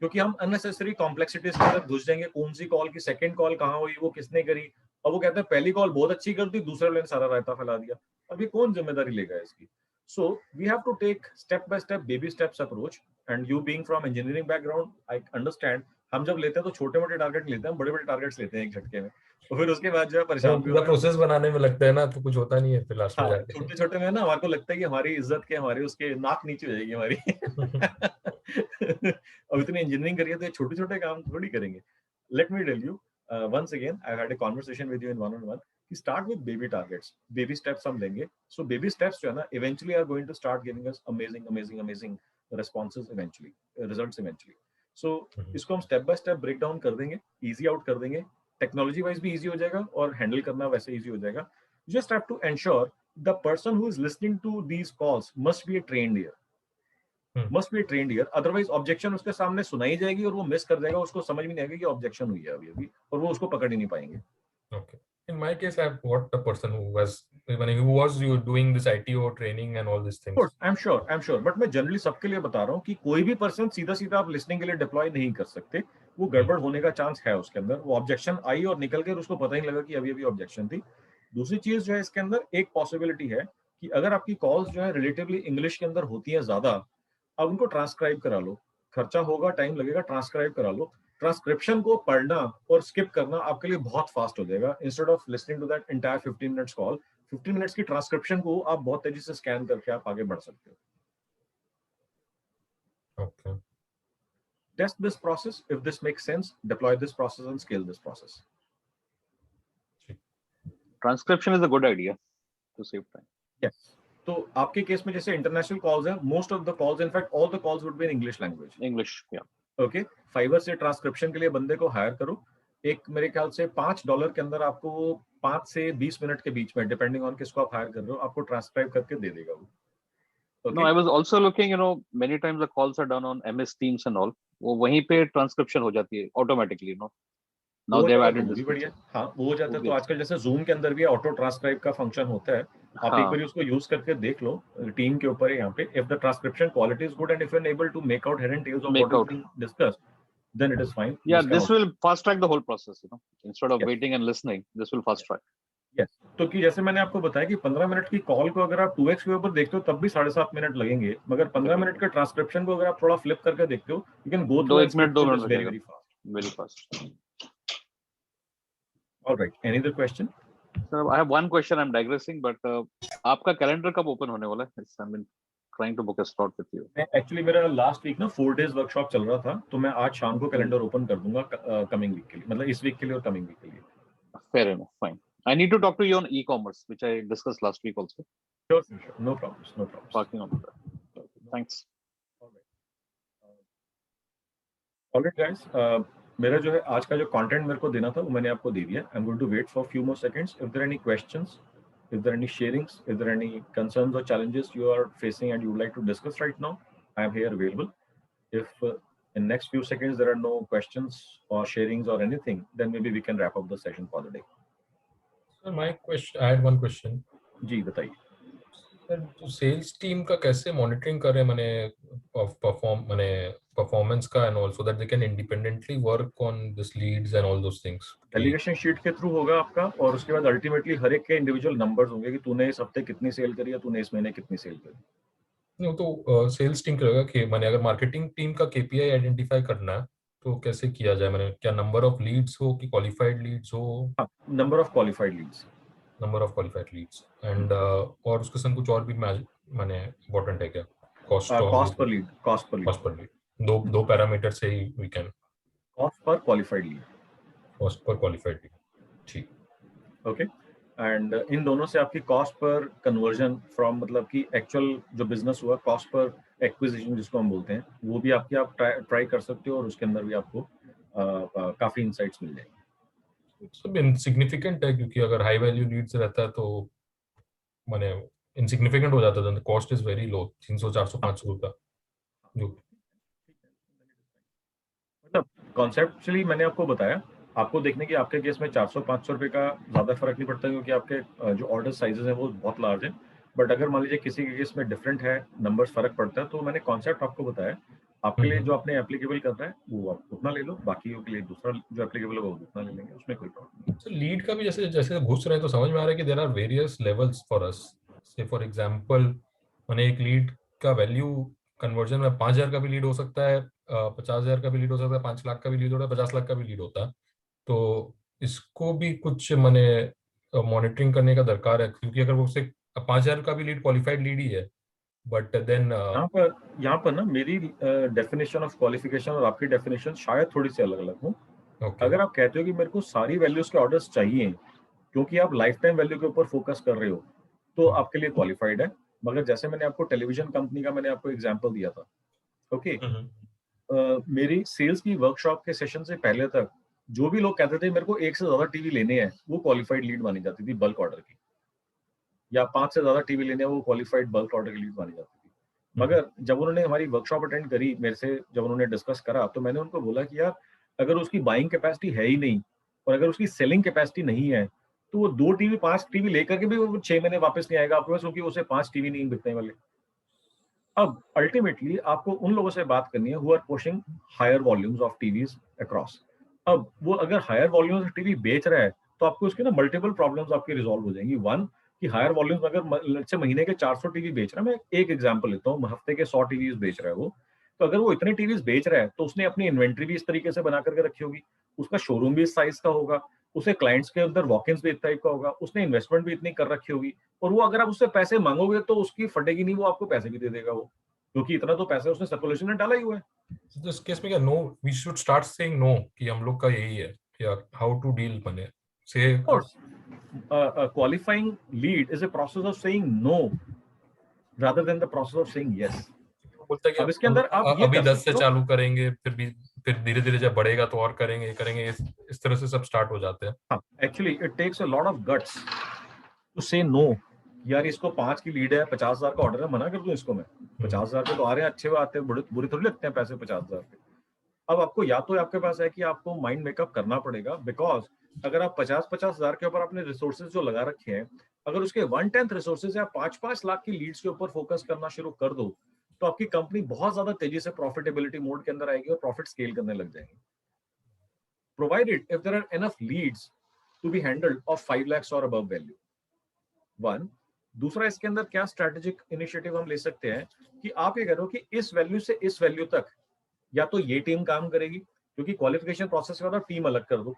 क्योंकि हम अननेसेसरी कॉम्प्लेक्सिटीज के अंदर घुस जाएंगे। कौन सी कॉल की सेकंड कॉल कहाँ हुई, वो किसने करी, अब वो कहते हैं पहली कॉल बहुत अच्छी कर दी, दूसरे वाले ने सारा रायता फैला दिया, अब ये कौन जिम्मेदारी लेगा इसकी? So we have to take step by step, baby steps approach. And you being from engineering background, I understand. हम जब लेते हैं तो छोटे मोटे टारगेट लेते हैं, हम बड़े बड़े टारगेट्स लेते हैं एक झटके में, और फिर उसके बाद जो है परेशान भी पूरा होते हैं। प्रोसेस बनाने में लगता है ना, तो कुछ होता नहीं है फिर लास्ट में हाँ, जाके। छोटे छोटे में ना हमारे को लगता है कि हमारी इज्जत के, हमारे उसके नाक नीचे हो जाएगी हमारी। अब इतनी इंजीनियरिंग करिए तो ये छोटे छोटे काम थोड़ी करेंगे। Let me tell you once again, I had a conversation with you in one-on-one कि start with baby targets, baby steps हम लेंगे। So baby steps जो है ना eventually are going to start giving us amazing responses eventually, results eventually. So इसको हम step by step break down कर देंगे, easy out कर देंगे, टेक्नोलॉजी वाइज भी easy हो जाएगा और हैंडल करना वैसे easy हो जाएगा। Just have to ensure the person who is listening to these calls must be a trained ear, must be a trained ear, otherwise objection उसके सामने सुनाई जाएगी और वो मिस कर जाएगा, उसको समझ में नहीं आएगा कि ऑब्जेक्शन हुई है अभी और वो उसको पकड़ ही नहीं पाएंगे। Okay. In my case, I've got a person who was you doing this ITO training and all these things. I'm sure, but मैं जनरली सबके लिए बता रहा हूँ कि कोई भी पर्सन सीधा आप लिसनिंग के लिए डिप्लॉय नहीं कर सकते, वो गड़बड़ होने का चांस है उसके अंदर। वो ऑब्जेक्शन आई और निकल गई, उसको पता ही नहीं लगा कि अभी ऑब्जेक्शन थी। दूसरी चीज जो है इसके अंदर एक पॉसिबिलिटी है कि अगर आपकी कॉल्स जो है रिलेटिवली इंग्लिश के अंदर होती है ज्यादा, अब उनको ट्रांसक्राइब करा लो, खर्चा होगा, टाइम लगेगा, ट्रांसक्राइब करा लो। ट्रांसक्रिप्शन को पढ़ना और स्किप करना आपके लिए बहुत फास्ट हो जाएगा। Instead of listening to that entire 15 minutes call, 15 minutes की ट्रांसक्रिप्शन को आप बहुत तेजी से स्कैन करके आप आगे बढ़ सकते हो। Okay. Test this process. If this makes sense, deploy this process and scale this process. Transcription is a good idea to save time. Yes. तो आपके केस में जैसे इंटरनेशनल कॉल्स हैं, most of the calls, in fact all the calls would be in English language. English, या ओके, फाइवर से ट्रांसक्रिप्शन के लिए बंदे को हायर करो। एक मेरे ख्याल से $5 के अंदर आपको 5 से 20 मिनट के बीच में, डिपेंडिंग ऑन किसको आप हायर कर रहे हो, आपको ट्रांसक्राइब करके दे देगा वो। Okay. No, I was also looking, many times the calls are done on MS Teams and all. वो वहीं पे ट्रांसक्रिप्शन हो जाती है automatically, Now they have added this. बढ़िया, हाँ वो हो जाता है। तो आजकल जैसे Zoom के अंदर भी ऑटो ट्रांसक्राइब का फंक्शन होता है, आप एक बार उसको यूज करके देख लो। टीम के ऊपर है यहाँ पे, if the transcription quality is good and if you're able to make out hidden tails of what is being discussed, then it is fine. Yeah, this will fast track the whole process, instead of waiting and listening, this will fast track. Yes. तो कि जैसे मैंने आपको बताया कि 15 मिनट की कॉल को अगर आप 2x के ऊपर देखते हो तब भी 7.5 मिनट लगेंगे, मगर 15 मिनट के ट्रांसक्रिप्शन को अगर आप थोड़ा फ्लिप करके देखते हो, you can go through 2 minute very fast. Very fast. All right. Any other question? Sir, I have one question. I'm digressing, but आपका कैलेंडर कब ओपन होने वाला है? I've been trying to book a slot with you. Actually मेरा लास्ट वीक ना 4 days वर्कशॉप चल रहा था, तो मैं आज शाम को कैलेंडर ओपन कर दूंगा कमिंग वीक के लिए, मतलब इस वीक के लिए और कमिंग वीक के लिए। Fair enough, fine. I need to talk to you on e-commerce, which I discussed last week also. Sure. No problems. Parking on that. Thanks. All right, guys. मेरा जो है आज का जो कंटेंट मेरे को देना था वो मैंने आपको दे दिया। I am going to wait for few more seconds. If there any questions, if there are any sharings, if there are any concerns or challenges you are facing and you would like to discuss right now, I am here available. If in next few seconds there are no questions or sharings or anything, then maybe we can wrap up the session for the day. So my question, I had one question. जी बताइए। तो सेल्स टीम का कैसे मॉनिटरिंग करें मैंने परफॉर्मेंस का and also that they can independently work on this leads and all those things? Delegation sheet के थ्रू होगा आपका, और उसके बाद अल्टीमेटली हर एक के इंडिविजुअल नंबर्स होंगे कि तूने इस हफ्ते कितनी सेल करी है, तूने इस महीने कितनी सेल करी। नहीं तो सेल्स टीम का कि मैंने अगर मार्केटिंग टीम का केपीआई आइडेंटिफाई करना है तो कैसे किया जाए? मैंने क्या नंबर ऑफ लीड्स हो कि क्वालिफाइड लीड्स हो? Number of qualified leads. Number of qualified leads and और उसके संग कुछ और भी मैंने इम्पोर्टेंट है क्या? Cost per lead. Cost per lead दो पैरामीटर से ही we can. Cost per qualified lead. Cost per qualified lead, ठीक। ओके, एंड इन दोनों से आपकी कॉस्ट पर कन्वर्जन फ्रॉम मतलब कि एक्चुअल जो बिजनेस हुआ, कॉस्ट पर एक्विजिशन जिसको हम बोलते हैं, वो भी आपकी आप ट्राई कर सकते हो, और उसके अंदर भी आपको काफी इंसाइट्स मिल जाएंगे। सब इनसिग्निफिकेंट है क्योंकि अगर हाई वैल्यू लीड्स रहता है तो माने इनसिग्निफिकेंट हो जाता है, कॉस्ट इज वेरी लो, 300 400 500 रुपया। मतलब कॉन्सेप्चुअली मैंने आपको बताया, आपको देखने की आपके केस में 400-500 रुपए का ज्यादा फर्क नहीं पड़ता क्योंकि आपके जो ऑर्डर साइजेस हैं वो बहुत लार्ज हैं। बट अगर मान लीजिए किसी के केस में डिफरेंट है, नंबर्स फर्क पड़ता है, तो मैंने कॉन्सेप्ट आपको बताया। आपके लिए जो आपने एप्लीकेबल करना है वो आप उतना ले लो, बाकी के लिए दूसरा जो एप्लीकेबल होगा वो उतना ले लेंगे, उसमें कोई प्रॉब्लम नहीं। तो लीड का भी जैसे जैसे घुस रहे हैं तो समझ में आ रहा है कि there are various levels for us. Say for example मैंने एक लीड का वैल्यू कन्वर्जन में 5000 का भी लीड हो सकता है, 50,000 का भी लीड हो सकता है, 5 लाख का भी लीड होता है, 50 लाख का भी लीड होता है। तो इसको भी कुछ मैंने मॉनिटरिंग करने का दरकार है क्योंकि अगर वो उससे 5,000 का भी लीड क्वालिफाइड लीड ही है बट देन यहाँ पर ना मेरी डेफिनेशन ऑफ क्वालिफिकेशन और आपकी डेफिनेशन शायद थोड़ी सी अलग अलग हो। अगर आप कहते हो कि मेरे को सारी वैल्यूज के ऑर्डर्स चाहिए क्योंकि आप लाइफ टाइम वैल्यू के ऊपर फोकस कर रहे हो, तो आपके लिए क्वालिफाइड है। मगर जैसे मैंने आपको टेलीविजन कंपनी का मैंने आपको एग्जांपल दिया था, ओके, मेरी सेल्स की वर्कशॉप के सेशन से पहले तक जो भी लोग कहते थे मेरे को 1 से ज्यादा टीवी लेने हैं, वो क्वालिफाइड लीड मानी जाती थी बल्क ऑर्डर की, या 5 से ज्यादा टीवी लेने हैं वो क्वालिफाइड बल्क ऑर्डर की लीड मानी जाती थी। मगर जब उन्होंने हमारी वर्कशॉप अटेंड करी मेरे से, जब उन्होंने डिस्कस करा, तो मैंने उनको बोला कि यार अगर उसकी बाइंग कैपेसिटी है ही नहीं और अगर उसकी सेलिंग कैपेसिटी नहीं है, तो वो 2 टीवी 5 टीवी लेकर के भी वो 6 महीने वापस नहीं आएगा आपके पास, क्योंकि उसे 5 टीवी नहीं बिकने वाले। अब अल्टीमेटली आपको उन लोगों से बात करनी है who are pushing higher volumes of TVs across. अब वो अगर हायर वॉल्यूम्स ऑफ टीवी बेच रहा है तो आपको उसके ना मल्टीपल प्रॉब्लम्स आपकी रिजॉल्व हो जाएंगी। वन, कि हायर वॉल्यूम्स अगर से महीने के 400 टीवी बेच रहा है, मैं एक एग्जांपल लेता हूँ, हफ्ते के 100 टीवी बेच रहा है वो, तो अगर वो इतने टीवीज बेच रहा है तो उसने अपनी इन्वेंट्री भी इस तरीके से बना करके रखी होगी, उसका शोरूम भी इस साइज का होगा, उसे क्लाइंट्स के अंदर वॉक-इन्स भी इस टाइप का होगा, उसने इन्वेस्टमेंट भी इतनी कर रखी होगी, और वो अगर आप उससे पैसे मांगोगे तो उसकी फटेगी नहीं, वो आपको पैसे भी दे देगा वो, क्योंकि इतना तो पैसा उसने सर्कुलेशन में डाला ही हुआ है। तो इस केस में क्या no we should start saying no कि हम लोग का यही है या हाउ टू डील माने से of course qualifying lead is a process of saying no rather than the process of saying yes. बोलता है कि अब इसके अंदर आप ये अभी कर 10 से सकते हो, चालू करेंगे, फिर धीरे धीरे जब बढ़ेगा तो और करेंगे करेंगे, इस तरह से सब स्टार्ट हो जाते हैं। हाँ, actually it takes a lot of guts to say no. यार इसको 5 की लीड है, 50,000 का ऑर्डर है, मना कर दूं इसको मैं? 50,000 के तो आ रहे हैं, अच्छे आते हैं, बुरे थोड़ी लगते हैं पैसे 50,000 के। अब आपको या तो आपके पास है कि आपको माइंड मेकअप करना पड़ेगा, बिकॉज अगर आप 50,000 के ऊपर अपने रिसोर्सेज जो लगा रखे हैं, अगर उसके 1/10 रिसोर्सेज या 5-5 लाख की लीड्स के ऊपर फोकस करना शुरू कर दो, तो आपकी कंपनी बहुत ज्यादा तेजी से प्रॉफिटेबिलिटी मोड के अंदर आएगी और प्रॉफिट स्केल करने लग जाएंगे, provided if there are enough leads to be handled of 5 lakhs और अबव वैल्यू। वन, दूसरा इसके अंदर क्या स्ट्रेटेजिक इनिशिएटिव हम ले सकते हैं कि आप ये करो कि इस वैल्यू से इस वैल्यू तक या तो ये टीम काम करेगी, क्योंकि क्वालिफिकेशन प्रोसेस के बाद टीम अलग कर दो,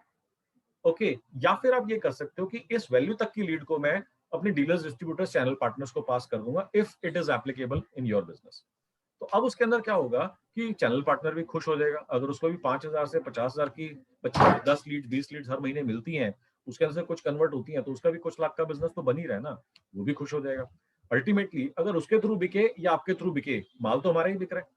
ओके, या फिर आप ये कर सकते हो कि इस वैल्यू तक की लीड को मैं अपने डीलर्स, डिस्ट्रीब्यूटर्स, चैनल पार्टनर्स को पास कर दूंगा if it is applicable in your business. तो अब उसके अंदर क्या होगा कि चैनल पार्टनर भी खुश हो जाएगा, अगर उसको भी 5,000 से 50,000 की 10 लीड 20 लीड हर महीने मिलती हैं, उसके अंदर से कुछ कन्वर्ट होती हैं, तो उसका भी कुछ लाख का बिजनेस तो बन ही रहा है ना, वो भी खुश हो जाएगा। अल्टीमेटली अगर उसके थ्रू बिके या आपके थ्रू बिके, माल तो हमारा ही बिक रहा है,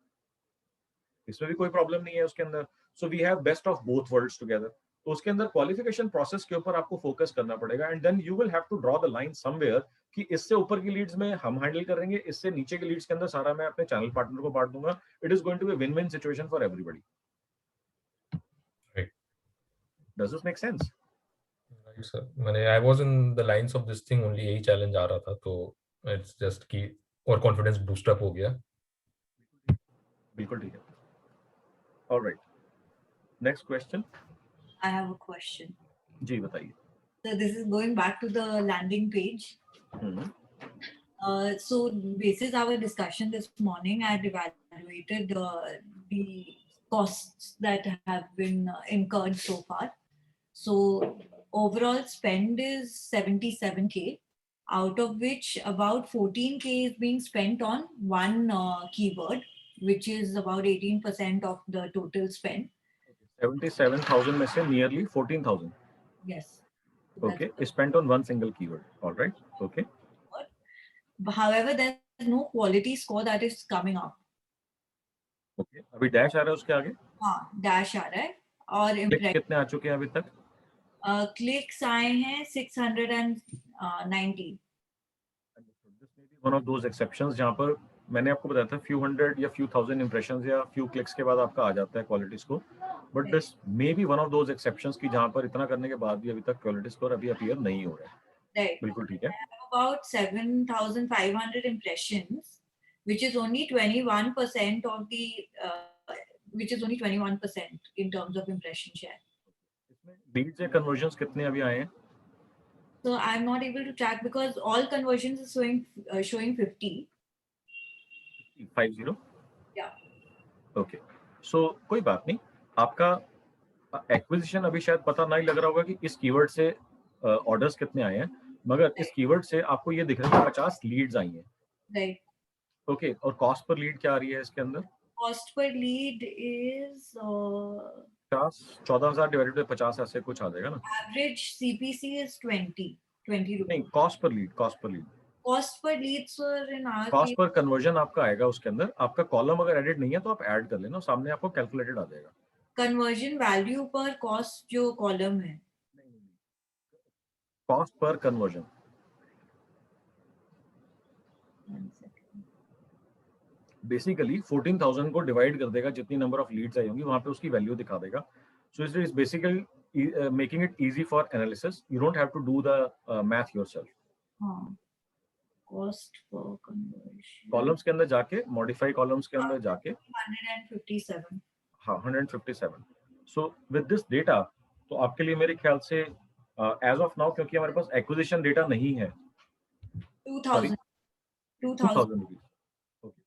इसमें भी कोई प्रॉब्लम नहीं है उसके अंदर। So we have best of both worlds together. तो उसके अंदर क्वालिफिकेशन प्रोसेस के ऊपर आपको फोकस करना पड़ेगा, and then you will have to draw the line somewhere कि इससे ऊपर की लीड्स में हम हैंडल करेंगे, इससे नीचे की लीड्स के अंदर सारा मैं अपने चैनल पार्टनर को बांट दूंगा। It is going to be win win situation for everybody. Does this make sense? Right sir, मैंने I was in the lines of this thing only, यही चैलेंज आ रहा था, तो इट्स जस्ट कि और कॉन्फिडेंस बूस्ट अप हो गया। बिल्कुल ठीक है। Alright, next question. I have a question. जी बताइए। So this is going back to the landing page. So basis our discussion this morning, I had evaluated the costs that have been incurred so far. So overall spend is 77K, out of which about 14K is being spent on one keyword, which is about 18% of the total spend. 77,000 में से nearly 14,000. Yes. Okay, spent on one single keyword. All right. Okay. However, there's no quality score that is coming up. Okay. अभी डैश आ रहा है उसके आगे? हाँ, डैश आ रहा है और क्लिक्स कितने आ चुके हैं अभी तक? क्लिक्स आए हैं 690. One of those exceptions जहाँ पर मैंने आपको बताया था few hundred या few thousand impressions या few clicks के बाद आपका आ जाता है quality score. But this may be one of those exceptions कि जहाँ पर इतना करने के बाद भी अभी तक quality score अभी appear नहीं हो रहा है. Right. बिल्कुल ठीक है. About 7,500 impressions, which is only 21% of the, which is only 21% in terms of impression share. Leads या conversions कितने अभी आए हैं? So I'm not able to track because all conversions is showing 50. 50? Yeah. Okay. So कोई बात नहीं. आपका acquisition अभी शायद पता नहीं लग रहा होगा कि इस कीवर्ड से ऑर्डर्स कितने आए हैं, मगर इस कीवर्ड से आपको ये दिख रहा है कि 50 लीड्स आई हैं. Right. ओके, और कॉस्ट पर लीड क्या आ रही है इसके अंदर? Cost per lead is 14,000 divided by 50 ऐसे कुछ आ जाएगा ना? average CPC is 20 rupees. नहीं, cost per lead. Cost per lead, sir, in our cost case, पर कन्वर्जन आपका आएगा उसके अंदर. आपका कॉलम अगर एडिट नहीं है तो आप ऐड कर लेना, सामने आपको कैलकुलेटेड आ जाएगा. conversion value per cost जो column है. Cost per conversion. बेसिकली 14,000 को डिवाइड कर देगा, जितनी नंबर ऑफ लीड्स आई होंगी वहां पे उसकी वैल्यू दिखा देगा. So it is basically making it easy for analysis. You don't have to do the math yourself. हाँ. Cost per conversion. कॉलम्स के अंदर जाके, मॉडिफाई कॉलम्स के अंदर जाके 157. हाँ, 157. सो विद दिस डेटा तो आपके लिए मेरे ख्याल से एज ऑफ नाउ, क्योंकि हमारे पास एक्विजिशन डेटा नहीं है, 2,000 रुपीज. ओके,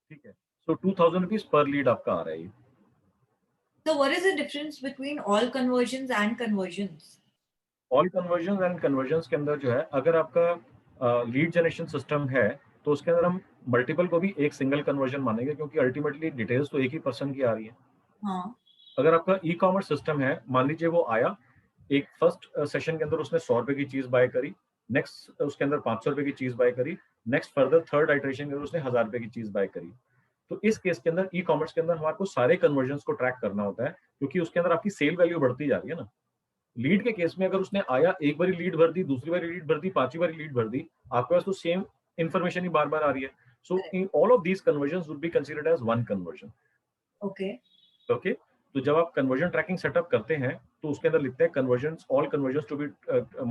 ठीक है. सो 2,000 रुपीज पर लीड आपका आ रहा है. So what is the difference between all conversions and conversions? All conversion and conversion के अंदर जो है, अगर आपका लीड जनरेशन सिस्टम है तो उसके अंदर हम मल्टीपल को भी एक सिंगल कन्वर्जन मानेंगे, क्योंकि अल्टीमेटली डिटेल्स तो एक ही पर्सन की आ रही है. हाँ. अगर आपका ई कॉमर्स सिस्टम है, मान लीजिए वो आया, एक फर्स्ट सेशन के अंदर उसने 100 रुपए की चीज बाय करी, नेक्स्ट उसके अंदर 500 रुपए की चीज बाय करी, नेक्स्ट फर्दर थर्ड आइटरेशन के अंदर उसने 1,000 रुपए की चीज बाय करी. तो इस केस के अंदर ई कॉमर्स के अंदर हमारे को सारे कन्वर्जन्स को ट्रैक करना होता है, क्योंकि उसके अंदर आपकी सेल वैल्यू बढ़ती जा रही है ना. लीड के केस में अगर उसने आया, एक बारी लीड भर दी, दूसरी बारी लीड भर दी, पांचवी बारी लीड भर दी, आपके पास तो सेम इंफॉर्मेशन ही बार बार आ रही है. So in all of these conversions would be considered as one conversion. Okay. Okay, तो जब आप कन्वर्जन ट्रैकिंग सेटअप करते हैं तो उसके अंदर लिखते हैं conversions, all conversions to be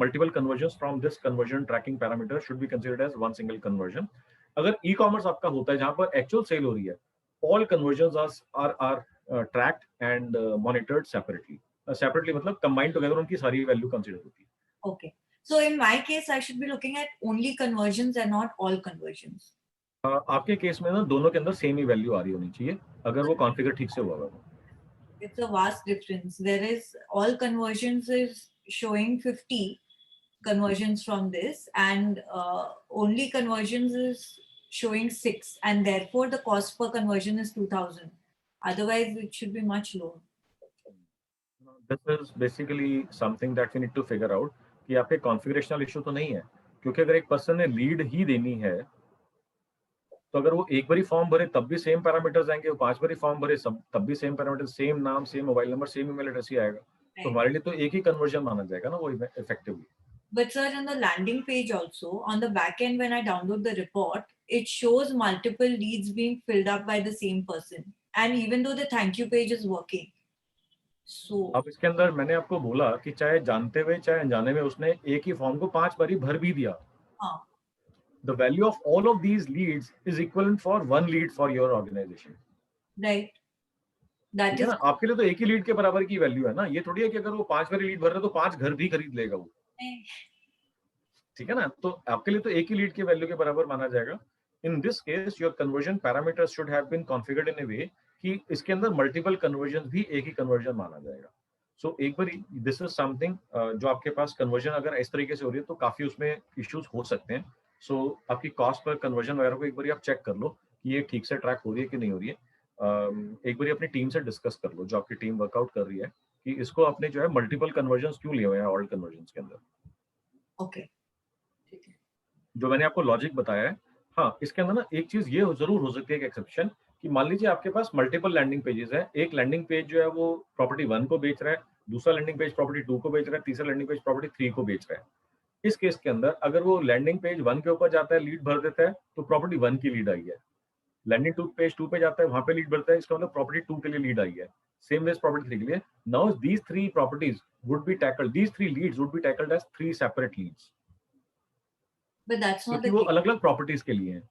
multiple conversions from this conversion tracking parameter should be considered as one single conversion. अगर ई कॉमर्स आपका होता है जहां पर एक्चुअल सेल हो रही है, all conversions are tracked and monitored separately. Separately मतलब कंबाइंड टुगेदर उनकी सारी वैल्यू कंसीडर होती है. Okay. So in my case, I should be looking at only conversions and not all conversions. आपके केस में ना दोनों के अंदर सेम ही वैल्यू आ रही होनी चाहिए, अगर वो कॉन्फ़िगर ठीक से हुआ है. It's a vast difference. There is all conversions is showing 50 conversions from this, and only conversions is showing 6, and therefore the cost per conversion is 2,000. Otherwise, it should be much lower. This is basically something that we need to figure out कि आपके कॉन्फ़िगरेशनल इशू तो नहीं है, क्योंकि अगर एक पर्सन ने लीड ही देनी है तो अगर वो एक बारी फॉर्म भरे तब भी सेम पैरामीटर्स आएंगे, वो 5 बारी फॉर्म भरे तब भी सेम पैरामीटर, सेम नाम, same mobile number, same email address ही आएगा. तो हमारे लिए तो एक ही कन्वर्जन माना जाएगा ना वो effectively. But sir, on the landing page also, on the back end, when I download the report, it shows multiple leads being filled up by the same person. And even though the thank you page is working. So अब इसके अंदर मैंने आपको बोला कि चाहे जानते हुए चाहे अनजाने में उसने एक ही फॉर्म को 5 बारी भर भी दिया, हाँ. the value of all of these leads is equivalent for one lead for your organization. Right. That ठीक है is ना, आपके लिए तो एक ही लीड के बराबर की वैल्यू है ना, ये थोड़ी है कि अगर वो 5 बार लीड भर रहा है तो 5 घर भी खरीद लेगा वो, ठीक है ना, तो आपके लिए तो एक ही लीड के वैल्यू के बराबर माना जाएगा. In this case your conversion parameters should have been configured in a way कि इसके अंदर मल्टीपल कन्वर्जन भी एक ही कन्वर्जन माना जाएगा. सो एक बार दिस इज समथिंग जो आपके पास कन्वर्जन अगर इस तरीके से हो रही है तो काफी उसमें इश्यूज हो सकते हैं. सो आपकी कॉस्ट पर कन्वर्जन वगैरह को एक बार आप चेक कर लो कि ये ठीक से ट्रैक हो रही है कि नहीं हो रही है. एक बार अपनी टीम से डिस्कस कर लो, जो आपकी टीम वर्कआउट कर रही है, कि इसको अपने जो है मल्टीपल कन्वर्जन क्यों लिए हुए हैं ऑल कन्वर्जन के अंदर. ओके, जो मैंने आपको लॉजिक बताया है, हाँ, इसके अंदर ना एक चीज ये जरूर हो सकती है, एक एक्सेप्शन, कि मान लीजिए आपके पास मल्टीपल लैंडिंग पेजेस है. एक लैंडिंग पेज जो है वो प्रॉपर्टी 1 को बेच रहा है, दूसरा लैंडिंग पेज प्रॉपर्टी 2 को बेच रहा है, तीसरा लैंडिंग पेज प्रॉपर्टी 3 को बेच रहा है. इस केस के अंदर अगर वो लैंडिंग पेज 1 के ऊपर जाता है, लीड भर देता है, तो प्रॉपर्टी 1 की लीड आई है. लैंडिंग पेज 2 पे जाता है, वहां पे लीड भरता है, इसका मतलब प्रॉपर्टी 2 के लिए लीड आई है. सेम वेज प्रॉपर्टी 3 के लिए. Now these 3 properties would be tackled, these 3 leads would be tackled as 3 separate leads. but that's not क्योंकि the वो case. अलग अलग प्रॉपर्टीज के लिए हैं.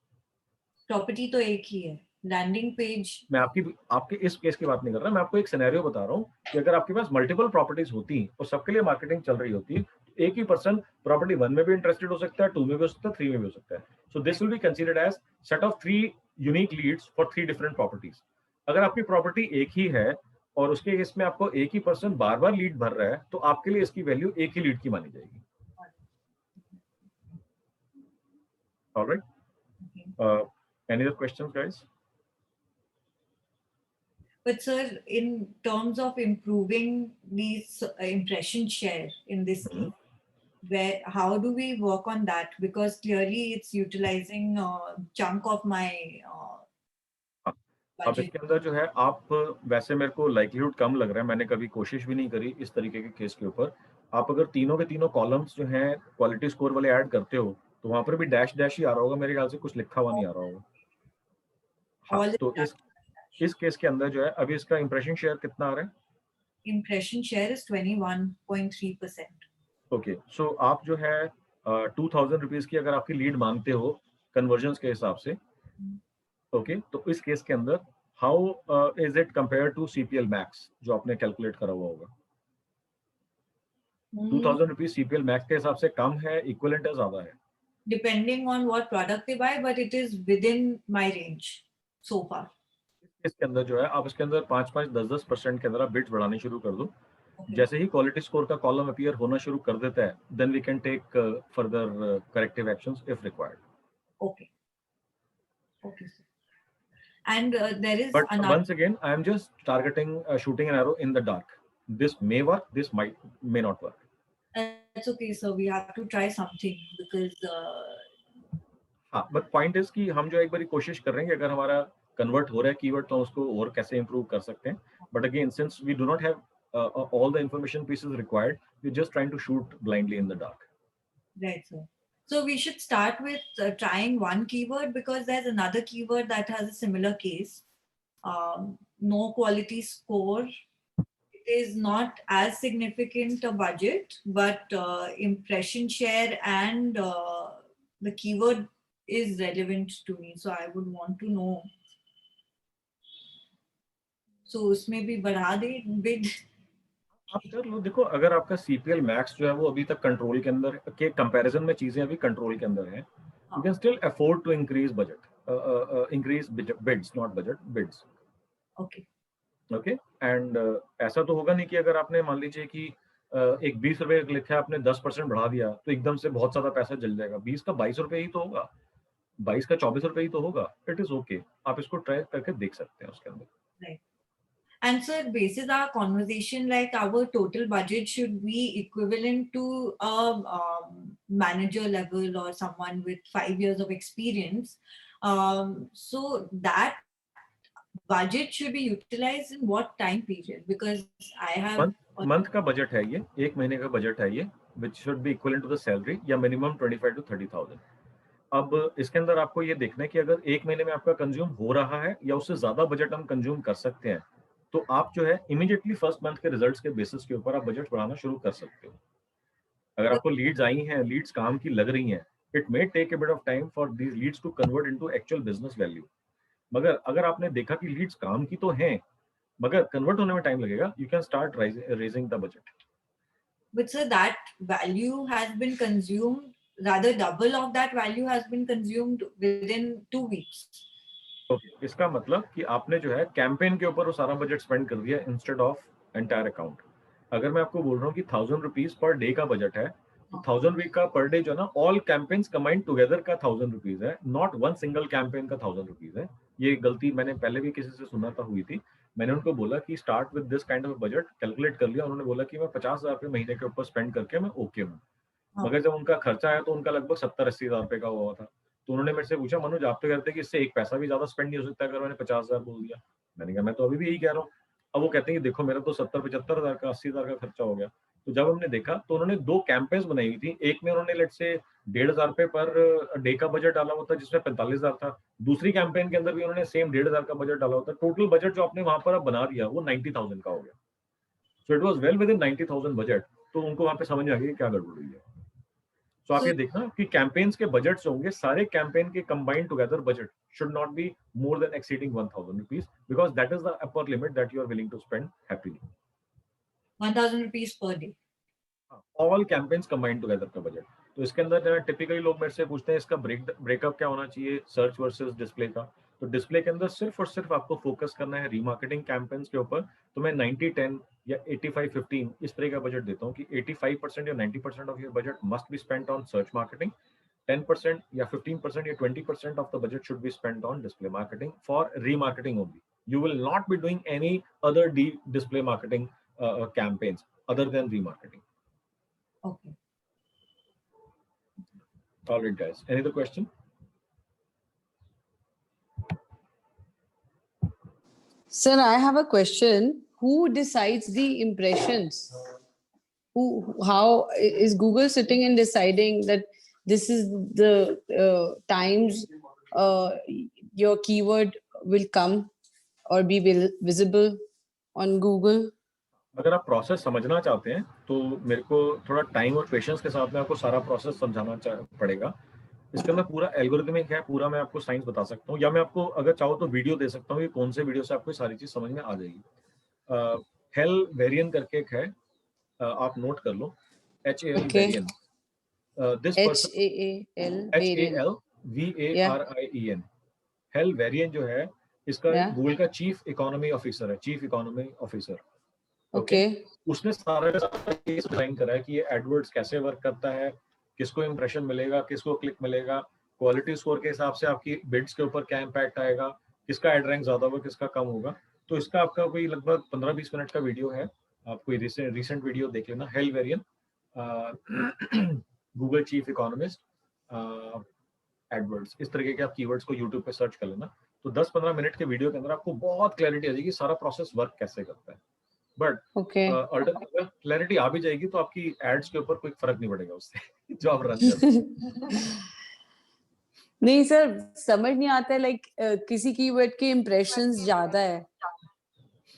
प्रॉपर्टी तो एक ही है. लैंडिंग पेज, मैं आपके इस केस की बात नहीं कर रहा, मैं आपको एक सिनेरियो बता रहा हूँ कि अगर आपके पास मल्टीपल प्रॉपर्टीज होती और सबके लिए मार्केटिंग चल रही होती, तो एक ही पर्सन प्रॉपर्टी 1 में भी इंटरेस्टेड हो सकता है, 2 में भी हो सकता है, 3 में भी हो सकता है. So this will be considered as set of 3 unique leads for 3 different properties. अगर आपकी प्रॉपर्टी एक ही है और उसके केस में आपको एक ही पर्सन बार बार लीड भर रहा है, तो आपके लिए इसकी वैल्यू एक ही लीड की मानी जाएगी. Alright, any other questions guys? but sir, in terms of improving these impression share in this case, how do we work on that? Because clearly it's utilizing a chunk of my अब इसके अंदर जो है, आप वैसे मेरे को लाइक्लीहुड कम लग रहा है, मैंने कभी कोशिश भी नहीं करी इस तरीके के केस के ऊपर. आप अगर तीनों के तीनों कॉलम्स जो हैं क्वालिटी स्कोर वाले ऐड करते हो, तो वहां पर भी डैश डैश ही आ रहा होगा मेरे ख्याल से, कुछ लिखा हुआ नहीं आ रहा होगा. हाँ, तो इस केस के अंदर जो है अभी इसका इंप्रेशन शेयर कितना आ रहा है? impression share is 21.3%. ओके, सो आप जो है 2000 रुपीज की अगर आपकी लीड मानते हो कन्वर्जन के हिसाब से, ओके, तो इस केस के अंदर how is it compare to CPL max जो आपने कैलकुलेट करा हुआ होगा? 2000 रुपीज सीपीएल मैक्स के हिसाब से कम है, इक्विवेलेंट है, ज्यादा है? Depending on what product they buy, but it is within my range so far. इसके अंदर जो है आप इसके अंदर 5-5, 10-10% के अंदर आप बिट्स बढ़ाने शुरू कर दो. जैसे ही क्वालिटी स्कोर का कॉलम अपीयर होना शुरू कर देता है, then we can take further corrective actions if required. Okay. Okay, sir. And there is But another. once again, I am just targeting, shooting an arrow in the dark. This may work, this may not work. That's okay, sir. We have to try something because. हाँ, but point is कि हम जो एक बारी कोशिश कर रहे हैं कि अगर हमारा कन्वर्ट हो रहा है कीवर्ड, तो उसको और कैसे इंप्रूव कर सकते हैं. But again, since we do not have all the information pieces required, we're just trying to shoot blindly in the dark. Right, sir. So we should start with trying one keyword, because there's another keyword that has a similar case. No quality score. It is not as significant a budget, but impression share and the keyword is relevant to me. So I would want to know. So उसमें भी बढ़ा दे bid. आप कर लो. देखो, अगर आपका सीपीएल मैक्स जो है वो अभी तक कंट्रोल के अंदर के कंपैरिजन में चीजें अभी कंट्रोल के अंदर हैं, you can still afford to increase budget, increase bids, not budget, bids. Okay. Okay, and ऐसा तो होगा नहीं कि अगर आपने मान लीजिए कि एक 20 रुपए लिखा है, आपने 10% बढ़ा दिया तो एकदम से बहुत ज्यादा पैसा जल जाएगा. 20 का 22 रुपए ही तो होगा, 22 का 24 रुपए ही तो होगा. इट इज ओके, आप इसको ट्राई करके देख सकते हैं उसके अंदर. Right. And sir, basis our conversation, like our total budget should be equivalent to a manager level or someone with 5 years of experience. So that budget should be utilized in what time period? Because I have month का बजट है ये, एक महीने का बजट है ये, which should be equivalent to the salary, या मिनिमम 25 to 30,000. अब इसके अंदर आपको ये देखना है कि अगर एक महीने में आपका कंज्यूम हो रहा है या उससे ज्यादा बजट हम कंज्यूम कर सकते हैं, तो आप जो है इमीडिएटली फर्स्ट मंथ के रिजल्ट्स के बेसिस के ऊपर आप बजट बढ़ाना शुरू कर सकते हो. अगर आपको लीड्स आई हैं, लीड्स काम की लग रही हैं, It may take a bit of time for these leads to convert into actual business value. मगर अगर आपने देखा कि लीड्स काम की तो हैं, मगर कन्वर्ट होने में टाइम लगेगा, you can start raising the budget. But sir, that value has been consumed, rather double of that value has been consumed within 2 weeks. Okay, इसका मतलब कि आपने जो है कैंपेन के ऊपर वो सारा बजट स्पेंड कर दिया इंस्टेड ऑफ एंटायर अकाउंट. अगर मैं आपको बोल रहा हूँ कि 1000 रुपीज पर डे का बजट है, तो 1000 वीक का पर डे जो है ना, ऑल कैंपेन्स कंबाइंड टुगेदर का 1000 रुपीज है, नॉट वन सिंगल कैंपेन का 1000 रुपीज है. ये गलती मैंने पहले भी किसी से सुना था हुई थी. मैंने उनको बोला कि start with this kind of budget, calculate कर लिया. उन्होंने बोला कि मैं 50,000 रुपये महीने के ऊपर स्पेंड करके मैं ओके हूँ. मगर जब उनका खर्चा आया तो उनका लगभग 70-80 हजार रुपये का हुआ था. तो उन्होंने मेरे से पूछा, मनोज आप तो कहते हैं कि इससे एक पैसा भी ज्यादा स्पेंड नहीं हो सकता अगर मैंने 50,000 बोल दिया. मैंने कहा मैं तो अभी भी यही कह रहा हूँ. अब वो कहते हैं कि देखो मेरा तो 70-75 हजार का 80 हजार का खर्चा हो गया. तो जब हमने देखा तो उन्होंने 2 कैंपेन्स बनाई हुई थी. एक में उन्होंने लेट से 1,500 रुपये पर डे का बजट डाला हुआ था जिसमें 45,000 था. दूसरी कैंपेन के अंदर भी उन्होंने सेम 1,500 का बजट डाला हुआ था. टोटल बजट जो आपने वहां पर अब बना दिया वो 90,000 का हो गया. So it was well with in 90,000 budget. तो उनको वहां पे समझ आ गई क्या गड़बड़ हुई है. तो आप ये देखना कि कैंपेन्स के बजट्स होंगे, सारे कैंपेन के combined together budget should not be more than exceeding 1,000 rupees, because that is the upper limit that you are willing to spend happily. 1,000 rupees per day. All campaigns combined together का बजट. तो इसके अंदर टिपिकली लोग मेरे से पूछते हैं इसका ब्रेकअप क्या होना चाहिए सर्च वर्सेस डिस्प्ले का. तो डिस्प्ले के अंदर सिर्फ और सिर्फ आपको फोकस करना है रीमार्केटिंग कैंपेन्स के ऊपर. तो मैं 90-10 या 85-15 इस तरह का बजट देता हूँ कि 85% या 90% of your budget must be spent on search marketing, 10% या 15% या 20% of the budget should be spent on display marketing for remarketing only. You will not be doing any other display marketing campaigns other than remarketing. Okay. All right, guys. Any other question? Sir, I have a question. Who decides the impressions? How is Google sitting and deciding that this is the times your keyword will come or be visible on Google? अगर आप प्रोसेस समझना चाहते हैं तो मेरे को थोड़ा टाइम और पेशेंस के साथ में आपको सारा प्रोसेस समझाना पड़ेगा. इसके अंदर पूरा एल्गोरिथमिक है, पूरा मैं आपको साइंस बता सकता हूँ, या मैं आपको अगर चाहो तो वीडियो दे सकता हूँ कि कौन से वीडियो से आपको सारी चीज समझ में आ जाएगी. हेल वेरियन करके एक है, आप नोट कर लो. HAL Varian. This person, HALVARIEN. Hal Varian जो है इसका गूगल का चीफ इकोनॉमी ऑफिसर है, चीफ इकोनॉमी ऑफिसर. ओके. उसने सारा डिजाइन करा है कि ये एडवर्ड्स कैसे वर्क करता है, किसको इंप्रेशन मिलेगा, किसको क्लिक मिलेगा, क्वालिटी स्कोर के हिसाब से आपकी बिड्स के ऊपर क्या इम्पैक्ट आएगा, किसका एड रैंक ज्यादा होगा, किसका कम होगा. तो इसका आपका कोई लगभग 15-20 मिनट का वीडियो है. आप कोई रिसेंट वीडियो देख लेना. Hal Varian, Google chief economist, AdWords, इस तरीके के आप कीवर्ड्स को यूट्यूब पे सर्च कर लेना. तो 10-15 मिनट के वीडियो के अंदर आपको बहुत क्लैरिटी आ जाएगी सारा प्रोसेस वर्क कैसे करता है. बट अगर क्लैरिटी आ भी जाएगी तो आपकी एड्स के ऊपर कोई फर्क नहीं पड़ेगा उससे जो आप रन करते हैं. नहीं सर, समझ नहीं आता है. लाइक किसी कीवर्ड के इंप्रेशंस ज्यादा है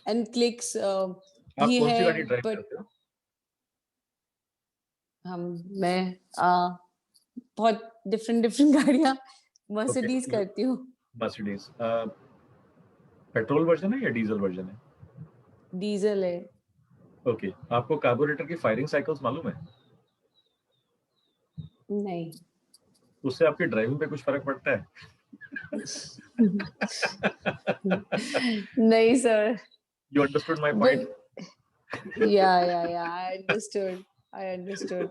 एंड क्लिक्स ये है, बट मैं बहुत डिफरेंट गाड़ियां मर्सिडीज करती हूँ. मर्सिडीज पेट्रोल वर्जन है या डीजल वर्जन है? डीजल है. ओके. आपको कार्बोरेटर की फायरिंग साइकिल्स मालूम है? नहीं. उससे आपकी ड्राइविंग पे कुछ फर्क पड़ता है? नहीं sir. You understood my point? Yeah. I understood.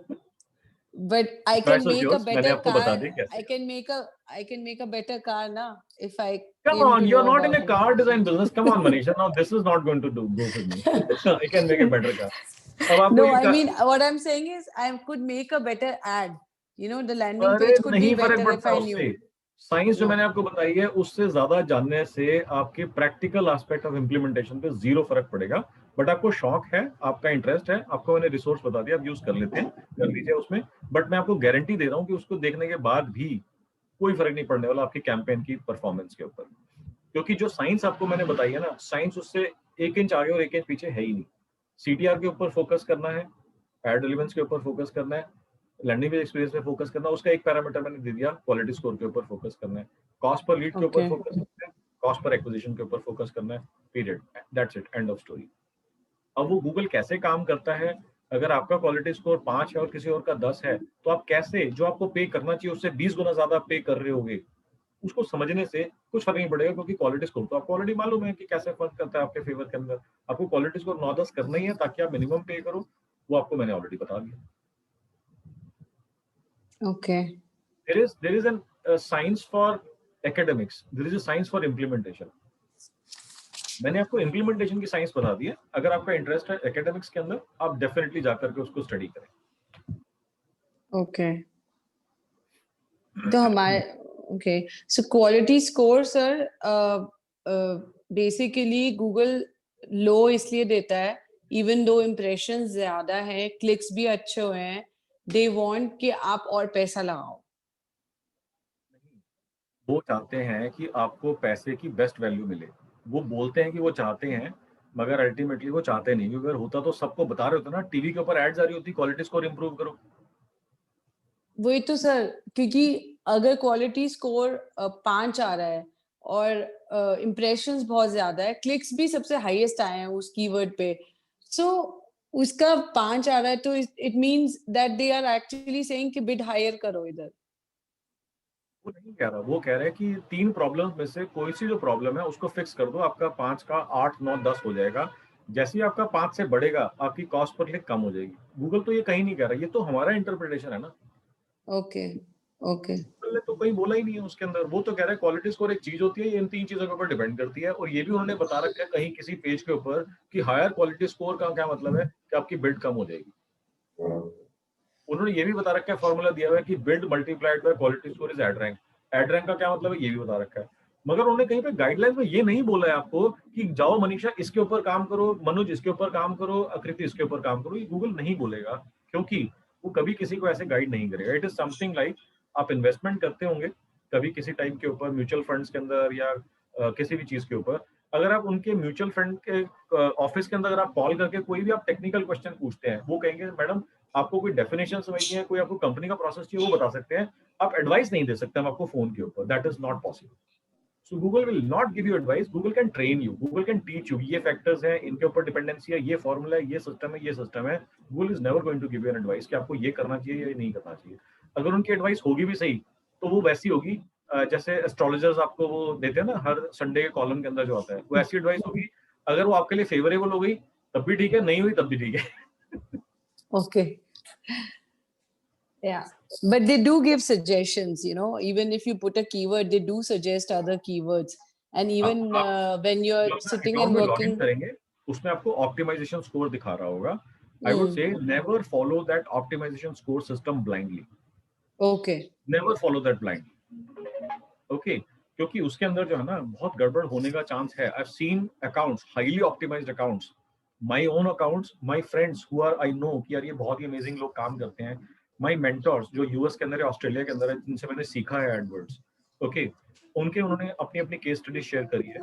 But I can make a better car. I can make a better car now if I. Come on, you're not in a car design business. Come on, Manisha. Now this is not going to go for me. I can make a better car. No, I mean what I'm saying is I could make a better ad. You know, the landing page could be better if I knew. Science जो मैंने आपको बताई है उससे ज्यादा जानने से आपके प्रैक्टिकल एस्पेक्ट ऑफ इम्प्लीमेंटेशन पे जीरो फर्क पड़ेगा. बट आपको शौक है, आपका इंटरेस्ट है, आपको मैंने रिसोर्स बता दिया, आप यूज कर लेते हैं, कर लीजिए उसमें. बट मैं आपको गारंटी दे रहा हूँ कि उसको देखने के बाद भी कोई फर्क नहीं पड़ने वाला आपकी कैंपेन की परफॉर्मेंस के ऊपर. क्योंकि जो साइंस आपको मैंने बताई है ना, साइंस उससे 1 इंच आगे और 1 इंच पीछे है ही नहीं. CTR के ऊपर फोकस करना है, एड रिलेवेंस के ऊपर फोकस करना है, लैंडिंग पेज एक्सपीरियंस पे फोकस करना, उसका एक पैरामीटर मैंने दे दिया, क्वालिटी स्कोर के ऊपर फोकस करना है, कॉस्ट पर लीड के ऊपर Okay. फोकस करना है, कॉस्ट पर एक्विजिशन के ऊपर फोकस करना है, period, that's it, end of story. अब वो गूगल कैसे काम करता है, अगर आपका क्वालिटी स्कोर 5 है और किसी और का 10 है, तो आप कैसे जो आपको पे करना चाहिए उससे 20 गुना ज्यादा पे कर रहे होगे, उसको समझने से कुछ फर्क नहीं पड़ेगा, क्योंकि क्वालिटी स्कोर तो आपको ऑलरेडी मालूम है कि कैसे फर्क करता है आपके फेवर के अंदर। आपको क्वालिटी स्कोर 9-10 करना ही है ताकि आप मिनिमम पे करो, वो आपको मैंने ऑलरेडी बता दिया। Okay. There is an science for academics, there is a science for implementation. मैंने आपको इम्प्लीमेंटेशन की साइंस बता दी है, अगर आपका इंटरेस्ट है एकेडमिक्स के अंदर, आप डेफिनेटली जाकर के उसको स्टडी करें। Okay. तो हमारे okay, so quality score sir, basically Google low इसलिए देता है, even though impressions ज्यादा है, clicks भी अच्छे हुए हैं, they want कि आप और पैसा लगाओ। वो चाहते हैं कि आपको पैसे की बेस्ट वैल्यू मिले, वो बोलते हैं कि वो चाहते हैं, मगर अल्टीमेटली वो चाहते नहीं, क्योंकि अगर होता तो सबको बता रहे होते ना, टीवी के ऊपर एड्स आ रही होती क्वालिटी स्कोर इंप्रूव करो। वही तो सर, क्योंकि अगर क्वालिटी स्कोर 5 आ रहा है और इम्प्रेशंस बहुत ज्यादा है, क्लिक्स भी सबसे हाईएस्ट आए हैं उस कीवर्ड पे, सो उसका 5 आ रहा है, तो it means that they are actually saying कि बिड हायर करो इधर। वो नहीं कह रहा, वो कह रहे हैं कि 3 प्रॉब्लम्स में से कोई सी जो प्रॉब्लम है उसको फिक्स कर दो, आपका 5 का 8, 9, 10 हो जाएगा। जैसे ही आपका 5 से बढ़ेगा, आपकी कॉस्ट पर क्लिक कम हो जाएगी। गूगल तो ये कहीं नहीं कह रहा, ये तो हमारा इंटरप्रिटेशन है ना। ओके ओके, गूगल ने तो कहीं बोला ही नहीं है उसके अंदर, वो तो कह रहा है क्वालिटी स्कोर एक चीज होती है, ये इन 3 चीजों के ऊपर डिपेंड करती है। और ये भी उन्होंने बता रखा है कहीं किसी पेज के ऊपर कि हायर क्वालिटी स्कोर का क्या मतलब है कि आपकी बिड कम हो जाएगी। उन्होंने ये भी बता रखा है, फॉर्मूला दिया हुआ है कि bid multiplied by quality score is ad rank. Ad rank का क्या मतलब है ये भी बता रखा है, मगर उन्होंने कहीं पे गाइडलाइंस में ये नहीं बोला है आपको कि जाओ मनीषा इसके ऊपर काम करो, मनोज इसके ऊपर काम करो, आकृति इसके ऊपर काम करो। ये गूगल नहीं बोलेगा, क्योंकि वो कभी किसी को ऐसे गाइड नहीं करेगा। इट इज समथिंग लाइक आप इन्वेस्टमेंट करते होंगे कभी किसी टाइम के ऊपर, म्यूचुअल फंड्स के अंदर या किसी भी चीज के ऊपर, अगर आप उनके म्यूचुअल फंड के ऑफिस के अंदर अगर आप कॉल करके कोई भी आप टेक्निकल क्वेश्चन पूछते हैं, वो कहेंगे मैडम आपको कोई डेफिनेशन समझनी है, कोई आपको कंपनी का प्रोसेस चाहिए, वो बता सकते हैं, आप एडवाइस नहीं दे सकते हम आपको फोन के ऊपर। That is not possible. So Google will not give you advice, Google can train you, Google can teach you, ये फैक्टर्स हैं, इनके ऊपर डिपेंडेंसी है, ये फॉर्मूला है, ये सिस्टम है, ये सिस्टम है। Google is never going to give you an advice कि आपको ये करना चाहिए या नहीं करना चाहिए। अगर उनकी एडवाइस होगी भी सही, तो वो वैसी होगी जैसे एस्ट्रोलॉजर्स आपको वो देते हैं ना हर संडे के कॉलम के अंदर जो आता है, वो ऐसी एडवाइस होगी, अगर वो आपके लिए फेवरेबल हो गई तब भी ठीक है, नहीं हुई तब भी ठीक है। okay. Yeah, but they do give suggestions, you know, even if you put a keyword, they do suggest other keywords, and even when you're sitting and working करेंगे उसमें आपको ऑप्टिमाइजेशन स्कोर दिखा रहा होगा। I would say never follow that optimization score system blindly. Okay. Never follow that blindly. Okay, क्योंकि उसके अंदर जो है ना बहुत गड़बड़ होने का चांस है। I've seen accounts, highly optimized accounts, my own accounts, my friends who are I know कि यार ये बहुत ही अमेजिंग लोग काम करते हैं, my mentors जो यूएस के अंदर है, ऑस्ट्रेलिया के अंदर है, जिनसे मैंने सीखा है एडवर्ड्स, ओके, उन्होंने अपनी अपनी केस स्टडी शेयर करी है।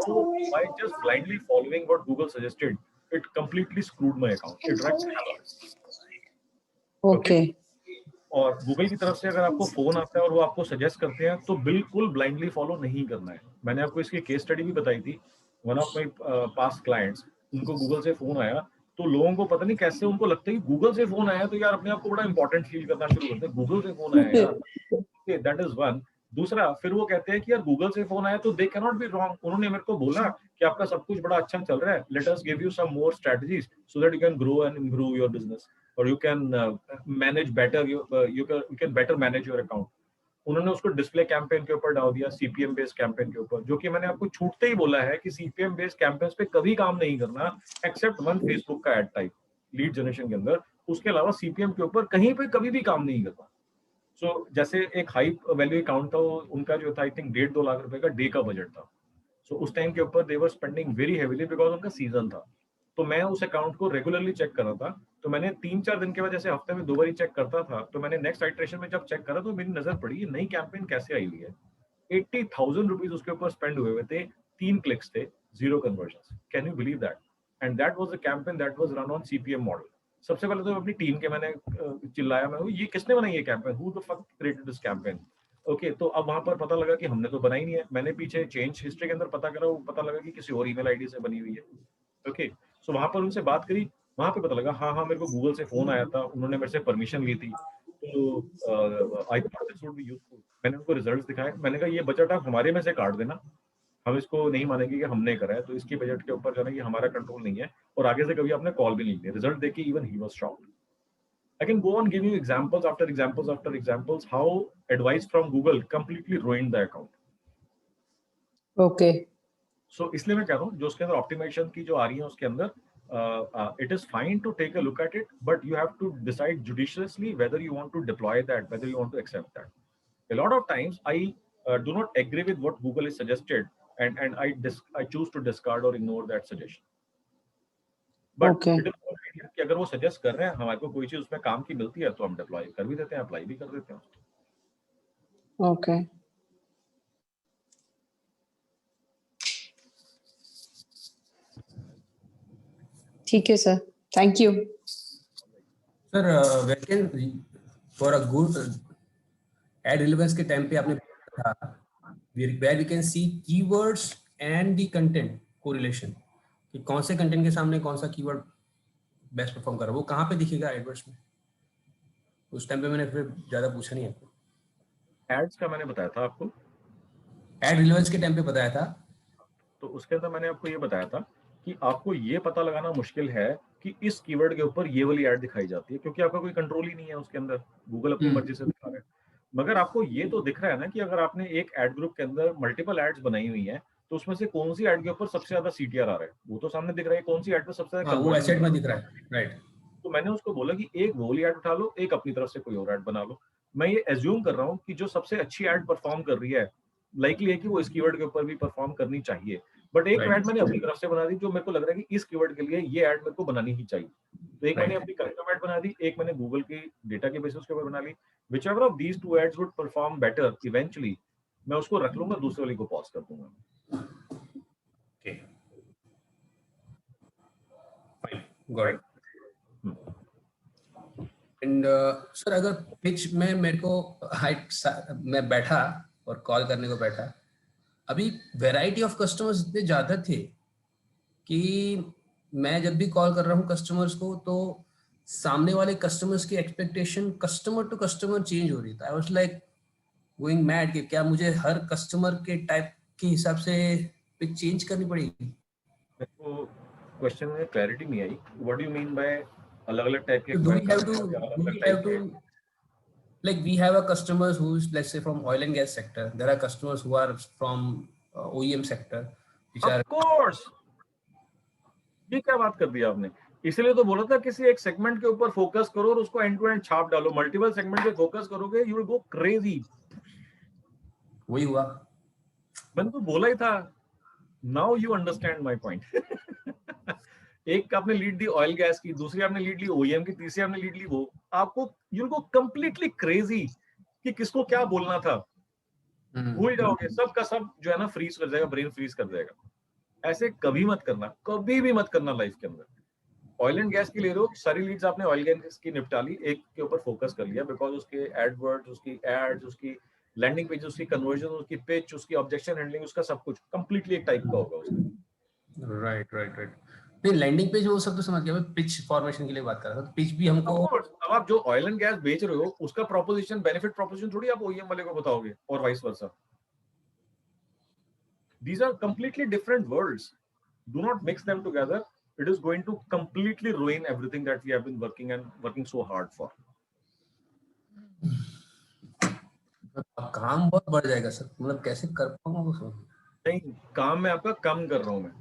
So by just blindly following what Google suggested, it completely screwed my account. It wrecked. Okay. और गूगल की तरफ से अगर आपको फोन आता है और वो आपको सजेस्ट करते हैं, तो बिल्कुल ब्लाइंडली फॉलो नहीं करना है। मैंने आपको इसकी केस स्टडी भी बताई थी। One of my past clients, उनको गूगल से फोन आया, तो लोगों को पता नहीं कैसे उनको लगता है कि गूगल से फोन आया तो यार अपने आप को बड़ा इंपॉर्टेंट फील करना शुरू करते हैं, गूगल से फोन आया यार, दैट इज वन। दूसरा, फिर वो कहते हैं कि यार गूगल से फोन आया तो they can not be wrong. उन्होंने मेरे को बोला कि आपका सब कुछ बड़ा अच्छा चल रहा है, let us give you some more strategies so that you can grow and improve your business और you can manage better, you can better manage your account. उन्होंने उसको डिस्प्ले कैंपेन के ऊपर डाल दिया, सीपीएम बेस्ड कैंपेन के ऊपर, जो कि मैंने आपको छूटते ही बोला है कि सीपीएम बेस्ड कैंपेन्स पे कभी काम नहीं करना, एक्सेप्ट वन फेसबुक का एड टाइप लीड जनरेशन के अंदर। उसके अलावा सीपीएम के ऊपर कहीं पे कभी भी काम नहीं करना। सो जैसे एक हाई वैल्यू अकाउंट था, उनका जो था आई थिंक 1.5-2 लाख रुपए का डे का बजट था। सो उस टाइम के ऊपर दे वर स्पेंडिंग वेरी हेवीली बिकॉज उनका सीजन था। तो मैं उस अकाउंट को रेगुलरली चेक कर रहा था, तो मैंने 3-4 दिन के बाद, जैसे हफ्ते में 2 बार ही चेक करता था, तो मैंने नेक्स्ट आइटरेशन में जब चेक करा तो मेरी नजर पड़ी ये नई कैंपेन कैसे आई हुई है। 80,000 रुपीज उसके ऊपर स्पेंड हुए थे, 3 क्लिक्स थे, 0 conversion. Can you believe that? And that was the campaign that was run on CPM model, सबसे पहले तो अपनी टीम के मैंने चिल्लाया, मैं ये किसने बनाई है campaign, who the fuck created this campaign. Okay, तो अब वहां पर पता लगा कि हमने तो बनाई नहीं है। मैंने पीछे चेंज हिस्ट्री के अंदर पता करा, वो पता लगा कि किसी और ईमेल आईडी से बनी हुई है। ओके, सो वहां पर उनसे बात करी, वहां पे पता लगा हाँ मेरे को गूगल से फोन आया था, उन्होंने मेरे से परमिशन ली थी, तो I thought this would be useful. मैंने उनको रिजल्ट्स दिखाए, मैंने कहा ये बजट आप हमारे में से काट देना, हम इसको नहीं मानेंगे कि हमने करा है, तो इसकी बजट के ऊपर जाना, ये हमारा कंट्रोल नहीं है, और आगे से कभी आपने कॉल भी नहीं लिया। रिजल्ट देख के even he was shocked. I can go on give you examples after examples after examples how advice from Google completely ruined the account. Okay. So इसलिए मैं कह रहा हूँ जो उसके अंदर ऑप्टिमाइजेशन की जो आ रही है उसके अंदर it is fine to take a look at it, but you have to decide judiciously whether you want to deploy that, whether you want to accept that. A lot of times I do not agree with what Google is suggested, and I choose to discard or ignore that suggestion. But Okay. it is कि अगर वो सजेस्ट कर रहे हैं, हमारे को कोई चीज उसमें काम की मिलती है, तो हम डिप्लॉय कर भी देते हैं, अप्लाई भी कर देते हैं। Okay. ठीक है sir, thank you sir. Vacancy for a good ad relevance के टाइम पे आपने था where we can see keywords and the content correlation, कि कौन से कंटेंट के सामने कौन सा कीवर्ड बेस्ट परफॉर्म कर रहा है, वो कहाँ पे दिखेगा एडवर्ड्स में? उस टाइम पे मैंने फिर ज्यादा पूछा नहीं आपको। एड्स का मैंने बताया था आपको, एड रिलेवेंस के टाइम पे बताया था, तो उसके अंदर मैंने आपको ये बताया था कि आपको ये पता लगाना मुश्किल है कि इस कीवर्ड के ऊपर ये वाली एड दिखाई जाती है, क्योंकि आपका कोई कंट्रोल ही नहीं है उसके अंदर, गूगल अपनी मर्जी से दिखा रहा है। मगर आपको ये तो दिख रहा है ना कि अगर आपने एक एड ग्रुप के अंदर मल्टीपल एड्स बनाई हुई है, तो उसमें से कौन सी एड के ऊपर सबसे ज्यादा सीटीआर आ रहा है, वो तो सामने दिख रहा है, कौन सी एड पे सबसे ज्यादा वो एसेट में दिख रहा है, राइट। तो मैंने उसको बोला कि एक वो वाली एड उठा लो, एक अपनी तरफ से कोई और एड बना लो। मैं ये एज्यूम कर रहा हूँ कि जो सबसे अच्छी एड परफॉर्म कर रही है, लाइकली है कि वो इस कीवर्ड के ऊपर भी परफॉर्म करनी चाहिए, बट एक एड मैंने अपनी तरफ से बना दी जो मेरे को लग रहा है कि इस कीवर्ड के लिए ये एड मेरे को बनानी ही चाहिए। तो एक मैंने अपनी कस्टम एड बना दी, एक मैंने गूगल की डेटा के बेसिस के ऊपर बना ली। Whichever of these two ads would perform better eventually, मैं उसको रख लूंगा, दूसरे वाली को पॉज कर दूंगा। Okay, fine, got it. And sir, अगर पिच में मेरे को मैं बैठा और कॉल करने को बैठा, अभी वैरायटी ऑफ कस्टमर्स इतने ज्यादा थे कि मैं जब भी कॉल कर रहा हूँ कस्टमर्स को, तो सामने वाले कस्टमर्स की expectation customer to customer change हो रही था। I was like going mad कि क्या मुझे हर कस्टमर के टाइप के हिसाब से पिच चेंज करनी पड़ेगी? मेरे को क्वेश्चन में क्लैरिटी नहीं आई, what do you mean by अलग-अलग टाइप के? Do we have to like we have a customers who's, let's say, from oil and gas sector. There are customers who are from OEM sector, which are of course। ये क्या बात कर दी आपने? इसलिए तो बोला था किसी एक सेगमेंट के ऊपर फोकस करो और उसको एंड टू एंड छाप डालो। मल्टीपल सेगमेंट पे फोकस करोगे, यू विल गो क्रेजी। वही हुआ, मैंने तो बोला ही था। Now you understand my point. एक आपने लीड दी ऑयल गैस की, दूसरी आपने लीड ली ओईएम की, तीसरी आपने लीड ली वो, आपको you will go completely crazy कि किसको क्या बोलना था। भूल जाओगे, सब का सब जो है ना फ्रीज कर जाएगा, ब्रेन फ्रीज कर जाएगा। ऐसे कभी मत करना, कभी भी मत करना लाइफ के अंदर। ऑयल एंड गैस की ले रहे हो, सारी लीड्स आपने ऑयल गैस की निपटा ली, एक के ऊपर फोकस कर लिया, बिकॉज उसके एडवर्ड्स, उसकी एड्स, उसकी लैंडिंग पेज, उसकी कन्वर्जन, उसकी पिच, उसकी ऑब्जेक्शन हैंडलिंग, उसका सब कुछ कंप्लीटली एक टाइप का होगा उसका। Right right right. नहीं, लैंडिंग पेज वो सब तो समझ गया, मैं पिच फॉर्मेशन के लिए बात कर रहा था। पिच भी हमको, अब आप जो ऑयल एंड गैस बेच रहे हो उसका प्रोपोजिशन, बेनिफिट प्रोपोजिशन थोड़ी आप ओईएम वाले को बताओगे, और vice versa. These are completely different worlds. Do not mix them together. It is going to completely ruin everything that we have been working so hard for. काम बहुत बढ़ जाएगा सर, मतलब कैसे कर पाऊंगा वो? नहीं, काम में आपका कम कर रहा हूं मैं,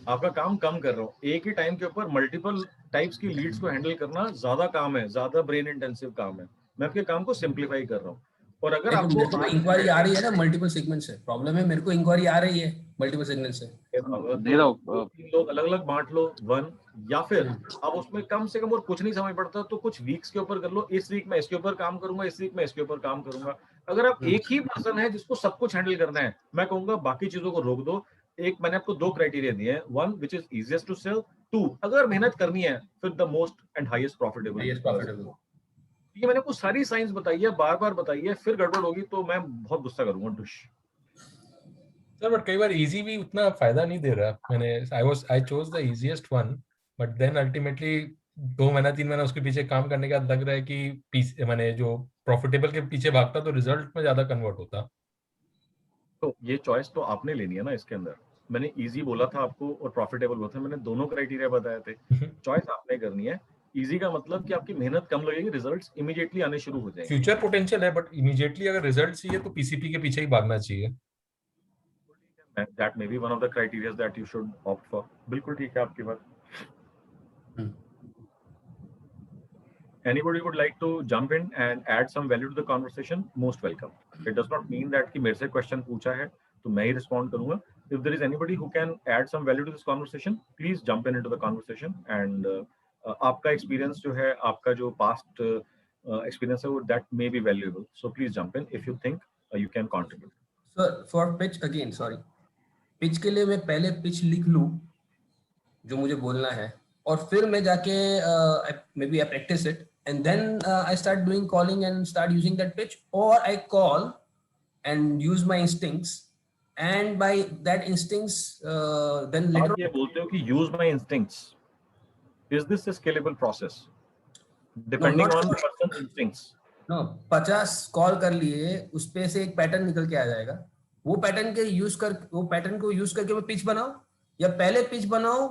आपका काम कम कर रहा हूं। एक ही टाइम के ऊपर मल्टीपल टाइप्स की लीड्स को हैंडल करना ज्यादा काम है, ज्यादा ब्रेन इंटेंसिव काम है। मैं आपके काम को सिंप्लीफाई कर रहा हूं। और अगर आपको इंक्वायरी आ रही है ना मल्टीपल सेगमेंट से, प्रॉब्लम है, मेरे को इंक्वायरी आ रही है मल्टीपल सेगमेंट से, दे रहा हूं, तीन लोग अलग अलग बांट लो वन, या फिर आप उसमें कम से कम और कुछ नहीं समझ पड़ता तो कुछ वीक्स के ऊपर कर लो। इस वीक में इसके ऊपर काम करूंगा, इस वीक में इसके ऊपर काम करूंगा। अगर आप एक ही पर्सन है जिसको सब कुछ हैंडल करना है, मैं कहूंगा बाकी चीजों को रोक दो। एक मैंने आपको दो क्राइटेरिया दिए हैं, one which is easiest to sell 2 अगर मेहनत करनी है फिर the most and highest profitable. ये मैंने आपको सारी साइंस बताई है, बार बार बताई है, फिर गड़बड़ होगी तो मैं बहुत गुस्सा करूंगा। डुश सर बट कई बार इजी भी उतना फायदा नहीं दे रहा। मैंने I chose the easiest one, but then ultimately 2 महीना 3 महीना उसके पीछे काम करने के बाद लग रहा है कि मैंने जो प्रॉफिटेबल के पीछे भागता तो रिजल्ट में ज्यादा कन्वर्ट होता। तो ये चॉइस तो आपने लेनी है ना। इसके अंदर मैंने इजी बोला था आपको और प्रॉफिटेबल बोला था, मैंने दोनों क्राइटेरिया बताए थे। चॉइस आपने करनी है। इजी का मतलब कि आपकी मेहनत कम लगेगी, रिजल्ट्स इमीडिएटली आने शुरू हो जाएंगे। फ्यूचर पोटेंशियल है बट इमीडिएटली अगर रिजल्ट चाहिए तो पीसीपी के पीछे ही भागना चाहिए। That may be one of the criteria that you should opt for. बिल्कुल ठीक है आपकी बात। Anybody would like to jump in and add some value to the conversation? Most welcome. It does not mean that कि मेरे से question पूछा है तो मैं ही respond करूँगा. If there is anybody who can add some value to this conversation, please jump in into the conversation and आपका experience जो है, आपका जो past experience है वो that may be valuable. So please jump in if you think you can contribute. Sir, for pitch again, sorry. Pitch के लिए मैं पहले पिच लिख लूं जो मुझे बोलना है और फिर मैं जाके maybe I practice it and then I start doing calling and start using that pitch, or I call and use my instincts and by that instincts then later आप ये बोलते हो कि use my instincts. Is this a scalable process? Depending on person's instincts. No, 50 call कर लिए, उस पे से एक पैटर्न निकल के आ जाएगा। वो पैटर्न को यूज करके मैं पिच बनाऊं या पहले पिच बनाऊं,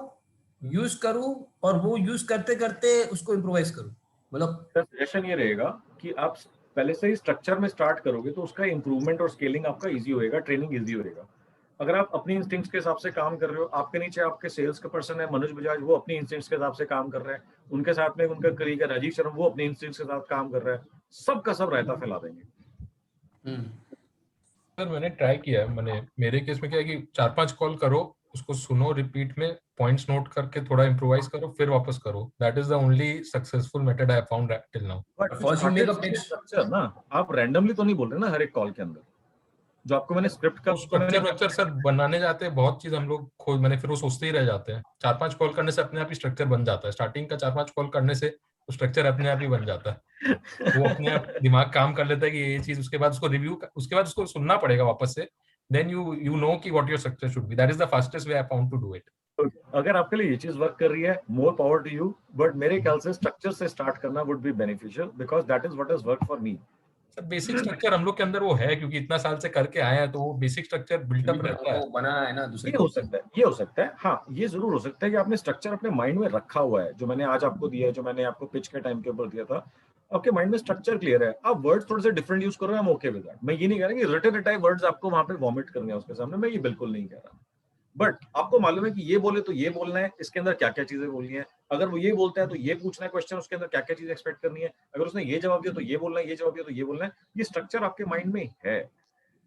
यूज करूं और वो यूज करते करते उसको इम्प्रोवाइज करूं। मतलब सजेशन ये रहेगा कि आप पहले से ही स्ट्रक्चर में स्टार्ट करोगे तो उसका इंप्रूवमेंट और स्केलिंग आपका इजी होएगा, ट्रेनिंग इजी होएगा। अगर आप अपनी इंस्टिंक्ट्स के हिसाब से काम कर रहे हो, आपके नीचे आपके सेल्स का पर्सन है मनोज बजाज, वो अपनी इंस्टिंक्ट्स के हिसाब से काम कर रहा है, उनके साथ में उनका कलीग है राजीव शर्मा, वो अपनी इंस्टिंक्ट्स के साथ काम कर रहा है, सबका सब रायता फैला देंगे। सर मैंने ट्राई किया है, मेरे केस में क्या है कि 4-5 कॉल करो, उसको सुनो रिपीट में, पॉइंट्स नोट करके थोड़ा इम्प्रोवाइज करो, फिर वापस करो। That is the only successful method I have found till now. First you make a pitch structure ना, आप रैंडमली तो नहीं बोल रहे ना हर एक कॉल के अंदर। जो आपको मैंने स्क्रिप्ट का स्ट्रक्चर सर बनाने जाते हैं, बहुत चीज हम लोग खोज फिर वो सोचते ही रह जाते हैं। 4-5 कॉल करने से अपने आप ही स्ट्रक्चर बन जाता है। स्टार्टिंग का 4-5 कॉल करने से तो स्ट्रक्चर अपने आप ही बन जाता है। वो अपने आप दिमाग काम कर लेता है कि ये चीज, उसके बाद उसको रिव्यू, उसके बाद उसको सुनना पड़ेगा वापस से, देन यू नो कि what your structure should be. That is the fastest way I found to do it. अगर आपके लिए ये चीज वर्क कर रही है, more power to you, but मेरे ख्याल से स्ट्रक्चर से स्टार्ट करना would be beneficial because that is what has worked for me. Sir basic structure हम लोग के अंदर वो है, क्योंकि इतना साल से करके आए हैं, तो वो बेसिक स्ट्रक्चर बिल्टअप रहता है, बना है ना। दूसरे ये हो सकता है हाँ, ये जरूर हो सकता है कि आपने स्ट्रक्चर अपने माइंड में रखा हुआ है, जो मैंने आज आपको दिया है, जो मैंने आपको पिच के टाइम के ऊपर दिया था, आपके माइंड में स्ट्रक्चर क्लियर है। आप वर्ड्स थोड़े से डिफरेंट यूज करो, I am okay with that. मैं ये नहीं कह रहा कि रिटन टाइप वर्ड्स आपको वहां पे वॉमिट करने हैं उसके सामने, मैं ये बिल्कुल नहीं कह रहा। बट आपको मालूम है कि ये बोले तो ये बोलना है, इसके अंदर क्या क्या चीजें बोलनी है। अगर वो ये बोलता है तो ये पूछना है क्वेश्चन, उसके अंदर क्या क्या चीज एक्सपेक्ट करनी है। अगर उसने ये जवाब दिया तो ये बोलना है, ये जवाब दिया तो ये बोलना है। ये स्ट्रक्चर आपके माइंड में है।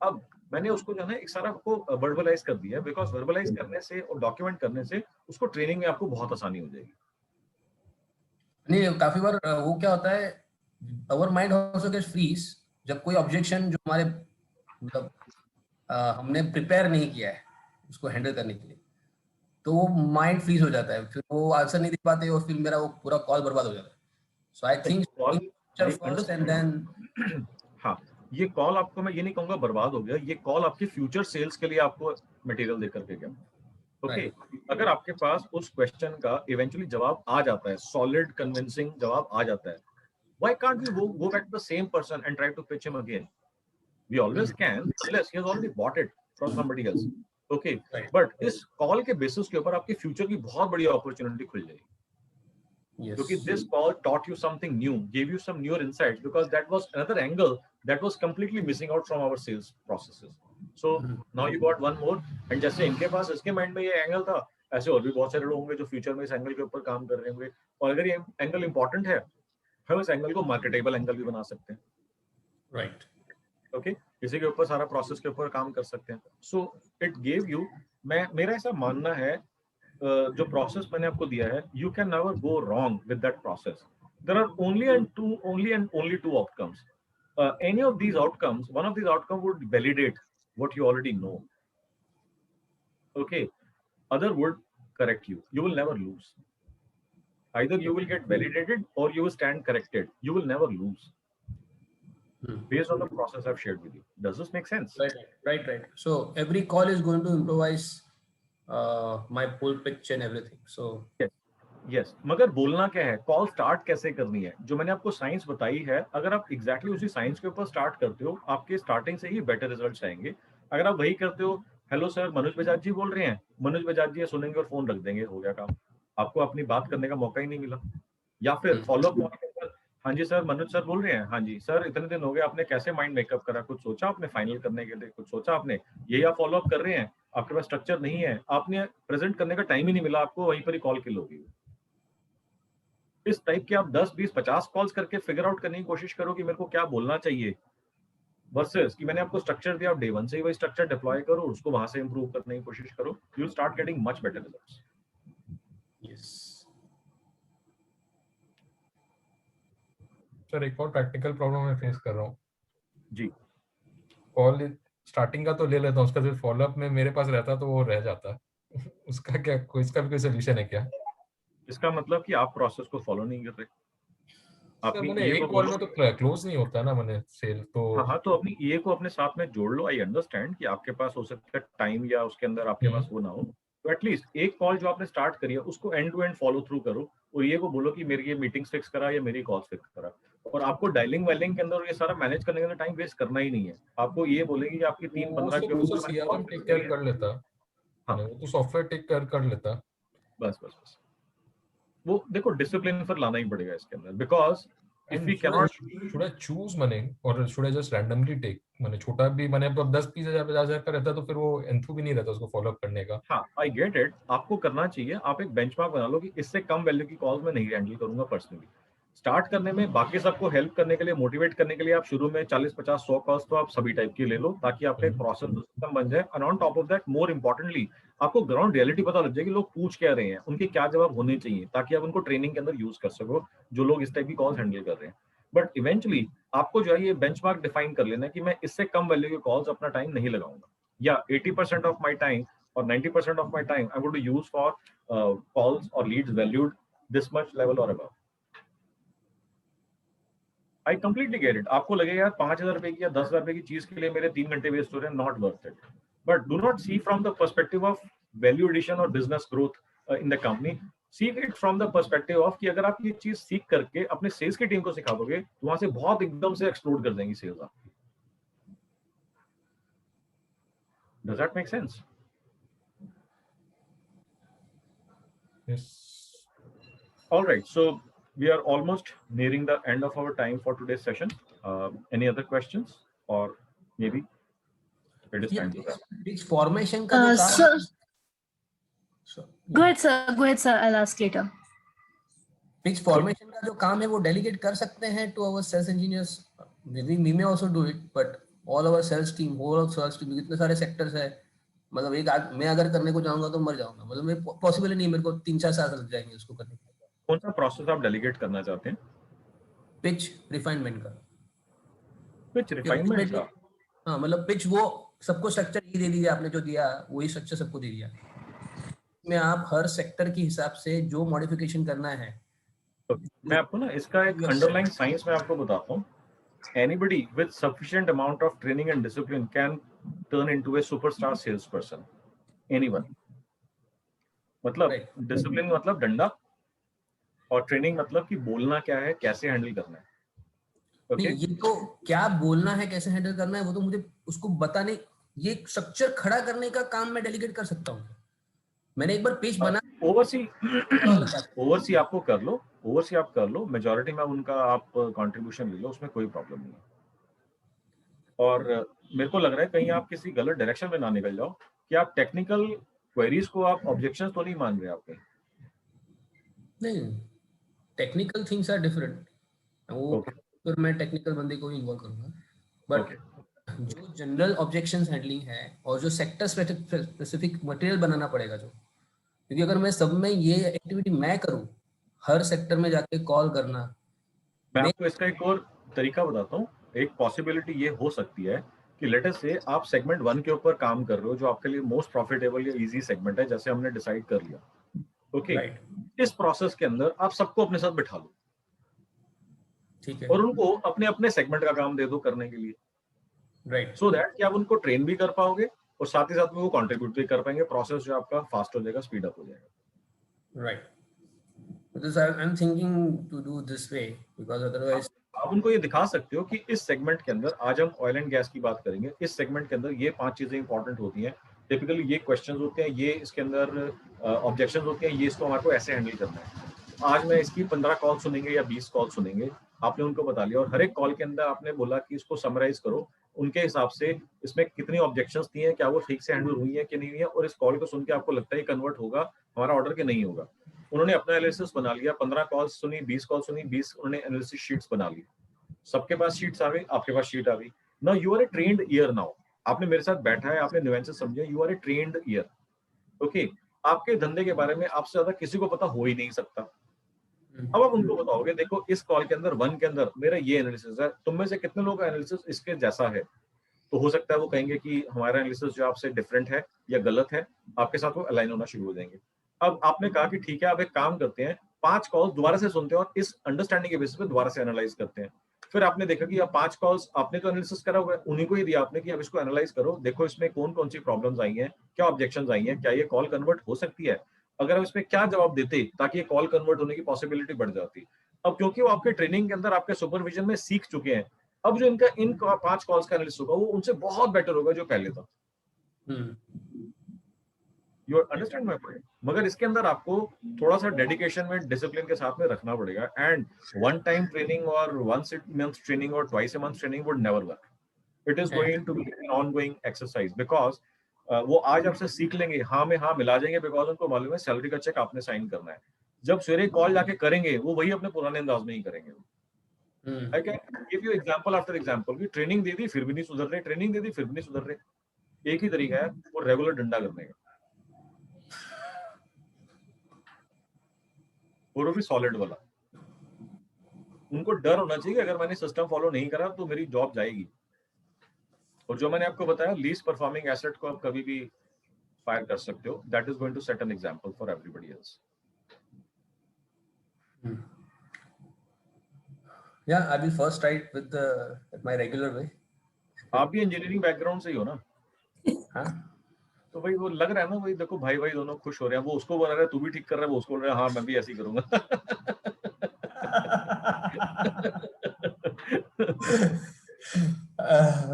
अब मैंने उसको जो है एक सारा आपको वर्बलाइज कर दिया है, बिकॉज वर्बलाइज करने से और डॉक्यूमेंट करने से उसको ट्रेनिंग में आपको बहुत आसानी हो जाएगी। नहीं, काफी बार वो क्या होता है, our mind also gets freeze जब कोई ऑब्जेक्शन जो हमारे मतलब हमने प्रिपेयर नहीं किया है उसको हैंडल करने के लिए, तो वो माइंड फ्रीज हो जाता है, फिर वो आंसर नहीं दे पाते और फिर मेरा वो पूरा कॉल बर्बाद हो जाता है। So I think first and then हाँ, ये कॉल आपको, मैं ये नहीं कहूंगा बर्बाद हो गया, ये कॉल आपके फ्यूचर सेल्स के लिए आपको मटेरियल दे करके गया। ओके, अगर आपके पास उस क्वेश्चन का इवेंचुअली जवाब आ जाता है, सॉलिड कन्विंसिंग जवाब आ जाता है, why can't we go back to the same person and try to pitch him again? We always can, unless he has already bought it from somebody else. Okay, but इस कॉल के बेसिस के ऊपर आपके फ्यूचर की बहुत बड़ी अपॉर्चुनिटी खुल जाएगी। Because this call taught you something new, gave you some newer insights, because that was another angle that was completely missing out from our sales processes. So now you got one more, and जैसे इनके पास इसके माइंड में ये एंगल था, ऐसे और भी बहुत सारे लोग होंगे जो फ्यूचर में इस एंगल के ऊपर काम कर रहे होंगे। और अगर ये एंगल इंपॉर्टेंट है, हम इस एंगल को मार्केटेबल एंगल भी बना सकते हैं। राइट, ओके, इसी के ऊपर सारा प्रोसेस के ऊपर काम कर सकते हैं। सो इट गेव यू, मेरा ऐसा मानना है, जो प्रोसेस मैंने आपको दिया है, you can never go wrong with that process. There are only and only two outcomes. Any of these outcomes, one of these outcome would validate what you already know. Okay, other would correct you. You will never lose. Either you will get validated or you will stand corrected. You will never lose. Based on the process I've shared with you. Does this make sense? Right. So every call is going to improvise my full pitch and everything. So yes. मगर बोलना क्या है, कॉल स्टार्ट कैसे करनी है, जो मैंने आपको साइंस बताई है, अगर आप एग्जैक्टली उसी साइंस के ऊपर स्टार्ट करते हो, आपके स्टार्टिंग से ही बेटर रिजल्ट्स आएंगे. अगर आप वही करते हो, हेलो सर मनोज बजाज जी बोल रहे हैं, मनोज बजाज जी सुनेंगे और फोन रख देंगे, हो गया काम. आपको अपनी बात करने का मौका ही नहीं मिला. या फिर फॉलोअप कॉल के ऊपर, हाँ जी सर मनोज सर बोल रहे हैं, हाँ जी सर इतने दिन हो गए, आपने कैसे माइंड मेकअप करा, कुछ सोचा आपने फाइनल करने के लिए, कुछ सोचा आपने, यही आप फॉलोअप कर रहे हैं, आपके पास स्ट्रक्चर नहीं है, आपने प्रेजेंट करने का टाइम ही नहीं मिला, आपको वहीं पर ही कॉल किल होगी. इस टाइप के आप 10, 20, 50 कॉल्स करके फिगर आउट करने की कोशिश करो कि मेरे को क्या बोलना चाहिए, वर्सेस कि मैंने आपको स्ट्रक्चर दिया, आप डे 1 से ही वही स्ट्रक्चर डिप्लॉय करो, उसको वहां से इंप्रूव करने की कोशिश करो. You will start getting much better results. Yes sir एक और प्रैक्टिकल प्रॉब्लम मैं फेस कर रहा हूँ जी. कॉल स्टार्टिंग का तो ले लेता हूँ, उसका फिर फॉलोअप में मेरे पास रहता तो वो रह जाता. उसका क्या, इसका भी कोई सोल्यूशन है क्या? इसका मतलब कि आप प्रोसेस को फॉलो नहीं कर रहे. सर मैंने एक कॉल में तो क्लोज नहीं होता ना मैंने सेल तो. हाँ तो अपनी ईए को अपने साथ में जोड़ लो. आई अंडरस्टैंड कि आपके पास हो सकता है टाइम या उसके अंदर आपके पास वो ना हो, तो एटलीस्ट एक कॉल जो आपने स्टार्ट करी है उसको end to end follow through करो और ये को बोलो कि मेरी ये मीटिंग्स फिक्स करा या मेरी कॉल्स फिक्स करा. और आपको डायलिंग वायलिंग के अंदर ये सारा मैनेज करने के अंदर टाइम वेस्ट करना ही नहीं है. आपको ये बोलेंगे कि आपकी 3-15 के सीआरएम टेक केयर कर लेता. हाँ वो तो सॉफ्टवेयर टेक केयर कर लेता. बस वो देखो डिसिप्लिन फिर लाना ही पड़ेगा इसके अंदर, because if we cannot should I choose money or should I just randomly take मैंने छोटा भी मैंने अब 10-20,000 का रहता तो फिर वो एंथू भी नहीं रहता उसको फॉलो अप करने का. हाँ आई गेट इट. आपको करना चाहिए, आप एक बेंचमार्क बना लो कि इससे कम वैल्यू की कॉल्स मैं नहीं हैंडल करूंगा पर्सनली. स्टार्ट करने में बाकी सबको हेल्प करने के लिए, मोटिवेट करने के लिए आप शुरू में 40, 50, 100 कॉल्स तो आप सभी टाइप की ले लो ताकि आपका एक प्रोसेस सिस्टम बन जाए. And on top of that more importantly आपको ग्राउंड रियलिटी पता लग जाए कि लोग पूछ क्या रहे हैं, उनके क्या जवाब होने चाहिए, ताकि आप उनको ट्रेनिंग के अंदर यूज कर सको जो लोग इस टाइप की कॉल्स हैंडल कर रहे हैं. बट इवेंचुअली आपको जो है ये बेंचमार्क डिफाइन कर लेना कि मैं इससे कम वैल्यू के कॉल्स अपना टाइम नहीं लगाऊंगा, या 80% ऑफ माय टाइम और 90% of my time I would use for calls और leads valued this much level और above. I completely get it. आपको लगेगा यार 5,000 रुपए की या 10,000 रुपए की चीज के लिए मेरे 3 घंटे वेस्ट हो रहे हैं, not worth it. But do not see from the perspective of value addition और business growth in the company. See it from the perspective of कि अगर आप ये चीज सीख करके अपने सेल्स की टीम को सिखा दोगे तो वहां से बहुत एकदम से एक्सप्लोड कर जाएंगी सेल्स आपकी. Does that make sense? Yes. All right, so we are almost nearing the end of our time for today's session. Any other questions, or maybe it is time to wrap? Pitch formation का जो Sir, काम go ahead, sir. I'll ask later. pitch formation का जो काम है वो delegate कर सकते हैं to our sales engineers. Maybe we may also do it, but all our sales team, whole of sales team, इतने सारे sectors है. मतलब एक मैं अगर करने को जाऊंगा तो मर जाऊंगा. मतलब मैं पॉसिबल नहीं, मेरे को 3-4 साल लग जाएंगे उसको करने के. कौन सा प्रोसेस आप डेलीगेट करना चाहते हैं? पिच रिफाइनमेंट का. पिच रिफाइनमेंट का? हाँ मतलब पिच वो सबको स्ट्रक्चर ये दे दिया आपने, जो दिया वही स्ट्रक्चर सबको दे दिया. में आप हर सेक्टर के हिसाब से जो मॉडिफिकेशन करना है. मैं आपको ना इसका एक अंडरलाइन साइंस में आपको बताता हूँ. Anybody with sufficient amount of training and discipline can turn into a superstar salesperson. Anyone. मतलब डिसिप्लिन मतलब डंडा और ट्रेनिंग मतलब कि बोलना क्या है, कैसे हैंडल करना है. Okay? ये तो क्या बोलना है, कैसे हैंडल करना है, वो तो मुझे उसको बताने, ये स्ट्रक्चर खड़ा करने का काम मैं डेलीगेट कर सकता हूँ. मैंने एक बार पेज बना. ओवरसी आपको कर लो, ओवरसी आप कर लो, मेजॉरिटी में उनका आप कंट्रीब्यूशन ले लो, उसमें कोई प्रॉब्लम नहीं है. और मेरे को लग रहा है कहीं आप किसी गलत डायरेक्शन में ना निकल जाओ कि आप टेक्निकल क्वेरीज को आप ऑब्जेक्शंस तो नहीं मान रहे आप कहीं. नहीं, टेक्निकल थिंग्स आर डिफरेंट. वो फिर मैं टेक्निकल बंदे को ही इन्वॉल्व करूंगा. बट जो जनरल ऑब्जेक्शंस हैंडलिंग है और जो सेक्टर स्पेसिफिक मटेरियल बनाना पड़ेगा जो, क्योंकि अगर मैं सब में ये एक्टिविटी मैं करूं, हर सेक्टर में जाके कॉल करना. मैं आपको इसका एक और तरीका बताता हूँ. एक पॉसिबिलिटी ये हो सकती है कि लेट अस से आप सेगमेंट 1 के ऊपर काम कर रहे हो जो आपके लिए मोस्ट प्रॉफिटेबल या इजी सेगमेंट है, जैसे हमने डिसाइड कर लिया. ओके इस प्रोसेस के अंदर आप सबको अपने साथ बिठा लो, ठीक है, और उनको अपने अपने सेगमेंट का काम दे दो करने के लिए, राइट, सो दैट कि आप उनको ट्रेन भी कर पाओगे और साथ ही साथ में वो कंट्रीब्यूट भी कर पाएंगे, प्रोसेस जो आपका फास्ट हो जाएगा, स्पीड अप हो जाएगा। Right. Because I'm thinking to do this way because otherwise आप उनको ये दिखा सकते हो कि इस सेगमेंट के अंदर, आज हम ऑयल एंड गैस की बात करेंगे, इस सेगमेंट के अंदर ये 5 चीजें इंपॉर्टेंट होती हैं, टिपिकली ये क्वेश्चंस होते हैं, ये इसके अंदर ऑब्जेक्शंस होते हैं, ये इसको हमारे को ऐसे हैंडल करना है। आज मैं इसकी 15 कॉल सुनेंगे या 20 कॉल सुनेंगे, आपने उनको बता लिया, और हर एक कॉल के अंदर आपने बोला कि इसको समराइज करो उनके हिसाब से, इसमें कितनी ऑब्जेक्शंस दी हैं, क्या वो ठीक से हैंडल हुई है कि नहीं हुई है, और इस कॉल को सुन के आपको लगता है कन्वर्ट होगा हमारा ऑर्डर के नहीं होगा। उन्होंने अपना एनालिसिस बना लिया, 15 कॉल्स सुनी, 20 कॉल सुनी, 20 उन्होंने एनालिसिस शीट्स बना ली, सबके पास शीट्स आ गई, आपके पास शीट आ गई। Now you are a trained ear, now आपने मेरे साथ बैठा है, आपने न्यूएंसेस समझे, you are a trained ear, okay. आपके धंधे के बारे में आपसे ज्यादा किसी को पता हो ही नहीं सकता। अब आप उनको बताओगे देखो इस कॉल के अंदर 1 के अंदर मेरा ये एनालिसिस है, तुम में से कितने लोगों का एनालिसिस इसके जैसा है, तो हो सकता है वो कहेंगे कि हमारा एनालिसिस जो आपसे डिफरेंट है या गलत है, आपके साथ वो अलाइन होना शुरू हो जाएंगे। अब आपने कहा कि ठीक है, आप एक काम करते हैं, 5 कॉल्स दोबारा से सुनते हैं और इस अंडरस्टैंडिंग के बेसिस पे दोबारा से एनालाइज करते हैं। फिर आपने देखा कि अब 5 कॉल्स आपने तो एनालिसिस करा हुआ है, उन्हीं को ही दिया आपने कि अब इसको एनालाइज करो, देखो इसमें कौन कौन सी प्रॉब्लम्स आई हैं, क्या ऑब्जेक्शंस आई हैं, क्या ये कॉल कन्वर्ट हो सकती है, अगर आप इसमें क्या जवाब देते ताकि ये कॉल कन्वर्ट होने की पॉसिबिलिटी बढ़ जाती। अब क्योंकि वो आपके ट्रेनिंग के अंदर आपके सुपरविजन में सीख चुके हैं, अब जो इनका इन 5 कॉल्स का एनालिसिस होगा वो उनसे बहुत बेटर होगा जो पहले था। You understand my point. मगर इसके अंदर आपको थोड़ा सा डेडिकेशन में, डिसिप्लिन के साथ में रखना पड़ेगा, एंड वन टाइम ट्रेनिंग और वंस a month ट्रेनिंग और twice a month training would never work. It is going to be an ongoing exercise, because वो आज आपसे सीख लेंगे, हाँ में हाँ मिला जाएंगे, बिकॉज उनको मालूम है सैलरी का चेक आपने साइन करना है। जब सवेरे कॉल जाके करेंगे वो वही अपने पुराने अंदाज में ही करेंगे। I can give you example after example कि ट्रेनिंग दे दी फिर भी नहीं सुधर रहे, ट्रेनिंग दे दी फिर भी नहीं सुधर रहे। एक ही तरीका है वो रेगुलर डंडा करने का, और वो भी सॉलिड वाला। उनको डर होना चाहिए कि अगर मैंने सिस्टम फॉलो नहीं करा तो मेरी जॉब जाएगी। और जो मैंने आपको बताया, लीस्ट परफॉर्मिंग एसेट को आप कभी भी फायर कर सकते हो, that is going to set an example for everybody else. Yeah, I will first try it with my regular way. आप भी इंजीनियरिंग बैकग्राउंड से ही हो ना? हाँ, तो भाई वो लग रहा है ना, वही देखो भाई भाई दोनों खुश हो रहे हैं, वो उसको बोल रहा है तू भी ठीक कर रहा है, वो उसको बोल रहा है हाँ मैं भी ऐसे ही करूंगा।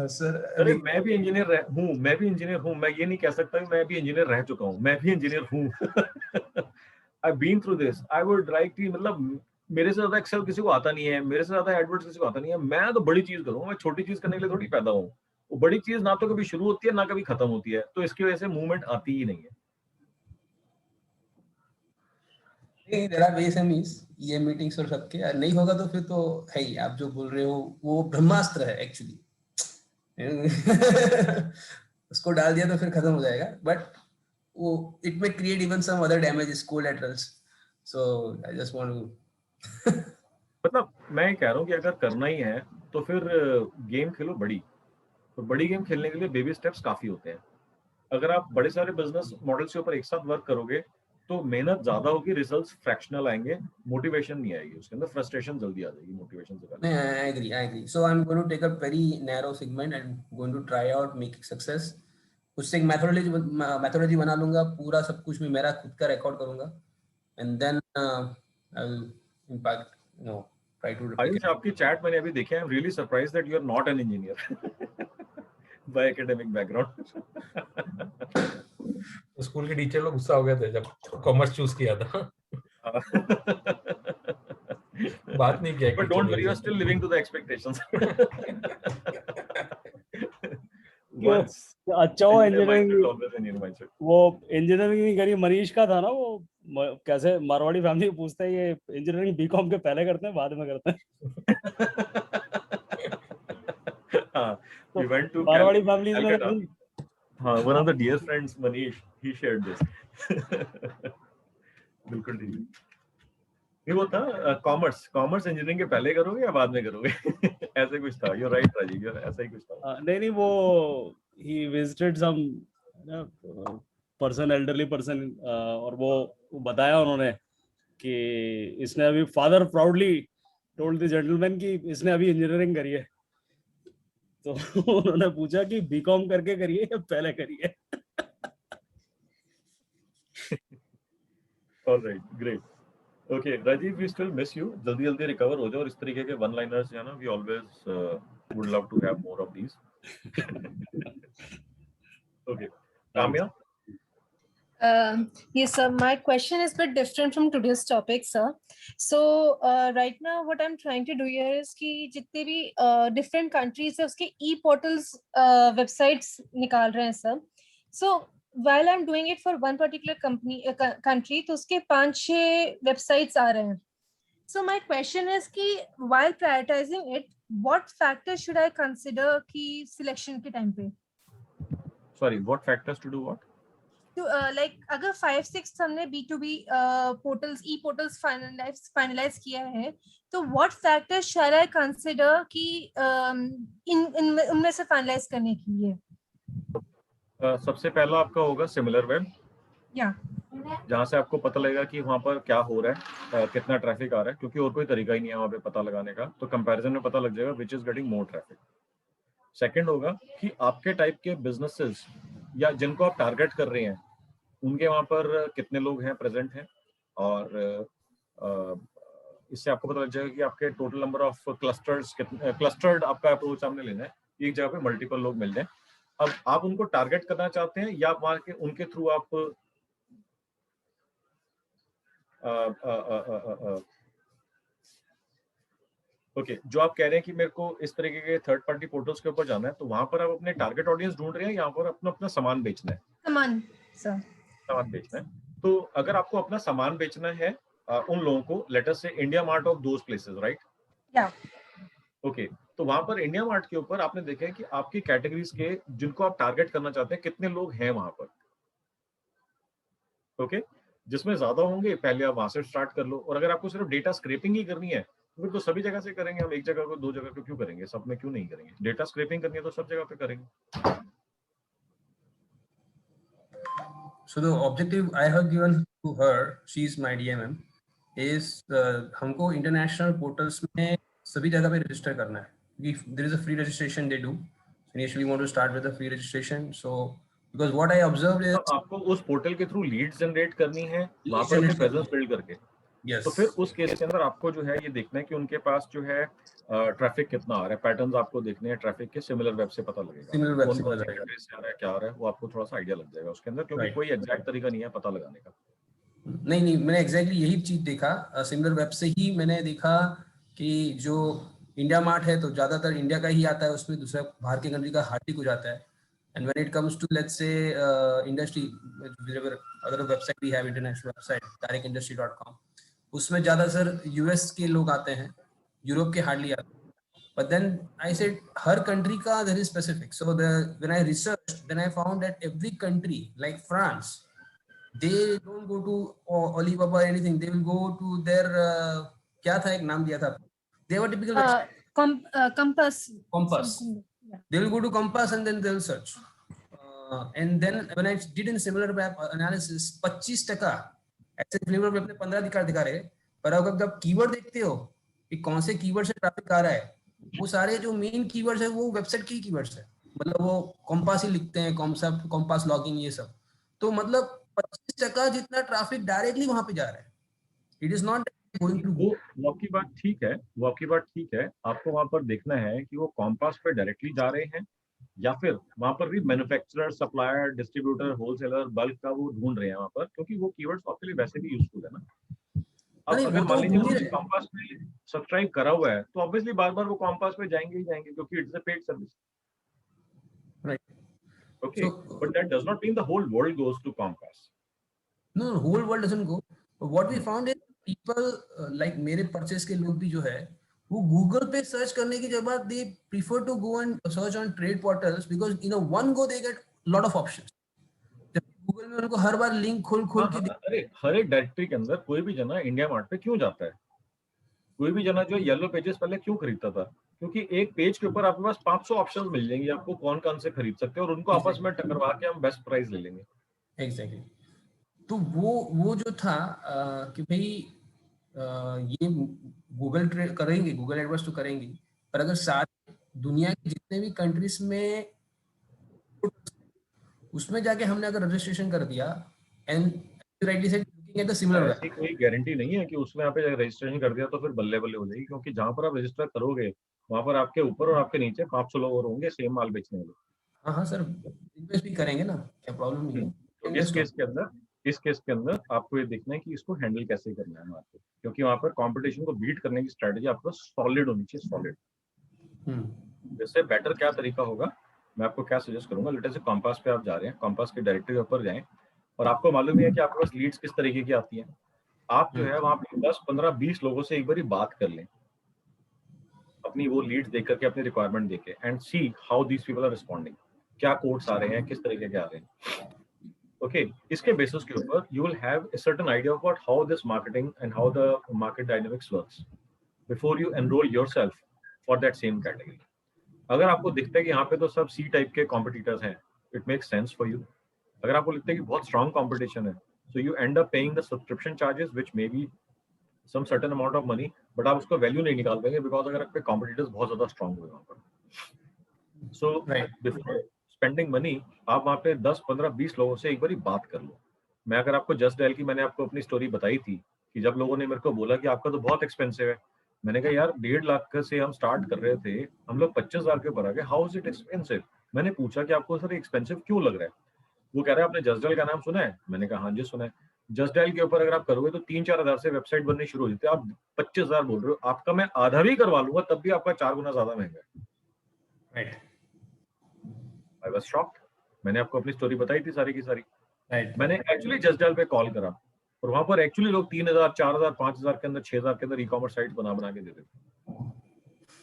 सर अरे मैं भी इंजीनियर हूँ, मैं भी इंजीनियर हूँ, मैं ये नहीं कह सकता मैं भी इंजीनियर रह चुका हूँ, मैं भी इंजीनियर हूँ। I been through this. I would like कि मतलब मेरे से ज्यादा एक्सेल किसी को आता नहीं है, मेरे से ज्यादा एडवर्ड्स किसी को आता नहीं है, मैं तो बड़ी चीज करूँ, मैं छोटी चीज करने के लिए थोड़ी पैदा हूँ। वो बड़ी चीज ना तो कभी शुरू होती है ना कभी खत्म होती है, तो इसकी वजह से मूवमेंट आती ही नहीं है। there are ways and means, ये मीटिंग्स और सबके नहीं होगा तो फिर तो है ही, आप जो बोल रहे हो वो ब्रह्मास्त्र है एक्चुअली। उसको डाल दिया तो फिर खत्म हो जाएगा, बट वो it may create even some other damages, collaterals, so I just want to मतलब मैं कह रहा हूँ कि अगर करना ही है तो फिर गेम खेलो बड़ी, तो बड़ी गेम खेलने के लिए बेबी स्टेप्स काफी होते हैं। अगर आप बड़े सारे बिजनेस मॉडल्स के ऊपर एक साथ वर्क करोगे तो मेहनत ज्यादा होगी, रिजल्ट्स फ्रैक्शनल आएंगे, मोटिवेशन नहीं आएगी, उसके अंदर फ्रस्ट्रेशन जल्दी आ जाएगी मोटिवेशन से पहले। I agree. So I'm going to take a very narrow segment and going to try out, make it success. उससे एक methodology बना लूंगा, पूरा सब कुछ मैं मेरा खुद का रिकॉर्ड करूंगा, and then I will impact, try to replicate. Ayush, आपकी चैट मैंने अभी देखी है, I'm really surprised that you are not an engineer by academic background. School के टीचर लोग गुस्सा हो गए थे जब कॉमर्स चूज किया था। बात नहीं किया, but don't worry, you are still living to the expectations. अच्छा वो इंजीनियरिंग, वो इंजीनियरिंग नहीं करी मनीष का था ना, वो कैसे मारवाड़ी फैमिली पूछते हैं ये इंजीनियरिंग बीकॉम के पहले करते हैं बाद में करते हैं। We went to Marwari family. one of the dear friends, Manish, he shared this. बिल्कुल ठीक। नहीं वो था कॉमर्स इंजीनियरिंग के पहले करोगे या बाद में करोगे? ऐसे कुछ था। You're right, राजीव, ऐसा ही कुछ था। नहीं वो he visited some person, elderly person, और वो बताया उन्होंने कि इसने अभी, father proudly told the gentleman कि इसने अभी इंजीनियरिंग करी है। तो उन्होंने पूछा कि बीकॉम करके करिए या पहले करिए। Alright, great. Okay Rajeev, we still miss you. जल्दी जल्दी रिकवर हो जाओ, और इस तरीके के वन लाइनर्स जो है ना, we always would love to have more of these. Okay Kamya. Yes, sir. My question is a bit different from today's topic, sir. So, right now, what I'm trying to do here is कि जितने भी different countries है, उसके e-portals websites निकाल रहे हैं, sir. So, while I'm doing it for one particular country, तो उसके 5-6 websites आ रहे हैं. So, my question is कि while prioritizing it, what factors should I consider कि selection के time पे? Sorry, what factors to do what? तो like अगर 5-6 हमने B2B portals, e-portals finalize किया है, तो what factors shall I consider कि उनमें से finalize करने के लिए? सबसे पहला आपका होगा सिमिलर वेब, जहाँ से आपको पता लगेगा कि वहाँ पर क्या हो रहा है, कितना ट्रैफिक आ रहा है, क्योंकि और कोई तरीका ही नहीं है वहाँ पे पता लगाने का। तो कंपैरिजन में पता लग जाएगा which is getting more traffic. Second होगा कि आपके टाइप के बिजनेसेस या जिनको आप टारगेट कर रहे हैं, उनके वहाँ पर कितने लोग हैं, प्रेजेंट हैं, और इससे आपको पता लग जाएगा कि आपके टोटल नंबर ऑफ क्लस्टर्ड आपका अप्रोच सामने लेना है, एक जगह पे मल्टीपल लोग मिल जाएं। अब आप उनको टारगेट करना चाहते हैं या वहाँ के उनके थ्रू आप ओके, जो आप कह रहे हैं कि मेरे को इस तरीके के थर्ड पार्टी पोर्टल्स के ऊपर जाना है, तो वहां पर आप अपने टारगेट ऑडियंस ढूंढ रहे हैं, यहाँ पर अपना अपना सामान बेचना है। सामान बेचना है। तो अगर आपको अपना सामान बेचना है उन लोगों को, लेट अस से India mart of those places, right? Okay, तो वहां पर इंडिया मार्ट के ऊपर आपने देखा है कि आपकी कैटेगरीज के जिनको आप टारगेट करना चाहते हैं, कितने लोग हैं वहां पर। ओके, जिसमें ज्यादा होंगे पहले आप वहां से स्टार्ट कर लो, और अगर आपको सिर्फ डेटा स्क्रैपिंग ही करनी है तो फिर तो सभी जगह से करेंगे हम, एक जगह को 2 जगह को क्यों करेंगे, सब में क्यों नहीं करेंगे? डेटा स्क्रैपिंग करनी है तो सब जगह पे करेंगे। So the objective I have given to her, she is my DMM, is हमको international portals में सभी जगह पे register करना है, क्योंकि there is a free registration they do. Initially we want to start with a free registration. So because what I observed is आपको उस पोर्टल के थ्रू लीड्स जनरेट करनी है, वहां पर अपने प्रेजेंस बिल्ड करके। Yes. तो फिर उस केस के अंदर आपको जो है ये देखना है कि उनके पास जो है ट्रैफिक कितना आ रहा है, पैटर्न्स आपको देखने हैं ट्रैफिक के, सिमिलर वेब से पता लगेगा, सिमिलर वेब से कौन पता सी लगेगा कैटेगरी से आ रहा है, क्या आ रहा है, वो आपको थोड़ा सा आइडिया लग जाएगा उसके अंदर, क्योंकि कोई एग्जैक्ट तरीका नहीं है पता लगाने का। नहीं, मैंने एग्जैक्टली यही चीज देखा, सिमिलर वेब से ही मैंने देखा कि जो इंडिया मार्ट है तो ज्यादातर इंडिया का ही आता है, उसमें दूसरा बाहर के कंट्री का हार्डली कुछ आता है। And when it comes to let's say industry, other website we have, international website directindustry.com, उसमें ज्यादातर यूएस के लोग आते हैं, यूरोप के हार्डली आते हैं। But then I said her country का there is specific. So when I researched, then I found that every country, like France, they don't go to Alibaba or anything. They will go to their क्या था, एक नाम दिया था, they were typical Compass. They will go to Compass and then they will search. And then when I did in similar web analysis, 25% ऐसे फ्लेवर पे अपने 15 दिखा रहे, पर अगर जब कीवर्ड देखते हो कि कौन से कीवर्ड से ट्रैफिक आ रहा है, वो सारे जो मेन कीवर्ड्स है वो वेबसाइट के ही कीवर्ड्स है, मतलब वो कॉम्पास ही लिखते हैं, कॉन्सेप्ट, कॉम्पास लॉगिंग, ये सब। तो मतलब 25% जितना ट्रैफिक डायरेक्टली वहां पे जा रहा है। It is not going to go. वो आपकी बात ठीक है, वो आपकी बात ठीक है। आपको वहां पर देखना है कि वो कॉम्पास पे डायरेक्टली जा रहे हैं या फिर वहां पर भी manufacturer, supplier, distributor, wholesaler, bulk का वो ढूंढ रहे हैं वहां पर, क्योंकि वो कीवर्ड्स आपके लिए वैसे भी यूजफुल है ना। अब अगर मान लीजिए उन्होंने कॉम्पास पे सब्सक्राइब करा हुआ है तो ऑब्वियसली बार-बार वो कॉम्पास पे जाएंगे ही जाएंगे, क्योंकि it's a paid service, right? Okay, but that does not mean the whole world goes to compass. No, whole world doesn't go. What we found is people like मेरे परचेस के लोग भी जो है, वो गूगल पे सर्च करने की जगह they prefer to go and search on trade portals, because in one go they get lot of options. Google में उनको हर बार लिंक खोल के अरे हर एक डायरेक्टरी के अंदर कोई भी जना इंडिया मार्ट पे क्यों जाता है? कोई भी जना जो येलो पेजेस पहले क्यों खरीदता था? क्योंकि एक पेज के ऊपर आपके पास 500 ऑप्शंस मिल जाएंगे आपको कौन कौन से खरीद सकते हैं, और उनको आपस में टकरवा के हम बेस्ट प्राइस ले लेंगे। एग्जैक्टली। तो वो जो था कि भाई ये गूगल करेंगे, गूगल एडवर्ड्स तो करेंगे, पर अगर सारे दुनिया के जितने भी कंट्रीज में उसमें जाके हमने अगर रजिस्ट्रेशन कर दिया and rightly said looking at the similar, ऐसी कोई गारंटी नहीं है कि उसमें आप रजिस्ट्रेशन कर दिया तो फिर बल्ले बल्ले हो जाएगी, क्योंकि जहां पर आप रजिस्टर करोगे वहां पर आपके ऊपर और आपके नीचे 500 लोग और होंगे सेम माल बेचने वाले। हाँ हाँ सर, इन्वेस्ट भी करेंगे ना, क्या प्रॉब्लम नहीं है। तो इस केस के अंदर आपको ये देखना है कि इसको हैंडल कैसे करना है मार्केट, क्योंकि वहां पर कंपटीशन को बीट करने की स्ट्रेटजी आपको सॉलिड होनी चाहिए, सॉलिड। जैसे बेटर क्या तरीका होगा, मैं आपको क्या सजेस्ट करूंगा, लेट से कॉम्पास पे आप जा रहे हैं, कॉम्पास के डायरेक्टरी के ऊपर जाएं और आपको मालूम है कि आपके पास लीड्स किस तरीके की आती हैं। आप जो है वहां पे 10, 15, 20 लोगों से एक बार बात कर लें, अपनी वो लीड्स देख करके, अपनी रिक्वायरमेंट देके, and see how these people are responding, क्या कोड्स आ रहे हैं, किस तरीके के आ रहे हैं। ओके, इसके बेसिस के ऊपर you will have a certain idea of what how this marketing and how the market dynamics works before you enroll yourself for that same category. अगर आपको दिखता है कि यहाँ पे तो सब सी टाइप के कॉम्पिटिटर्स हैं, it makes sense for you. अगर आपको लगता है कि बहुत स्ट्रॉन्ग कॉम्पिटिशन है, so you end up paying the subscription charges which may be some certain amount of money, but आप उसको वैल्यू नहीं निकाल पाएंगे बिकॉज अगर आपके कॉम्पिटिटर्स बहुत ज्यादा स्ट्रॉन्ग हुए वहाँ पर। सो बिफोर स्पेंडिंग मनी आप वहाँ पे 10, 15, 20 लोगों से एक बार बात कर लो। मैं अगर आपको जस्ट डायल की मैंने आपको अपनी स्टोरी बताई थी कि जब लोगों ने मेरे को बोला कि आपका तो बहुत एक्सपेंसिव है, मैंने कहा यार 1.5 लाख से हम स्टार्ट कर रहे थे, हम लोग 25,000 के ऊपर आ गए, हाउ इज इट एक्सपेंसिव। मैंने पूछा कि आपको सर एक्सपेंसिव क्यों लग रहा है, वो कह रहा है आपने जस्ट डायल का नाम सुना है, मैंने कहा हाँ जी सुना है। जस्ट डायल के ऊपर अगर आप करोगे तो 3-4 हज़ार से वेबसाइट बननी शुरू हो जाती है, आप 25,000 बोल रहे हो, आपका मैं आधा भी करवा लूंगा तब भी आपका 4 गुना ज्यादा महंगा है। Right, I was shocked. मैंने आपको अपनी स्टोरी बताई थी सारी की सारी। राइट, मैंने एक्चुअली जस्ट डायल पे कॉल करा और वहां पर एक्चुअली लोग 3,000, 4,000, 5,000 के अंदर, 6,000 के अंदर ई-कॉमर्स साइट बना के देते थे।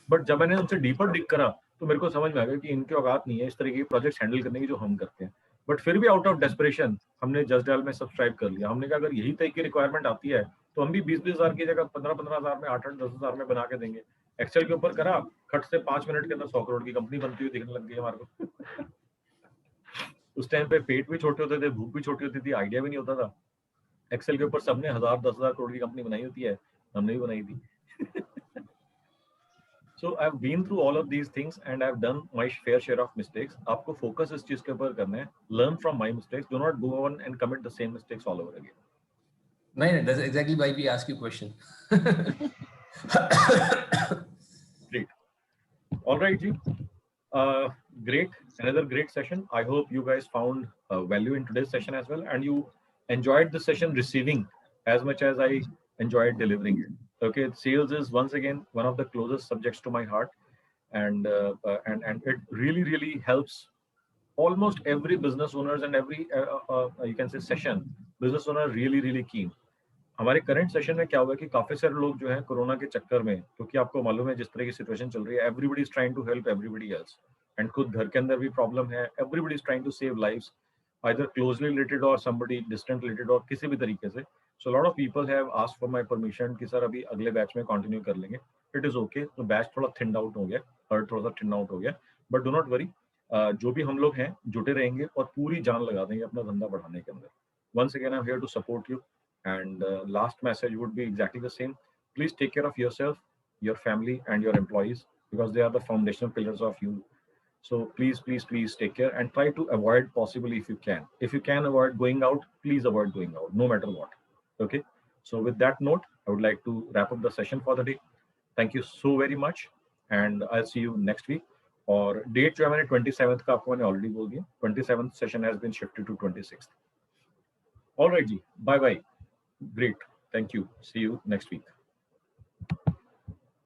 बट जब मैंने उनसे डीपर डिग करा तो मेरे को समझ में आ गया कि इनकी औकात नहीं है इस तरीके के प्रोजेक्ट्स हैंडल करने की जो हम करते हैं। बट फिर भी आउट ऑफ डेस्परेशन हमने जस्ट डायल में सब्सक्राइब कर लिया। हमने कहा अगर यही तरह की रिक्वायरमेंट आती है तो हम भी 20-20 हज़ार की जगह 15-15 हज़ार में, 8-8, 10 हज़ार में बना के देंगे। एक्सेल के ऊपर करा, खट से 5 मिनट के अंदर 100 करोड़ की कंपनी बनती हुई दिखने लग गई हमारे को। उस टाइम पे पेट भी छोटे होते थे, भूख भी छोटी होती थी, आइडिया भी नहीं होता था। एक्सेल के ऊपर सबने 1000, 10,000 करोड़ की कंपनी बनाई होती है, हमने भी बनाई थी। So I've been through all of these things and I've done my fair share of mistakes. आपको फोकस इस चीज के ऊपर करना है, learn from my mistakes, do not go on and commit the same mistakes all over again. नहीं, that's exactly why we ask you question. Great. All right, Ji. Great. Another great session. I hope you guys found value in today's session as well, and you enjoyed the session receiving as much as I enjoyed delivering it. Okay, sales is once again one of the closest subjects to my heart, and it really helps almost every business owners and every you can say session business owner really keen. हमारे करंट सेशन में क्या हुआ कि काफी सारे लोग जो हैं कोरोना के चक्कर में, क्योंकि आपको मालूम है जिस तरह की सिचुएशन चल रही है, everybody is trying to help everybody else, and खुद घर के अंदर भी प्रॉब्लम है, everybody is trying to save lives either closely related or somebody distant related और किसी भी तरीके से। So a lot of people have asked for my permission कि सर अभी अगले बैच में कंटिन्यू कर लेंगे। It is okay, तो बैच थोड़ा थिन आउट हो गया, हर्ट थोड़ा सा थिन आउट हो गया, बट डो नॉट वरी, जो भी हम लोग हैं जुटे रहेंगे और पूरी जान लगा देंगे अपना धंधा बढ़ाने के अंदर। Once again, I'm here to support you, and last message would be exactly the same. Please take care of yourself, your family, and your employees because they are the foundational pillars of you. So please take care and try to avoid possibly if you can. If you can avoid going out, please avoid going out, no matter what. Okay. So with that note, I would like to wrap up the session for the day. Thank you so very much, and I'll see you next week. और डेट जो है मैंने 27th का आपको मैंने ऑलरेडी बोल दिया, 27th session has been shifted to 26th. All right, ji, bye bye. Great. Thank you. See you next week.